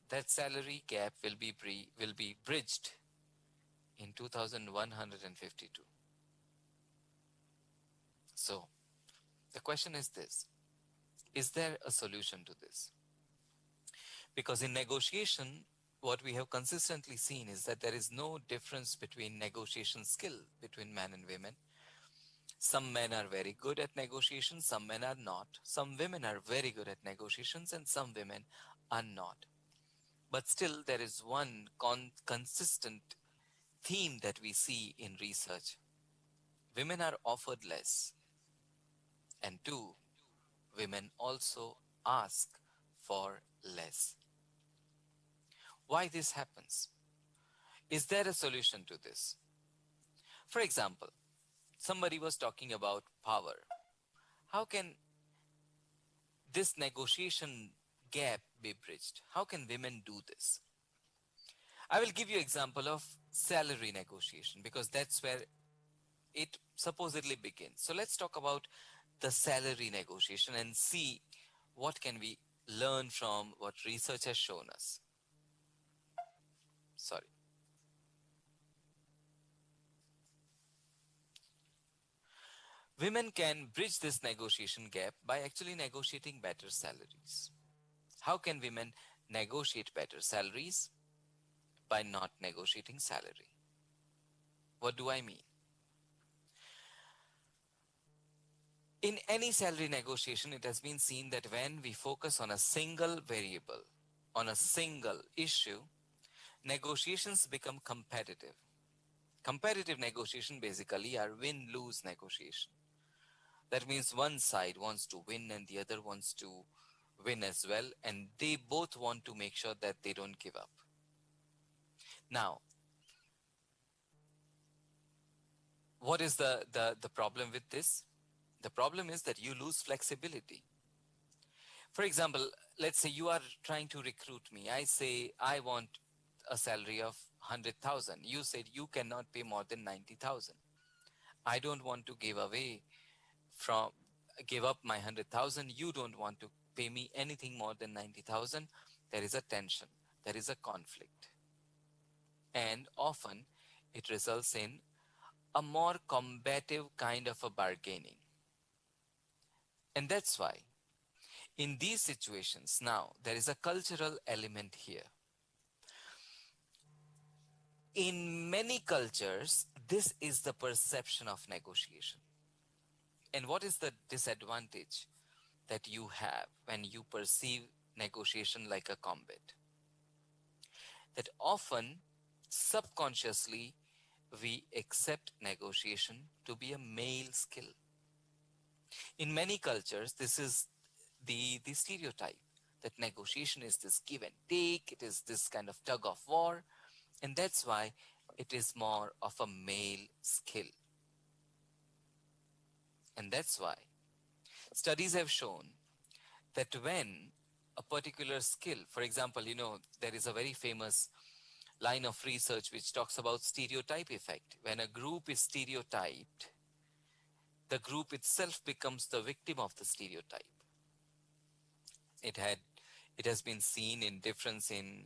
that salary gap will be bridged in 2152. So the question is this: is there a solution to this? Because in negotiation, what we have consistently seen is that there is no difference between negotiation skill between men and women. Some men are very good at negotiations, some men are not. Some women are very good at negotiations, and some women are not. But still, there is one consistent theme that we see in research. Women are offered less. And 2, women also ask for less. Why this happens? Is there a solution to this? For example, somebody was talking about power. How can this negotiation gap be bridged? How can women do this? I will give you an example of salary negotiation because that's where it supposedly begins. So let's talk about the salary negotiation and see what can we learn from what research has shown us. Sorry. Women can bridge this negotiation gap by actually negotiating better salaries. How can women negotiate better salaries? By not negotiating salary. What do I mean? In any salary negotiation, it has been seen that when we focus on a single variable, on a single issue, negotiations become competitive. Competitive negotiation basically are win-lose negotiation. That means one side wants to win and the other wants to win as well, and they both want to make sure that they don't give up. Now, what is the problem with this? The problem is that you lose flexibility. For example, let's say you are trying to recruit me. I say, I want a salary of 100,000. You said you cannot pay more than 90,000. I don't want to give up my 100,000. You don't want to pay me anything more than 90,000. There is a tension. There is a conflict. And often it results in a more combative kind of a bargaining. And that's why in these situations now there is a cultural element here. In many cultures, this is the perception of negotiation. And what is the disadvantage that you have when you perceive negotiation like a combat? That often, subconsciously, we accept negotiation to be a male skill. In many cultures, this is the stereotype that negotiation is this give and take, it is this kind of tug of war, and that's why it is more of a male skill. And that's why studies have shown that when a particular skill, for example, there is a very famous line of research which talks about stereotype effect. When a group is stereotyped, the group itself becomes the victim of the stereotype. It has been seen in difference in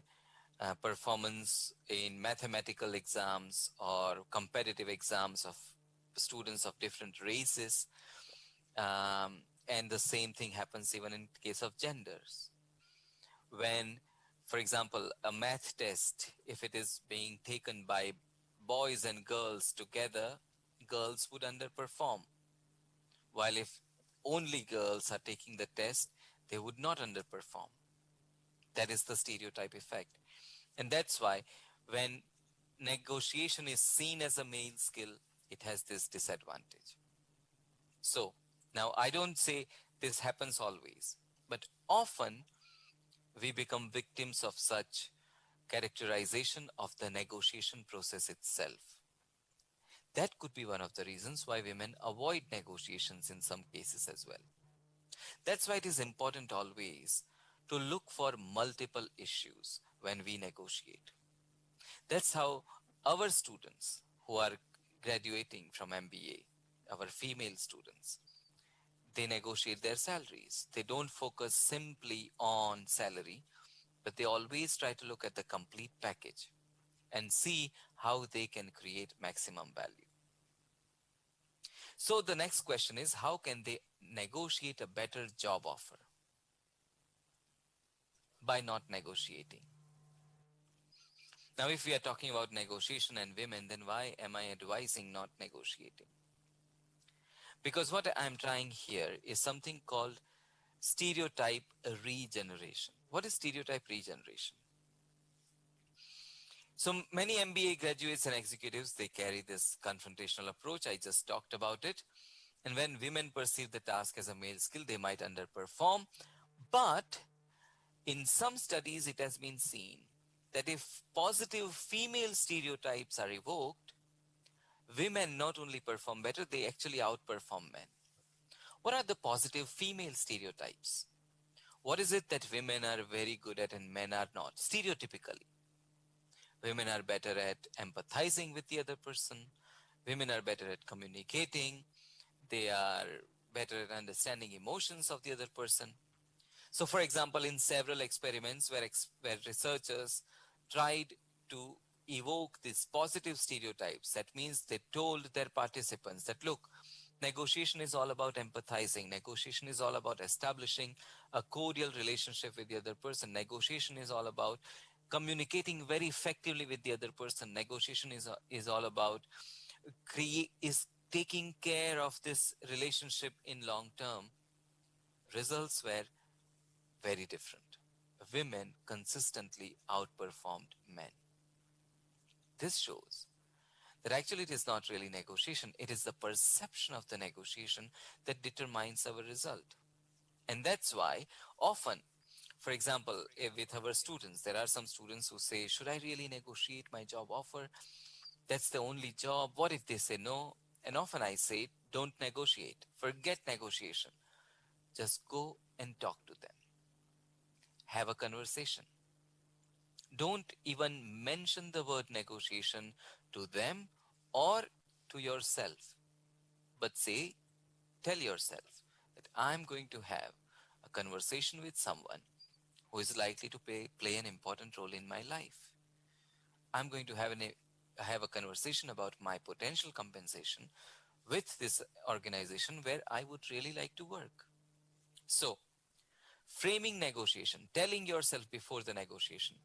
performance in mathematical exams or competitive exams of students of different races. And the same thing happens even in case of genders. When, for example, a math test, if it is being taken by boys and girls together, girls would underperform. While if only girls are taking the test, they would not underperform. That is the stereotype effect. And that's why when negotiation is seen as a male skill, it has this disadvantage. So now I don't say this happens always, but often we become victims of such characterization of the negotiation process itself. That could be one of the reasons why women avoid negotiations in some cases as well. That's why it is important always to look for multiple issues when we negotiate. That's how our students who are graduating from MBA, our female students, they negotiate their salaries. They don't focus simply on salary, but they always try to look at the complete package and see how they can create maximum value. So the next question is, how can they negotiate a better job offer? By not negotiating. Now, if we are talking about negotiation and women, then why am I advising not negotiating? Because what I'm trying here is something called stereotype regeneration. What is stereotype regeneration? So many MBA graduates and executives, they carry this confrontational approach. I just talked about it. And when women perceive the task as a male skill, they might underperform. But in some studies, it has been seen that if positive female stereotypes are evoked, women not only perform better, they actually outperform men. What are the positive female stereotypes? What is it that women are very good at and men are not? Stereotypically, women are better at empathizing with the other person. Women are better at communicating. They are better at understanding emotions of the other person. So, for example, in several experiments where researchers tried to evoke these positive stereotypes, that means they told their participants that, look, negotiation is all about empathizing. Negotiation is all about establishing a cordial relationship with the other person. Negotiation is all about communicating very effectively with the other person. Negotiation is all about taking care of this relationship in long term. Results were very different. Women consistently outperformed men. This shows that actually it is not really negotiation. It is the perception of the negotiation that determines our result. And that's why often, for example, with our students, there are some students who say, should I really negotiate my job offer? That's the only job. What if they say no? And often I say, don't negotiate. Forget negotiation. Just go and talk to them. Have a conversation. Don't even mention the word negotiation to them or to yourself, but tell yourself that I'm going to have a conversation with someone who is likely to play an important role in my life. I'm going to have a conversation about my potential compensation with this organization where I would really like to work. So, framing negotiation, telling yourself before the negotiation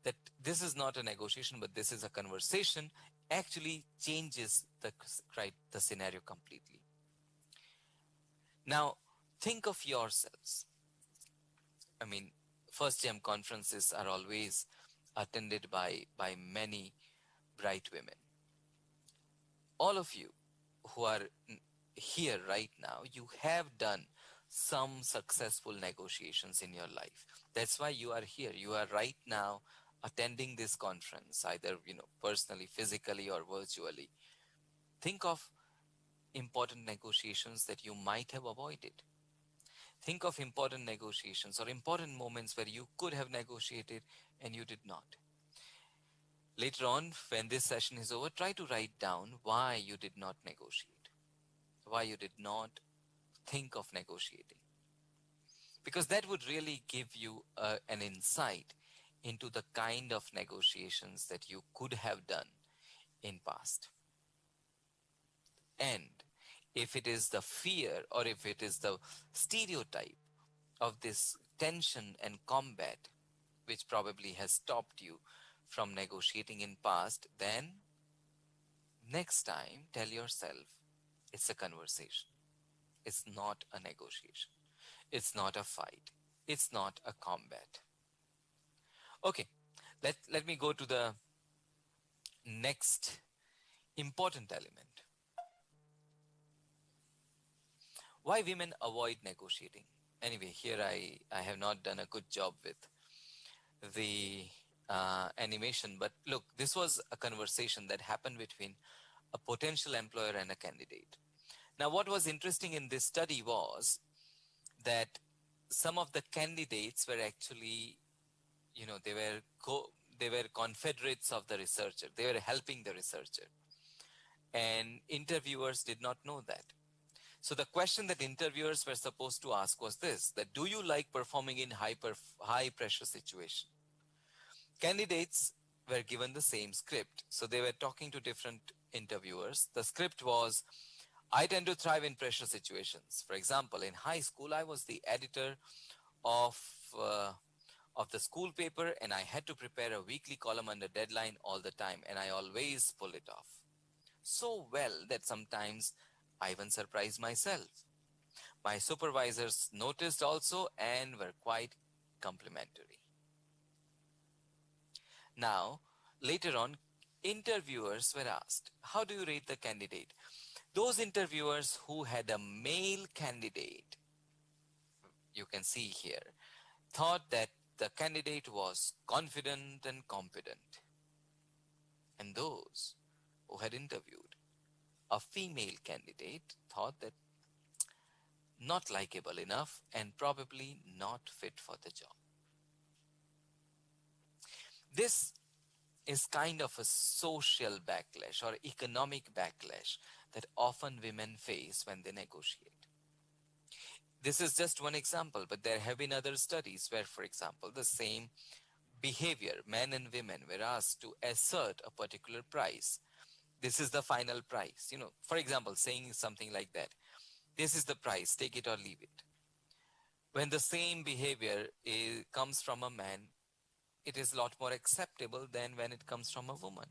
that this is not a negotiation, but this is a conversation, actually changes the scenario completely. Now, think of yourselves. I mean, FirstGem conferences are always attended by many bright women. All of you who are here right now, you have done some successful negotiations in your life. That's why you are here. You are right now attending this conference, either personally, physically, or virtually. Think of important negotiations that you might have avoided. Think of important negotiations or important moments where you could have negotiated and you did not. Later on, when this session is over, try to write down why you did not negotiate, why you did not think of negotiating. Because that would really give you an insight into the kind of negotiations that you could have done in past. And if it is the fear or if it is the stereotype of this tension and combat which probably has stopped you from negotiating in past, then next time tell yourself it's a conversation. It's not a negotiation. It's not a fight. It's not a combat. Okay, let me go to the next important element. Why women avoid negotiating? Anyway, here I have not done a good job with the animation, but look, this was a conversation that happened between a potential employer and a candidate. Now, what was interesting in this study was that some of the candidates were actually, they were confederates of the researcher. They were helping the researcher, and interviewers did not know that. So the question that interviewers were supposed to ask was this: that do you like performing in high pressure situation? Candidates were given the same script, so they were talking to different interviewers. The script was, I tend to thrive in pressure situations. For example, in high school, I was the editor of the school paper, and I had to prepare a weekly column under deadline all the time, and I always pull it off so well that sometimes I even surprised myself. My supervisors noticed also and were quite complimentary. Now, later on, interviewers were asked, how do you rate the candidate? Those interviewers who had a male candidate, you can see here, thought that the candidate was confident and competent. And those who had interviewed a female candidate thought that not likable enough and probably not fit for the job. This is kind of a social backlash or economic backlash that often women face when they negotiate. This is just one example, but there have been other studies where, for example, the same behavior, men and women were asked to assert a particular price. This is the final price. For example, saying something like that. This is the price, take it or leave it. When the same behavior comes from a man, it is a lot more acceptable than when it comes from a woman.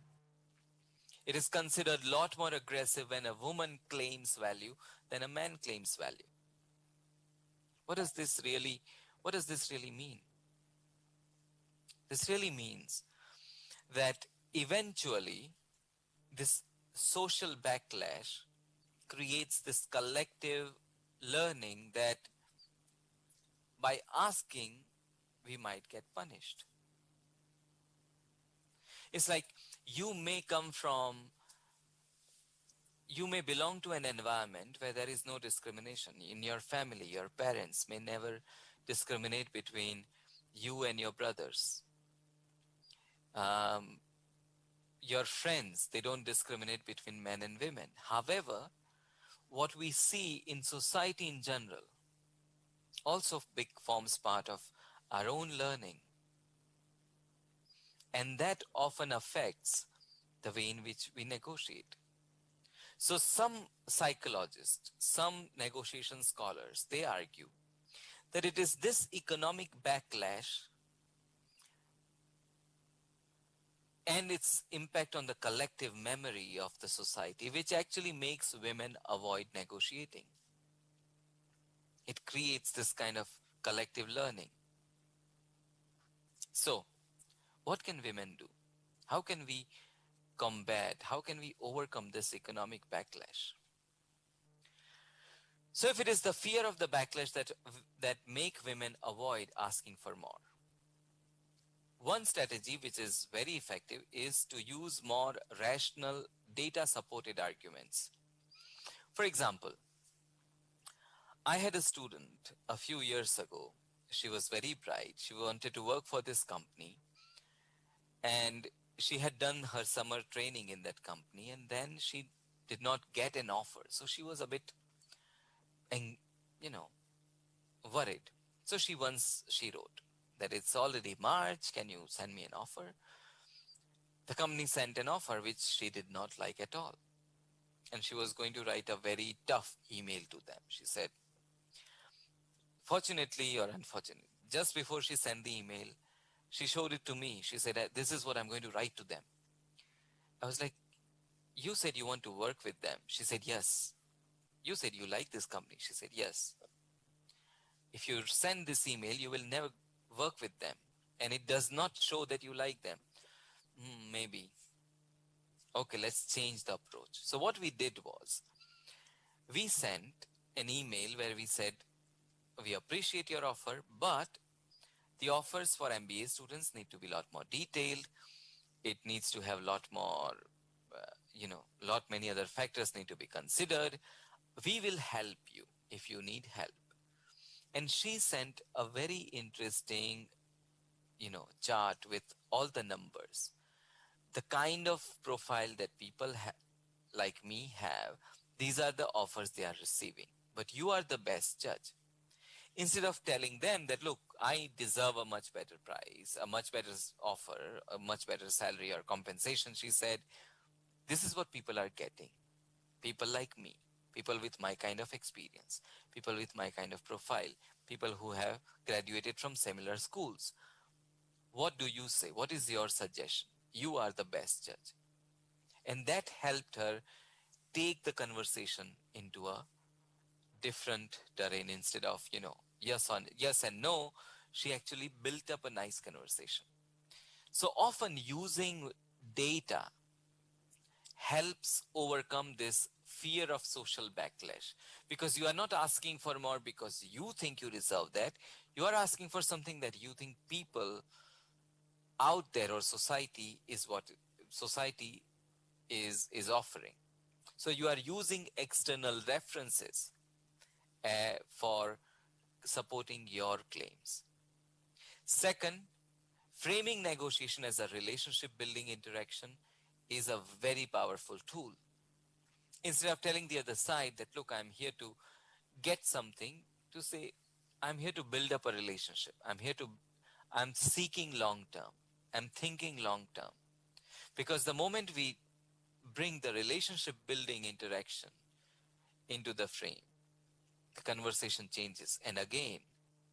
It is considered a lot more aggressive when a woman claims value than a man claims value. What does this really mean? This really means that eventually this social backlash creates this collective learning that by asking, we might get punished. It's like you may belong to an environment where there is no discrimination. In your family, your parents may never discriminate between you and your brothers. Um, your friends, they don't discriminate between men and women. However, what we see in society in general also big forms part of our own learning, and that often affects the way in which we negotiate. So some psychologists, some negotiation scholars, they argue that it is this economic backlash and its impact on the collective memory of the society which actually makes women avoid negotiating. It creates this kind of collective learning. So, what can women do? How can we combat, how can we overcome this economic backlash? So if it is the fear of the backlash that make women avoid asking for more, one strategy which is very effective is to use more rational data supported arguments. For example, I had a student a few years ago. She was very bright. She wanted to work for this company, and she had done her summer training in that company, and then she did not get an offer. So she was a bit, you know, worried. So she wrote that it's already March. Can you send me an offer? The company sent an offer which she did not like at all. And she was going to write a very tough email to them. She said, fortunately or unfortunately, just before she sent the email, she showed it to me. She said, this is what I'm going to write to them. I was like, you said you want to work with them. She said, yes. You said you like this company. She said, yes. If you send this email, you will never work with them. And it does not show that you like them. Maybe. Okay, let's change the approach. So what we did was, we sent an email where we said, we appreciate your offer, but the offers for MBA students need to be a lot more detailed. It needs to have a lot more, lot many other factors need to be considered. We will help you if you need help. And she sent a very interesting, chart with all the numbers. The kind of profile that people like me have, these are the offers they are receiving. But you are the best judge. Instead of telling them that, look, I deserve a much better price, a much better offer, a much better salary or compensation, she said, this is what people are getting. People like me, people with my kind of experience, people with my kind of profile, people who have graduated from similar schools. What do you say? What is your suggestion? You are the best judge. And that helped her take the conversation into a different terrain. Instead of, yes and no, she actually built up a nice conversation. So often using data helps overcome this fear of social backlash, because you are not asking for more because you think you deserve that. You are asking for something that you think people out there or society is offering. So you are using external references for supporting your claims. Second, framing negotiation as a relationship building interaction is a very powerful tool. Instead of telling the other side that, look, I'm here to get something, to say, I'm here to build up a relationship. I'm seeking long term. I'm thinking long term. Because the moment we bring the relationship building interaction into the frame, the conversation changes. And again,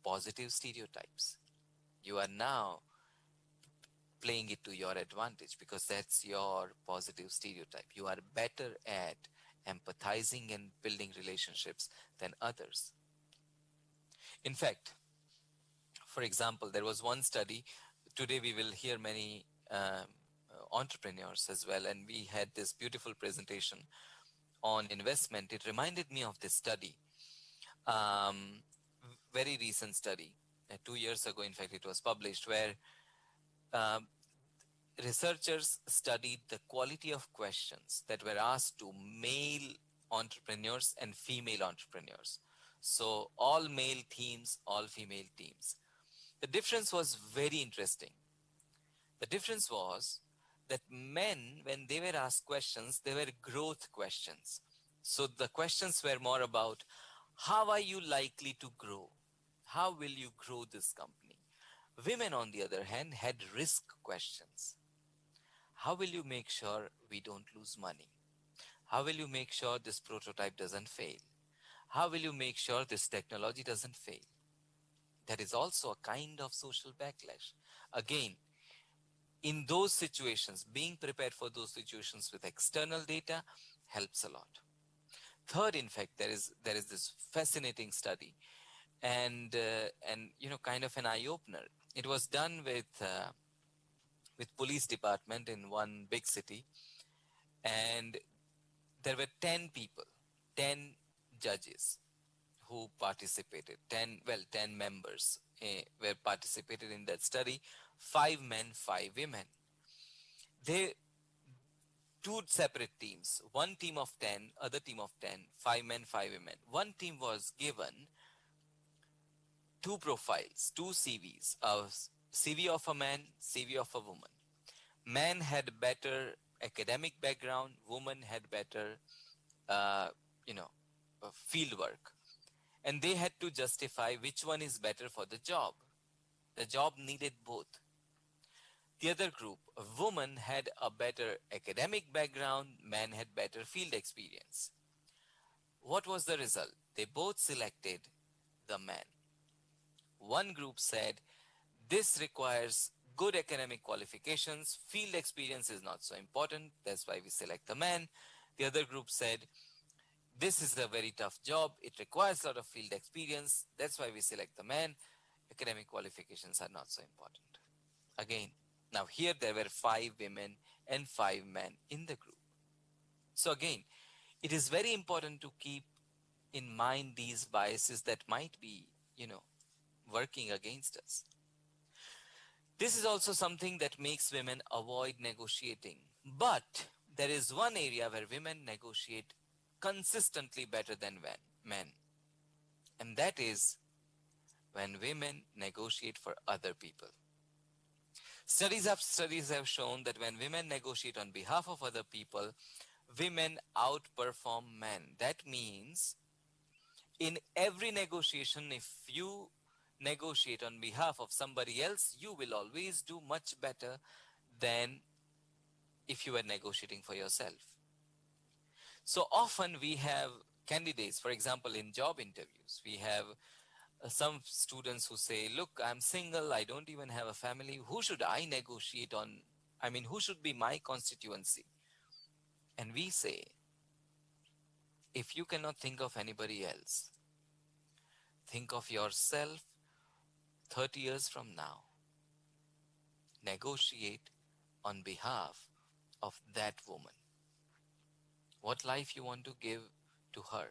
positive stereotypes. You are now playing it to your advantage because that's your positive stereotype. You are better at empathizing and building relationships than others. In fact, for example, there was one study. Today we will hear many entrepreneurs as well, and we had this beautiful presentation on investment. It reminded me of this study, very recent study, 2 years ago. In fact, it was published, where um, researchers studied the quality of questions that were asked to male entrepreneurs and female entrepreneurs. So all male teams, all female teams. The difference was very interesting. The difference was that men, when they were asked questions, they were growth questions. So the questions were more about how are you likely to grow? How will you grow this company? Women, on the other hand, had risk questions. How will you make sure we don't lose money? How will you make sure this prototype doesn't fail? How will you make sure this technology doesn't fail? That is also a kind of social backlash. Again, in those situations, being prepared for those situations with external data helps a lot. Third, in fact, there is this fascinating study, and kind of an eye opener. It was done with police department in one big city, and there were 10 people, 10 judges who participated. 10 members were participated in that study. 5 men, 5 women. They two separate teams, one team of 10, other team of 10, 5 men, 5 women. One team was given 2 profiles, 2 CVs, a CV of a man, CV of a woman. Man had better academic background, woman had better, field work. And they had to justify which one is better for the job. The job needed both. The other group, a woman had a better academic background, man had better field experience. What was the result? They both selected the man. One group said, this requires good academic qualifications, field experience is not so important, that's why we select the man. The other group said, this is a very tough job, it requires a lot of field experience, that's why we select the man. Academic qualifications are not so important. Again, now here there were 5 women and 5 men in the group. So again, it is very important to keep in mind these biases that might be, working against us. This is also something that makes women avoid negotiating. But there is one area where women negotiate consistently better than men. And that is when women negotiate for other people. Studies have shown that when women negotiate on behalf of other people, women outperform men. That means in every negotiation, if you negotiate on behalf of somebody else, you will always do much better than if you were negotiating for yourself. So often we have candidates, for example, in job interviews, we have some students who say, look, I'm single, I don't even have a family. Who should I negotiate on? Who should be my constituency? And we say, if you cannot think of anybody else, think of yourself 30 years from now. Negotiate on behalf of that woman. What life you want to give to her?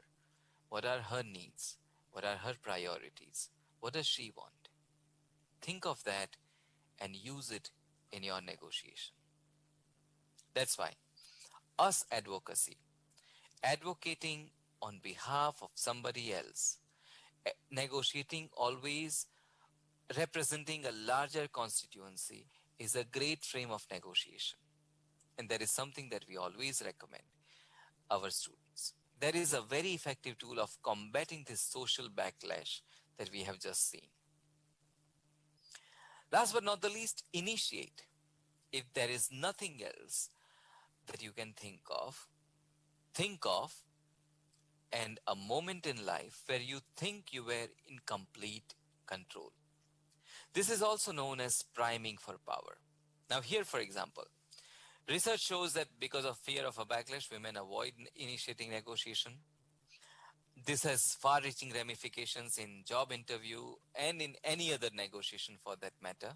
What are her needs? What are her priorities? What does she want? Think of that and use it in your negotiation. That's why us advocacy, advocating on behalf of somebody else, negotiating always representing a larger constituency is a great frame of negotiation. And that is something that we always recommend our students. There is a very effective tool of combating this social backlash that we have just seen. Last but not the least, initiate. If there is nothing else that you can think of and a moment in life where you think you were in complete control. This is also known as priming for power. Now here, for example, research shows that because of fear of a backlash, women avoid initiating negotiation. This has far-reaching ramifications in job interview and in any other negotiation for that matter.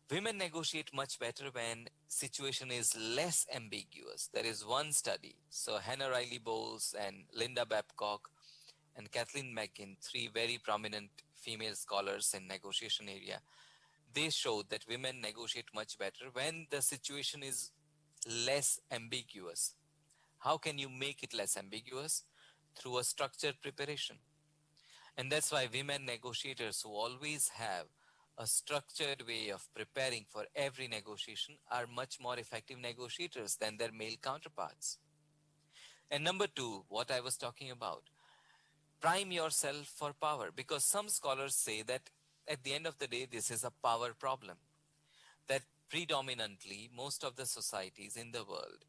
Women negotiate much better when situation is less ambiguous. There is one study. So Hannah Riley Bowles and Linda Babcock and Kathleen McGinn, 3 very prominent female scholars in negotiation area, they showed that women negotiate much better when the situation is less ambiguous. How can you make it less ambiguous? Through a structured preparation. And that's why women negotiators who always have a structured way of preparing for every negotiation are much more effective negotiators than their male counterparts. And number two, what I was talking about, prime yourself for power, because some scholars say that at the end of the day, this is a power problem, that predominantly most of the societies in the world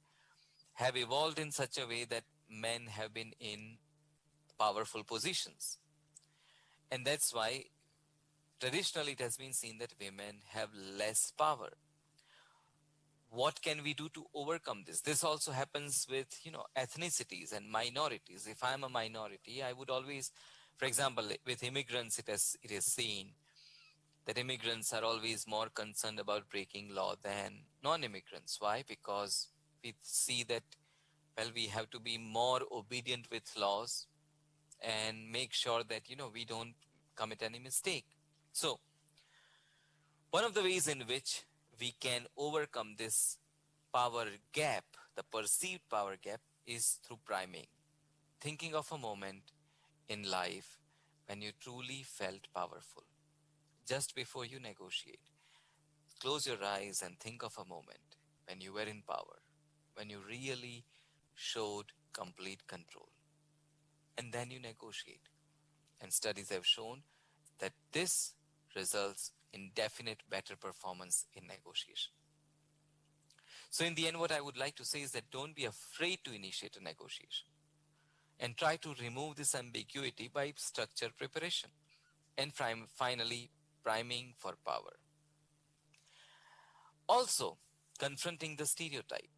have evolved in such a way that men have been in powerful positions. And that's why traditionally it has been seen that women have less power. What can we do to overcome this? This also happens with, ethnicities and minorities. If I'm a minority, I would always, for example, with immigrants, it is seen that immigrants are always more concerned about breaking law than non-immigrants. Why? Because we see that, well, we have to be more obedient with laws and make sure that, we don't commit any mistake. So, one of the ways in which we can overcome this power gap, the perceived power gap, is through priming. Thinking of a moment in life when you truly felt powerful, just before you negotiate. Close your eyes and think of a moment when you were in power, when you really showed complete control. And then you negotiate. And studies have shown that this results in definite better performance in negotiation. So in the end, what I would like to say is that don't be afraid to initiate a negotiation and try to remove this ambiguity by structured preparation. And finally, priming for power. Also, confronting the stereotype.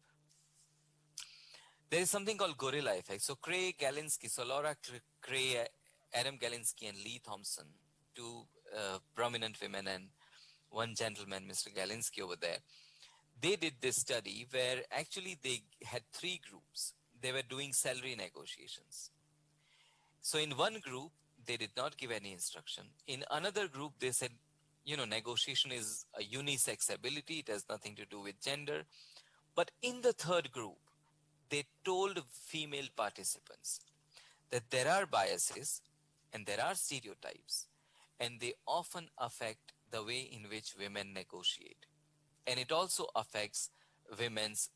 There is something called gorilla effect. So Laura Cray, Adam Galinsky, and Lee Thompson, two prominent women and one gentleman, Mr. Galinsky over there, they did this study where actually they had three groups. They were doing salary negotiations. So in one group, they did not give any instruction. In another group, they said, negotiation is a unisex ability. It has nothing to do with gender. But in the third group, they told female participants that there are biases and there are stereotypes, and they often affect the way in which women negotiate. And it also affects women's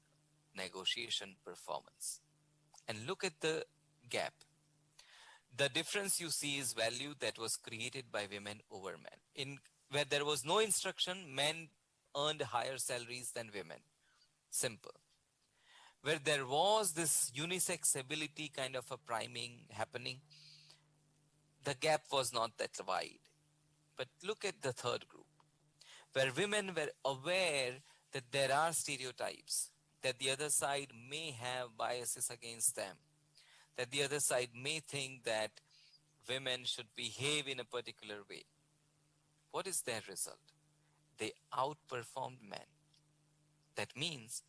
negotiation performance. And look at the gap. The difference you see is value that was created by women over men. Where there was no instruction, men earned higher salaries than women. Simple. Where there was this unisex ability kind of a priming happening, the gap was not that wide. But look at the third group, where women were aware that there are stereotypes, that the other side may have biases against them, that the other side may think that women should behave in a particular way. What is their result? They outperformed men. That means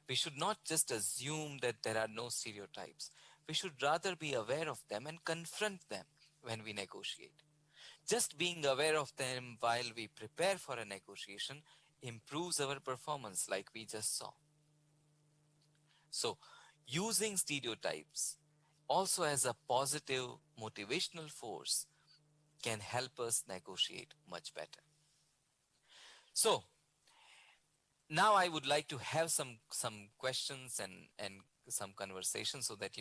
we should not just assume that there are no stereotypes. We should rather be aware of them and confront them when we negotiate. Just being aware of them while we prepare for a negotiation improves our performance, like we just saw. So, using stereotypes also as a positive motivational force can help us negotiate much better. So, now I would like to have some questions and some conversation so that,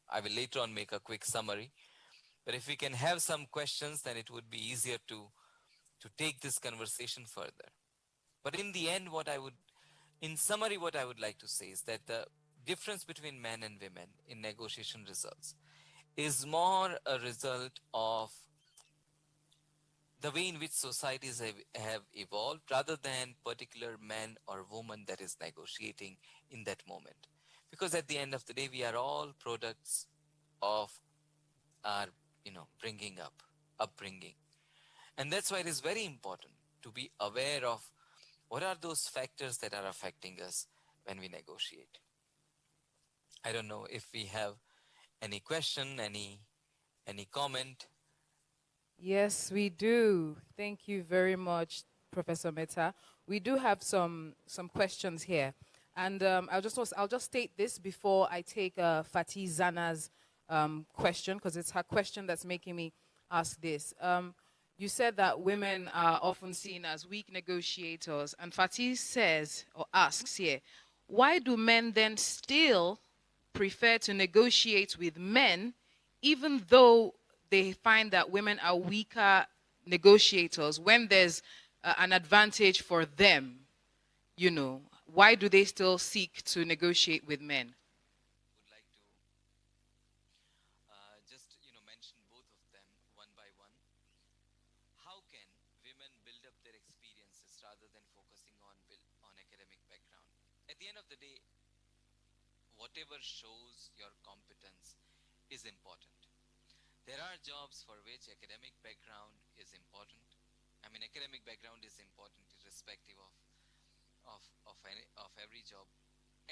I will later on make a quick summary. But if we can have some questions, then it would be easier to take this conversation further. But in the end, in summary, what I would like to say is that the difference between men and women in negotiation results is more a result of the way in which societies have evolved rather than particular man or woman that is negotiating in that moment. Because at the end of the day, we are all products of our, upbringing. And that's why it is very important to be aware of what are those factors that are affecting us when we negotiate. I don't know if we have any question, any comment. Yes, we do. Thank you very much, Professor Mehta. We do have some questions here, and I'll just state this before I take Fatih Zana's question, because it's her question that's making me ask this. You said that women are often seen as weak negotiators, and Fatih says or asks here, why do men then still prefer to negotiate with men, even though they find that women are weaker negotiators when there's an advantage for them? You know, why do they still seek to negotiate with men? Would like to just mention both of them one by one. How can women build up their experiences rather than focusing on academic background? At the end of the day, whatever shows your competence is important. There are jobs for which academic background is important. I mean, academic background is important irrespective of every job.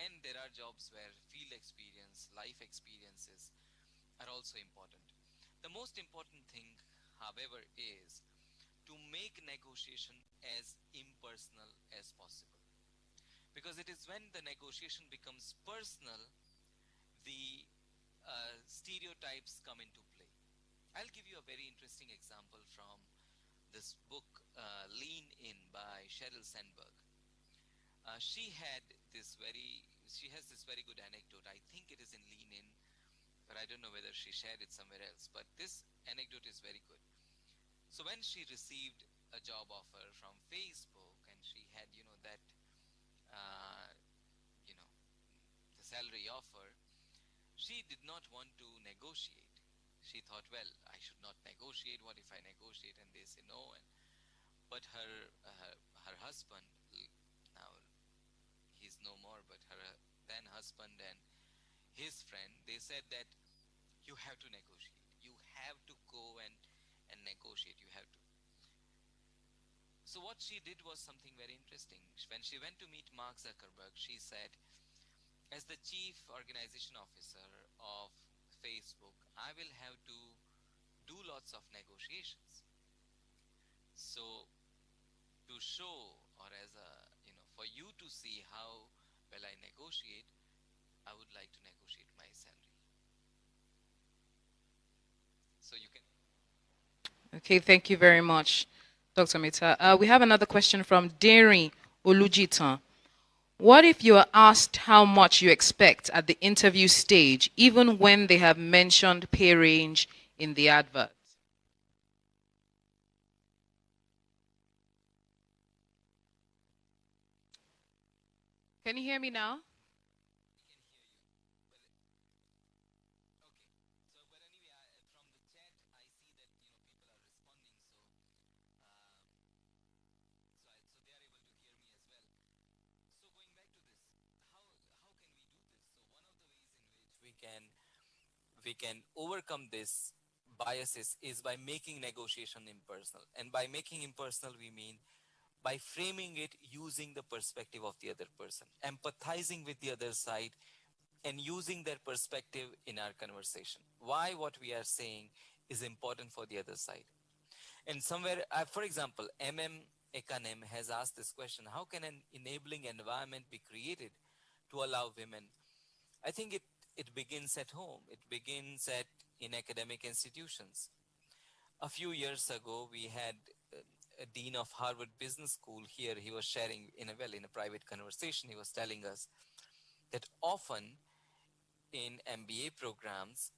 And there are jobs where field experience, life experiences are also important. The most important thing, however, is to make negotiation as impersonal as possible. Because it is when the negotiation becomes personal, the stereotypes come into play. I'll give you a very interesting example from this book, Lean In by Sheryl Sandberg. She has this very good anecdote. I think it is in Lean In, but I don't know whether she shared it somewhere else. But this anecdote is very good. So when she received a job offer from Facebook, and she had, that, uh, you know, the salary offer, she did not want to negotiate. She thought, well, I should not negotiate. What if I negotiate and they say no? But her husband, now he's no more, but her then husband and his friend, they said that you have to negotiate. You have to go and negotiate. You have to. So what she did was something very interesting. When she went to meet Mark Zuckerberg, she said, as the chief organization officer of Facebook, I will have to do lots of negotiations. So to show, or as a, for you to see how well I negotiate, I would like to negotiate my salary. So you can. Okay, thank you very much, Dr. Mita. We have another question from Deri Olujitan. What if you are asked how much you expect at the interview stage, even when they have mentioned pay range in the advert? Can you hear me now? We can overcome this biases is by making negotiation impersonal. And by making impersonal, we mean by framing it using the perspective of the other person, empathizing with the other side, and using their perspective in our conversation. Why what we are saying is important for the other side. And somewhere, for example, Ekanem has asked this question: how can an enabling environment be created to allow women? I think it begins at home. It begins in academic institutions. A few years ago, we had a dean of Harvard Business School here. He was sharing in a private conversation. He was telling us that often in MBA programs,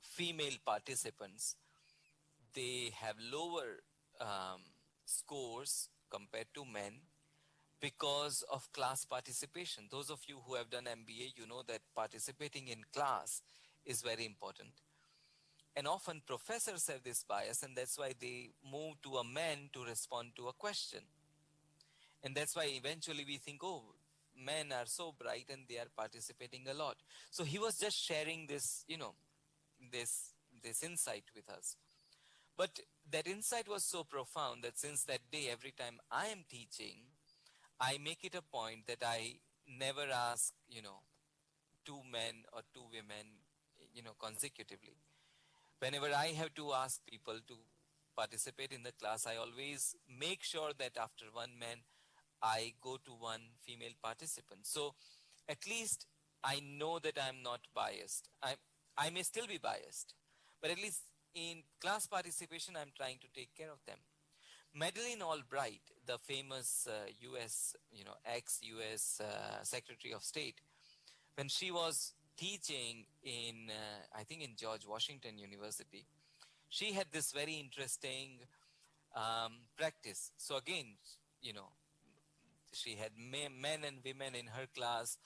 female participants, they have lower scores compared to men because of class participation. Those of you who have done MBA, you know that participating in class is very important. And often professors have this bias, and that's why they move to a man to respond to a question. And that's why eventually we think, oh, men are so bright and they are participating a lot. So he was just sharing this, this insight with us. But that insight was so profound that since that day, every time I am teaching, I make it a point that I never ask, two men or two women, consecutively. Whenever I have to ask people to participate in the class, I always make sure that after one man, I go to one female participant. So at least I know that I'm not biased. I may still be biased, but at least in class participation, I'm trying to take care of them. Madeleine Albright, the famous US, ex-US Secretary of State, when she was teaching in, I think in George Washington University, she had this very interesting practice. So again, she had men and women in her class,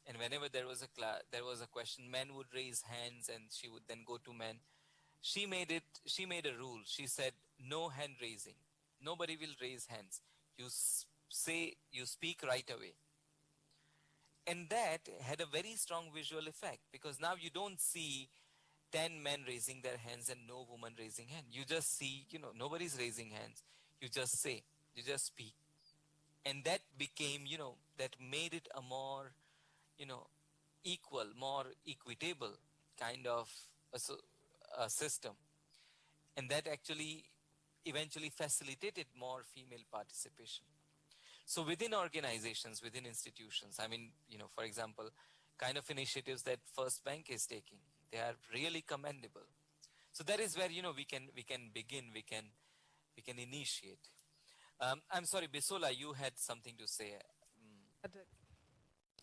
and whenever there was a question, men would raise hands, and she would then go to men. She made a rule. She said, no hand raising. Nobody will raise hands. You speak right away. And that had a very strong visual effect, because now you don't see 10 men raising their hands and no woman raising hand. You just see, nobody's raising hands. You just say, you just speak. And that became, that made it a more, equal, more equitable kind of a system. And that actually eventually facilitated more female participation. So within organizations, within institutions, for example, kind of initiatives that First Bank is taking, they are really commendable. So that is where, we can begin, we can initiate. I'm sorry, Bisola, you had something to say.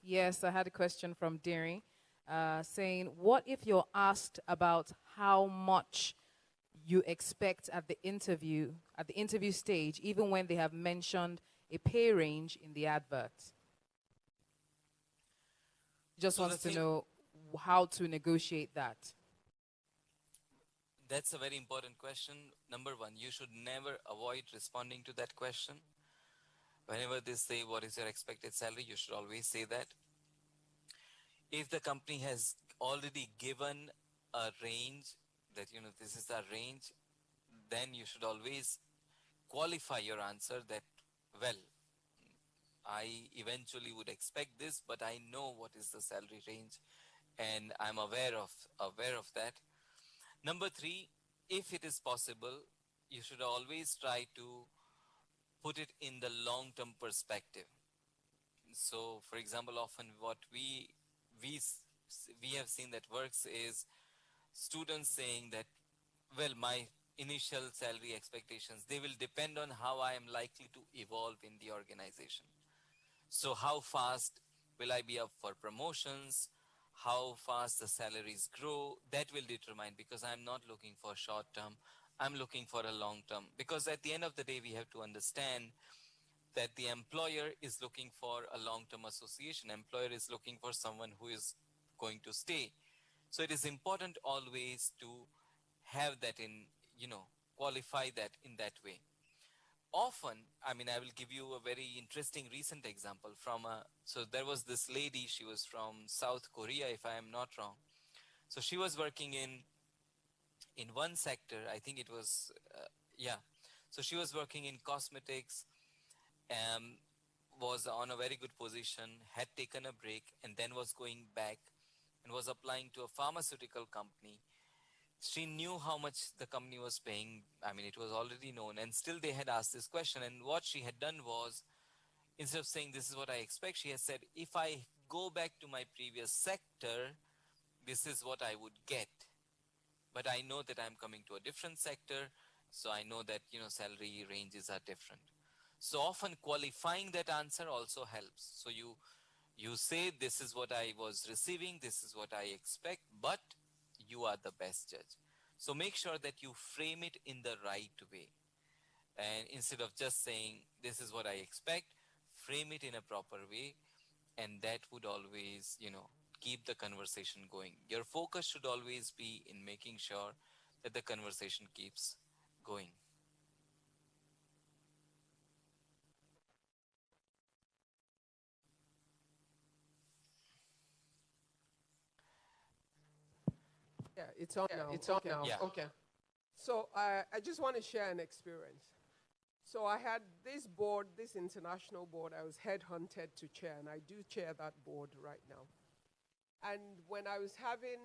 Yes, I had a question from Deary saying, what if you're asked about how much you expect at the interview stage, even when they have mentioned a pay range in the advert? Just wants to know how to negotiate that. That's a very important question. Number one, you should never avoid responding to that question. Whenever they say, what is your expected salary, you should always say that. If the company has already given a range, that, this is the range, then you should always qualify your answer that, well, I eventually would expect this, but I know what is the salary range, and I'm aware of that. Number three, if it is possible, you should always try to put it in the long-term perspective. So, for example, often what we have seen that works is students saying that, well, my initial salary expectations, they will depend on how I am likely to evolve in the organization. So how fast will I be up for promotions? How fast the salaries grow? That will determine, because I'm not looking for short term. I'm looking for a long term. Because at the end of the day, we have to understand that the employer is looking for a long-term association. Employer is looking for someone who is going to stay. So it is important always to have that in, qualify that in that way. Often, I will give you a very interesting recent example so there was this lady, she was from South Korea, if I am not wrong. So she was working in one sector, I think it was, So she was working in cosmetics, was on a very good position, had taken a break, and then was going back and was applying to a pharmaceutical company. She knew how much the company was paying. It was already known, and still they had asked this question. And what she had done was, instead of saying, this is what I expect, she has said, if I go back to my previous sector, this is what I would get. But I know that I'm coming to a different sector, so I know that, salary ranges are different. So often qualifying that answer also helps. So you say, this is what I was receiving, this is what I expect, but you are the best judge. So make sure that you frame it in the right way. And instead of just saying, this is what I expect, frame it in a proper way. And that would always, keep the conversation going. Your focus should always be in making sure that the conversation keeps going. Yeah, it's on now. It's on Okay. now. Yeah. Okay. So I just want to share an experience. So I had this board, this international board, I was headhunted to chair, and I do chair that board right now. And when I was having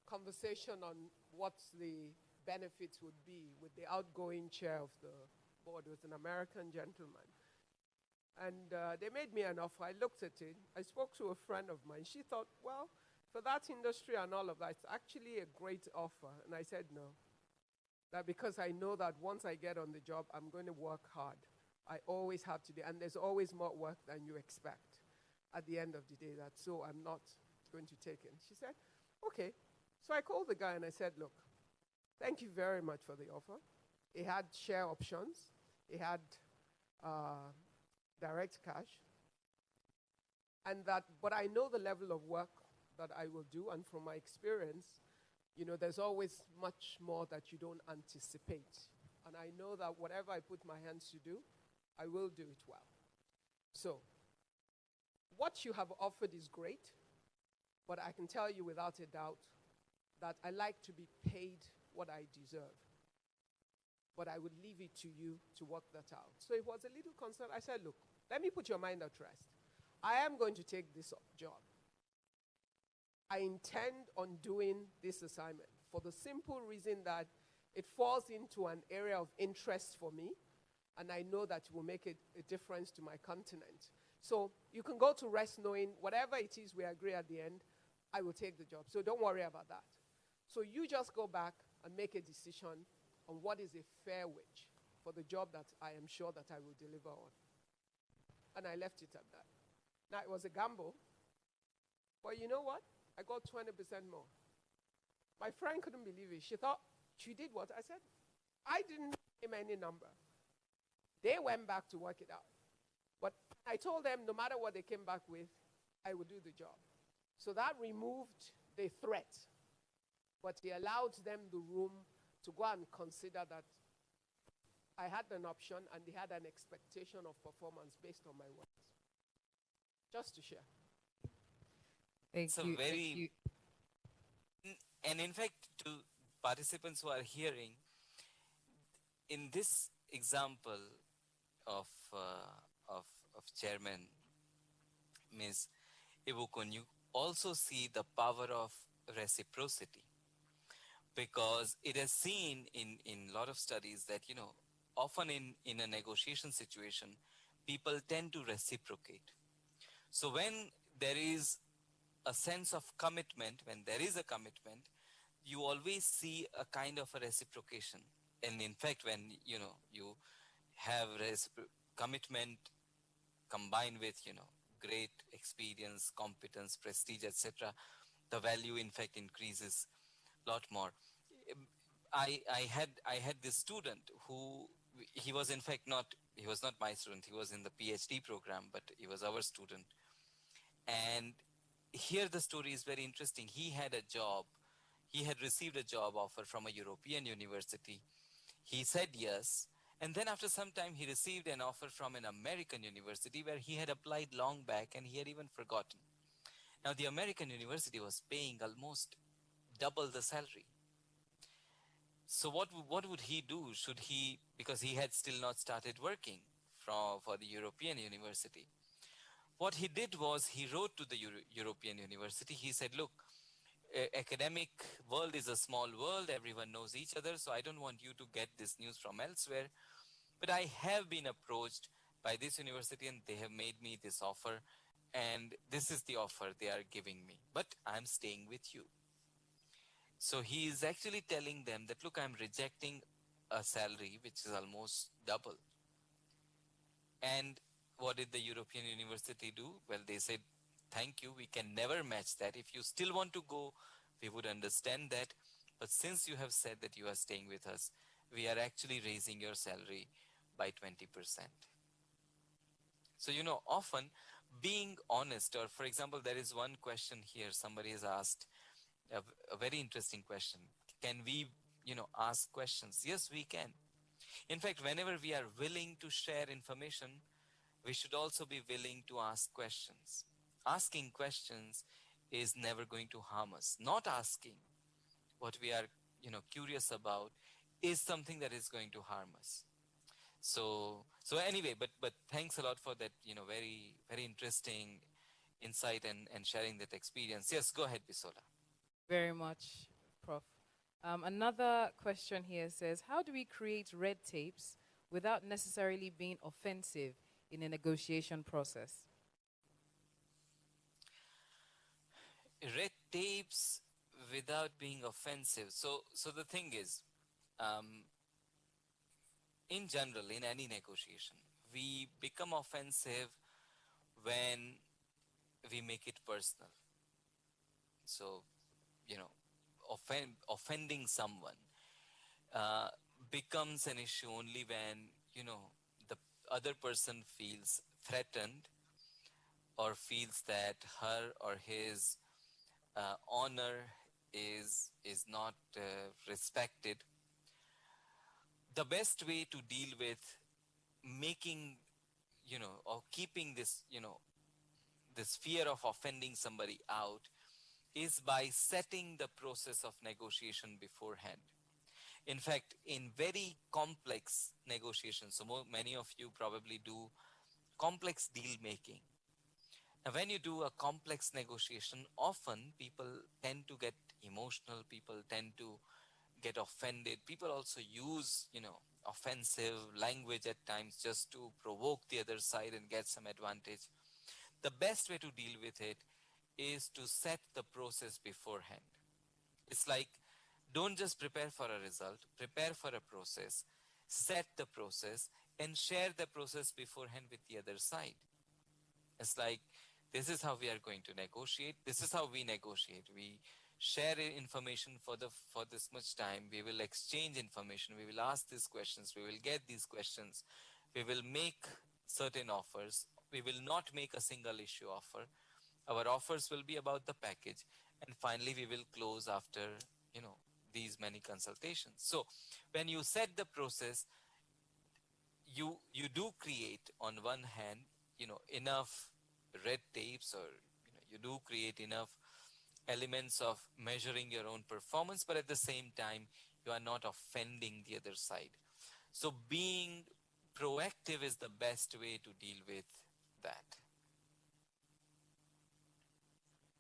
conversation on what the benefits would be with the outgoing chair of the board, was an American gentleman. And they made me an offer. I looked at it. I spoke to a friend of mine. She thought, well, for that industry and all of that, it's actually a great offer. And I said no. That because I know that once I get on the job, I'm going to work hard. I always have to do, and there's always more work than you expect at the end of the day. So I'm not going to take it. And she said, okay. So I called the guy and I said, look, thank you very much for the offer. It had share options. It had direct cash. But I know the level of work that I will do, and from my experience, there's always much more that you don't anticipate. And I know that whatever I put my hands to do, I will do it well. So, what you have offered is great, but I can tell you without a doubt that I like to be paid what I deserve. But I would leave it to you to work that out. So it was a little concern. I said, look, let me put your mind at rest. I am going to take this job. I intend on doing this assignment for the simple reason that it falls into an area of interest for me, and I know that it will make a difference to my continent. So you can go to rest knowing whatever it is we agree at the end, I will take the job. So don't worry about that. So you just go back and make a decision on what is a fair wage for the job that I am sure that I will deliver on. And I left it at that. Now, it was a gamble, but you know what? I got 20% more. My friend couldn't believe it. She thought, she did what? I said, I didn't name any number. They went back to work it out. But I told them no matter what they came back with, I would do the job. So that removed the threat, but it allowed them the room to go and consider that I had an option and they had an expectation of performance based on my words. Just to share. Thank you. And in fact, to participants who are hearing, in this example of Chairman Ms. Ibukun, you also see the power of reciprocity, because it is seen in a lot of studies that, often in a negotiation situation, people tend to reciprocate. So when there is a sense of commitment, when there is a commitment, you always see a kind of a reciprocation. And in fact, when, you have commitment combined with, great experience, competence, prestige, etc., the value, in fact, increases a lot more. I had this student who, he was in fact he was not my student, he was in the PhD program, but he was our student. And here the story is very interesting. He had received a job offer from a European university. He said yes. And then after some time, he received an offer from an American university where he had applied long back and he had even forgotten. Now, the American university was paying almost double the salary. So what would he do? Because he had still not started working for the European university. What he did was he wrote to the European university. He said, look, academic world is a small world. Everyone knows each other. So I don't want you to get this news from elsewhere. But I have been approached by this university and they have made me this offer. And this is the offer they are giving me. But I'm staying with you. So he is actually telling them that, look, I'm rejecting a salary which is almost double. And what did the European university do? Well, they said, thank you, we can never match that. If you still want to go, we would understand that. But since you have said that you are staying with us, we are actually raising your salary by 20%. So, often being honest, or for example, there is one question here, somebody has asked a very interesting question. Can we, ask questions? Yes, we can. In fact, whenever we are willing to share information, we should also be willing to ask questions. Asking questions is never going to harm us. Not asking what we are, curious about is something that is going to harm us. So anyway, but thanks a lot for that, very, very interesting insight and sharing that experience. Yes, go ahead, Bisola. Very much, Prof. Another question here says, how do we create red tapes without necessarily being offensive in a negotiation process? red tapes without being offensive. So the thing is, in general, in any negotiation, we become offensive when we make it personal. So, you know, offending someone uh, becomes an issue only when, the other person feels threatened or feels that her or his honor is not respected. The best way to deal with making, or keeping this, this fear of offending somebody out is by setting the process of negotiation beforehand. In fact, in very complex negotiations, so many of you probably do complex deal making. Now, when you do a complex negotiation, often people tend to get emotional, people tend to get offended. People also use, offensive language at times just to provoke the other side and get some advantage. The best way to deal with it is to set the process beforehand. It's like, don't just prepare for a result, prepare for a process, set the process, and share the process beforehand with the other side. It's like, this is how we are going to negotiate. This is how we negotiate. We share information for this much time. We will exchange information. We will ask these questions. We will get these questions. We will make certain offers. We will not make a single issue offer. Our offers will be about the package. And finally, we will close after, these many consultations. So when you set the process, you do create, on one hand, enough red tapes, or you do create enough elements of measuring your own performance, but at the same time, you are not offending the other side. So being proactive is the best way to deal with that.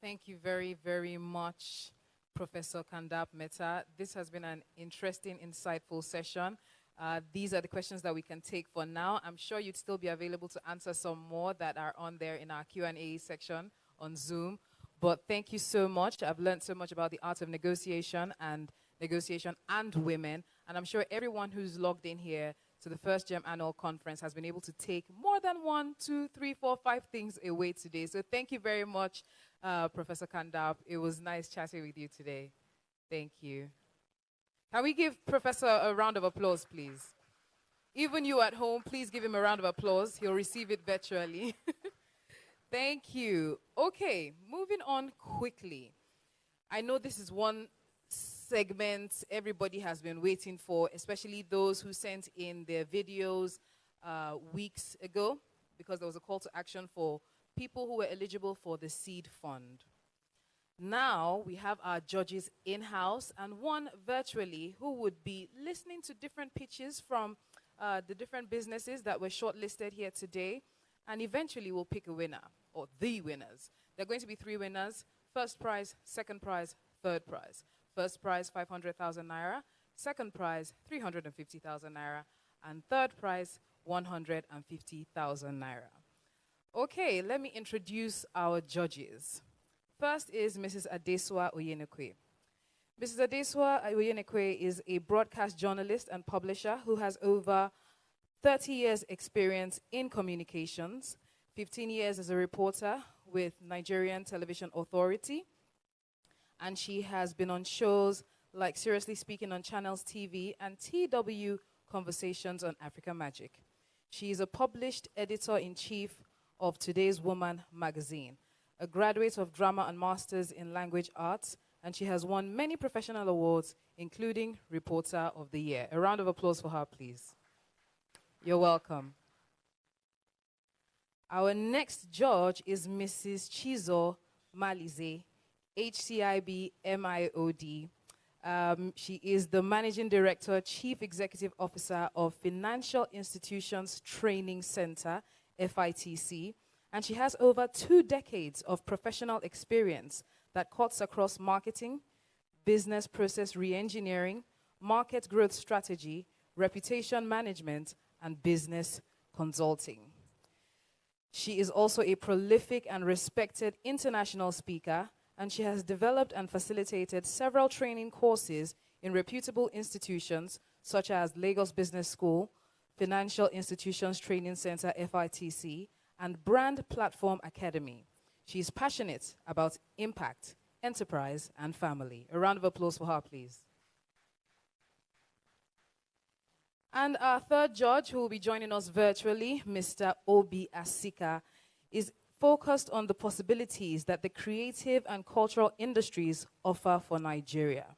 Thank you very, very much, Professor Kandap Mehta. This has been an interesting, insightful session. These are the questions that we can take for now. I'm sure you'd still be available to answer some more that are on there in our Q&A section on Zoom. But thank you so much. I've learned so much about the art of negotiation and women. And I'm sure everyone who's logged in here to the FirstGem Annual Conference has been able to take more than 1, 2, 3, 4, 5 things away today. So thank you very much, Professor Kandap. It was nice chatting with you today. Thank you. Can we give Professor a round of applause, please? Even you at home, please give him a round of applause. He'll receive it virtually. Thank you. Okay, moving on quickly. I know this is one segment everybody has been waiting for, especially those who sent in their videos weeks ago, because there was a call to action for people who were eligible for the seed fund. Now we have our judges in-house and one virtually who would be listening to different pitches from the different businesses that were shortlisted here today, and eventually we'll pick a winner, or the winners. There are going to be 3 winners: first prize, second prize, third prize. First prize, 500,000 naira. Second prize, 350,000 naira. And third prize, 150,000 naira. Okay, let me introduce our judges. First is Mrs. Adesua Oyenekwe. Mrs. Adesua Oyenekwe is a broadcast journalist and publisher who has over 30 years experience in communications, 15 years as a reporter with Nigerian Television Authority, and she has been on shows like Seriously Speaking on Channels TV and TW Conversations on Africa Magic. She is a published editor-in-chief of Today's Woman magazine, a graduate of drama and masters in language arts, and she has won many professional awards, including Reporter of the Year. A round of applause for her, please. You're welcome. Our next judge is Mrs. Chizo Malize, HCIB MIOD. She is the Managing Director, Chief Executive Officer of Financial Institutions Training Center, FITC, and she has over 2 decades of professional experience that cuts across marketing, business process re-engineering, market growth strategy, reputation management, and business consulting. She is also a prolific and respected international speaker and she has developed and facilitated several training courses in reputable institutions such as Lagos Business School, Financial Institutions Training Center, FITC, and Brand Platform Academy. She is passionate about impact, enterprise, and family. A round of applause for her, please. And our third judge, who will be joining us virtually, Mr. Obi Asika, is focused on the possibilities that the creative and cultural industries offer for Nigeria.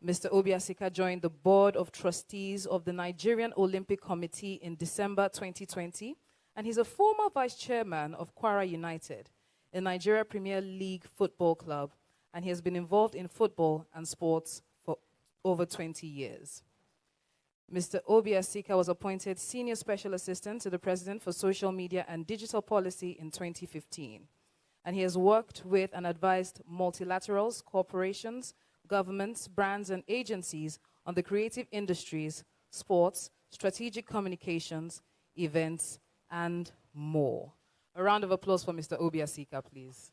Mr. Obi Asika joined the Board of Trustees of the Nigerian Olympic Committee in December 2020, and he's a former vice chairman of Kwara United, a Nigeria Premier League football club, and he has been involved in football and sports for over 20 years. Mr. Obi Asika was appointed Senior Special Assistant to the President for Social Media and Digital Policy in 2015. And he has worked with and advised multilaterals, corporations, governments, brands, and agencies on the creative industries, sports, strategic communications, events, and more. A round of applause for Mr. Obi Asika, please.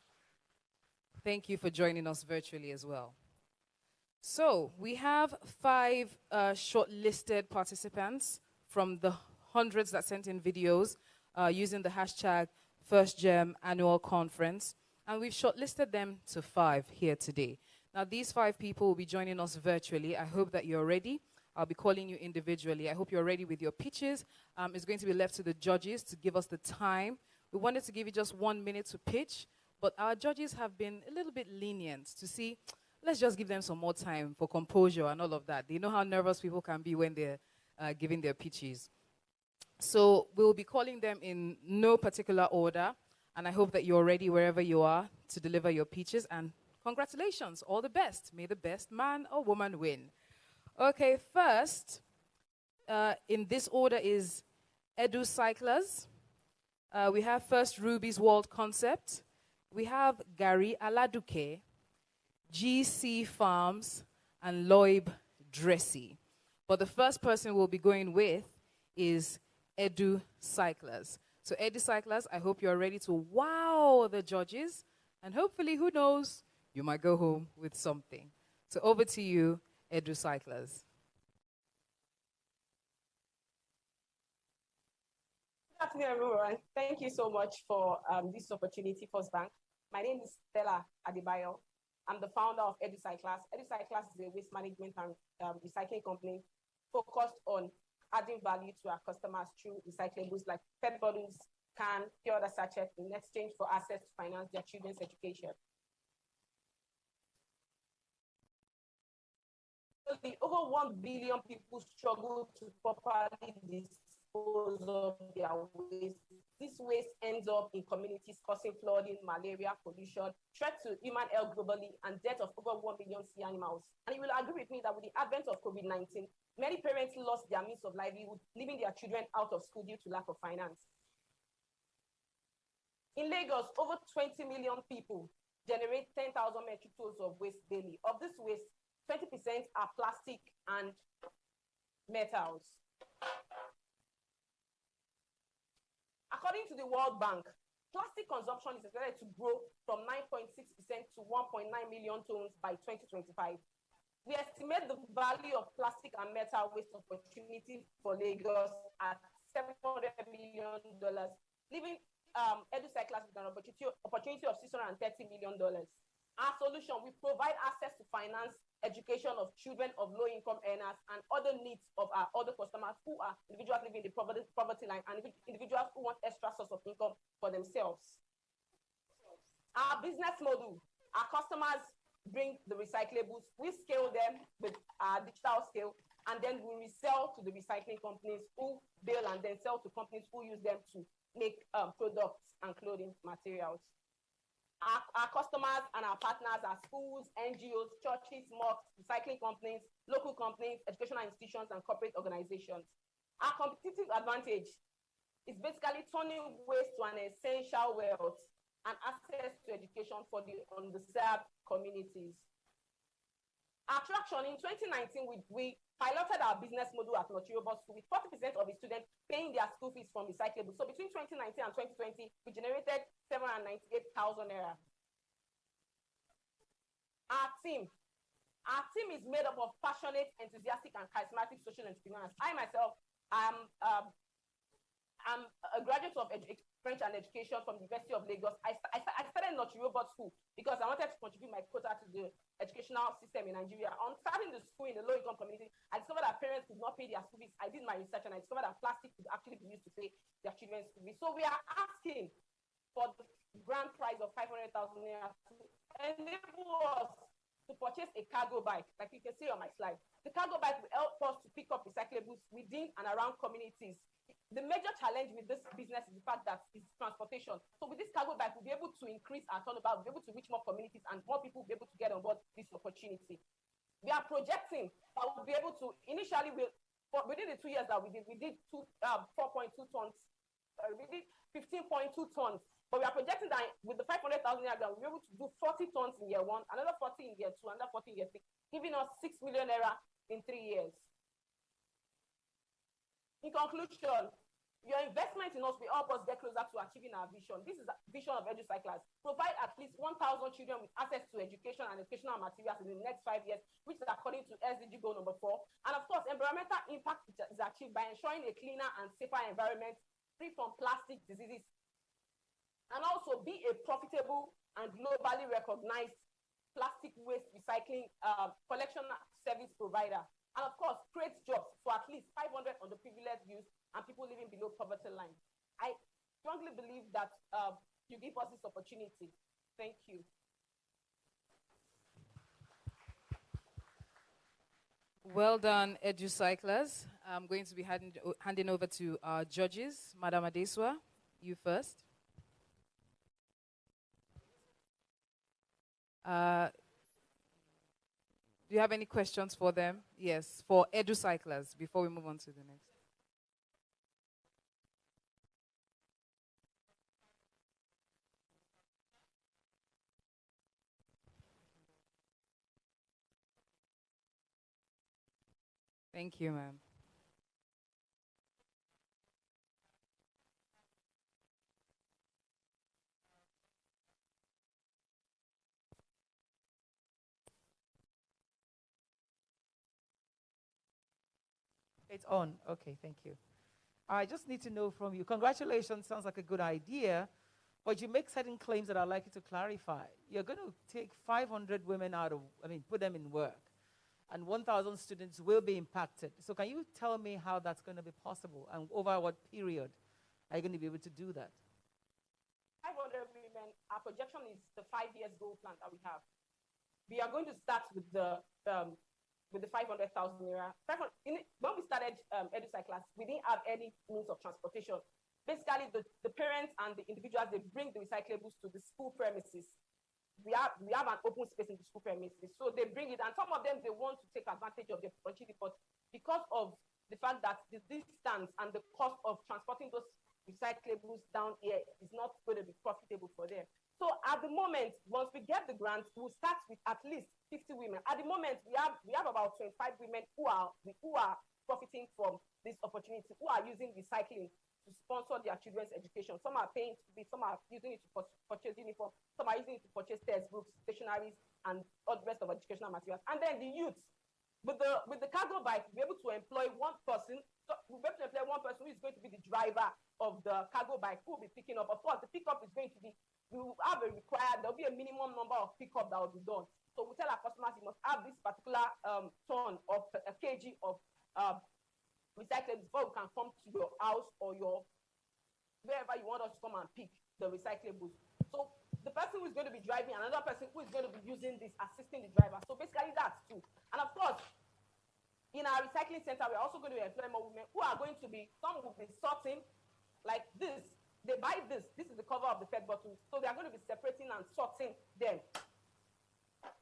Thank you for joining us virtually as well. So we have 5 shortlisted participants from the hundreds that sent in videos using the hashtag FirstGem Annual Conference. And we've shortlisted them to 5 here today. Now, these 5 people will be joining us virtually. I hope that you're ready. I'll be calling you individually. I hope you're ready with your pitches. It's going to be left to the judges to give us the time. We wanted to give you just 1 minute to pitch, but our judges have been a little bit lenient to see, let's just give them some more time for composure and all of that. They know how nervous people can be when they're giving their pitches. So we'll be calling them in no particular order, and I hope that you're ready wherever you are to deliver your pitches, and congratulations, all the best. May the best man or woman win. Okay, first, in this order is Edu Cyclers. We have first Ruby's World Concept. We have Gary Aladuke, GC Farms, and Loib Dressy. But the first person we'll be going with is Edu Cyclers. So Edu Cyclers, I hope you're ready to wow the judges, and hopefully, who knows, you might go home with something. So over to you, Edu Cyclers. Good afternoon, everyone. Thank you so much for this opportunity, First Bank. My name is Stella Adebayo. I'm the founder of EduCyclass. EduCyclass is a waste management and recycling company focused on adding value to our customers through recyclables like PET bottles, can, pure water sachets in exchange for access to finance their children's education. The over 1 billion people struggle to properly dispose of their waste. This waste ends up in communities causing flooding, malaria, pollution, threat to human health globally, and death of over 1 million sea animals. And you will agree with me that with the advent of COVID-19, many parents lost their means of livelihood, leaving their children out of school due to lack of finance. In Lagos, over 20 million people generate 10,000 metric tons of waste daily. Of this waste, 20% are plastic and metals. According to the World Bank, plastic consumption is expected to grow from 9.6% to 1.9 million tons by 2025. We estimate the value of plastic and metal waste opportunity for Lagos at $700 million, leaving EduCyclass with an opportunity of $630 million. Our solution, we provide access to finance, education of children of low-income earners, and other needs of our other customers who are individuals living in the poverty line and individuals who want extra source of income for themselves. Our business model, our customers bring the recyclables, we scale them with our digital scale, and then we resell to the recycling companies who bail and then sell to companies who use them to make products and clothing materials. Our customers and our partners are schools, NGOs, churches, mosques, recycling companies, local companies, educational institutions, and corporate organizations. Our competitive advantage is basically turning waste to an essential wealth and access to education for the underserved communities. Our traction in 2019, we piloted our business model at Nochirobos School with 40% of the students paying their school fees from recyclables. So between 2019 and 2020, we generated 798,000 naira. Our team is made up of passionate, enthusiastic, and charismatic social entrepreneurs. I myself am I'm a graduate of French and education from the University of Lagos. I started Notch Robot School because I wanted to contribute my quota to the educational system in Nigeria. On starting the school in the low-income community, I discovered that parents could not pay their school fees. I did my research and I discovered that plastic could actually be used to pay their children's school fees. So we are asking for the grand prize of 500,000 naira to enable us to purchase a cargo bike, like you can see on my slide. The cargo bike will help us to pick up recyclables within and around communities. The major challenge with this business is the fact that it's transportation. So with this cargo bike, we'll be able to increase our turnover, we'll be able to reach more communities, and more people will be able to get on board this opportunity. We are projecting that we'll be able to, initially, within the 2 years that we did 4.2 tons, we did 15.2 tons. But we are projecting that with the 500,000 naira, we'll be able to do 40 tons in year 1, another 40 in year 2, another 40 in year 3, giving us 6 million naira in 3 years. In conclusion, your investment in us will help us get closer to achieving our vision. This is a vision of EduCyclers. Provide at least 1,000 children with access to education and educational materials in the next 5 years, which is according to SDG goal number 4. And of course, environmental impact is achieved by ensuring a cleaner and safer environment free from plastic diseases. And also be a profitable and globally recognized plastic waste recycling collection service provider. And of course, create jobs for at least 500 underprivileged youth and people living below poverty line. I strongly believe that you give us this opportunity. Thank you. Well done, EduCyclers. I'm going to be handing over to our judges. Madam Adeswa, you first. Do you have any questions for them? Yes, for EduCyclers, before we move on to the next. Thank you, ma'am. It's on. Okay, thank you. I just need to know from you. Congratulations, sounds like a good idea, but you make certain claims that I'd like you to clarify. You're going to take 500 women put them in work, and 1,000 students will be impacted. So can you tell me how that's going to be possible, and over what period are you going to be able to do that? 500 women, our projection is the 5 years goal plan that we have. We are going to start with the 500,000 naira. When we started EduCyclers, we didn't have any means of transportation. Basically, the parents and the individuals, they bring the recyclables to the school premises. We have an open space in the school premises. So they bring it, and some of them, they want to take advantage of the opportunity, but because of the fact that the distance and the cost of transporting those recyclables down here is not going to be profitable for them. So at the moment, once we get the grant, we'll start with at least 50 women. At the moment, we have about 25 women who are profiting from this opportunity, who are using recycling to sponsor their children's education. Some are paying to be, some are using it to purchase uniform, some are using it to purchase textbooks, stationaries, and all the rest of educational materials. And then the youth, with the cargo bike, we'll be able to employ one person. So we'll be able to employ one person who is going to be the driver of the cargo bike, who will be picking up. Of course, the pickup is going to be, there'll be a minimum number of pickup that will be done. So we tell our customers you must have this particular ton of a kg of recyclables before we can come to your house or wherever you want us to come and pick the recyclables. So the person who is going to be driving, another person who is going to be using this, assisting the driver. So basically that's two. And of course, in our recycling center, we're also going to employ more women who are going to be, some will be sorting like this. They buy this. This is the cover of the PET bottle. So they are going to be separating and sorting them.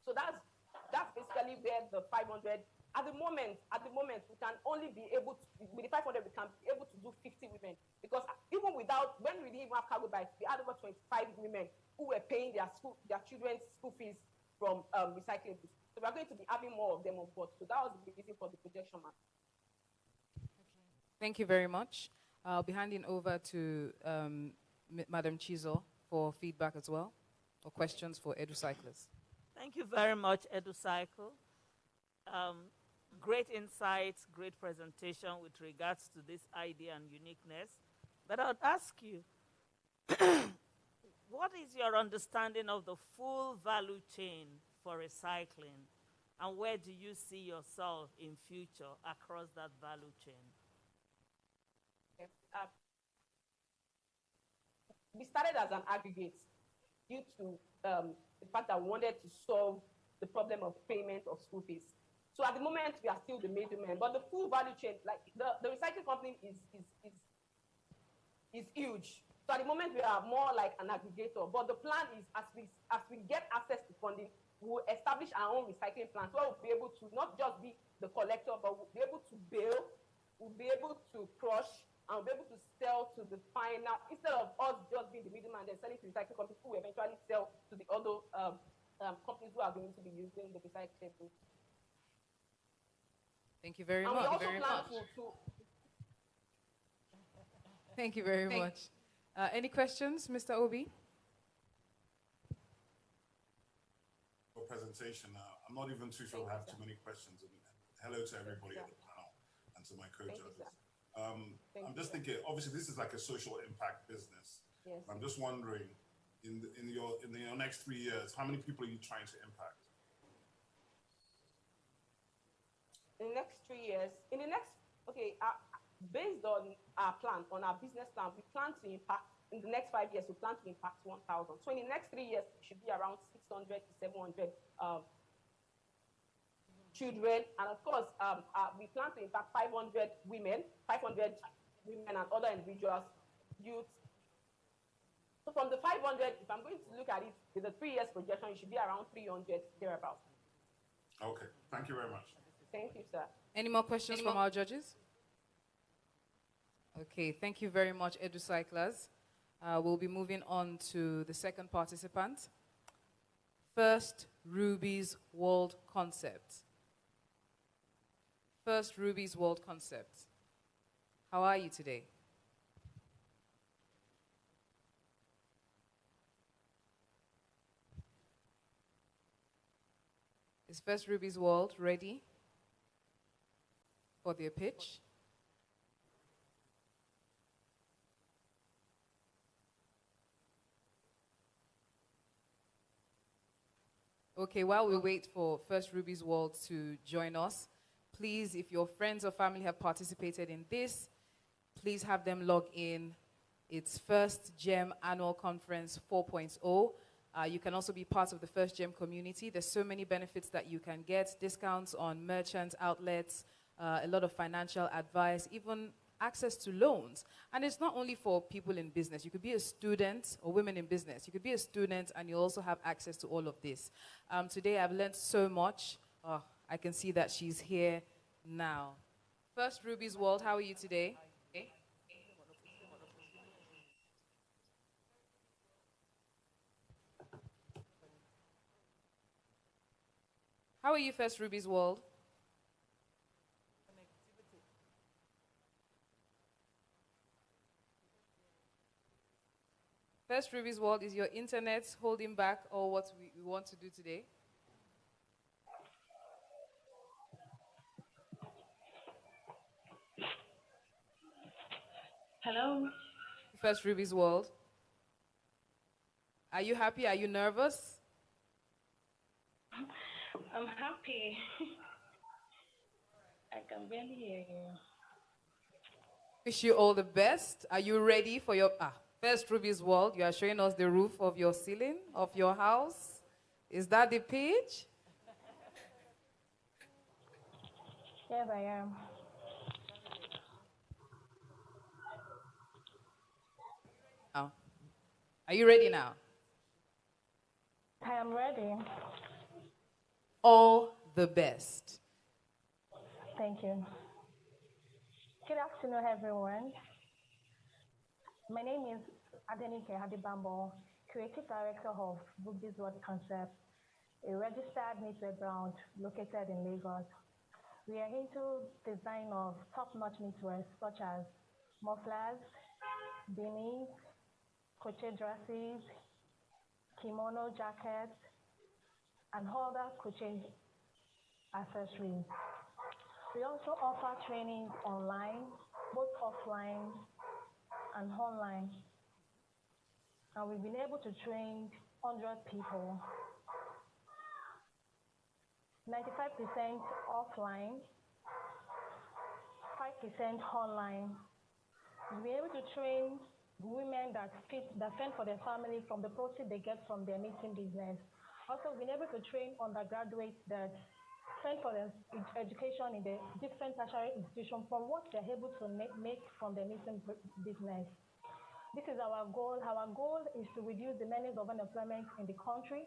So that's basically where the 500. At the moment, we can only be able to, with the 500, we can be able to do 50 women. Because even without, when we didn't even have cargo bikes, we had over 25 women who were paying their children's school fees from recyclables. So we're going to be having more of them on board. So that was the reason for the projection, ma'am. Thank you very much. I'll be handing over to Madam Chizo for feedback as well, or questions for EduCyclers. Thank you very much, EduCycle. Great insights, great presentation with regards to this idea and uniqueness. But I would ask you, what is your understanding of the full value chain for recycling, and where do you see yourself in future across that value chain? Okay. We started as an aggregate due to the fact that we wanted to solve the problem of payment of school fees. So at the moment, we are still the middleman, but the full value chain, like the recycling company is huge. So at the moment, we are more like an aggregator, but the plan is as we get access to funding, we'll establish our own recycling plant where we'll be able to not just be the collector, but we'll be able to bail, we'll be able to crush, and we'll be able to sell to the final, instead of us just being the middleman and selling to recycling companies who will eventually sell to the other companies who are going to be using the recycling. Thank you very and much. we also plan to Thank you very much. Any questions, Mr. Obi? Presentation. I'm not even too sure I have too many questions. And hello to everybody at the panel and to my co-judges. I'm just thinking, obviously this is like a social impact business. Yes. I'm just wondering, in your next 3 years, how many people are you trying to impact? In the next 3 years, based on our plan, on our business plan, we plan to impact, in the next 5 years, we plan to impact 1,000. So in the next 3 years, it should be around 600 to 700 children. And of course, we plan to impact 500 women and other individuals, youth. So from the 500, if I'm going to look at it with a 3 years projection, it should be around 300 thereabouts. Okay, thank you very much. Thank you, sir. Any more questions from our judges? Okay, thank you very much, EduCyclers. We'll be moving on to the second participant. First Ruby's World Concept. First Ruby's World Concept. How are you today? Is First Ruby's World ready for their pitch? Okay, while we wait for First Ruby's World to join us, please, if your friends or family have participated in this, please have them log in. It's FirstGem Annual Conference 4.0. You can also be part of the FirstGem community. There's so many benefits that you can get, discounts on merchant outlets, a lot of financial advice, even access to loans. And it's not only for people in business. You could be a student or women in business. You could be a student and you also have access to all of this. Today I've learned so much. Oh, I can see that she's here now. First Ruby's World, how are you today? How are you, First Ruby's World? First Ruby's World, is your internet holding back or what we want to do today? Hello. First Ruby's World. Are you happy? Are you nervous? I'm happy. I can barely hear you. Wish you all the best. Are you ready for your First Ruby's World? You are showing us the roof of your ceiling, of your house. Is that the pitch? Yes, I am. Oh. Are you ready now? I am ready. All the best. Thank you. Good afternoon, everyone. My name is Adenike Hadibambo, Creative Director of Ruby's World Concept, a registered knitwear brand located in Lagos. We are into design of top-notch knitwear such as mufflers, beanies, crochet dresses, kimono jackets, and other coaching accessories. We also offer trainings online, both offline and online. And we've been able to train 100 people, 95% offline, 5% online. We've been able to train women that fend for their family from the proceeds they get from their knitting business. Also, we've been able to train undergraduates that fend for their education in the different tertiary institutions from what they're able to make from their knitting business. This is our goal. Our goal is to reduce the menace of unemployment in the country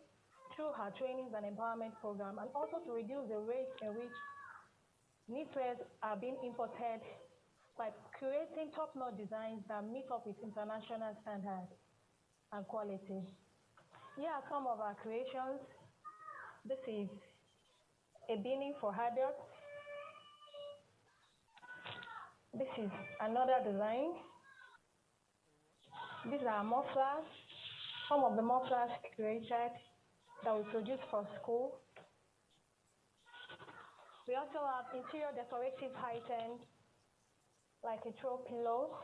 through our trainings and empowerment program, and also to reduce the rate in which knitwear are being imported by creating top-notch designs that meet up with international standards and quality. Here are some of our creations. This is a beanie for adults. This is another design. These are mufflers, some of the mufflers created that we produce for school. We also have interior decorative items like a throw pillow.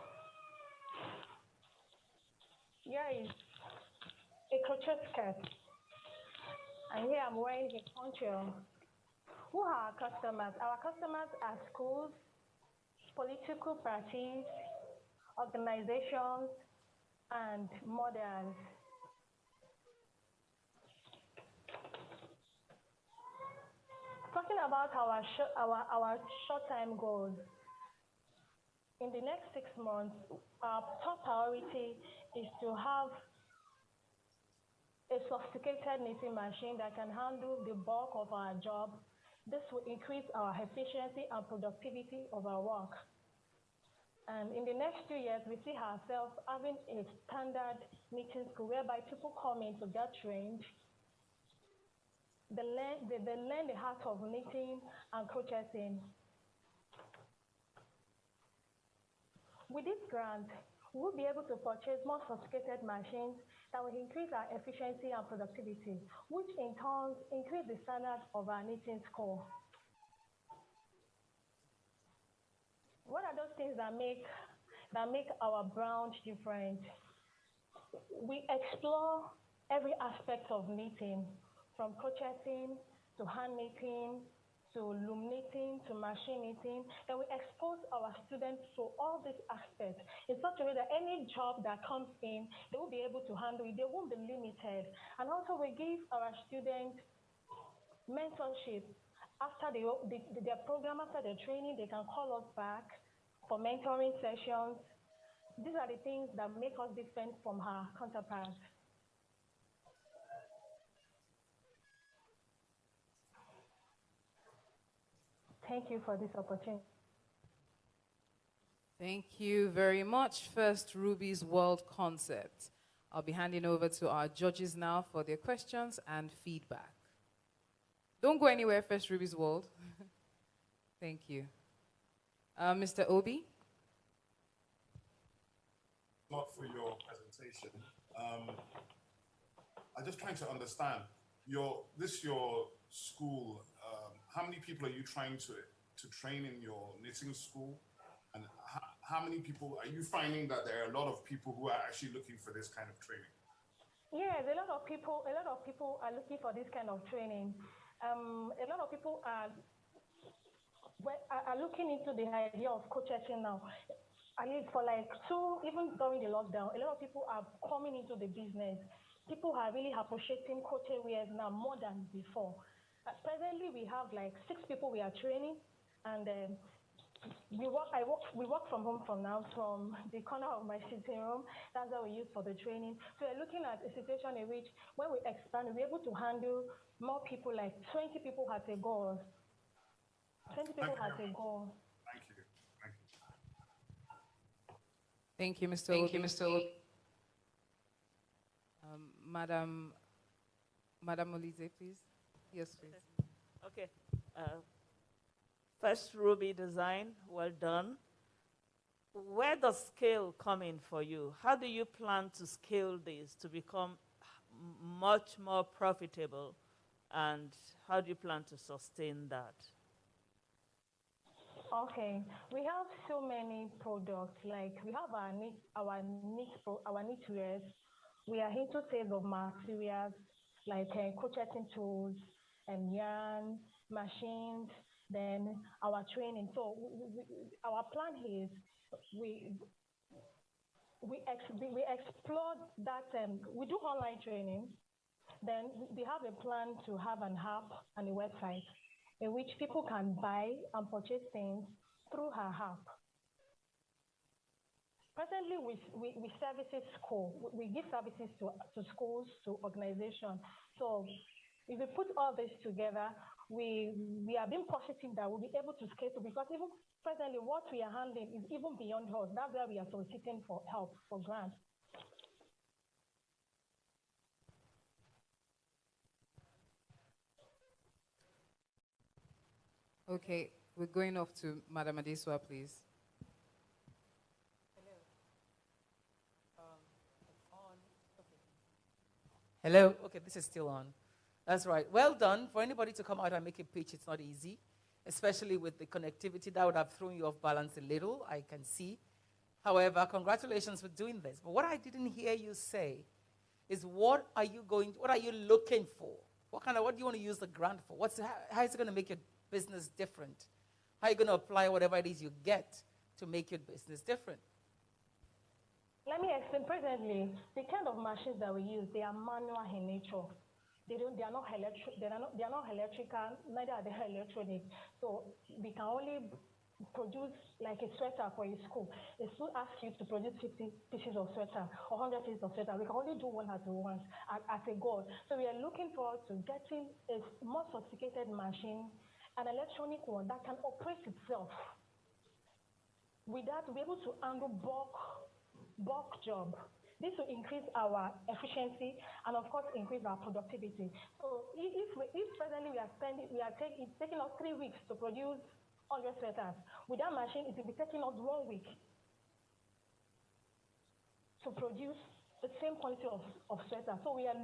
Here is a crochet skirt. And here I'm wearing a poncho. Who are our customers? Our customers are schools, political parties, organizations, and models. Talking about our short-term goals. In the next 6 months, our top priority is to have a sophisticated knitting machine that can handle the bulk of our job. This will increase our efficiency and productivity of our work. And in the next 2 years, we see ourselves having a standard knitting school whereby people come in to get trained. They learn the art of knitting and crocheting. With this grant, we'll be able to purchase more sophisticated machines that will increase our efficiency and productivity, which in turn increase the standard of our knitting school. What are those things that make our brand different? We explore every aspect of knitting, from crocheting to hand knitting to loom knitting to machine knitting. Then we expose our students to all these aspects in such a way that any job that comes in, they will be able to handle it. They won't be limited. And also we give our students mentorship. After their program, after their training, they can call us back for mentoring sessions. These are the things that make us different from our counterparts. Thank you for this opportunity. Thank you very much. First, Ruby's World Concept. I'll be handing over to our judges now for their questions and feedback. Don't go anywhere, First Ruby's World. Thank you. Mr. Obi? Not for your presentation. I'm just trying to understand your school. How many people are you trying to train in your knitting school, and how many people are you finding that there are a lot of people who are actually looking for this kind of training? Yes, a lot of people are looking for this kind of training. A lot of people are looking into the idea of crocheting now. I mean, for like even during the lockdown, a lot of people are coming into the business. People are really appreciating crochet wears now more than before. Presently, we have like 6 people we are training, and we work from home from now, from the corner of my sitting room. That's what we use for the training. So we're looking at a situation in which, when we expand, we'll be able to handle more people, like 20 people at a go. 20 people at a go. Thank you. Thank you, Mr. Obi. Madam Olize, please. Yes, please. Okay. First, Ruby Design, well done. Where does scale come in for you? How do you plan to scale this to become much more profitable And how do you plan to sustain that? Okay, we have so many products. Like we have our knit wears. We are into sales of materials like crocheting tools and yarn machines. Then our training. So our plan is we we explore that. We do online training. Then we have a plan to have an app and a website in which people can buy and purchase things through her app. Presently, we services school. We give services to schools, to organizations. So if we put all this together, we are being positive that we'll be able to scale to, because even presently what we are handling is even beyond us. That's why we are soliciting for help, for grants. Okay, we're going off to Madam Adesua, please. Hello? Okay, this is still on. That's right. Well done. For anybody to come out and make a pitch, it's not easy, especially with the connectivity. That would have thrown you off balance a little, I can see. However, congratulations for doing this. But what I didn't hear you say is, what are you looking for? What do you want to use the grant for? How is it going to make your business different? How are you going to apply whatever it is you get to make your business different? Let me explain. Presently, the kind of machines that we use, they are manual in nature. They are not electrical, neither are they electronic. So we can only produce like a sweater for a school. A school asks you to produce 50 pieces of sweater or 100 pieces of sweater. We can only do one at once as a goal. So we are looking forward to getting a more sophisticated machine, an electronic one that can operate itself. With that, we'll be able to handle bulk job. This will increase our efficiency and, of course, increase our productivity. So if presently it's taking us 3 weeks to produce 100 sweaters, with that machine, it will be taking us 1 week to produce the same quality of sweater. So we are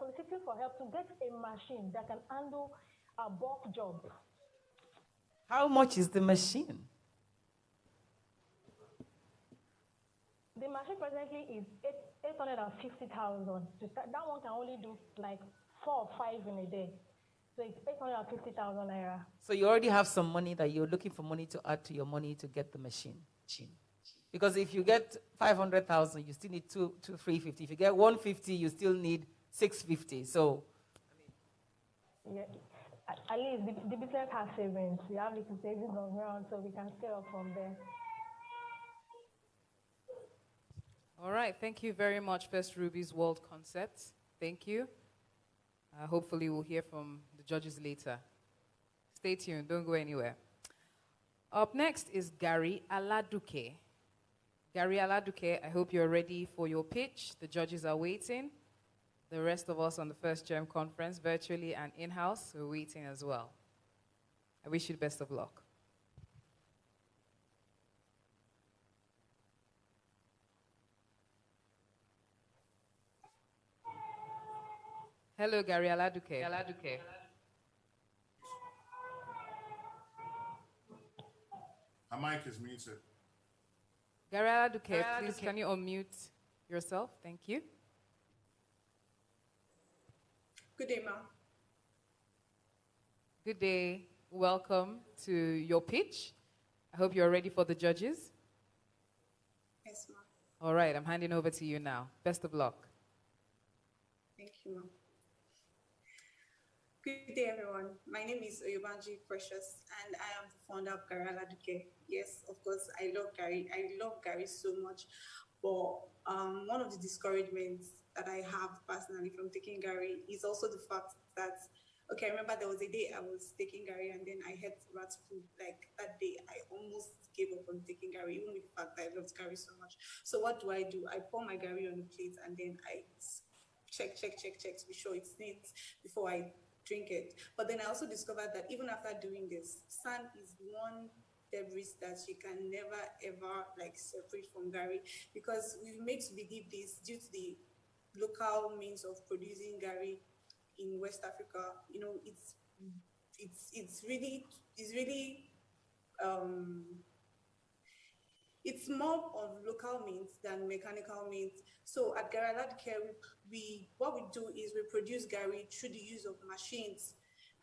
soliciting for help to get a machine that can handle a bulk job. How much is the machine? The machine presently is 850,000. That one can only do like 4 or 5 in a day. So it's 850,000 naira. So you already have some money that you're looking for money to add to your money to get the machine. Because if you get 500,000, you still need 350. If you get 150, you still need 650. So, yeah, at least the business has savings. We have little savings on ground, so we can scale up from there. All right, thank you very much, First Ruby's World Concepts. Thank you. Hopefully we'll hear from the judges later. Stay tuned, don't go anywhere. Up next is Gary Aladuke. Gary Aladuke, I hope you're ready for your pitch. The judges are waiting. The rest of us on the FirstGem conference, virtually and in-house, we're waiting as well. I wish you the best of luck. Hello, Gary Aladuke. My mic is muted. Gary Aladuke, please can you unmute yourself? Thank you. Good day, ma'am. Good day. Welcome to your pitch. I hope you're ready for the judges. Yes, ma'am. All right, I'm handing over to you now. Best of luck. Thank you, ma'am. Good day, everyone. My name is Oyobanji Precious, and I am the founder of Gary Aladuke. Yes, of course, I love Gary. I love Gary so much. But one of the discouragements that I have personally from taking Gary is also the fact that, okay, I remember there was a day I was taking Gary and then I had rat food. Like that day, I almost gave up on taking Gary, even with the fact that I loved Gary so much. So what do? I pour my Gary on the plate and then I check to be sure it's neat before I drink it. But then I also discovered that even after doing this, sand is one debris that you can never ever like separate from Gary, because we make to believe this due to the local means of producing Gary. in West Africa. You know, it's really um, it's more of local means than mechanical means. So at Garalad Care, what we do is we produce Gary through the use of machines.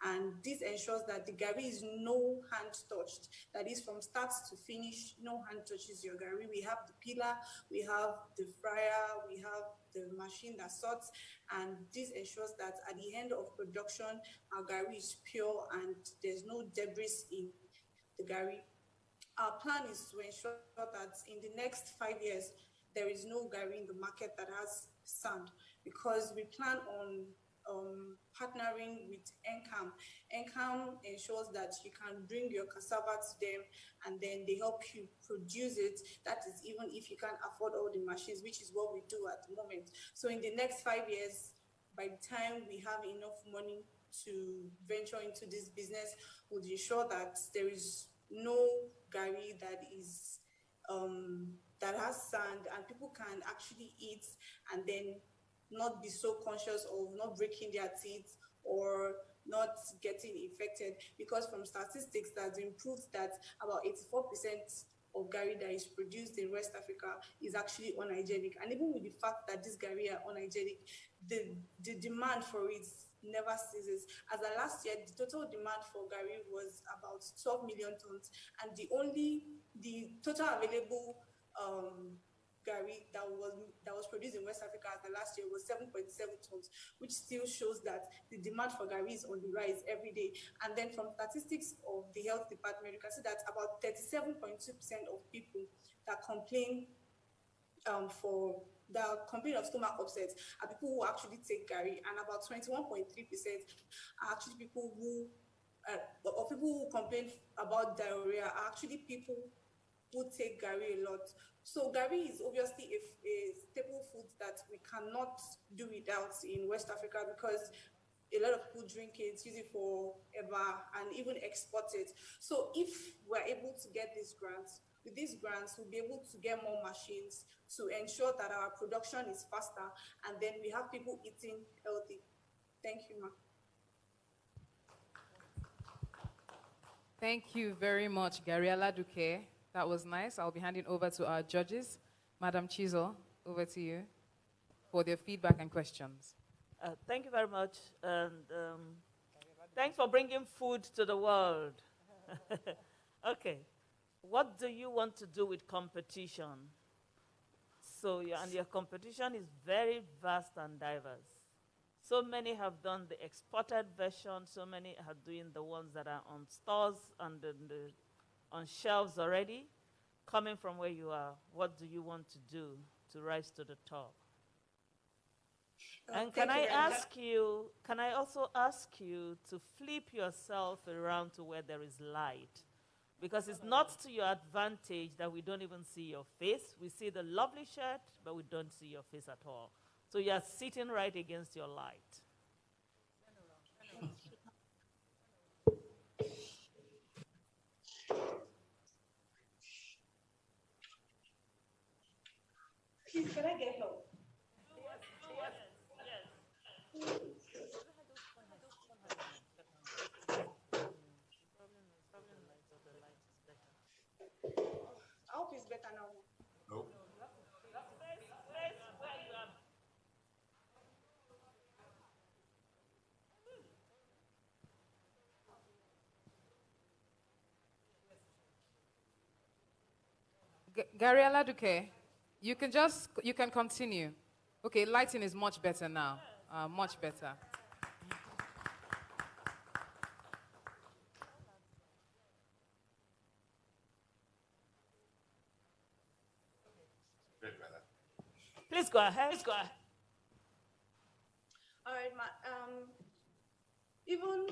And this ensures that the Gary is no hand touched. That is, from start to finish, no hand touches your Gary. We have the pillar, we have the fryer, we have the machine that sorts, and this ensures that at the end of production, our Gary is pure and there's no debris in the Gary. Our plan is to ensure that in the next 5 years, there is no Gary in the market that has sand, because we plan on partnering with NCAM. NCAM ensures that you can bring your cassava to them and then they help you produce it. That is, even if you can't afford all the machines, which is what we do at the moment. So in the next 5 years, by the time we have enough money to venture into this business, we'll ensure that there is no Gary that is that has sand and people can actually eat and then not be so conscious of not breaking their teeth or not getting infected, because from statistics that's improved that about 84% of Gary that is produced in West Africa is actually unhygienic. And even with the fact that this Gary are unhygienic, the demand for it never ceases. As of last year, the total demand for Gary was about 12 million tons, and the total available Gary that was produced in West Africa as the last year was 7.7 tons, which still shows that the demand for Gary is on the rise every day. And then from statistics of the health department, you can see that about 37.2% of people that complain of stomach upset are people who actually take Gary, and about 21.3% are actually people who complain about diarrhea are actually people who take Gary a lot. So Gary is obviously a staple food that we cannot do without in West Africa, because a lot of people drink it, use it forever, and even export it. So if we're able to get these grants, with these grants, we'll be able to get more machines to ensure that our production is faster, and then we have people eating healthy. Thank you, Ma. Thank you very much, Gabriela Duque. That was nice. I'll be handing over to our judges. Madam Chisel, over to you for their feedback and questions. Thank you very much. And thanks for bringing food to the world. Okay. What do you want to do with competition? So, your competition is very vast and diverse. So many have done the exported version. So many are doing the ones that are on stores and on shelves already. Coming from where you are, what do you want to do to rise to the top? And can I also ask you to flip yourself around to where there is light? Because it's not to your advantage that we don't even see your face. We see the lovely shirt, but we don't see your face at all. So you're sitting right against your light. Please, can I get help? I hope it's better now. Nope. Gabriela Duque, you can continue. Okay, lighting is much better now. Much better. Please go ahead. All right, Ma. Even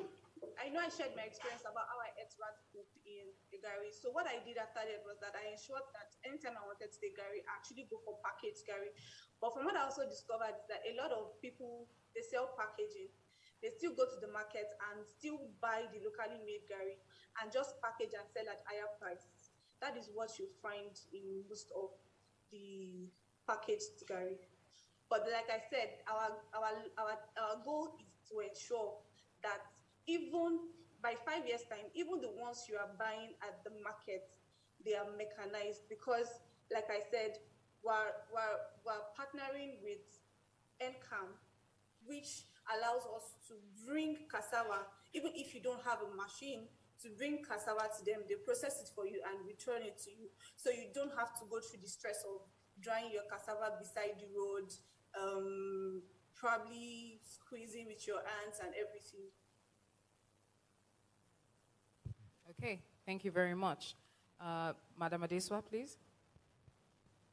I know I shared my experience about how I ate rat poop in a Gary. So what I did after that was that I ensured that anytime I wanted to take Gary, I actually go for packaged Gary. But from what I also discovered is that a lot of people, they sell packaging. They still go to the market and still buy the locally made Gary and just package and sell at higher prices. That is what you find in most of the packaged Gary. But like I said, our goal is to ensure that even by 5 years' time, even the ones you are buying at the market, they are mechanized because, like I said, we're partnering with NCAM, which allows us to bring cassava, even if you don't have a machine, to bring cassava to them. They process it for you and return it to you. So you don't have to go through the stress of drying your cassava beside the road, probably squeezing with your hands and everything. Okay, thank you very much. Madam Adeswa, please.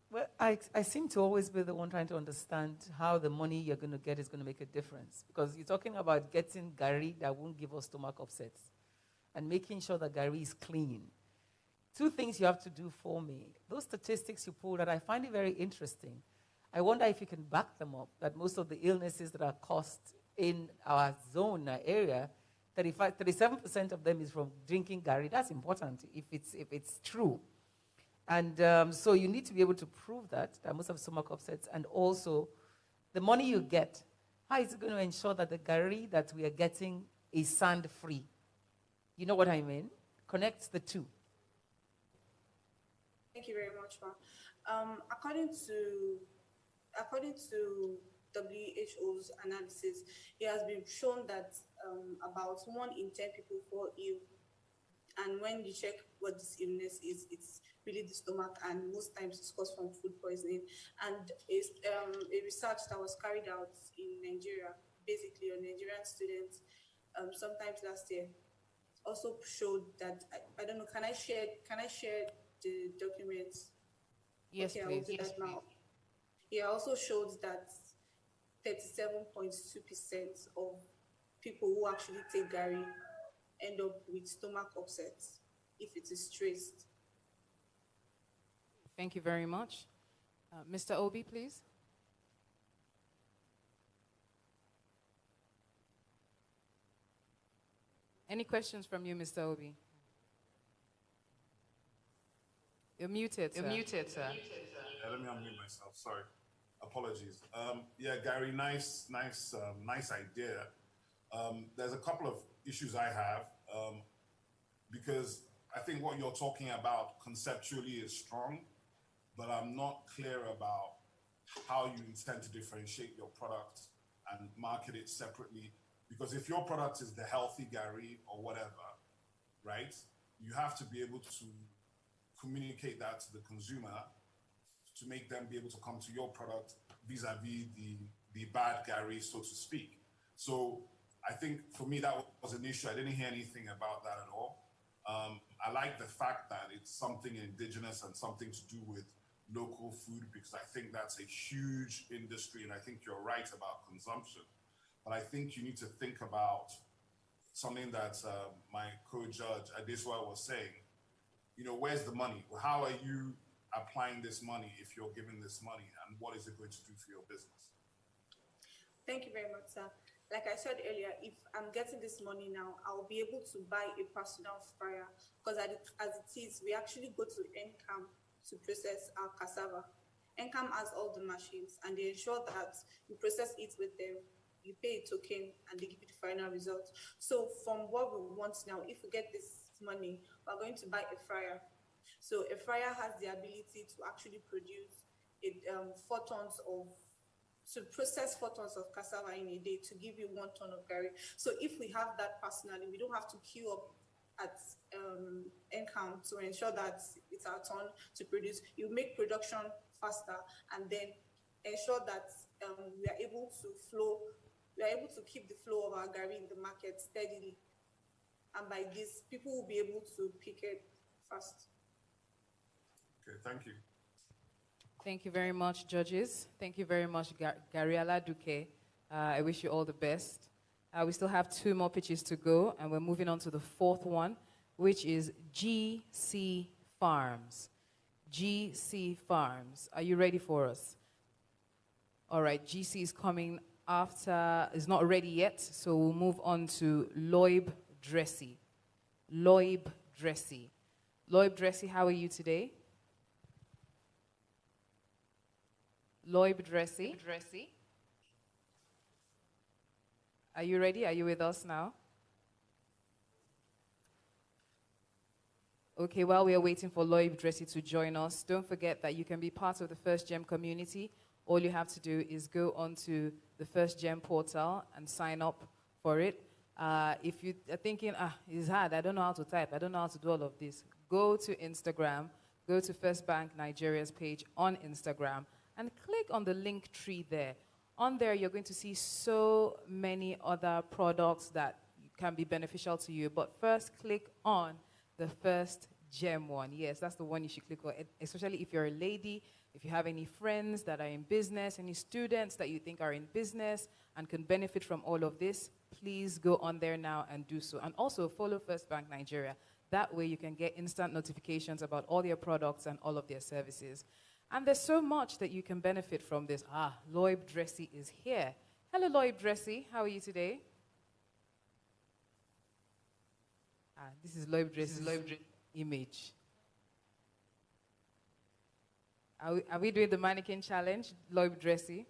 Well, I seem to always be the one trying to understand how the money you're going to get is going to make a difference. Because you're talking about getting gari that won't give us stomach upsets and making sure that gari is clean. Two things you have to do for me. Those statistics you pulled out, I find it very interesting. I wonder if you can back them up, that most of the illnesses that are caused in our zone, our area, 37% of them is from drinking gari. That's important if it's true. And so you need to be able to prove that most of stomach upsets, and also the money you get, how is it going to ensure that the gari that we are getting is sand-free? You know what I mean? Connect the two. Thank you very much, ma'am. According to WHO's analysis, it has been shown that about 1 in 10 people fall ill. And when you check what this illness is, it's really the stomach, and most times it's caused from food poisoning. And a research that was carried out in Nigeria, basically on Nigerian students, sometimes last year, also showed that, I don't know, can I share the documents? Yes, okay, please. I will do that now. It also shows that 37.2% of people who actually take gari end up with stomach upsets if it is traced. Thank you very much. Mr. Obi, please. Any questions from you, Mr. Obi? You're muted, sir. Yeah, let me unmute myself. Sorry. Apologies. Yeah, Gary, nice idea. There's a couple of issues I have because I think what you're talking about conceptually is strong, but I'm not clear about how you intend to differentiate your product and market it separately. Because if your product is the healthy Gary or whatever, right, you have to be able to communicate that to the consumer to make them be able to come to your product vis-a-vis the bad Gary, so to speak. So I think for me that was an issue. I didn't hear anything about that at all. I like the fact that it's something indigenous and something to do with local food, because I think that's a huge industry, and I think you're right about consumption. But I think you need to think about something that my co-judge Adeswa was saying. You know, where's the money? How are you applying this money if you're given this money, and what is it going to do for your business? Thank you very much, sir. Like I said earlier, if I'm getting this money now, I'll be able to buy a personal fryer, because as it is, we actually go to NCAM to process our cassava. NCAM has all the machines, and they ensure that you process it with them. You pay a token, and they give you the final result. So from what we want now, if we get this money, we're going to buy a fryer. So a fryer has the ability to actually produce to process 4 tons of cassava in a day to give you 1 ton of gari. So if we have that personally, we don't have to queue up at NCAM to ensure that it's our turn to produce. You make production faster, and then ensure that we are able to keep the flow of our gari in the market steadily. And by this, people will be able to pick it fast. Okay, thank you. Thank you very much, judges. Thank you very much, Gariala Duque. I wish you all the best. We still have 2 more pitches to go, and we're moving on to the 4th one, which is GC Farms. GC Farms. Are you ready for us? All right, GC is coming after, is not ready yet, so we'll move on to Loib Dressy. Loib Dressy. Loib Dressy, how are you today? Loib Dressy. Are you ready? Are you with us now? Okay, while we are waiting for Loib Dressy to join us, don't forget that you can be part of the FirstGem community. All you have to do is go onto the FirstGem portal and sign up for it. If you are thinking, it's hard, I don't know how to type, I don't know how to do all of this, go to Instagram, go to First Bank Nigeria's page on Instagram, and click on the link tree there. On there, you're going to see so many other products that can be beneficial to you. But first, click on the FirstGem one. Yes, that's the one you should click on, especially if you're a lady, if you have any friends that are in business, any students that you think are in business and can benefit from all of this, please go on there now and do so. And also follow First Bank Nigeria. That way you can get instant notifications about all their products and all of their services. And there's so much that you can benefit from this. Loib Dressy is here. Hello, Loib Dressy. How are you today? This is Loib Dressy's image. Are we doing the mannequin challenge, Loib Dressy?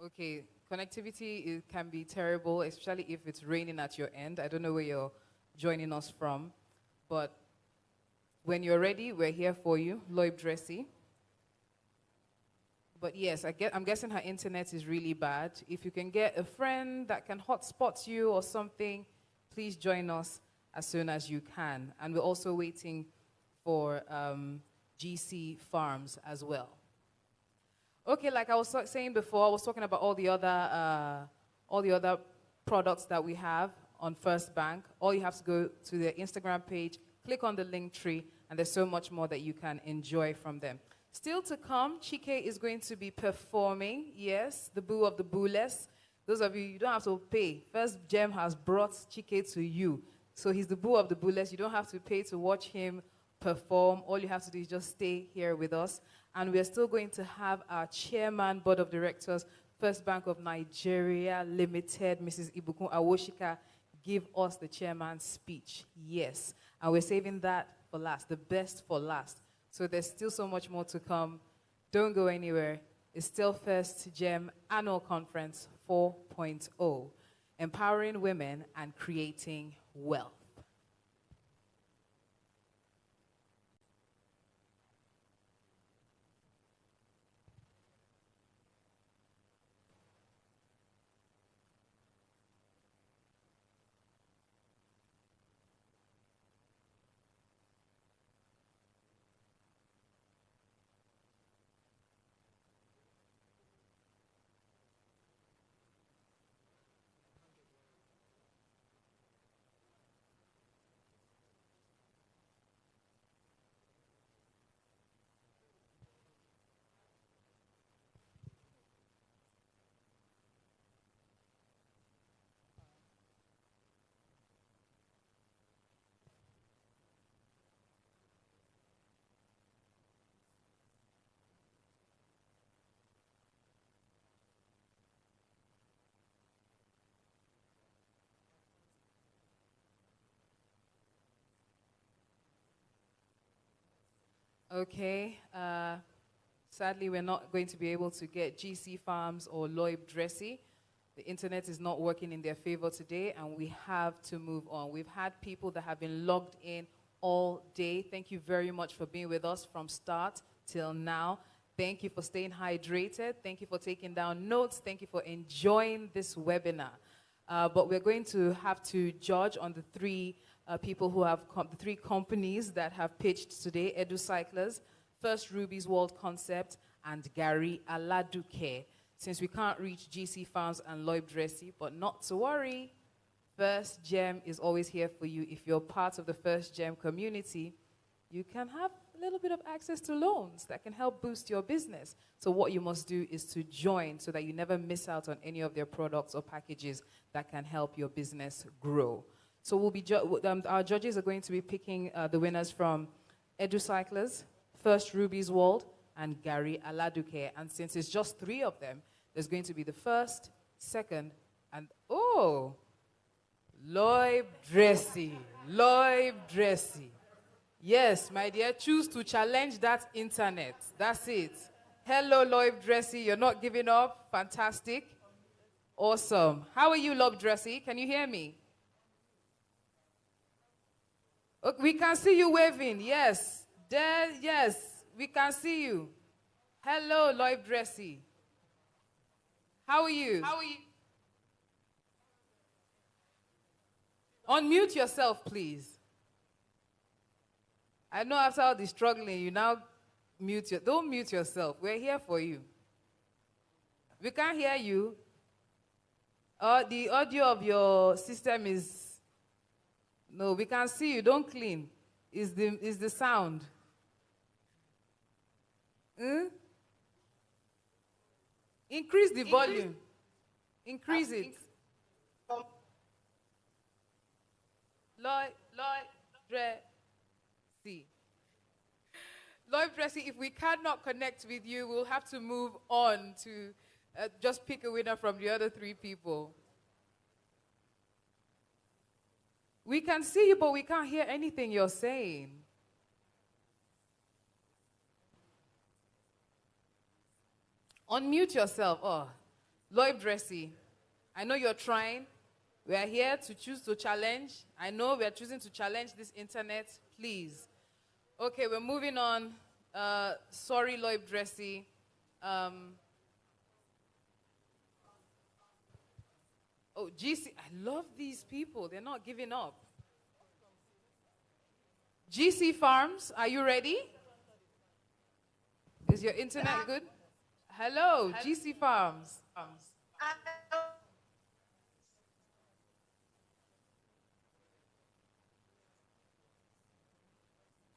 Okay, connectivity can be terrible, especially if it's raining at your end. I don't know where you're joining us from, but when you're ready, we're here for you, Loib Dressy. But yes, I'm guessing her internet is really bad. If you can get a friend that can hotspot you or something, please join us as soon as you can. And we're also waiting for GC Farms as well. Okay, like I was saying before, I was talking about all the other products that we have on First Bank. All you have to go to their Instagram page, click on the link tree, and there's so much more that you can enjoy from them. Still to come, Chike is going to be performing, yes, the boo of the booless. Those of you don't have to pay. FirstGem has brought Chike to you. So he's the boo of the booless. You don't have to pay to watch him perform. All you have to do is just stay here with us. And we're still going to have our chairman, board of directors, First Bank of Nigeria Limited, Mrs. Ibukun Awoshika, give us the chairman's speech. Yes. And we're saving that for last, the best for last. So there's still so much more to come. Don't go anywhere. It's still FirstGem Annual Conference 4.0, empowering women and creating wealth. Okay. Sadly, we're not going to be able to get GC Farms or Loib Dressy. The internet is not working in their favor today, and we have to move on. We've had people that have been logged in all day. Thank you very much for being with us from start till now. Thank you for staying hydrated. Thank you for taking down notes. Thank you for enjoying this webinar. But we're going to have to judge on the three people who have the three companies that have pitched today: EduCyclers, First Ruby's World Concept, and Gary Aladuke. Since we can't reach GC Farms and Loib Dressy, but not to worry, FirstGem is always here for you. If you're part of the FirstGem community, you can have a little bit of access to loans that can help boost your business. So what you must do is to join so that you never miss out on any of their products or packages that can help your business grow. So we'll be our judges are going to be picking the winners from EduCyclers, First Ruby's World, and Gary Aladuke. And since it's just three of them, there's going to be the first, second, and Loib Dressy. Loib Dressy. Yes, my dear, choose to challenge that internet. That's it. Hello, Loib Dressy. You're not giving up. Fantastic. Awesome. How are you, Loib Dressy? Can you hear me? Okay, we can see you waving. Yes. There, yes. We can see you. Hello, Loib Dressy. How are you? How are you? Unmute yourself, please. I know after all the struggling, you now don't mute yourself. We're here for you. We can't hear you. The audio of your system is, no, we can see you. Don't clean. Is the sound. Increase the volume. Increase it. Lloyd Dressy. Lloyd Dressy, if we cannot connect with you, we'll have to move on to just pick a winner from the other three people. We can see you, but we can't hear anything you're saying. Unmute yourself. Oh, Lloyd Dressy, I know you're trying. We are here to choose to challenge. I know we are choosing to challenge this internet. Please. Okay, we're moving on. Sorry, Lloyd Dressy. Oh, GC, I love these people. They're not giving up. GC Farms, are you ready? Is your internet good? Hello, GC Farms.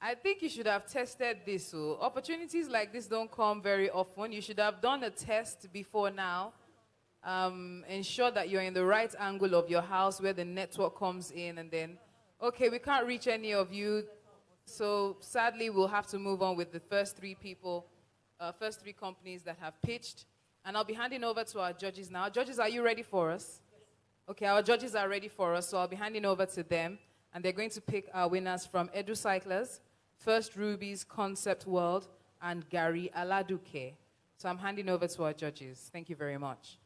I think you should have tested this. So opportunities like this don't come very often. You should have done a test before now. Ensure that you're in the right angle of your house where the network comes in, and then, okay, we can't reach any of you. So sadly, we'll have to move on with the first three people, first three companies that have pitched. And I'll be handing over to our judges now. Judges, are you ready for us? Okay, our judges are ready for us, so I'll be handing over to them. And they're going to pick our winners from EduCyclers, First Ruby's Concept World, and Gary Aladuke. So I'm handing over to our judges. Thank you very much.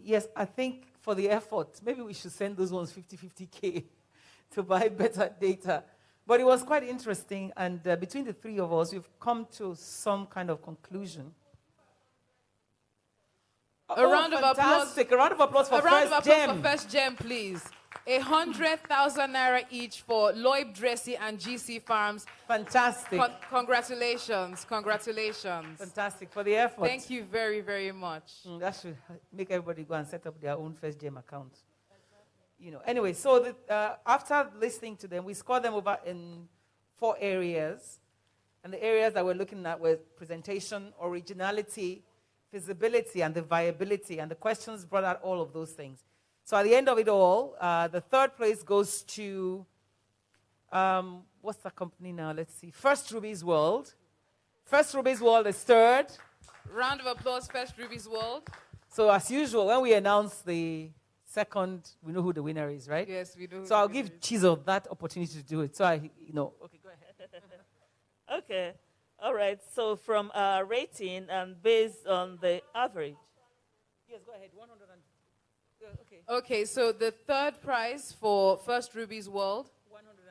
Yes, I think for the effort, maybe we should send those ones 50-50K to buy better data. But it was quite interesting, and between the three of us, we've come to some kind of conclusion. A round of applause. A round of applause for FirstGem. A round of applause for FirstGem, please. 100,000 naira each for Lloyd Dressy and GC Farms. Fantastic. Congratulations. Congratulations. Fantastic for the effort. Thank you very, very much. That should make everybody go and set up their own FirstGem account. You know. Anyway, so after listening to them, we scored them over in 4 areas. And the areas that we're looking at were presentation, originality, feasibility, and the viability. And the questions brought out all of those things. So at the end of it all, the third place goes to, what's the company now? Let's see. First Ruby's World. First Ruby's World is third. Round of applause, First Ruby's World. So as usual, when we announce the second, we know who the winner is, right? Yes, we do. So I'll give Chizo that opportunity to do it. So Okay, go ahead. Okay. All right. So from rating and based on the average. Yes, go ahead. 100. Okay, so the third prize for First Ruby's World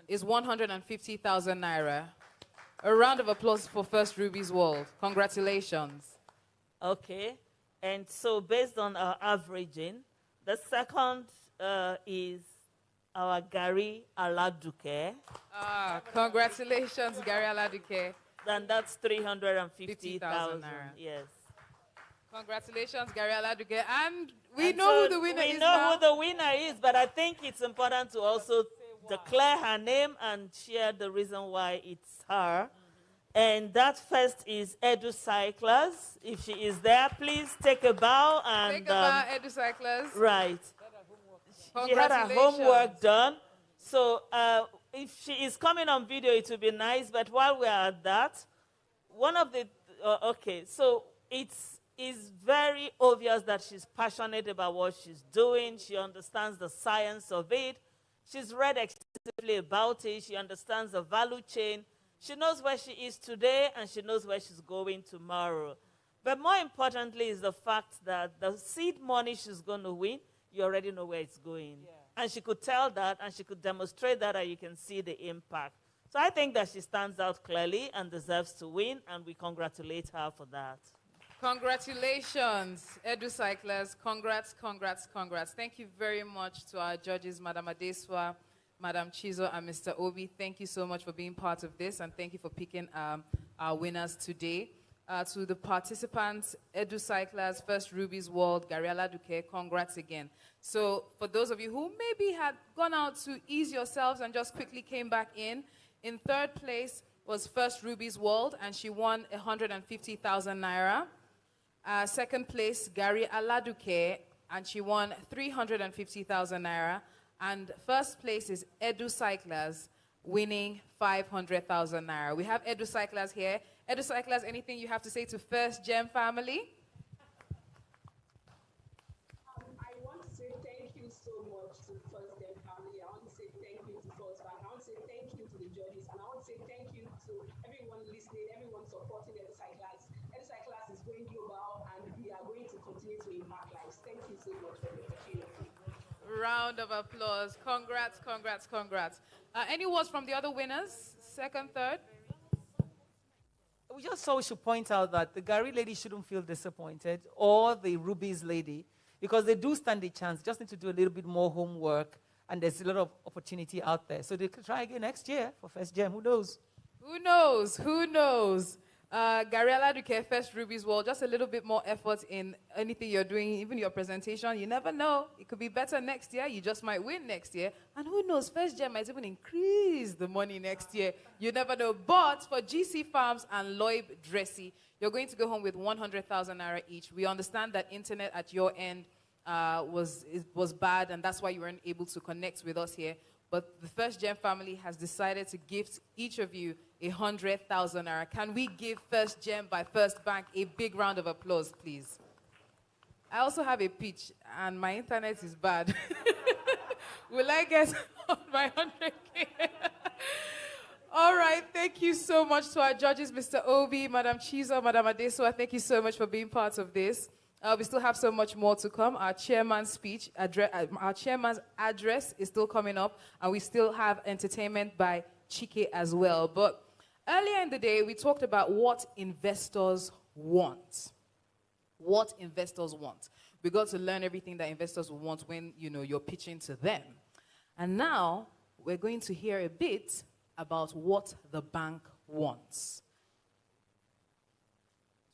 is 150,000 naira. A round of applause for First Ruby's World. Congratulations. Okay, and so based on our averaging, the second is our Gary Aladuke. Congratulations, Gary Aladuke. Then that's 350,000 naira. Yes. Congratulations, Gary Aladuke. And we know who the winner is. We know who the winner is, but I think it's important to also declare her name and share the reason why it's her. And that first is EduCyclers. If she is there, please take a bow. And, take a bow, EduCyclers. Right. She had her homework done. So if she is coming on video, it would be nice. But while we are at that, one of the, okay, so it's It's very obvious that she's passionate about what she's doing. She understands the science of it. She's read extensively about it. She understands the value chain. She knows where she is today, and she knows where she's going tomorrow. But more importantly is the fact that the seed money she's going to win, you already know where it's going. Yeah. And she could tell that, and she could demonstrate that, and you can see the impact. So I think that she stands out clearly and deserves to win, and we congratulate her for that. Congratulations, EduCyclers. Congrats, congrats, congrats. Thank you very much to our judges, Madam Adeswa, Madam Chizo, and Mr. Obi. Thank you so much for being part of this, and thank you for picking our winners today. To the participants, EduCyclers, First Ruby's World, Gariala Duque, congrats again. So for those of you who maybe had gone out to ease yourselves and just quickly came back in third place was First Ruby's World, and she won 150,000 naira. Second place, Gary Aladuke, and she won 350,000 naira. And first place is EduCyclers, winning 500,000 naira. We have EduCyclers here. EduCyclers, anything you have to say to FirstGem family? I want to say thank you so much to FirstGem family. I want to say thank you to First Bank. I want to say thank you to the judges. And I want to say thank you to everyone listening, everyone supporting EduCyclers. EduCyclers is going global, and we are going to continue to impact lives. Thank you so much for the opportunity. Round of applause. Congrats, congrats, congrats. Any words from the other winners? Second, third? We just thought we should point out that the Gary lady shouldn't feel disappointed, or the Ruby's lady, because they do stand a chance. Just need to do a little bit more homework, and there's a lot of opportunity out there. So they could try again next year for FirstGem. Who knows? Who knows? Who knows? Gariela Duque, First Ruby's World, just a little bit more effort in anything you're doing, even your presentation. You never know. It could be better next year. You just might win next year. And who knows, FirstGem might even increase the money next year. You never know. But for GC Farms and Loib Dressy, you're going to go home with 100,000 naira each. We understand that internet at your end was bad, and that's why you weren't able to connect with us here. But the FirstGem family has decided to gift each of you 100,000 naira. Can we give FirstGem by First Bank a big round of applause, please? I also have a pitch, and my internet is bad. Will I get my 100K? All right, thank you so much to our judges, Mr. Obi, Madam Chizo, Madam Adeswa. Thank you so much for being part of this. We still have so much more to come. Our chairman's speech, our chairman's address is still coming up, and we still have entertainment by Chike as well. But earlier in the day, we talked about what investors want. What investors want. We got to learn everything that investors want when you're pitching to them. And now we're going to hear a bit about what the bank wants.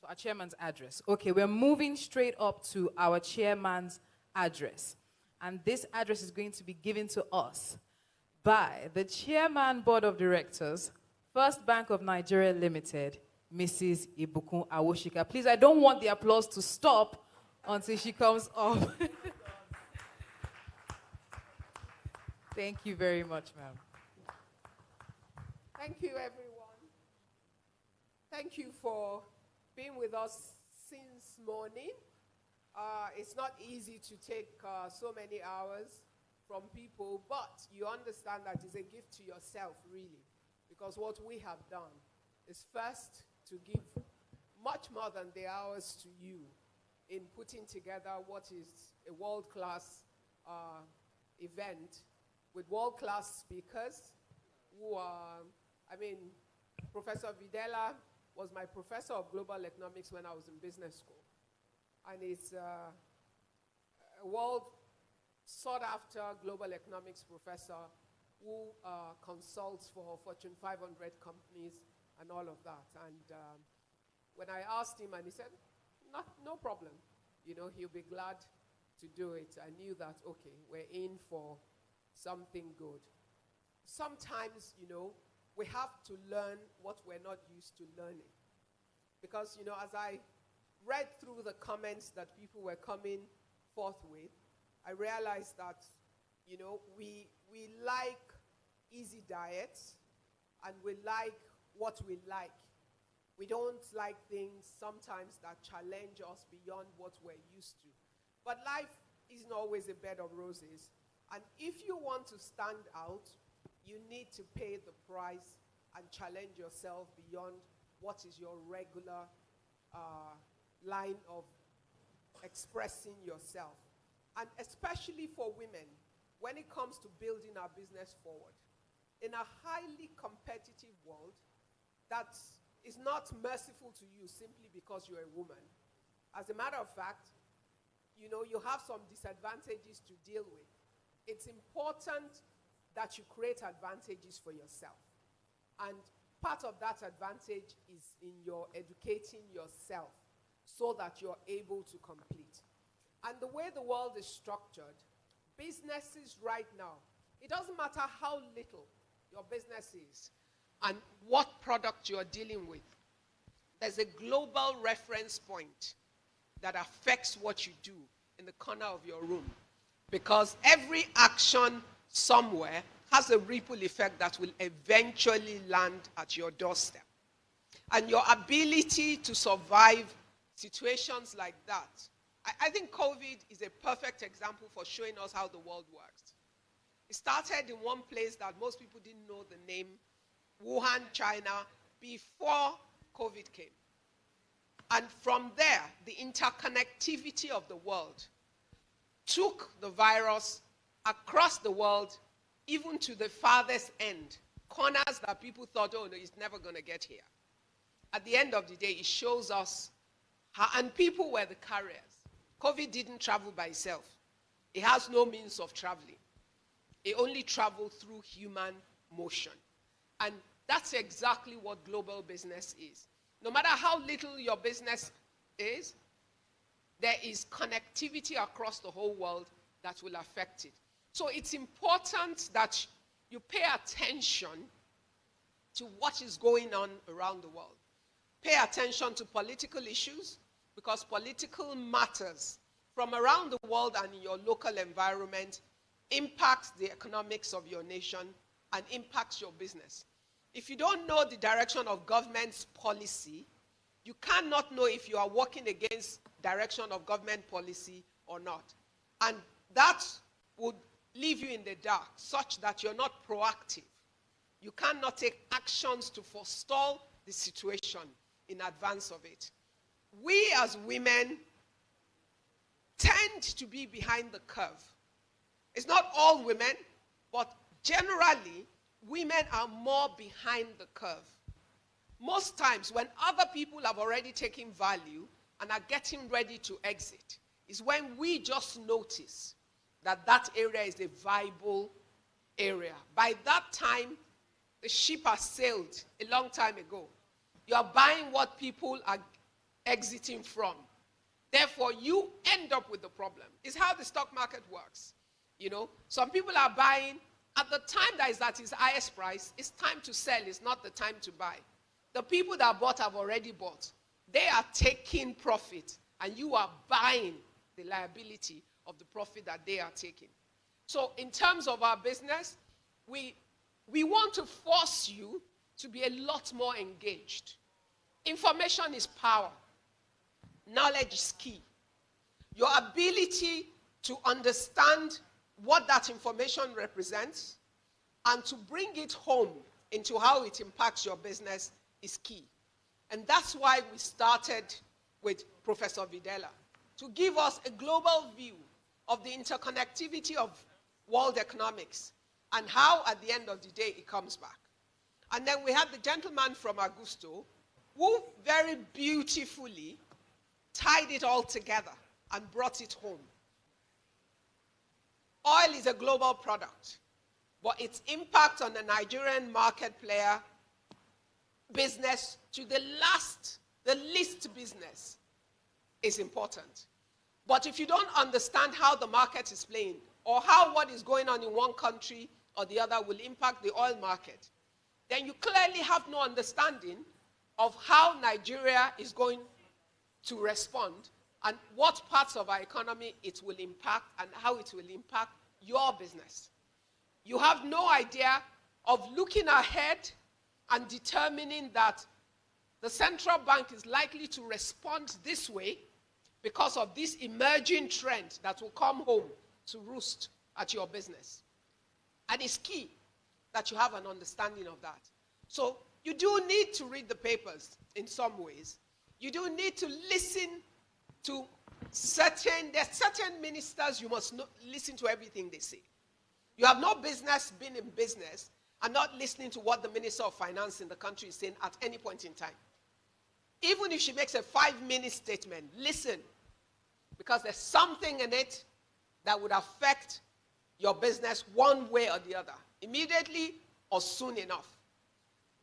So our chairman's address. Okay, we're moving straight up to our chairman's address. And this address is going to be given to us by the chairman board of directors, First Bank of Nigeria Limited, Mrs. Ibukun Awoshika. Please, I don't want the applause to stop until she comes up. Thank you very much, ma'am. Thank you, everyone. Thank you for being with us since morning. It's not easy to take so many hours from people, but you understand that it's a gift to yourself, really, because what we have done is first to give much more than the hours to you in putting together what is a world-class event with world-class speakers who are, Professor Videla was my professor of global economics when I was in business school. And it's a world sought-after global economics professor who consults for Fortune 500 companies and all of that. And when I asked him, and he said, no problem. He'll be glad to do it. I knew that, okay, we're in for something good. Sometimes, we have to learn what we're not used to learning. Because, as I read through the comments that people were coming forth with, I realized that, we like easy diets, and we like what we like. We don't like things sometimes that challenge us beyond what we're used to. But life isn't always a bed of roses. And if you want to stand out, you need to pay the price and challenge yourself beyond what is your regular line of expressing yourself. And especially for women, when it comes to building our business forward, in a highly competitive world that is not merciful to you simply because you're a woman. As a matter of fact, you know, you have some disadvantages to deal with. It's important that you create advantages for yourself. And part of that advantage is in your educating yourself so that you're able to complete. And the way the world is structured, businesses right now, it doesn't matter how little your business is and what product you're dealing with. There's a global reference point that affects what you do in the corner of your room. Because every action somewhere has a ripple effect that will eventually land at your doorstep. And your ability to survive situations like that, I think COVID is a perfect example for showing us how the world works. It started in one place that most people didn't know the name, Wuhan, China, before COVID came. And from there, the interconnectivity of the world took the virus across the world, even to the farthest end, corners that people thought, oh no, it's never going to get here. At the end of the day, it shows us how, and people were the carriers. COVID didn't travel by itself. It has no means of traveling. It only traveled through human motion. And that's exactly what global business is. No matter how little your business is, there is connectivity across the whole world that will affect it. So it's important that you pay attention to what is going on around the world. Pay attention to political issues, because political matters from around the world and in your local environment impacts the economics of your nation and impacts your business. If you don't know the direction of government's policy, you cannot know if you are working against direction of government policy or not. And that would leave you in the dark, such that you're not proactive. You cannot take actions to forestall the situation in advance of it. We as women tend to be behind the curve. It's not all women, but generally, women are more behind the curve. Most times, when other people have already taken value and are getting ready to exit, is when we just notice that that area is a viable area. By that time, the ship has sailed a long time ago. You are buying what people are exiting from. Therefore, you end up with the problem. It's how the stock market works. You know, some people are buying at the time that is at its highest price. It's time to sell. It's not the time to buy. The people that bought have already bought. They are taking profit, and you are buying the liability of the profit that they are taking. So in terms of our business, we want to force you to be a lot more engaged. Information is power. Knowledge is key. Your ability to understand what that information represents and to bring it home into how it impacts your business is key. And that's why we started with Professor Videla, to give us a global view of the interconnectivity of world economics and how, at the end of the day, it comes back. And then we had the gentleman from Augusto, who very beautifully tied it all together and brought it home. Oil is a global product, but its impact on the Nigerian market player business to the least business is important. But if you don't understand how the market is playing, or how what is going on in one country or the other will impact the oil market, then you clearly have no understanding of how Nigeria is going to respond and what parts of our economy it will impact and how it will impact your business. You have no idea of looking ahead and determining that The central bank is likely to respond this way because of this emerging trend that will come home to roost at your business. And it's key that you have an understanding of that. So you do need to read the papers in some ways. You do need to listen to there's certain ministers you must listen to everything they say. You have no business being in business and not listening to what the Minister of Finance in the country is saying at any point in time. Even if she makes a 5-minute statement, listen, because there's something in it that would affect your business one way or the other, immediately or soon enough.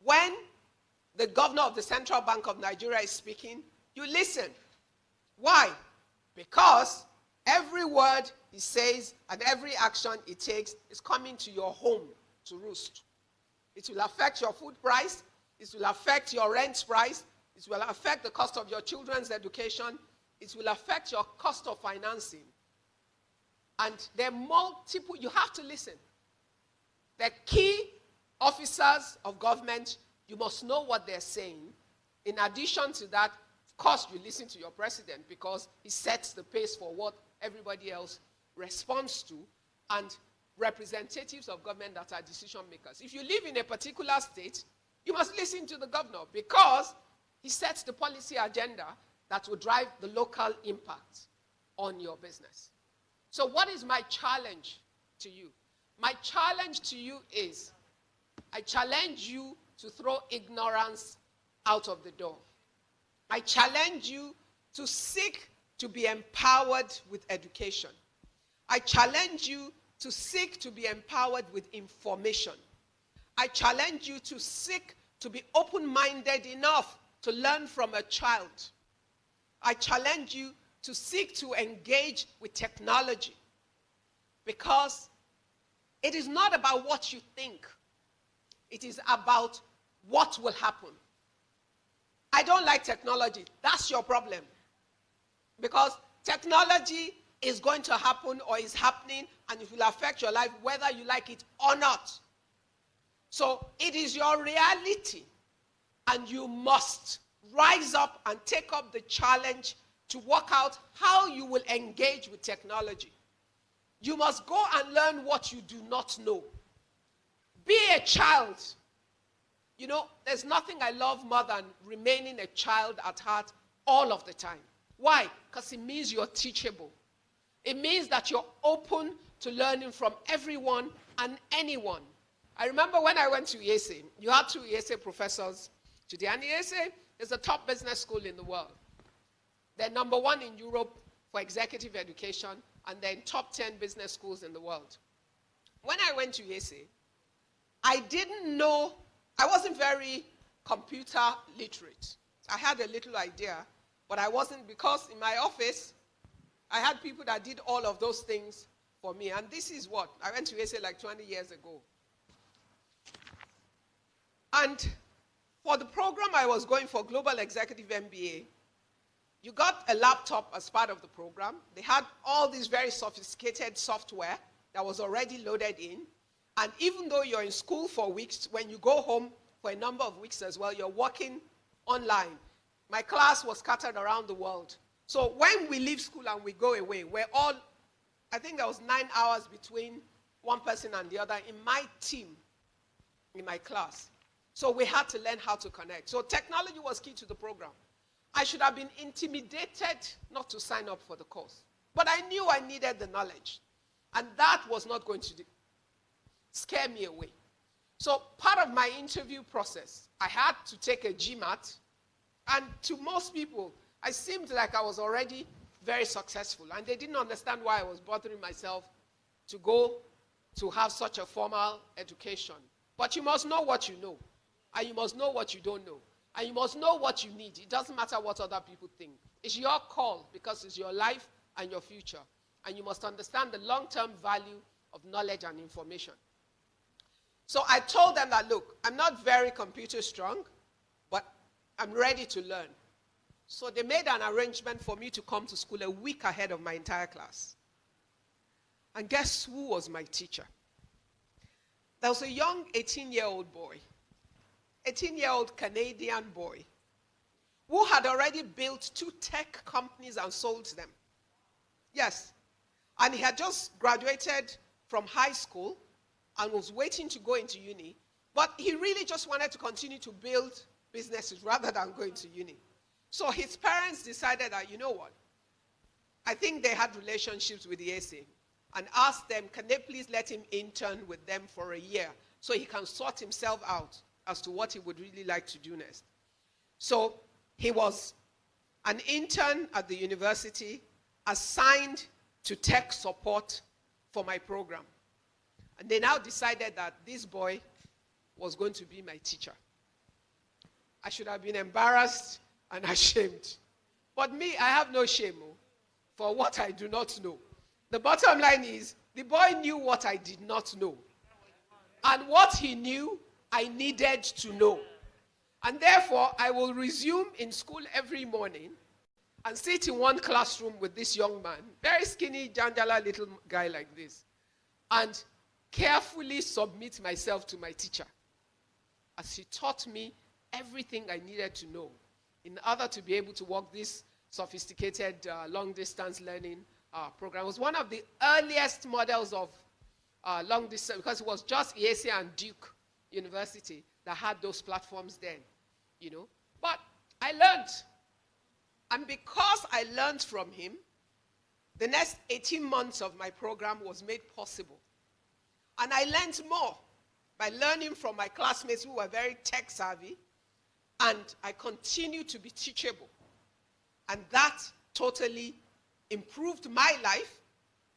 When the governor of the Central Bank of Nigeria is speaking, you listen. Why? Because every word he says and every action he takes is coming to your home to roost. It will affect your food price. It will affect your rent price. It will affect the cost of your children's education. It will affect your cost of financing. And there are multiple, you have to listen. The key officers of government, you must know what they're saying. In addition to that, of course, you listen to your president because he sets the pace for what everybody else responds to, and representatives of government that are decision makers. If you live in a particular state, you must listen to the governor because he sets the policy agenda that will drive the local impact on your business. So what is my challenge to you? My challenge to you is, I challenge you to throw ignorance out of the door. I challenge you to seek to be empowered with education. I challenge you to seek to be empowered with information. I challenge you to seek to be open-minded enough to learn from a child. I challenge you to seek to engage with technology, because it is not about what you think. It is about what will happen. I don't like technology. That's your problem. Because technology is going to happen or is happening, and it will affect your life whether you like it or not. So it is your reality, and you must rise up and take up the challenge to work out how you will engage with technology. You must go and learn what you do not know. Be a child. You know, there's nothing I love more than remaining a child at heart all of the time. Why? Because it means you're teachable. It means that you're open to learning from everyone and anyone. I remember when I went to IESE, you had 2 IESE professors today. And IESE is the top business school in the world. They're number 1 in Europe for executive education, and they're in top 10 business schools in the world. When I went to IESE, I didn't know, I wasn't very computer literate. I had a little idea, but I wasn't, because in my office, I had people that did all of those things for me. And this is what, I went to IESE like 20 years ago. And for the program I was going for, Global Executive MBA, you got a laptop as part of the program. They had all this very sophisticated software that was already loaded in. And even though you're in school for weeks, when you go home for a number of weeks as well, you're working online. My class was scattered around the world. So when we leave school and we go away, we're all, I think there was 9 hours between one person and the other in my team, in my class. So we had to learn how to connect. So technology was key to the program. I should have been intimidated not to sign up for the course. But I knew I needed the knowledge. And that was not going to scare me away. So part of my interview process, I had to take a GMAT. And to most people, I seemed like I was already very successful. And they didn't understand why I was bothering myself to go to have such a formal education. But you must know what you know. And you must know what you don't know. And you must know what you need. It doesn't matter what other people think. It's your call, because it's your life and your future. And you must understand the long-term value of knowledge and information. So I told them that, look, I'm not very computer strong, but I'm ready to learn. So they made an arrangement for me to come to school a week ahead of my entire class. And guess who was my teacher? There was a young 18-year-old boy, 18-year-old Canadian boy, had already built 2 tech companies and sold them. Yes. And he had just graduated from high school and was waiting to go into uni. But he really just wanted to continue to build businesses rather than going to uni. So his parents decided that, you know what? I think they had relationships with the SA and asked them, can they please let him intern with them for a year so he can sort himself out as to what he would really like to do next. So he was an intern at the university assigned to tech support for my program. And they now decided that this boy was going to be my teacher. I should have been embarrassed and ashamed. But me, I have no shame for what I do not know. The bottom line is, the boy knew what I did not know. And what he knew, I needed to know. And therefore, I will resume in school every morning and sit in one classroom with this young man, very skinny, jandala little guy like this, and carefully submit myself to my teacher as he taught me everything I needed to know in order to be able to work this sophisticated long-distance learning program. It was one of the earliest models of long distance, because it was just ESA and Duke University that had those platforms then, you know. But I learned. And because I learned from him, the next 18 months of my program was made possible. And I learned more by learning from my classmates who were very tech savvy, and I continue to be teachable. And that totally improved my life,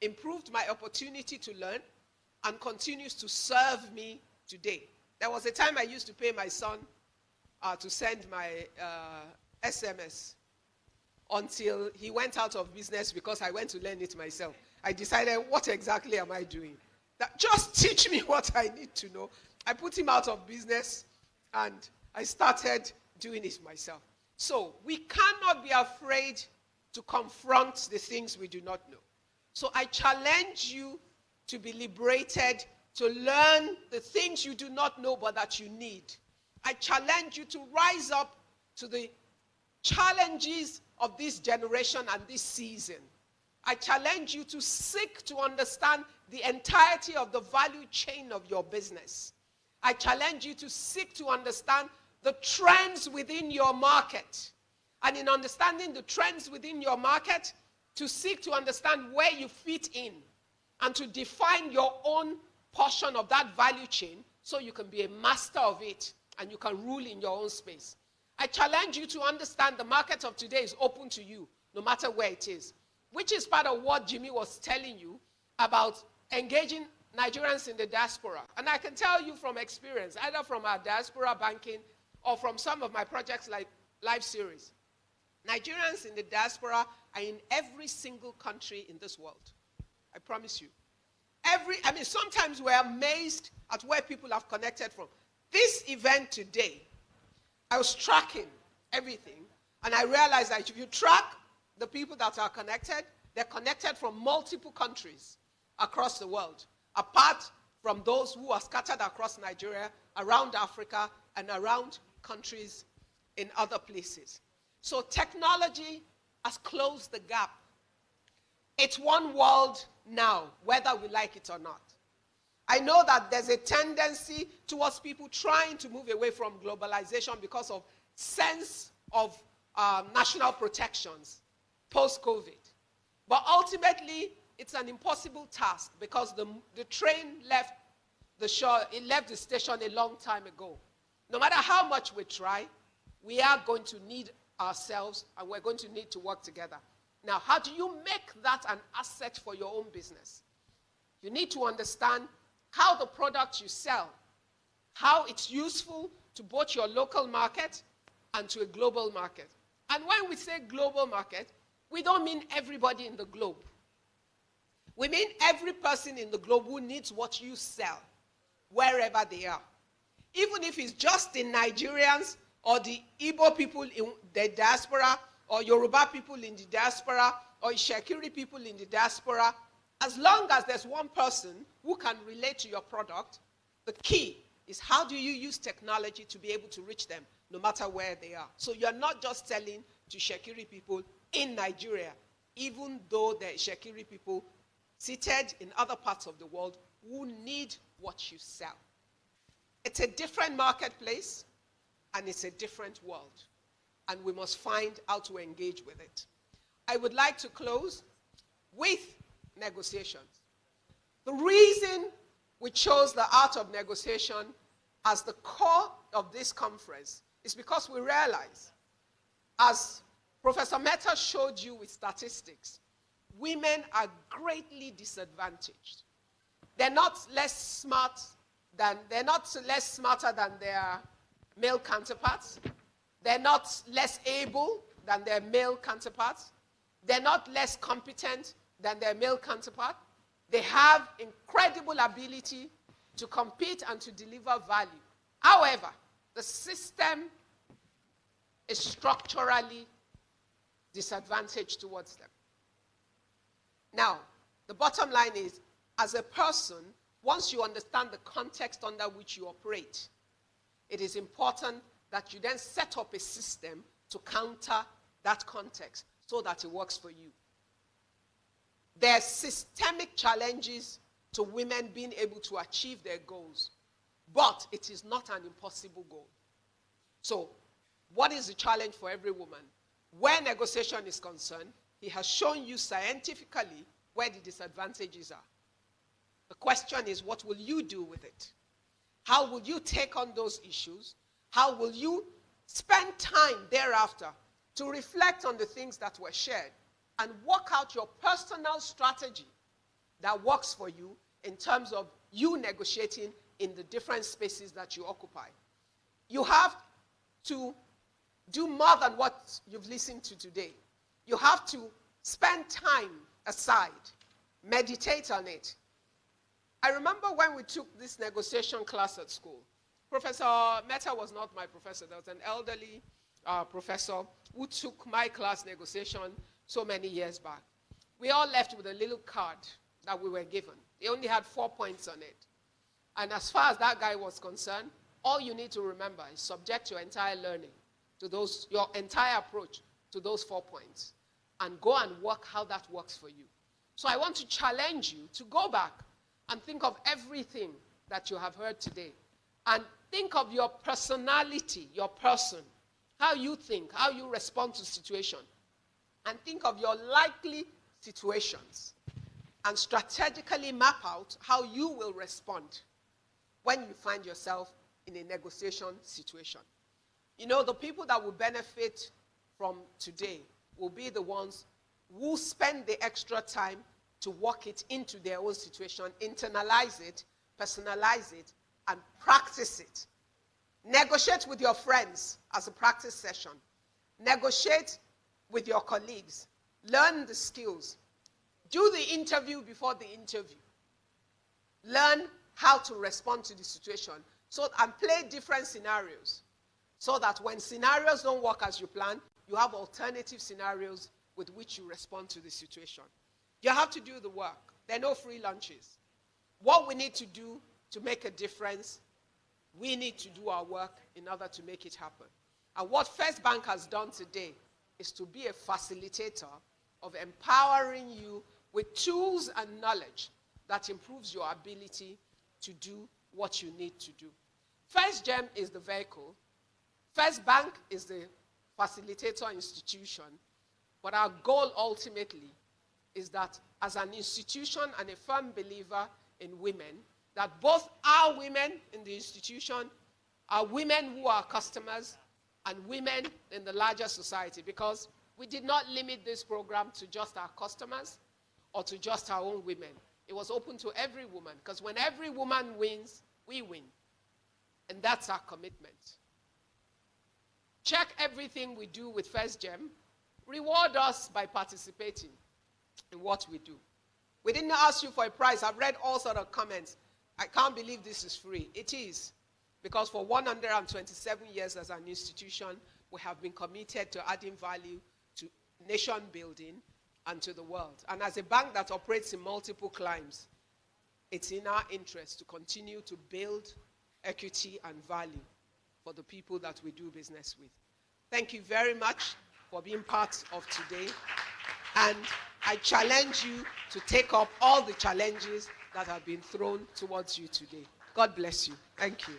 improved my opportunity to learn, and continues to serve me today. There was a time I used to pay my son to send my SMS until he went out of business because I went to learn it myself. I decided, what exactly am I doing? Just teach me what I need to know. I put him out of business and I started doing it myself. So we cannot be afraid to confront the things we do not know. So I challenge you to be liberated, to learn the things you do not know but that you need. I challenge you to rise up to the challenges of this generation and this season. I challenge you to seek to understand the entirety of the value chain of your business. I challenge you to seek to understand the trends within your market. And in understanding the trends within your market, to seek to understand where you fit in and to define your own portion of that value chain so you can be a master of it and you can rule in your own space. I challenge you to understand the market of today is open to you, no matter where it is, which is part of what Jimmy was telling you about engaging Nigerians in the diaspora. And I can tell you from experience, either from our diaspora banking or from some of my projects like Live Series, Nigerians in the diaspora are in every single country in this world. I promise you. Sometimes we're amazed at where people have connected from. This event today, I was tracking everything, and I realized that if you track the people that are connected, they're connected from multiple countries across the world, apart from those who are scattered across Nigeria, around Africa, and around countries in other places. So technology has closed the gap. It's one world now, whether we like it or not. I know that there's a tendency towards people trying to move away from globalization because of sense of national protections post-COVID. But ultimately, it's an impossible task because the train left the shore, it left the station a long time ago. No matter how much we try, we are going to need ourselves and we're going to need to work together. Now, how do you make that an asset for your own business? You need to understand how the product you sell, how it's useful to both your local market and to a global market. And when we say global market, we don't mean everybody in the globe. We mean every person in the globe who needs what you sell, wherever they are. Even if it's just the Nigerians or the Igbo people in the diaspora, or Yoruba people in the diaspora, or Ishekiri people in the diaspora, as long as there's one person who can relate to your product, the key is how do you use technology to be able to reach them, no matter where they are. So you're not just selling to Shekiri people in Nigeria, even though there are Shekiri people seated in other parts of the world who need what you sell. It's a different marketplace, and it's a different world, and we must find how to engage with it. I would like to close with negotiations. The reason we chose the art of negotiation as the core of this conference is because we realize, as Professor Mehta showed you with statistics, women are greatly disadvantaged. They're not less smarter than their male counterparts. They're not less able than their male counterparts. They're not less competent than their male counterpart. They have incredible ability to compete and to deliver value. However, the system is structurally disadvantaged towards them. Now, the bottom line is, as a person, once you understand the context under which you operate, it is important that you then set up a system to counter that context so that it works for you. There are systemic challenges to women being able to achieve their goals, but it is not an impossible goal. So, what is the challenge for every woman? Where negotiation is concerned, he has shown you scientifically where the disadvantages are. The question is, what will you do with it? How will you take on those issues? How will you spend time thereafter to reflect on the things that were shared and work out your personal strategy that works for you in terms of you negotiating in the different spaces that you occupy? You have to do more than what you've listened to today. You have to spend time aside, meditate on it. I remember when we took this negotiation class at school. Professor Mehta was not my professor. There was an elderly professor who took my class negotiation so many years back. We all left with a little card that we were given. He only had 4 points on it. And as far as that guy was concerned, all you need to remember is subject your entire learning to those, your entire approach to those 4 points, and go and work how that works for you. So I want to challenge you to go back and think of everything that you have heard today, and think of your personality, your person, how you think, how you respond to situation, and think of your likely situations, and strategically map out how you will respond when you find yourself in a negotiation situation. You know, the people that will benefit from today will be the ones who spend the extra time to work it into their own situation, internalize it, personalize it, and practice it. Negotiate with your friends as a practice session. Negotiate with your colleagues. Learn the skills. Do the interview before the interview. Learn how to respond to the situation, and play different scenarios, so that when scenarios don't work as you plan, you have alternative scenarios with which you respond to the situation. You have to do the work. There are no free lunches. What we need to do to make a difference, we need to do our work in order to make it happen. And what First Bank has done today is to be a facilitator of empowering you with tools and knowledge that improves your ability to do what you need to do. FirstGem is the vehicle. First Bank is the facilitator institution. But our goal ultimately is that as an institution and a firm believer in women, that both our women in the institution are women who are customers and women in the larger society, because we did not limit this program to just our customers or to just our own women. It was open to every woman, because when every woman wins, we win. And that's our commitment. Check everything we do with FirstGem. Reward us by participating in what we do. We didn't ask you for a prize. I've read all sorts of comments. I can't believe this is free. It is, because for 127 years as an institution, we have been committed to adding value to nation building and to the world. And as a bank that operates in multiple climes, it's in our interest to continue to build equity and value for the people that we do business with. Thank you very much. for being part of today. And I challenge you to take up all the challenges that have been thrown towards you today. God bless you. Thank you.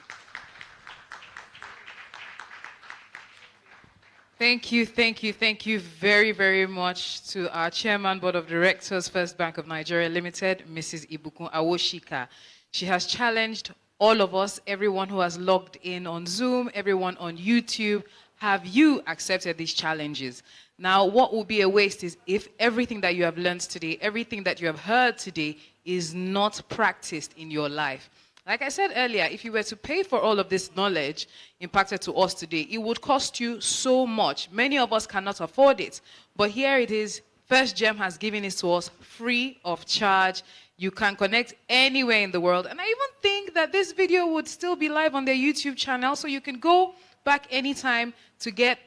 Thank you very, very much to our Chairman, Board of Directors, First Bank of Nigeria Limited, Mrs. Ibukun Awoshika. She has challenged all of us, everyone who has logged in on Zoom, everyone on YouTube. Have you accepted these challenges? Now, what will be a waste is if everything that you have learned today, everything that you have heard today is not practiced in your life. Like I said earlier, if you were to pay for all of this knowledge impacted to us today, it would cost you so much. Many of us cannot afford it. But here it is. FirstGem has given it to us free of charge. You can connect anywhere in the world. And I even think that this video would still be live on their YouTube channel, so you can go back anytime to get,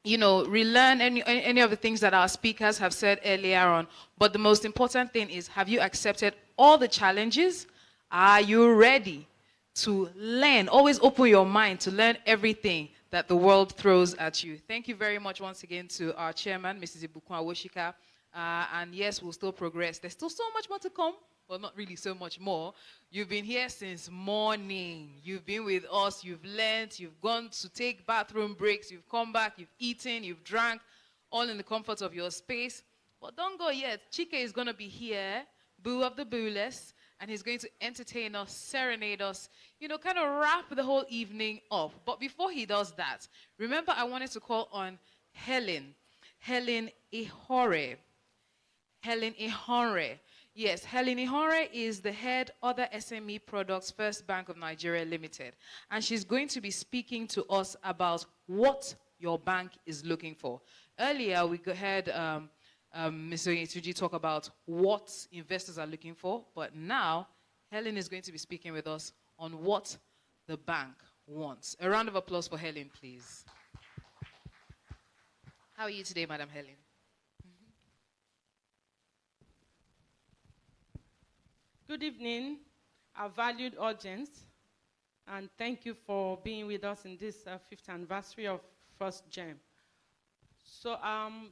relearn any of the things that our speakers have said earlier on. But the most important thing is, have you accepted all the challenges? Are you ready to learn? Always open your mind to learn everything that the world throws at you. Thank you very much once again to our chairman, Mrs. Ibukun Awoshika. And yes, we'll still progress. There's still so much more to come. Well, not really so much more. You've been here since morning. You've been with us. You've learned. You've gone to take bathroom breaks. You've come back. You've eaten. You've drank, all in the comfort of your space. But don't go yet. Chike is going to be here, boo of the booless, and he's going to entertain us, serenade us, kind of wrap the whole evening up. But before he does that, remember I wanted to call on Helen Ihore. Helen Ihore. Yes, Helen Ihore is the head other SME products, First Bank of Nigeria Limited. And she's going to be speaking to us about what your bank is looking for. Earlier, we heard Mr. Ituji talk about what investors are looking for, but now Helen is going to be speaking with us on what the bank wants. A round of applause for Helen, please. How are you today, Madam Helen? Good evening, our valued audience, and thank you for being with us in this 5th anniversary of FirstGem. So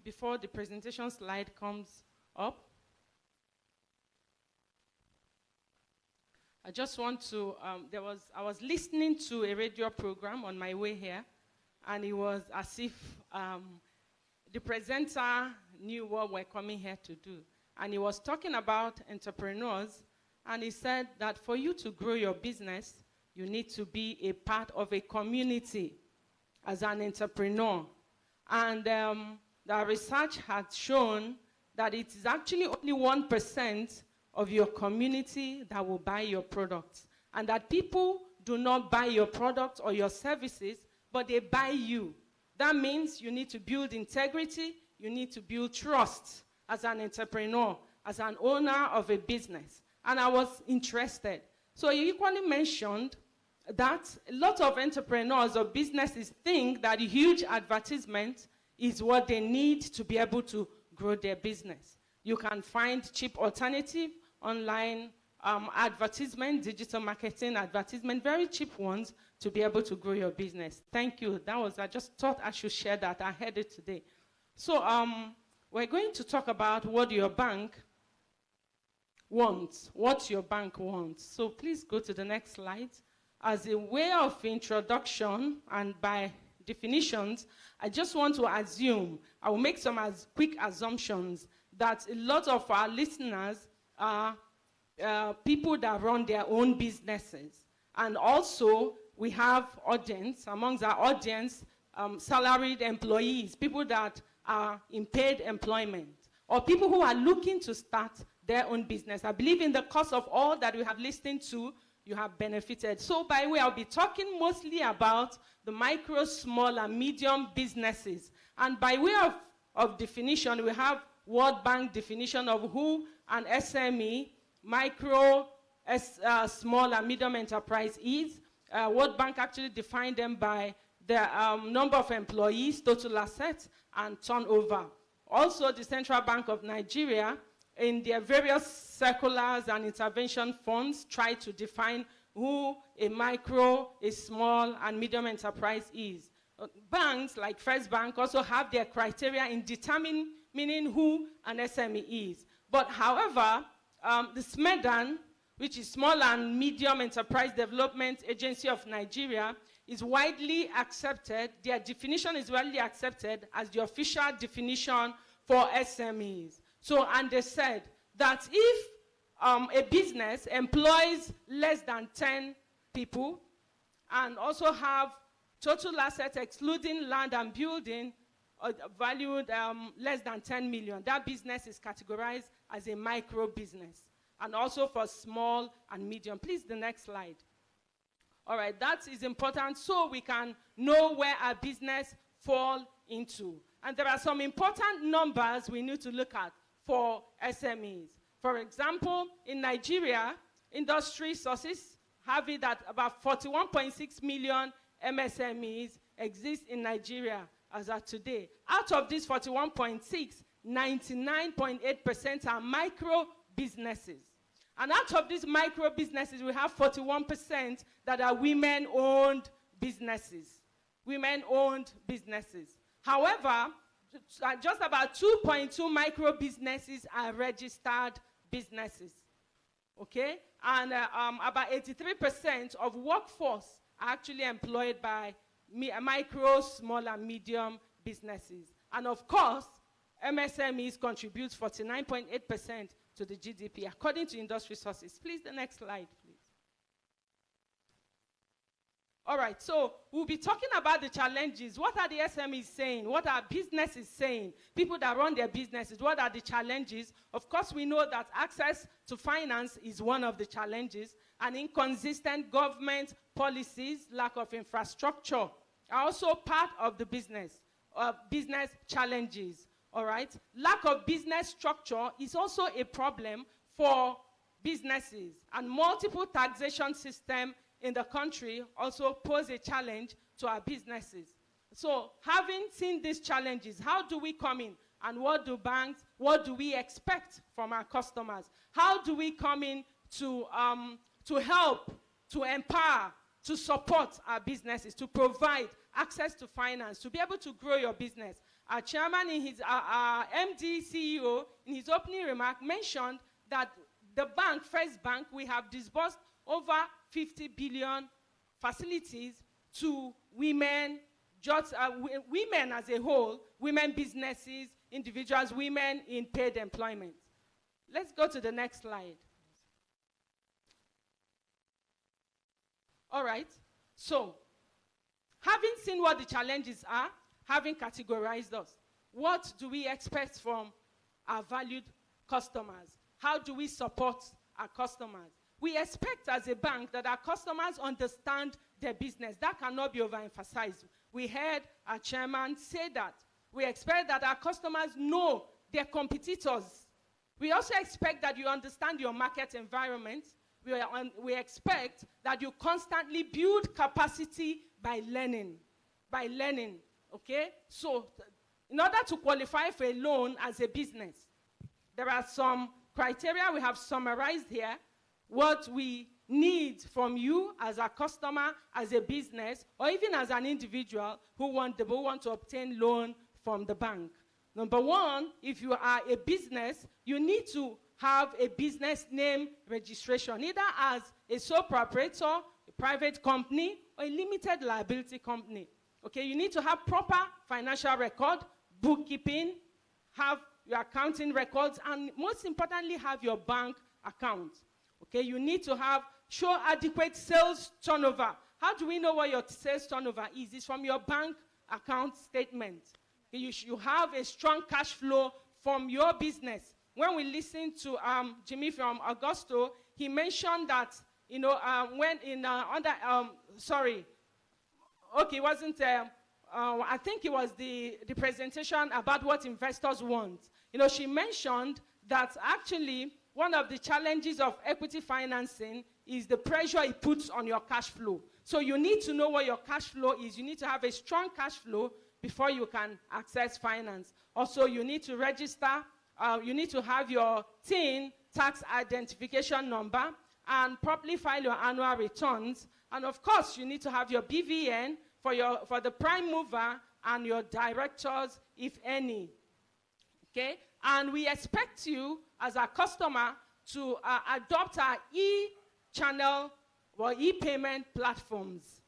before the presentation slide comes up, I just want to, I was listening to a radio program on my way here, and it was as if the presenter knew what we're coming here to do. And he was talking about entrepreneurs, and he said that for you to grow your business, you need to be a part of a community as an entrepreneur. And the research has shown that it is actually only 1% of your community that will buy your products. And that people do not buy your products or your services, but they buy you. That means you need to build integrity, you need to build trust as an entrepreneur, as an owner of a business. And I was interested. So you equally mentioned that a lot of entrepreneurs or businesses think that a huge advertisement is what they need to be able to grow their business. You can find cheap alternative online advertisement, digital marketing advertisement, very cheap ones to be able to grow your business. Thank you. I just thought I should share that. I heard it today. So we're going to talk about what your bank wants, what your bank wants. So please go to the next slide. As a way of introduction and by definitions, I just want to assume, I will make some quick assumptions that a lot of our listeners are people that run their own businesses. And also, we have audience, amongst our audience, salaried employees, people that are in paid employment, or people who are looking to start their own business. I believe in the course of all that we have listened to, you have benefited. So by the way, I'll be talking mostly about the micro, small, and medium businesses. And by way of definition, we have World Bank definition of who an SME, micro, small, and medium enterprise is. World Bank actually defined them by the number of employees, total assets, and turnover. Also, the Central Bank of Nigeria, in their various circulars and intervention funds, try to define who a micro, a small, and medium enterprise is. banks like First Bank also have their criteria in determining who an SME is. But however, the SMEDAN, which is Small and Medium Enterprise Development Agency of Nigeria, is widely accepted. Their definition is widely accepted as the official definition for SMEs. So, and they said that if a business employs less than 10 people and also have total assets excluding land and building valued less than 10 million, that business is categorized as a micro business. And also for small and medium. Please, the next slide. All right, that is important so we can know where our business fall into. And there are some important numbers we need to look at for SMEs. For example, in Nigeria, industry sources have it that about 41.6 million MSMEs exist in Nigeria as of today. Out of these 41.6, 99.8% are micro businesses. And out of these micro businesses, we have 41% that are women-owned businesses. Women-owned businesses. However, just about 2.2 micro businesses are registered businesses. Okay? And about 83% of workforce are actually employed by micro, small, and medium businesses. And of course, MSMEs contribute 49.8% to the GDP, according to industry sources. Please, the next slide, please. All right, so we'll be talking about the challenges. What are the SMEs saying? What are businesses saying? People that run their businesses, what are the challenges? Of course, we know that access to finance is one of the challenges, and inconsistent government policies, lack of infrastructure, are also part of the business challenges. All right? Lack of business structure is also a problem for businesses, and multiple taxation system in the country also pose a challenge to our businesses. So, having seen these challenges, how do we come in, and what do we expect from our customers? How do we come in to help, to empower, to support our businesses, to provide access to finance, to be able to grow your business? Our chairman, in his MD CEO, in his opening remark, mentioned that the bank, First Bank, we have disbursed over 50 billion facilities to women, just women as a whole, women businesses, individuals, women in paid employment. Let's go to the next slide. All right. So, having seen what the challenges are, having categorized us, what do we expect from our valued customers? How do we support our customers? We expect as a bank that our customers understand their business. That cannot be overemphasized. We heard our chairman say that. We expect that our customers know their competitors. We also expect that you understand your market environment. We expect that you constantly build capacity by learning. By learning. Okay? So, in order to qualify for a loan as a business, there are some criteria we have summarized here. What we need from you as a customer, as a business, or even as an individual who want to obtain loan from the bank. Number one, if you are a business, you need to have a business name registration, either as a sole proprietor, a private company, or a limited liability company. Okay, you need to have proper financial record, bookkeeping, have your accounting records, and most importantly, have your bank account. Okay, you need to show adequate sales turnover. How do we know what your sales turnover is? It's from your bank account statement. Okay, you have a strong cash flow from your business. When we listened to Jimmy from Augusto, he mentioned that, it wasn't, I think it was the presentation about what investors want. She mentioned that actually one of the challenges of equity financing is the pressure it puts on your cash flow. So you need to know what your cash flow is. You need to have a strong cash flow before you can access finance. Also, you need to register. You need to have your TIN, tax identification number, and properly file your annual returns. And of course, you need to have your BVN for the prime mover and your directors, if any. Okay? And we expect you, as a customer, to adopt our e-channel or e-payment platforms.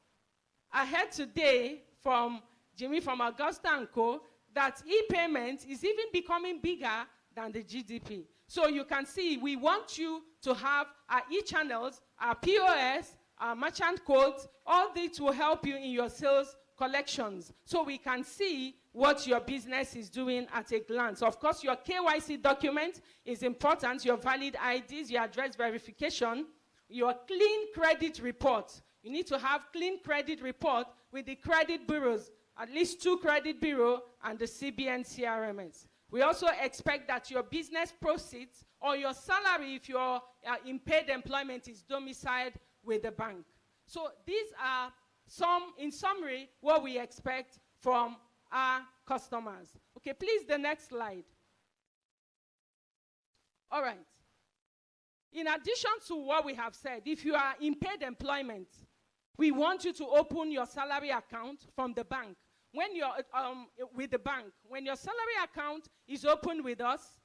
I heard today from Jimmy from Augusta & Co. that e-payment is even becoming bigger than the GDP. So you can see we want you to have our e-channels, our POS, our merchant codes, all this will help you in your sales collections, so we can see what your business is doing at a glance. Of course, your KYC document is important, your valid IDs, your address verification, your clean credit report. You need to have clean credit report with the credit bureaus, at least 2 credit bureaus and the CBN CRMS. We also expect that your business proceeds or your salary, if you're in paid employment, is domiciled with the bank. So these are in summary, what we expect from our customers. Okay, please, the next slide. All right. In addition to what we have said, if you are in paid employment, we want you to open your salary account from the bank. When you're with the bank, when your salary account is open with us,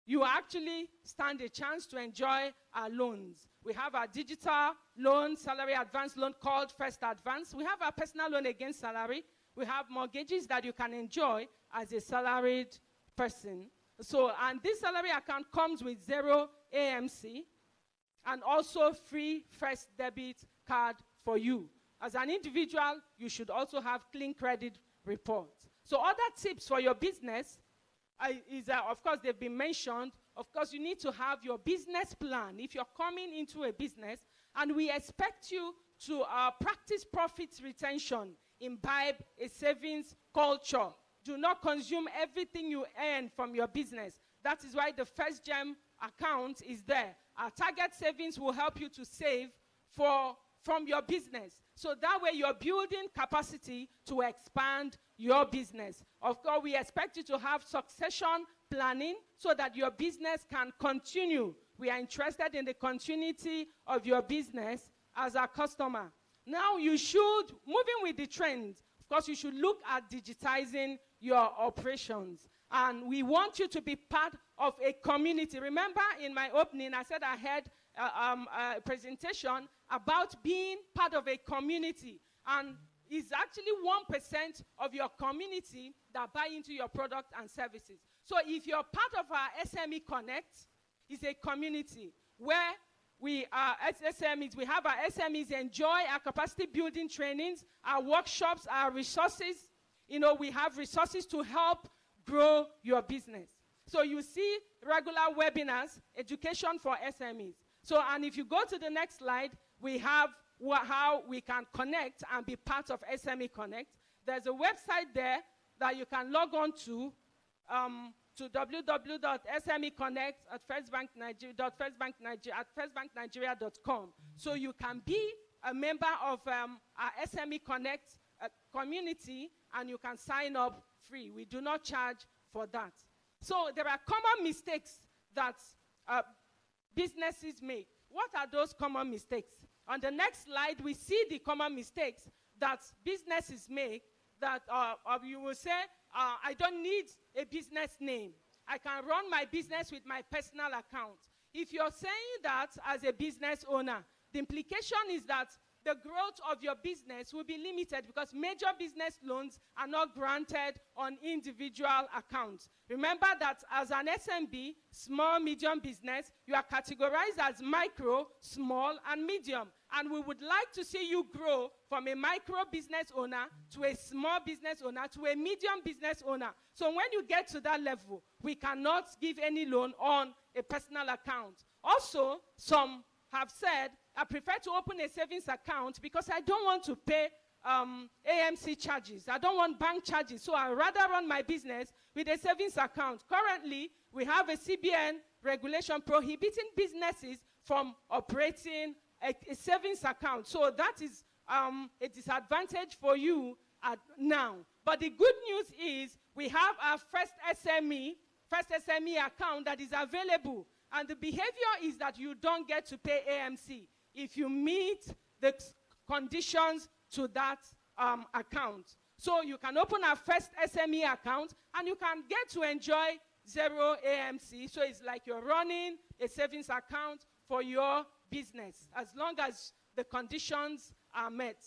you actually stand a chance to enjoy our loans. We have our digital loan, salary advance loan called First Advance. We have our personal loan against salary. We have mortgages that you can enjoy as a salaried person. So, and this salary account comes with 0 AMC and also free first debit card for you. As an individual, you should also have clean credit report. So other tips for your business of course, they've been mentioned. Of course, you need to have your business plan. If you're coming into a business, and we expect you to practice profit retention, imbibe a savings culture. Do not consume everything you earn from your business. That is why the FirstGem account is there. Our target savings will help you to save from your business. So that way you're building capacity to expand your business. Of course, we expect you to have succession planning so that your business can continue. We are interested in the continuity of your business as a customer. Now you should, moving with the trends, of course, you should look at digitizing your operations. And we want you to be part of a community. Remember in my opening, I said I had a presentation about being part of a community. And it's actually 1% of your community that buy into your product and services. So if you're part of our SME Connect, it's a community where we are SMEs. We have our SMEs enjoy our capacity building trainings, our workshops, our resources. You know, we have resources to help grow your business. So you see regular webinars, education for SMEs. So, and if you go to the next slide, we have how we can connect and be part of SME Connect. There's a website there that you can log on to www.smeConnect@firstbanknigeria.com. So you can be a member of our SME Connect community, and you can sign up free. We do not charge for that. So there are common mistakes that businesses make. What are those common mistakes? On the next slide, we see the common mistakes that businesses make that you will say, I don't need a business name. I can run my business with my personal account. If you're saying that as a business owner, the implication is that the growth of your business will be limited because major business loans are not granted on individual accounts. Remember that as an SMB, small, medium business, you are categorized as micro, small, and medium. And we would like to see you grow from a micro business owner to a small business owner to a medium business owner. So when you get to that level, we cannot give any loan on a personal account. Also, some have said, I prefer to open a savings account because I don't want to pay AMC charges. I don't want bank charges. So I'd rather run my business with a savings account. Currently, we have a CBN regulation prohibiting businesses from operating a savings account. So that is a disadvantage for you now. But the good news is we have our first SME account that is available. And the behavior is that you don't get to pay AMC if you meet the conditions to that account. So you can open a first SME account and you can get to enjoy 0 AMC. So it's like you're running a savings account for your business as long as the conditions are met.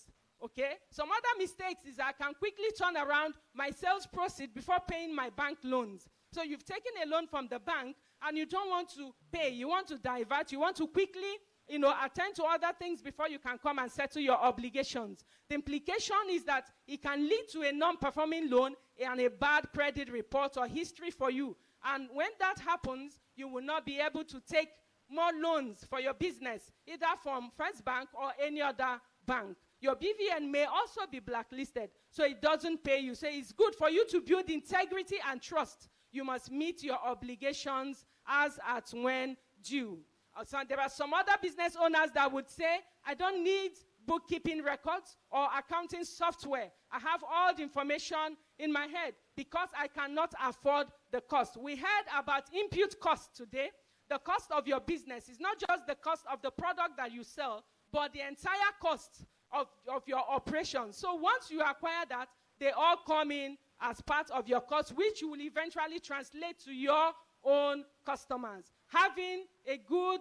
Okay? Some other mistakes is I can quickly turn around my sales proceed before paying my bank loans. So you've taken a loan from the bank and you don't want to pay. You want to divert. You want to quickly, attend to other things before you can come and settle your obligations. The implication is that it can lead to a non-performing loan and a bad credit report or history for you. And when that happens, you will not be able to take more loans for your business, either from First Bank or any other bank. Your BVN may also be blacklisted, so it doesn't pay you. So it's good for you to build integrity and trust. You must meet your obligations as at when due. So there are some other business owners that would say, I don't need bookkeeping records or accounting software. I have all the information in my head because I cannot afford the cost. We heard about input cost today. The cost of your business is not just the cost of the product that you sell, but the entire cost of your operation. So once you acquire that, they all come in as part of your cost, which you will eventually translate to your own customers. Having a good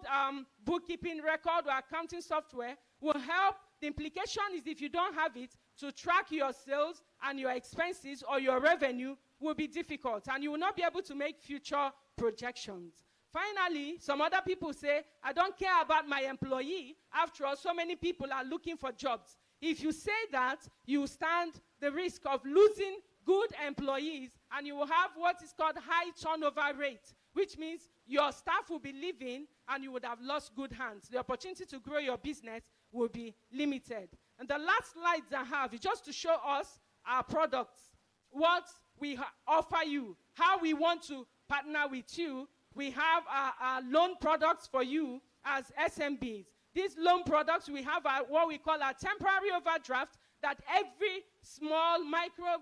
bookkeeping record or accounting software will help. The implication is if you don't have it, to track your sales and your expenses or your revenue will be difficult, and you will not be able to make future projections. Finally, some other people say, I don't care about my employee. After all, so many people are looking for jobs. If you say that, you stand the risk of losing good employees, and you will have what is called high turnover rate, which means your staff will be leaving and you would have lost good hands. The opportunity to grow your business will be limited. And the last slides I have is just to show us our products, what we offer you, how we want to partner with you. We have our loan products for you as SMBs. These loan products, we have what we call a temporary overdraft that every small, micro,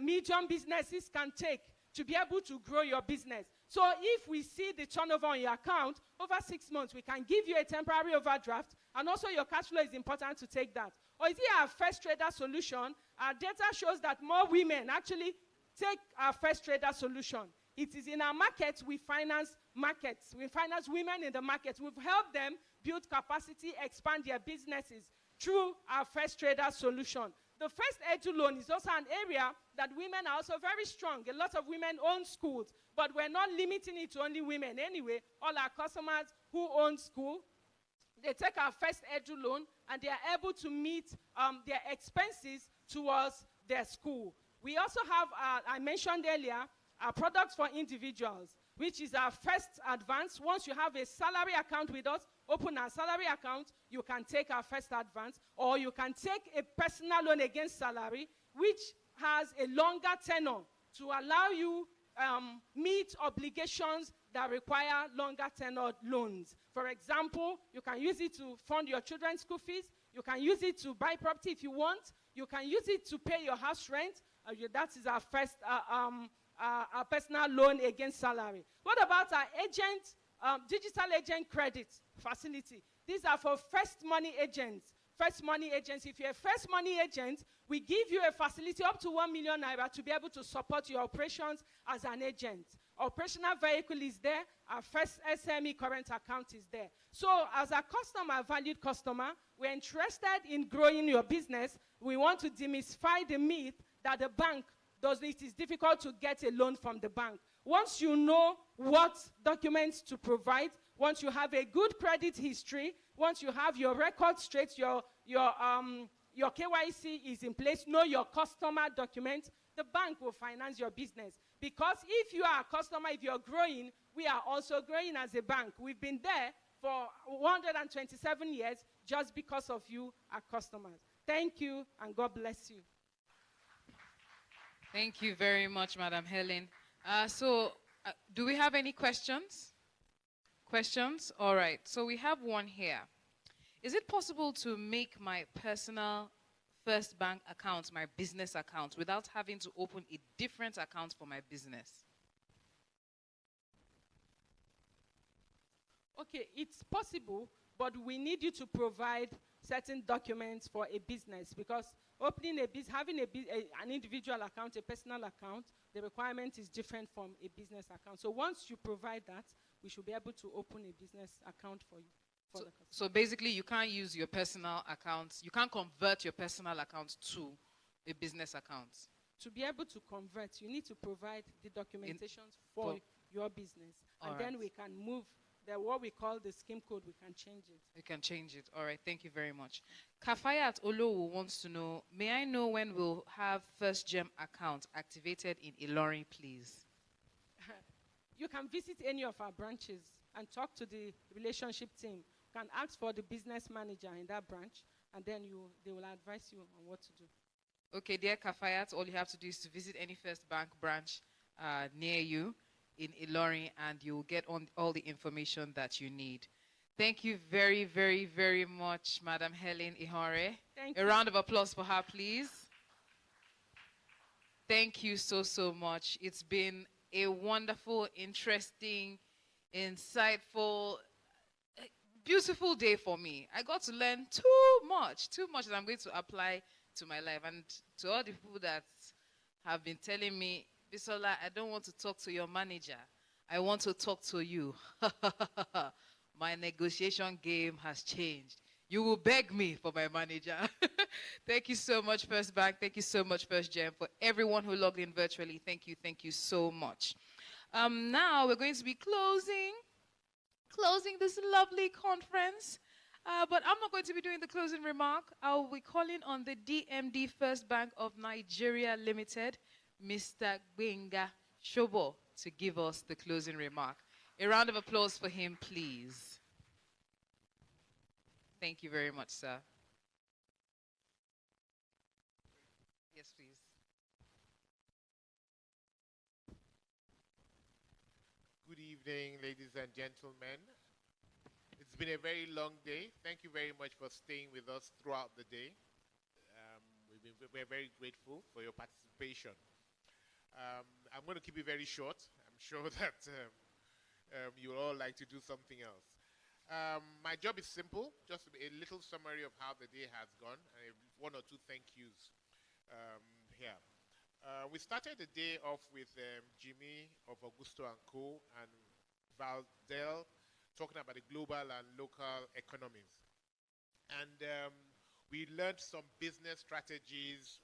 medium businesses can take to be able to grow your business. So if we see the turnover on your account, over 6 months, we can give you a temporary overdraft, and also your cash flow is important to take that. Or is it our First Trader solution? Our data shows that more women actually take our First Trader solution. It is in our markets, we finance markets. We finance women in the markets. We've helped them build capacity, expand their businesses through our First Trader solution. The First Edu loan is also an area that women are also very strong. A lot of women own schools, but we're not limiting it to only women. Anyway, all our customers who own school, they take our First Edu loan and they are able to meet their expenses towards their school. We also have, I mentioned earlier, our products for individuals, which is our First Advance. Once you have a salary account with us, open a salary account, you can take our First Advance, or you can take a personal loan against salary, which has a longer tenor to allow you meet obligations that require longer tenor loans. For example, you can use it to fund your children's school fees. You can use it to buy property if you want. You can use it to pay your house rent. That is our first our personal loan against salary. What about our agent, digital agent credit facility? These are for first money agents. First money agents, if you're a first money agent, we give you a facility up to 1 million naira to be able to support your operations as an agent. Operational vehicle is there. Our first SME current account is there. So as a customer, valued customer, we're interested in growing your business. We want to demystify the myth that the bank does it is difficult to get a loan from the bank. Once you know what documents to provide, once you have a good credit history, once you have your record straight, your KYC is in place, know your customer document, the bank will finance your business. Because if you are a customer, if you're growing, we are also growing as a bank. We've been there for 127 years just because of you, our customers. Thank you, and God bless you. Thank you very much, Madam Helen. Do we have any questions? Questions? All right. So we have one here. Is it possible to make my personal First Bank account my business account without having to open a different account for my business? Okay, it's possible, but we need you to provide certain documents for a business, because Opening a business, having an individual account, a personal account, the requirement is different from a business account. So once you provide that, we should be able to open a business account for you. So basically, you can't use your personal accounts. You can't convert your personal account to a business account. To be able to convert, you need to provide the documentations for your business. And then we can move what we call the scheme code, we can change it. We can change it. All right, thank you very much. Kafayat Olowo wants to know, may I know when we'll have FirstGem account activated in Ilorin, please? You can visit any of our branches and talk to the relationship team. You can ask for the business manager in that branch, and then they will advise you on what to do. Okay, dear Kafayat, all you have to do is to visit any First Bank branch near you in Ilorin, and you'll get all the information that you need. Thank you very, very, very much, Madam Helen Ihore. Thank you. A round of applause for her, please. Thank you so, so much. It's been a wonderful, interesting, insightful, beautiful day for me. I got to learn too much that I'm going to apply to my life. And to all the people that have been telling me, Bisola, I don't want to talk to your manager. I want to talk to you. My negotiation game has changed. You will beg me for my manager. Thank you so much, First Bank. Thank you so much, FirstGem. For everyone who logged in virtually, thank you so much. Now we're going to be closing this lovely conference. But I'm not going to be doing the closing remark. I'll be calling on the DMD First Bank of Nigeria Limited, Mr. Gbenga Shobo, to give us the closing remark. A round of applause for him, please. Thank you very much, sir. Yes, please. Good evening, ladies and gentlemen. It's been a very long day. Thank you very much for staying with us throughout the day. We're very grateful for your participation. I'm going to keep it very short. I'm sure that you all like to do something else. My job is simple, just a little summary of how the day has gone, and one or two thank yous here. We started the day off with Jimmy of Augusto & Co. and Valdel talking about the global and local economies. And we learned some business strategies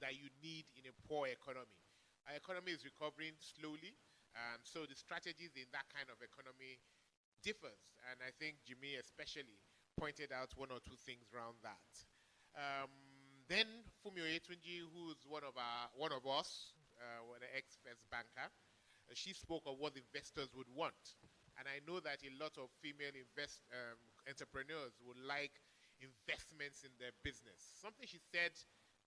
that you need in a poor economy. Our economy is recovering slowly, and so the strategies in that kind of economy differs. And I think Jimmy especially pointed out one or two things around that. Then Fumio Etunji, who's one of us, an ex-First banker, she spoke of what investors would want. And I know that a lot of female entrepreneurs would like investments in their business. Something she said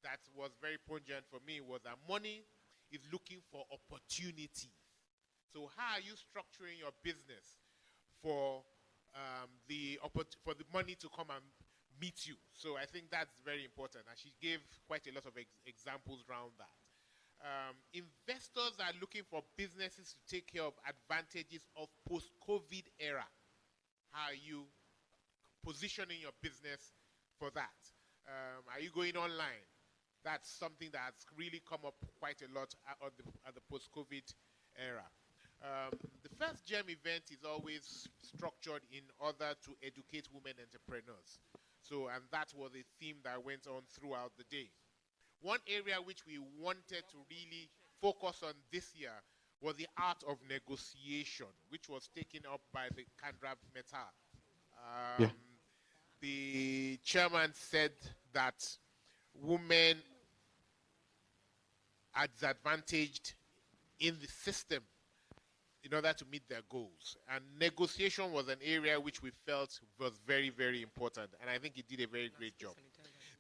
that was very pungent for me was that money is looking for opportunities. So how are you structuring your business for the money to come and meet you? So I think that's very important. And she gave quite a lot of examples around that. Investors are looking for businesses to take care of advantages of post-COVID era. How are you positioning your business for that? Are you going online? That's something that's really come up quite a lot at the post-COVID era. The FirstGem event is always structured in order to educate women entrepreneurs. So, and that was a theme that went on throughout the day. One area which we wanted to really focus on this year was the art of negotiation, which was taken up by the Kandrav Mehta. The chairman said that women are disadvantaged in the system in order to meet their goals. And negotiation was an area which we felt was very, very important. And I think he did a very great job.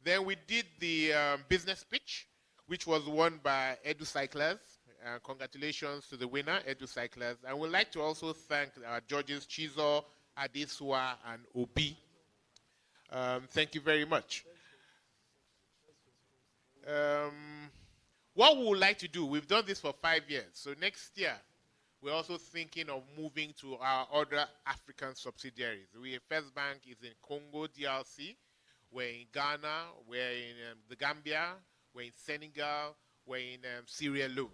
Then we did the business pitch, which was won by Edu Cyclers. Congratulations to the winner, Edu Cyclers. And we'd like to also thank our judges, Chizo, Adesua, and Obi. Thank you very much. What we would like to do, we've done this for 5 years. So next year, we're also thinking of moving to our other African subsidiaries. First Bank is in Congo, DRC. we're in Ghana, we're in the Gambia, we're in Senegal, we're in Sierra Leone.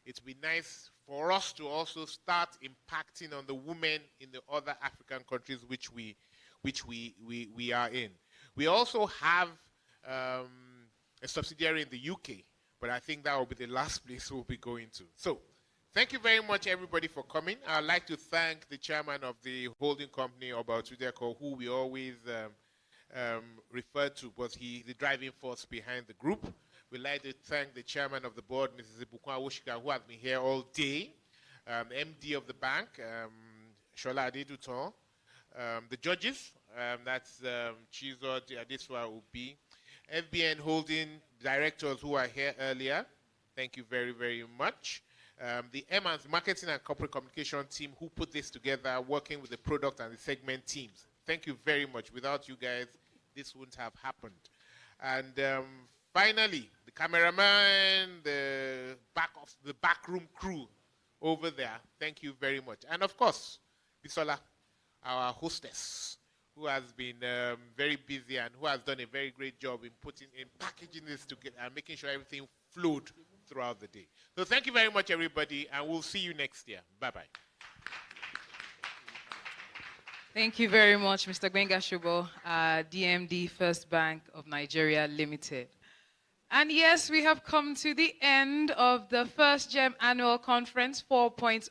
It'd be nice for us to also start impacting on the women in the other African countries which we are in. We also have a subsidiary in the UK, but I think that will be the last place we'll be going to. So thank you very much, everybody, for coming. I'd like to thank the chairman of the holding company, Obautudeko, who we always referred to, was the driving force behind the group. We'd like to thank the chairman of the board, Mrs. Ibukwa Woshika, who has been here all day, MD of the bank, Shola Adeduton, the judges, that's Chizo Adeswa Ubi, FBN holding directors who are here earlier. Thank you very, very much. The M&S marketing and corporate communication team who put this together, working with the product and the segment teams. Thank you very much. Without you guys, this wouldn't have happened. And finally, the cameraman, the backroom crew over there. Thank you very much. And of course, Bisola, our hostess, who has been very busy and who has done a very great job in packaging this together and making sure everything flowed throughout the day. So thank you very much, everybody, and we'll see you next year. Bye-bye. Thank you very much, Mr. Gbenga Shubo, DMD First Bank of Nigeria Limited. And yes, we have come to the end of the FirstGem Annual Conference 4.0.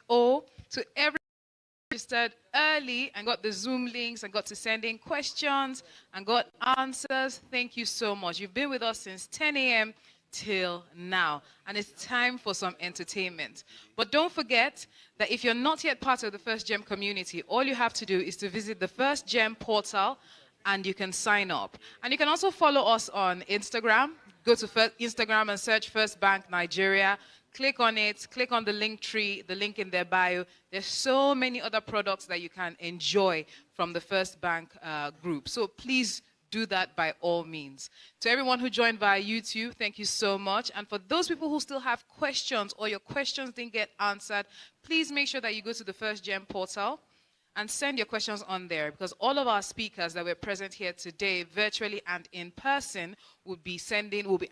To everyone who registered early and got the Zoom links and got to send in questions and got answers, thank you so much. You've been with us since 10 a.m. till now, and it's time for some entertainment. But don't forget that if you're not yet part of the FirstGem community, all you have to do is to visit the FirstGem portal and you can sign up. And you can also follow us on Instagram. Go to Instagram and search First Bank Nigeria. Click on it, click on the link tree, the link in their bio. There's so many other products that you can enjoy from the First Bank group. So please do that by all means. To everyone who joined via YouTube, thank you so much. And for those people who still have questions or your questions didn't get answered, please make sure that you go to the FirstGem portal and send your questions on there, because all of our speakers that were present here today, virtually and in person, will be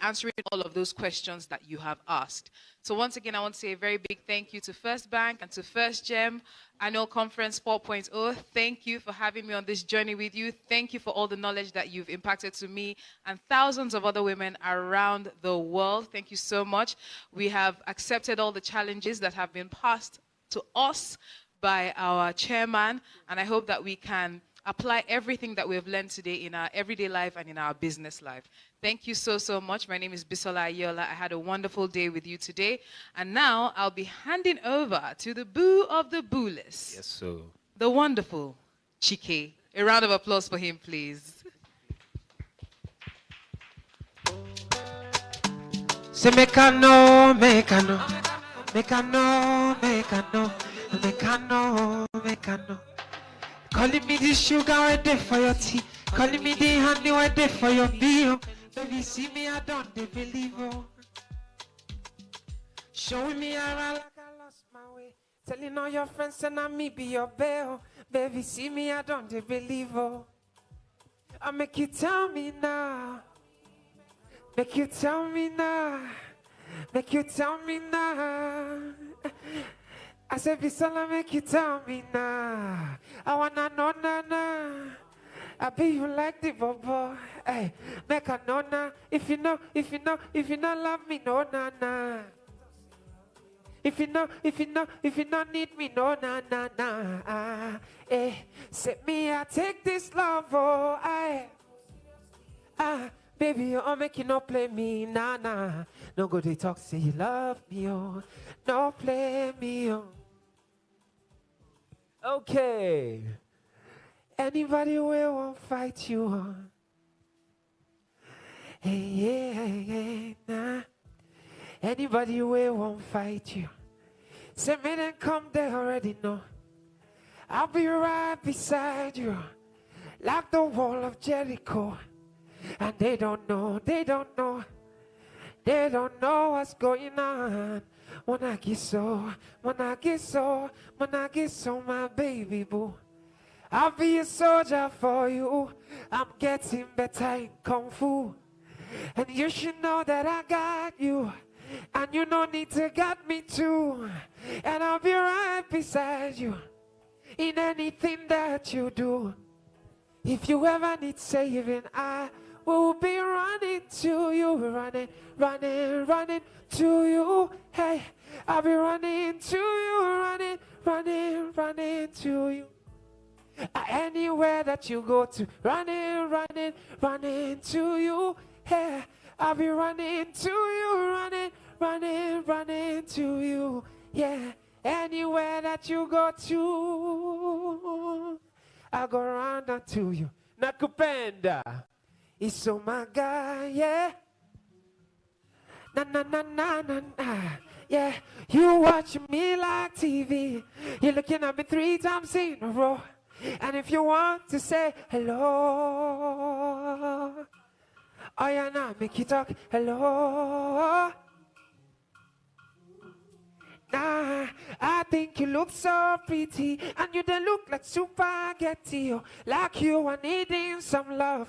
answering all of those questions that you have asked. So once again, I want to say a very big thank you to First Bank and to FirstGem Annual Conference 4.0. Thank you for having me on this journey with you. Thank you for all the knowledge that you've impacted to me and thousands of other women around the world. Thank you so much. We have accepted all the challenges that have been passed to us by our chairman, and I hope that we can apply everything that we've learned today in our everyday life and in our business life. Thank you so, so much. My name is Bisola Ayola. I had a wonderful day with you today, and now I'll be handing over to the boo of the booless. Yes, so. The wonderful Chike. A round of applause for him, please. Say mekano, mekano, mekano, mekano. Mekano. Calling me the sugar right there for your tea. Calling me the honey right there for your beer. Baby, see me, I don't believe oh. Showing me around like I lost my way. Telling all your friends and I me be your bail. Baby, see me, I don't believe oh. I make you tell me now. Make you tell me now. Make you tell me now. I said, Bisola, make you tell me now. I wanna know, nah. I be you like the bobo. Hey, make a know, nah. If you know, love me, no, nah. If you know, need me, no, nah. Hey, set me, I take this love, oh, baby, you make you no play me, nah. No go they talk, say you love me, oh. No play me, oh. Okay. Anybody will won't fight you on. Hey, nah. Anybody will won't fight you. Say me then come, they already know. I'll be right beside you, like the wall of Jericho. And they don't know what's going on. When I get so, my baby boo. I'll be a soldier for you. I'm getting better in Kung Fu. And you should know that I got you. And you don't need to get me too. And I'll be right beside you in anything that you do. If you ever need saving, I will be running to you. Running, running, running to you. Hey, I'll be running to you. Running, running, running to you. Anywhere that you go to, running, running, running to you. Hey, I'll be running to you, running, running, running to you. Yeah, anywhere that you go to, I'll go round to you. Nakupenda, it's oh my God, yeah. Na na na na na na. Yeah, you watch me like TV. You're looking at me 3 times in a row. And if you want to say hello, oh yeah, now make you talk hello. Nah, I think you look so pretty, and you don't look like spaghetti, oh, like you are needing some love.